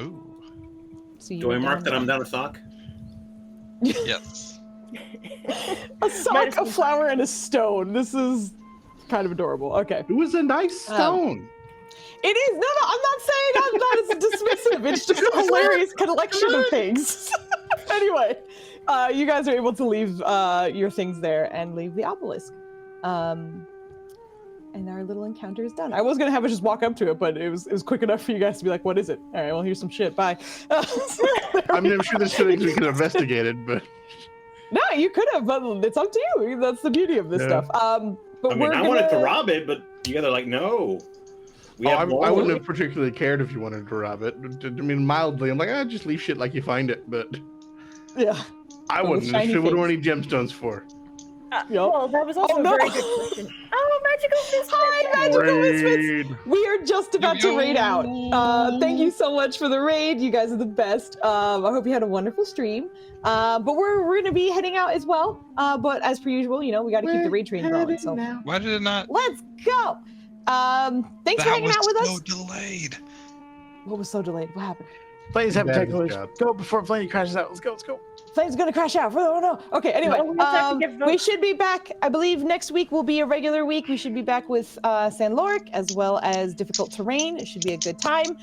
Ooh. So you Do I were mark down that to- I'm down a sock? Yes. A sock, a flower, and a stone. This is kind of adorable. Okay. It was a nice stone. It is. No, I'm not saying that is dismissive. It's just a hilarious collection of things. Anyway, you guys are able to leave your things there and leave the obelisk. And our little encounter is done. I was gonna have us just walk up to it, but it was quick enough for you guys to be like, "What is it?" All right, well, here's some shit. Bye. I mean, I'm sure there's things we could have investigated, but No, you could have, but it's up to you. That's the beauty of this Yeah. stuff. But I mean, we're I gonna... wanted to rob it, but you guys are like, no. We have I more. wouldn't have particularly cared if you wanted to rob it. I mean, mildly, I'm like, just leave shit like you find it, but Yeah. I With wouldn't. shiny What do I things. need gemstones for? Well, that was also Oh, no. a very good question. Oh, magical misfit. Hi, magical misfits. Raid. We are just about to raid out. Thank you so much for the raid. You guys are the best. I hope you had a wonderful stream. But we're going to be heading out as well. But as per usual, we got to keep the raid train going. So Why did it not? let's go. Thanks for That hanging was out with so us. delayed. What was so delayed? What happened? Flames having Bad technical job. issues. Go before Flaney crashes out. Let's go. Let's go. Flame's gonna crash out. Oh no. Okay. Anyway, No, we have to give votes. we should be back. I believe next week will be a regular week. We should be back with San Loric as well as difficult terrain. It should be a good time.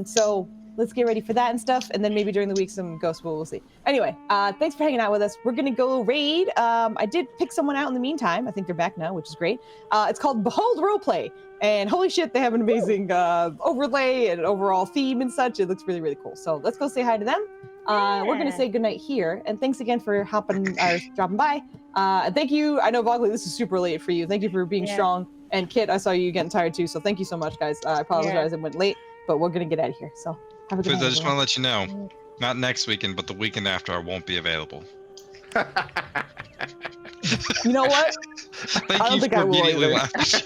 So let's get ready for that and stuff. And then maybe during the week some ghosts. We'll see. Anyway, thanks for hanging out with us. We're gonna go raid. I did pick someone out in the meantime. I think they're back now, which is great. It's called Behold Roleplay. And holy shit, they have an amazing overlay and overall theme and such. It looks really, really cool. So let's go say hi to them. We're gonna Yeah. say goodnight here, and thanks again for dropping by. And thank you. I know Vogley, this is super late for you. Thank you for being Yeah. strong. And Kit, I saw you getting tired too, so thank you so much, guys. I apologize it went late, but we're gonna get out of here. So have a good Foods, night. I just everyone. want to let you know, not next weekend, but the weekend after, I won't be available. You know what? Thank I don't you think for I will immediately either. laughing.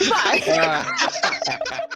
Bye.